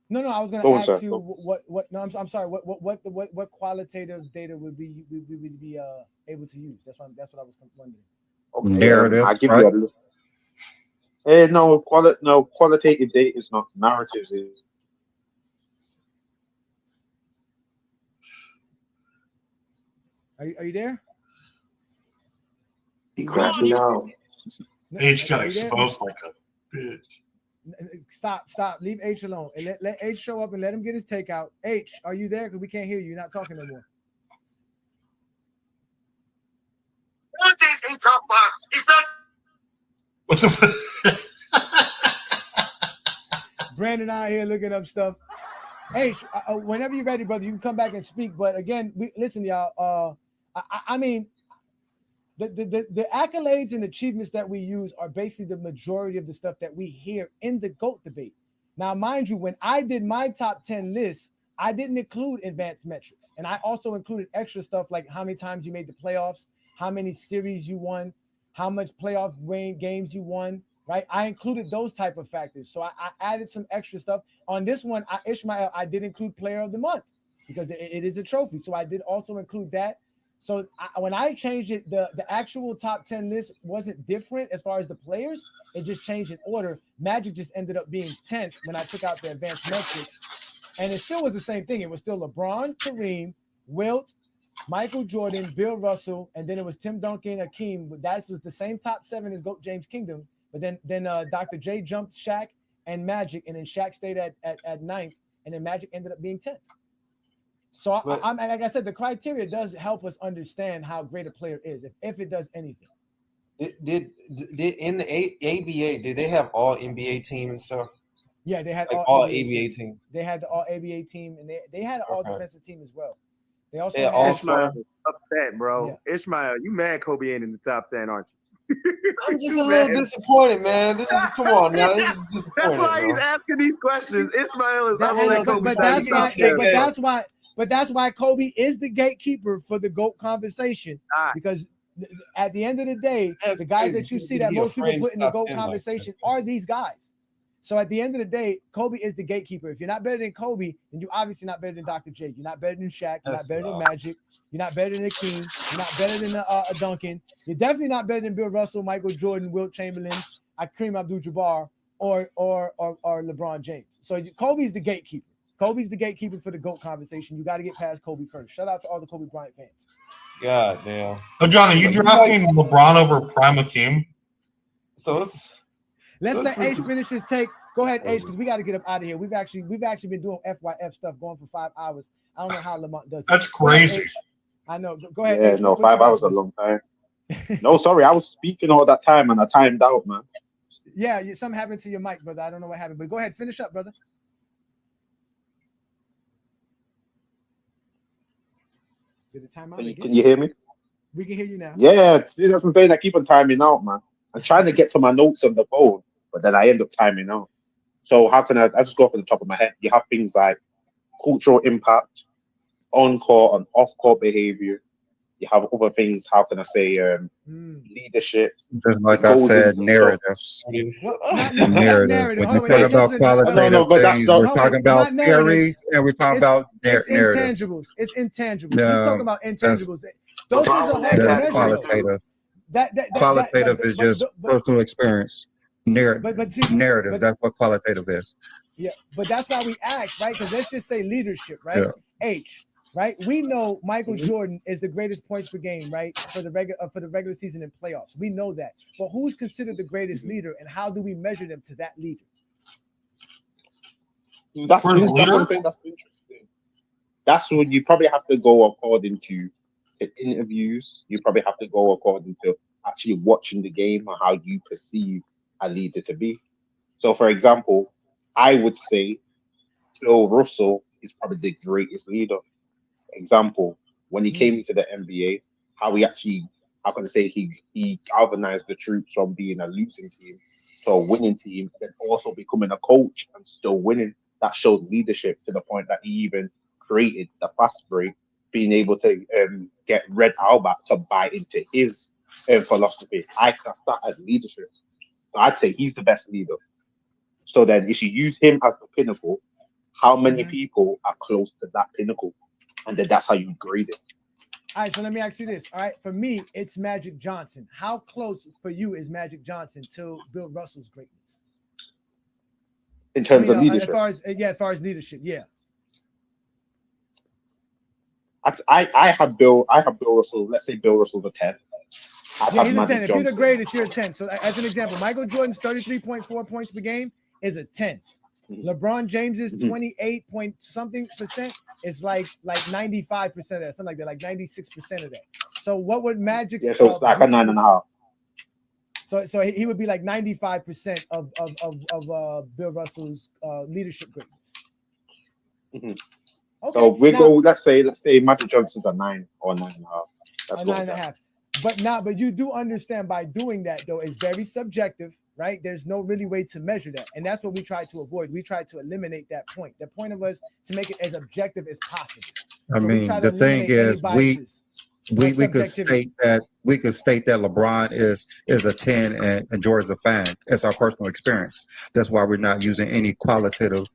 No, I was going to ask you what. No, I'm sorry. What qualitative data would we be able to use? That's what I was wondering. Okay, narrative. I give you a no qualitative data is not narratives. Is are you there? He crashing out. H got exposed like a bitch. Stop. Leave H alone. And let H show up and let him get his takeout. H, are you there? Because we can't hear you. You're not talking no more. What is he talking about? He's not. What the Brandon out here looking up stuff. H, whenever you're ready, brother, you can come back and speak. But again, listen, y'all. I mean, the accolades and achievements that we use are basically the majority of the stuff that we hear in the GOAT debate. Now, mind you, when I did my top 10 list, I didn't include advanced metrics. And I also included extra stuff like how many times you made the playoffs, how many series you won, how much playoff games you won, right? I included those type of factors. So I added some extra stuff. On this one, Ishmael, I did include player of the month because it is a trophy. So I did also include that. So when I changed it, the actual top 10 list wasn't different as far as the players. It just changed in order. Magic just ended up being 10th when I took out the advanced metrics. And it still was the same thing. It was still LeBron, Kareem, Wilt, Michael Jordan, Bill Russell, and then it was Tim Duncan, Akeem. That was the same top 7 as GOAT James Kingdom. But then Dr. J jumped Shaq and Magic, and then Shaq stayed at 9th, and then Magic ended up being 10th. So I'm like I said, the criteria does help us understand how great a player is, if it does anything. Did in the ABA, did they have all NBA team and stuff? Yeah, they had like all ABA team. They had the all ABA team, and they had an all defensive team as well. They also had had Ishmael upset, bro. Yeah. Ishmael, you mad Kobe ain't in the top 10, aren't you? I'm just a little disappointed, man. This is come on now. This is disappointing. That's why he's asking these questions. Ishmael is But that's why Kobe is the gatekeeper for the GOAT conversation. Because at the end of the day, the guys that you see that most people put in the GOAT conversation are these guys. So at the end of the day, Kobe is the gatekeeper. If you're not better than Kobe, then you're obviously not better than Dr. J. You're not better than Shaq. You're not better than Magic. You're not better than Akeem. You're not better than Duncan. You're definitely not better than Bill Russell, Michael Jordan, Wilt Chamberlain, Kareem Abdul-Jabbar, or LeBron James. So Kobe's the gatekeeper. Kobe's the gatekeeper for the GOAT conversation. You got to get past Kobe first. Shout out to all the Kobe Bryant fans. God damn. So, Johnny, you drafting LeBron over Prime Akeem? So let's let H finish his take. Go ahead, H, because we got to get up out of here. We've actually been doing FYF stuff going for 5 hours. I don't know how Lamont does it. That's crazy. Ahead, I know. Go ahead. Yeah, H, no, 5 hours is a long time. No, sorry, I was speaking all that time and I timed out, man. Yeah, something happened to your mic, brother. I don't know what happened, but go ahead, finish up, brother. Did the timeout again? Can you hear me? We can hear you now. Yeah, see, that's what I'm saying. I keep on timing out, man. I'm trying to get to my notes on the phone, but then I end up timing out. So how can I just go off the top of my head? You have things like cultural impact, on-court and off-court behavior. You have other things, how can I say, leadership. Just like It I goes said, into narratives. Not Narrative. narrative. When Hold you on, talk about qualitative but things, we're talking about not narratives. theories and we're talking about It's narratives. intangibles. It's intangibles. He's No, talking about that's intangibles. Those things are hard to that's measure. qualitative. That Qualitative is just personal experience. but see, Narrative. That's what qualitative is. yeah, but that's why we ask, right? Because let's just say leadership, right? Yeah. H, right? We know Michael Jordan is the greatest points per game, right? For the regular season and playoffs. We know that. But who's considered the greatest leader, and how do we measure them to that leader? That's what I'm saying. That's interesting. That's when you probably have to go according to interviews. You probably have to go according to actually watching the game and how you perceive a leader to be. So, for example, I would say Bill Russell is probably the greatest leader. Example, when he came into the NBA, how he actually, how can I say, he galvanized the troops from being a losing team to a winning team, and then also becoming a coach and still winning. That shows leadership to the point that he even created the fast break, being able to get Red Auerbach to buy into his philosophy. I class that as leadership. So I'd say he's the best leader. So then, if you use him as the pinnacle, how many people are close to that pinnacle? And then that's how you grade it. All right, so let me ask you this. All right, for me, it's Magic Johnson. How close for you is Magic Johnson to Bill Russell's greatness? In terms of leadership? As far as leadership, yeah. I have Bill Russell. Let's say Bill Russell's a 10. Yeah, he's a 10. If you're the greatest, you're a 10. So as an example, Michael Jordan's 33.4 points per game is a 10. LeBron James's 28 point something percent is like 95% of that, something like that, like 96% of that. So what would Magic's? Yeah, so it's like a 9.5. So he would be like 95% of Bill Russell's leadership greatness. Okay, so we go. Let's say Magic Johnson's a 9 or 9.5. That's a 9.5. But you do understand by doing that though, it's very subjective, right? There's no really way to measure that, and that's what we try to avoid. We try to eliminate that point. The point of us to make it as objective as possible. I mean, the thing is, we could state that LeBron is a 10 and Jordan's a 5. It's our personal experience. That's why we're not using any qualitative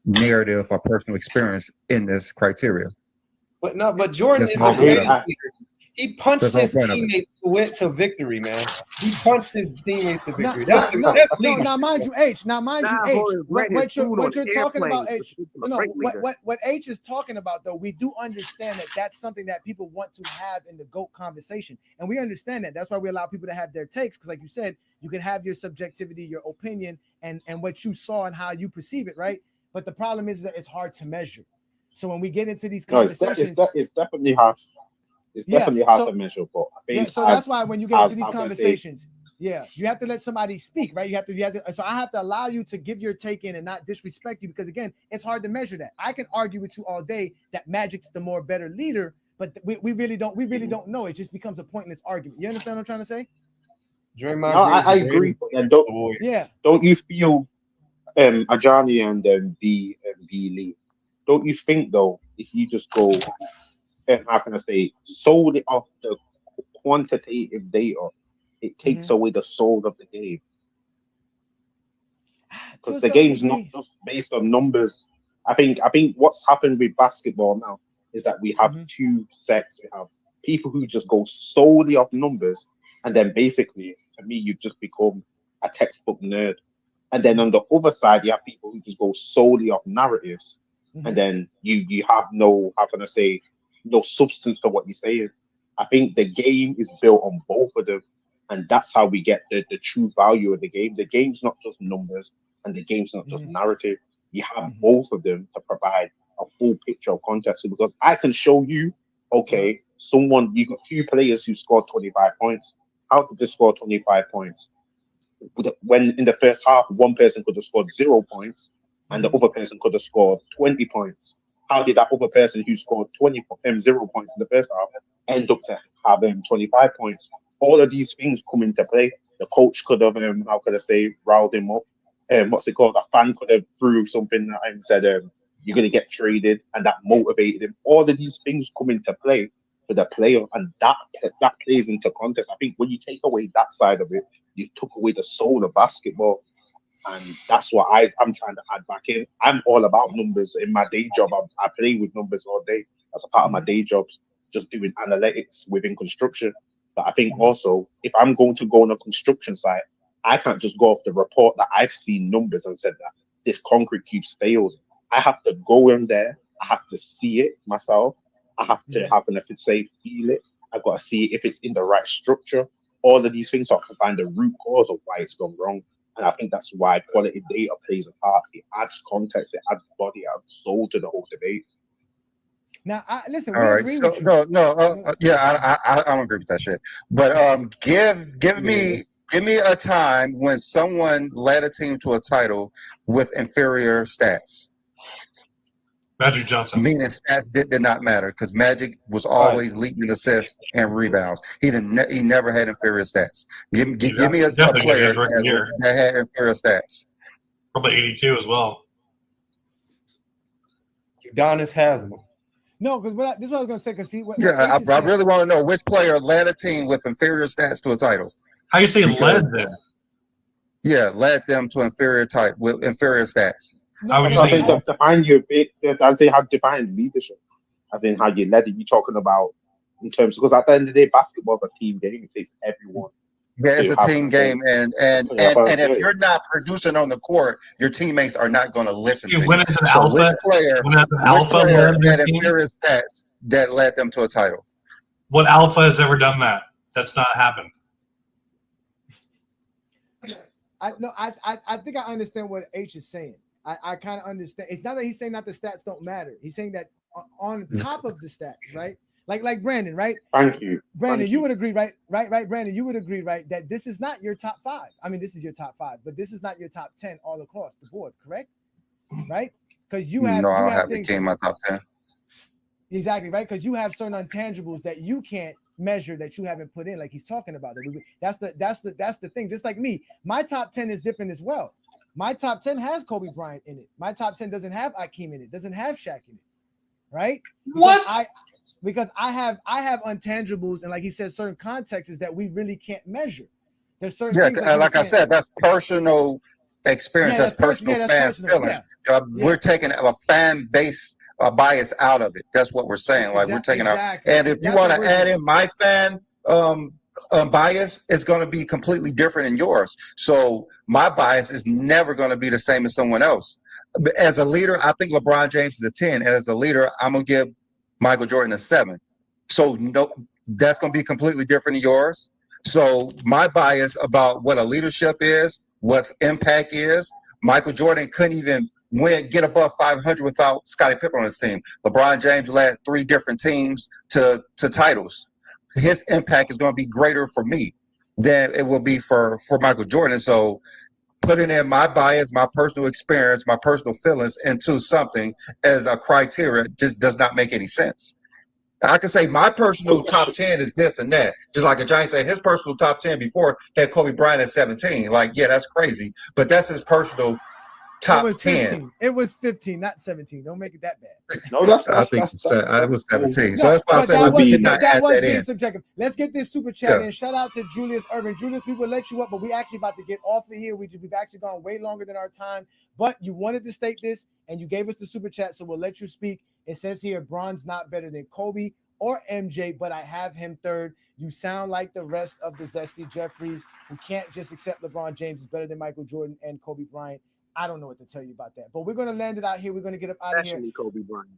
narrative or personal experience in this criteria. But Jordan is the greatest leader. He punched his teammates to victory, man. He punched his teammates to victory. That's leadership. Now, mind you, H. What you're talking about, H. What H is talking about, though, we do understand that that's something that people want to have in the GOAT conversation, and we understand that. That's why we allow people to have their takes, because, like you said, you can have your subjectivity, your opinion, and what you saw and how you perceive it, right? But the problem is that it's hard to measure. So when we get into these conversations, it's definitely hard. It's definitely hard to measure, but I think so that's why when you get into these conversations, you have to let somebody speak, right? You have to. So I have to allow you to give your take in and not disrespect you, because again, it's hard to measure that. I can argue with you all day that Magic's the more better leader, but we really don't know. It just becomes a pointless argument. You understand what I'm trying to say? Draymond, no, I agree. And don't you feel Ajani and B Lee? Don't you think though, if you just go, how can I say, solely off the quantitative data, it takes away the soul of the game? Because the game's not just based on numbers. I think what's happened with basketball now is that we have two sets. We have people who just go solely off numbers, and then basically, to me, you just become a textbook nerd. And then on the other side, you have people who just go solely off narratives, and then you have no, how can I say, no substance to what you're saying. I think the game is built on both of them, and that's how we get the true value of the game. The game's not just numbers, and the game's not just narrative. You have both of them to provide a full picture of context. Because I can show you, okay, you got two players who scored 25 points. How did they score 25 points? When in the first half, one person could have scored 0 points, and the other person could have scored 20 points. How did that other person who scored 0 points in the first half end up to have 25 points? All of these things come into play. The coach could have, how could I say, riled him up. what's it called? A fan could have threw something at him and said, "You're going to get traded," and that motivated him. All of these things come into play for the player, and that plays into context. I think when you take away that side of it, you took away the soul of basketball. And that's what I'm trying to add back in. I'm all about numbers in my day job. I play with numbers all day. That's a part of my day job, just doing analytics within construction. But I think also, if I'm going to go on a construction site, I can't just go off the report that I've seen numbers and said that this concrete keeps failing. I have to go in there. I have to see it myself. I have to have an feel it. I've got to see if it's in the right structure. All of these things, so I can find the root cause of why it's gone wrong. And I think that's why quality data plays a part. It adds context, it adds body, it adds soul to the whole debate. Now, listen, all right. So I don't agree with that shit. But give me a time when someone led a team to a title with inferior stats. Magic Johnson. Meaning stats did not matter because Magic was always leading assists and rebounds. He never had inferior stats. Give me a player that had inferior stats. Probably 82 as well. Udonis Haslam. No, because this is what I was going to say. Because I really want to know which player led a team with inferior stats to a title. How you say led them? Yeah, led them to inferior stats. I think define your big. I say how to define leadership. I think how you led it. You're talking about in terms because at the end of the day, basketball is a team game. It takes everyone. Yeah, it's a team game, and if you're not producing on the court, your teammates are not going to listen to you. So which player had inferior stats that led them to a title? What alpha has ever done that? That's not happened. I think I understand what H is saying. I kind of understand. It's not that he's saying that the stats don't matter. He's saying that on top of the stats, right? Like Brandon, right? Thank you. Brandon, you would agree, right? Right, Brandon, you would agree, right? That this is not your top 5. I mean, this is your top 5, but this is not your top 10 all across the board, correct? Right? Because you have I don't have the game in my top 10. Exactly, right? Because you have certain intangibles that you can't measure that you haven't put in, like he's talking about. That's the thing. Just like me, my top 10 is different as well. My top 10 has Kobe Bryant in it. My top 10 doesn't have Akeem in it, doesn't have Shaq in it, right? Because I have intangibles, and like he says, certain contexts that we really can't measure. There's certain things like I said, that's personal experience. That's personal fan feelings. We're taking a fan base bias out of it. That's what we're saying. Like we're taking out. And if you want to add in my fan bias, it's going to be completely different than yours. So my bias is never going to be the same as someone else. As a leader, I think LeBron James is a 10, and as a leader, I'm gonna give Michael Jordan a 7. So no, that's going to be completely different than yours. So my bias about what a leadership is, what impact is, Michael Jordan couldn't even get above 500 without Scottie Pippen on his team. LeBron James led 3 different teams to titles. His impact is going to be greater for me than it will be for Michael Jordan. So putting in my bias, my personal experience, my personal feelings into something as a criteria just does not make any sense. I can say my personal top 10 is this and that. Just like a Giant said, his personal top 10 before had Kobe Bryant at 17. Like, yeah, that's crazy. But that's his personal top 10. It was 15, not 17. Don't make it that bad. No, I think it was 17. So that's why I said we did not add that in. Subjective. Let's get this super chat in. Shout out to Julius Irvin. Julius, we will let you up, but we actually about to get off of here. We've actually gone way longer than our time, but you wanted to state this and you gave us the super chat, so we'll let you speak. It says here, Bron's not better than Kobe or MJ, but I have him third. You sound like the rest of the Zesty Jeffries who can't just accept LeBron James is better than Michael Jordan and Kobe Bryant. I don't know what to tell you about that, but we're going to land it out here. We're going to get up out of here. Kobe Bryant.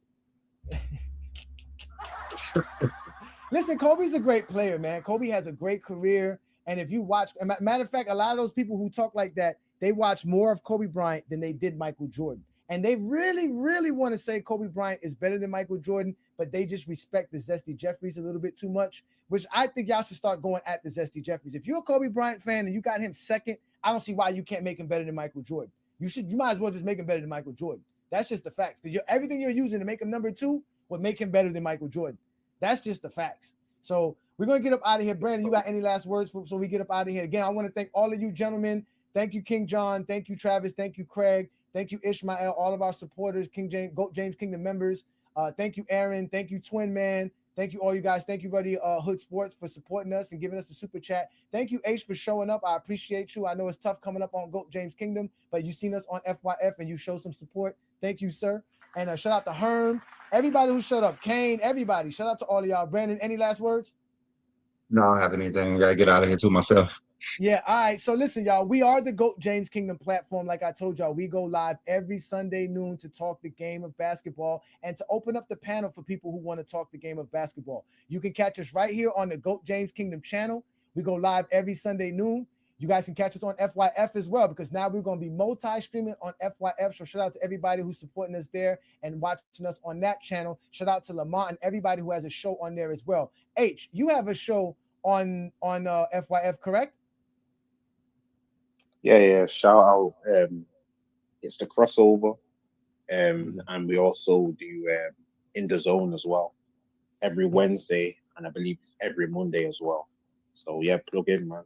Listen, Kobe's a great player, man. Kobe has a great career. And if you watch, matter of fact, a lot of those people who talk like that, they watch more of Kobe Bryant than they did Michael Jordan. And they really, really want to say Kobe Bryant is better than Michael Jordan, but they just respect the Zesty Jeffries a little bit too much, which I think y'all should start going at the Zesty Jeffries. If you're a Kobe Bryant fan and you got him second, I don't see why you can't make him better than Michael Jordan. You might as well just make him better than Michael Jordan. That's just the facts. Because everything you're using to make him number 2 would make him better than Michael Jordan. That's just the facts. So we're going to get up out of here. Brandon, you got any last words so we get up out of here? Again, I want to thank all of you gentlemen Thank you, King John. Thank you, Travis. Thank you, Craig. Thank you, Ishmael, all of our supporters, GOAT James Kingdom members. Thank you, Aaron. Thank you, Twin Man. Thank you, all you guys. Thank you, Ruddy Hood Sports, for supporting us and giving us the super chat. Thank you, H, for showing up. I appreciate you. I know it's tough coming up on GOAT James Kingdom, but you've seen us on FYF and you show some support. Thank you, sir. And shout out to Herm, everybody who showed up, Kane, everybody. Shout out to all of y'all. Brandon, any last words? No, I don't have anything. I gotta get out of here too myself. Yeah, all right. So listen, y'all, we are the GOAT James Kingdom platform. Like I told y'all, we go live every Sunday noon to talk the game of basketball and to open up the panel for people who want to talk the game of basketball. You can catch us right here on the GOAT James Kingdom channel. We go live every Sunday noon. You guys can catch us on FYF as well, because now we're going to be multi-streaming on FYF. So shout out to everybody who's supporting us there and watching us on that channel. Shout out to Lamont and everybody who has a show on there as well. H, you have a show on FYF, correct? Yeah. Shout out. It's the crossover, and we also do In the Zone as well every Wednesday, and I believe it's every Monday as well. So yeah, plug in, man.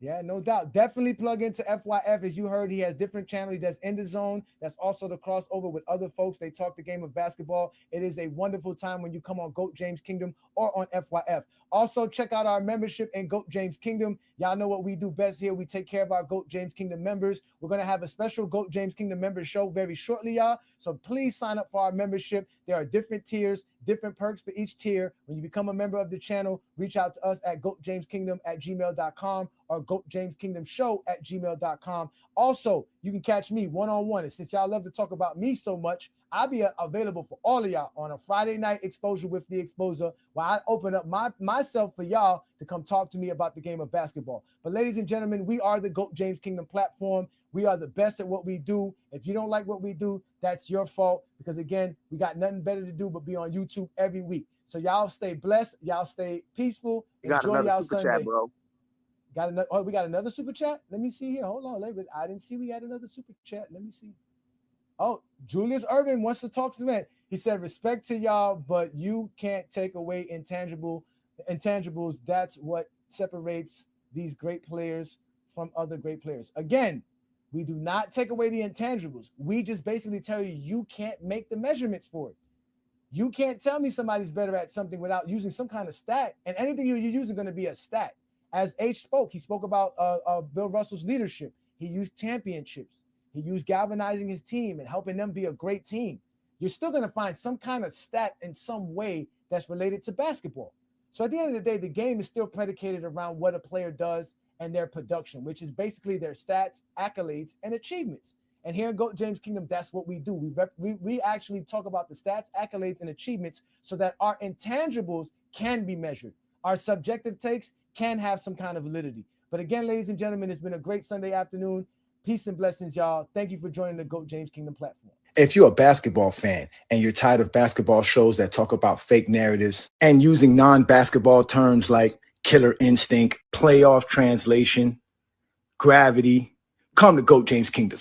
Yeah, no doubt. Definitely plug into FYF. As you heard, he has different channels. That's In the Zone. That's also the crossover with other folks. They talk the game of basketball. It is a wonderful time when you come on GOAT James Kingdom or on FYF. Also, check out our membership in GOAT James Kingdom. Y'all know what we do best here. We take care of our GOAT James Kingdom members. We're going to have a special GOAT James Kingdom member show very shortly, y'all. So please sign up for our membership. There are different tiers, different perks for each tier. When you become a member of the channel, reach out to us at goatjameskingdom@gmail.com or goatjameskingdomshow@gmail.com. Also, you can catch me one-on-one. And since y'all love to talk about me so much, I'll be available for all of y'all on a Friday night exposure with the Exposer, where I open up myself for y'all to come talk to me about the game of basketball. But ladies and gentlemen, we are the GOAT James Kingdom platform. We are the best at what we do. If you don't like what we do, that's your fault, because again, we got nothing better to do but be on YouTube every week. So y'all stay blessed. Y'all stay peaceful. Enjoy y'all Sunday. Chat, bro. We got another super chat. Let me see here. Hold on, I didn't see we had another super chat. Let me see. Oh, Julius Irvin wants to talk to me. He said, respect to y'all, but you can't take away intangibles. That's what separates these great players from other great players. Again, we do not take away the intangibles. We just basically tell you, you can't make the measurements for it. You can't tell me somebody's better at something without using some kind of stat. And anything you're using is going to be a stat. As H spoke, he spoke about Bill Russell's leadership. He used championships. He used galvanizing his team and helping them be a great team. You're still going to find some kind of stat in some way that's related to basketball. So at the end of the day, the game is still predicated around what a player does and their production, which is basically their stats, accolades, and achievements. And here in GOAT James Kingdom, that's what we do. We actually talk about the stats, accolades, and achievements so that our intangibles can be measured. Our subjective takes can have some kind of validity. But again, ladies and gentlemen, it's been a great Sunday afternoon. Peace and blessings, y'all. Thank you for joining the GOAT James Kingdom platform. If you're a basketball fan and you're tired of basketball shows that talk about fake narratives and using non-basketball terms like killer instinct, playoff translation, gravity, come to GOAT James Kingdom.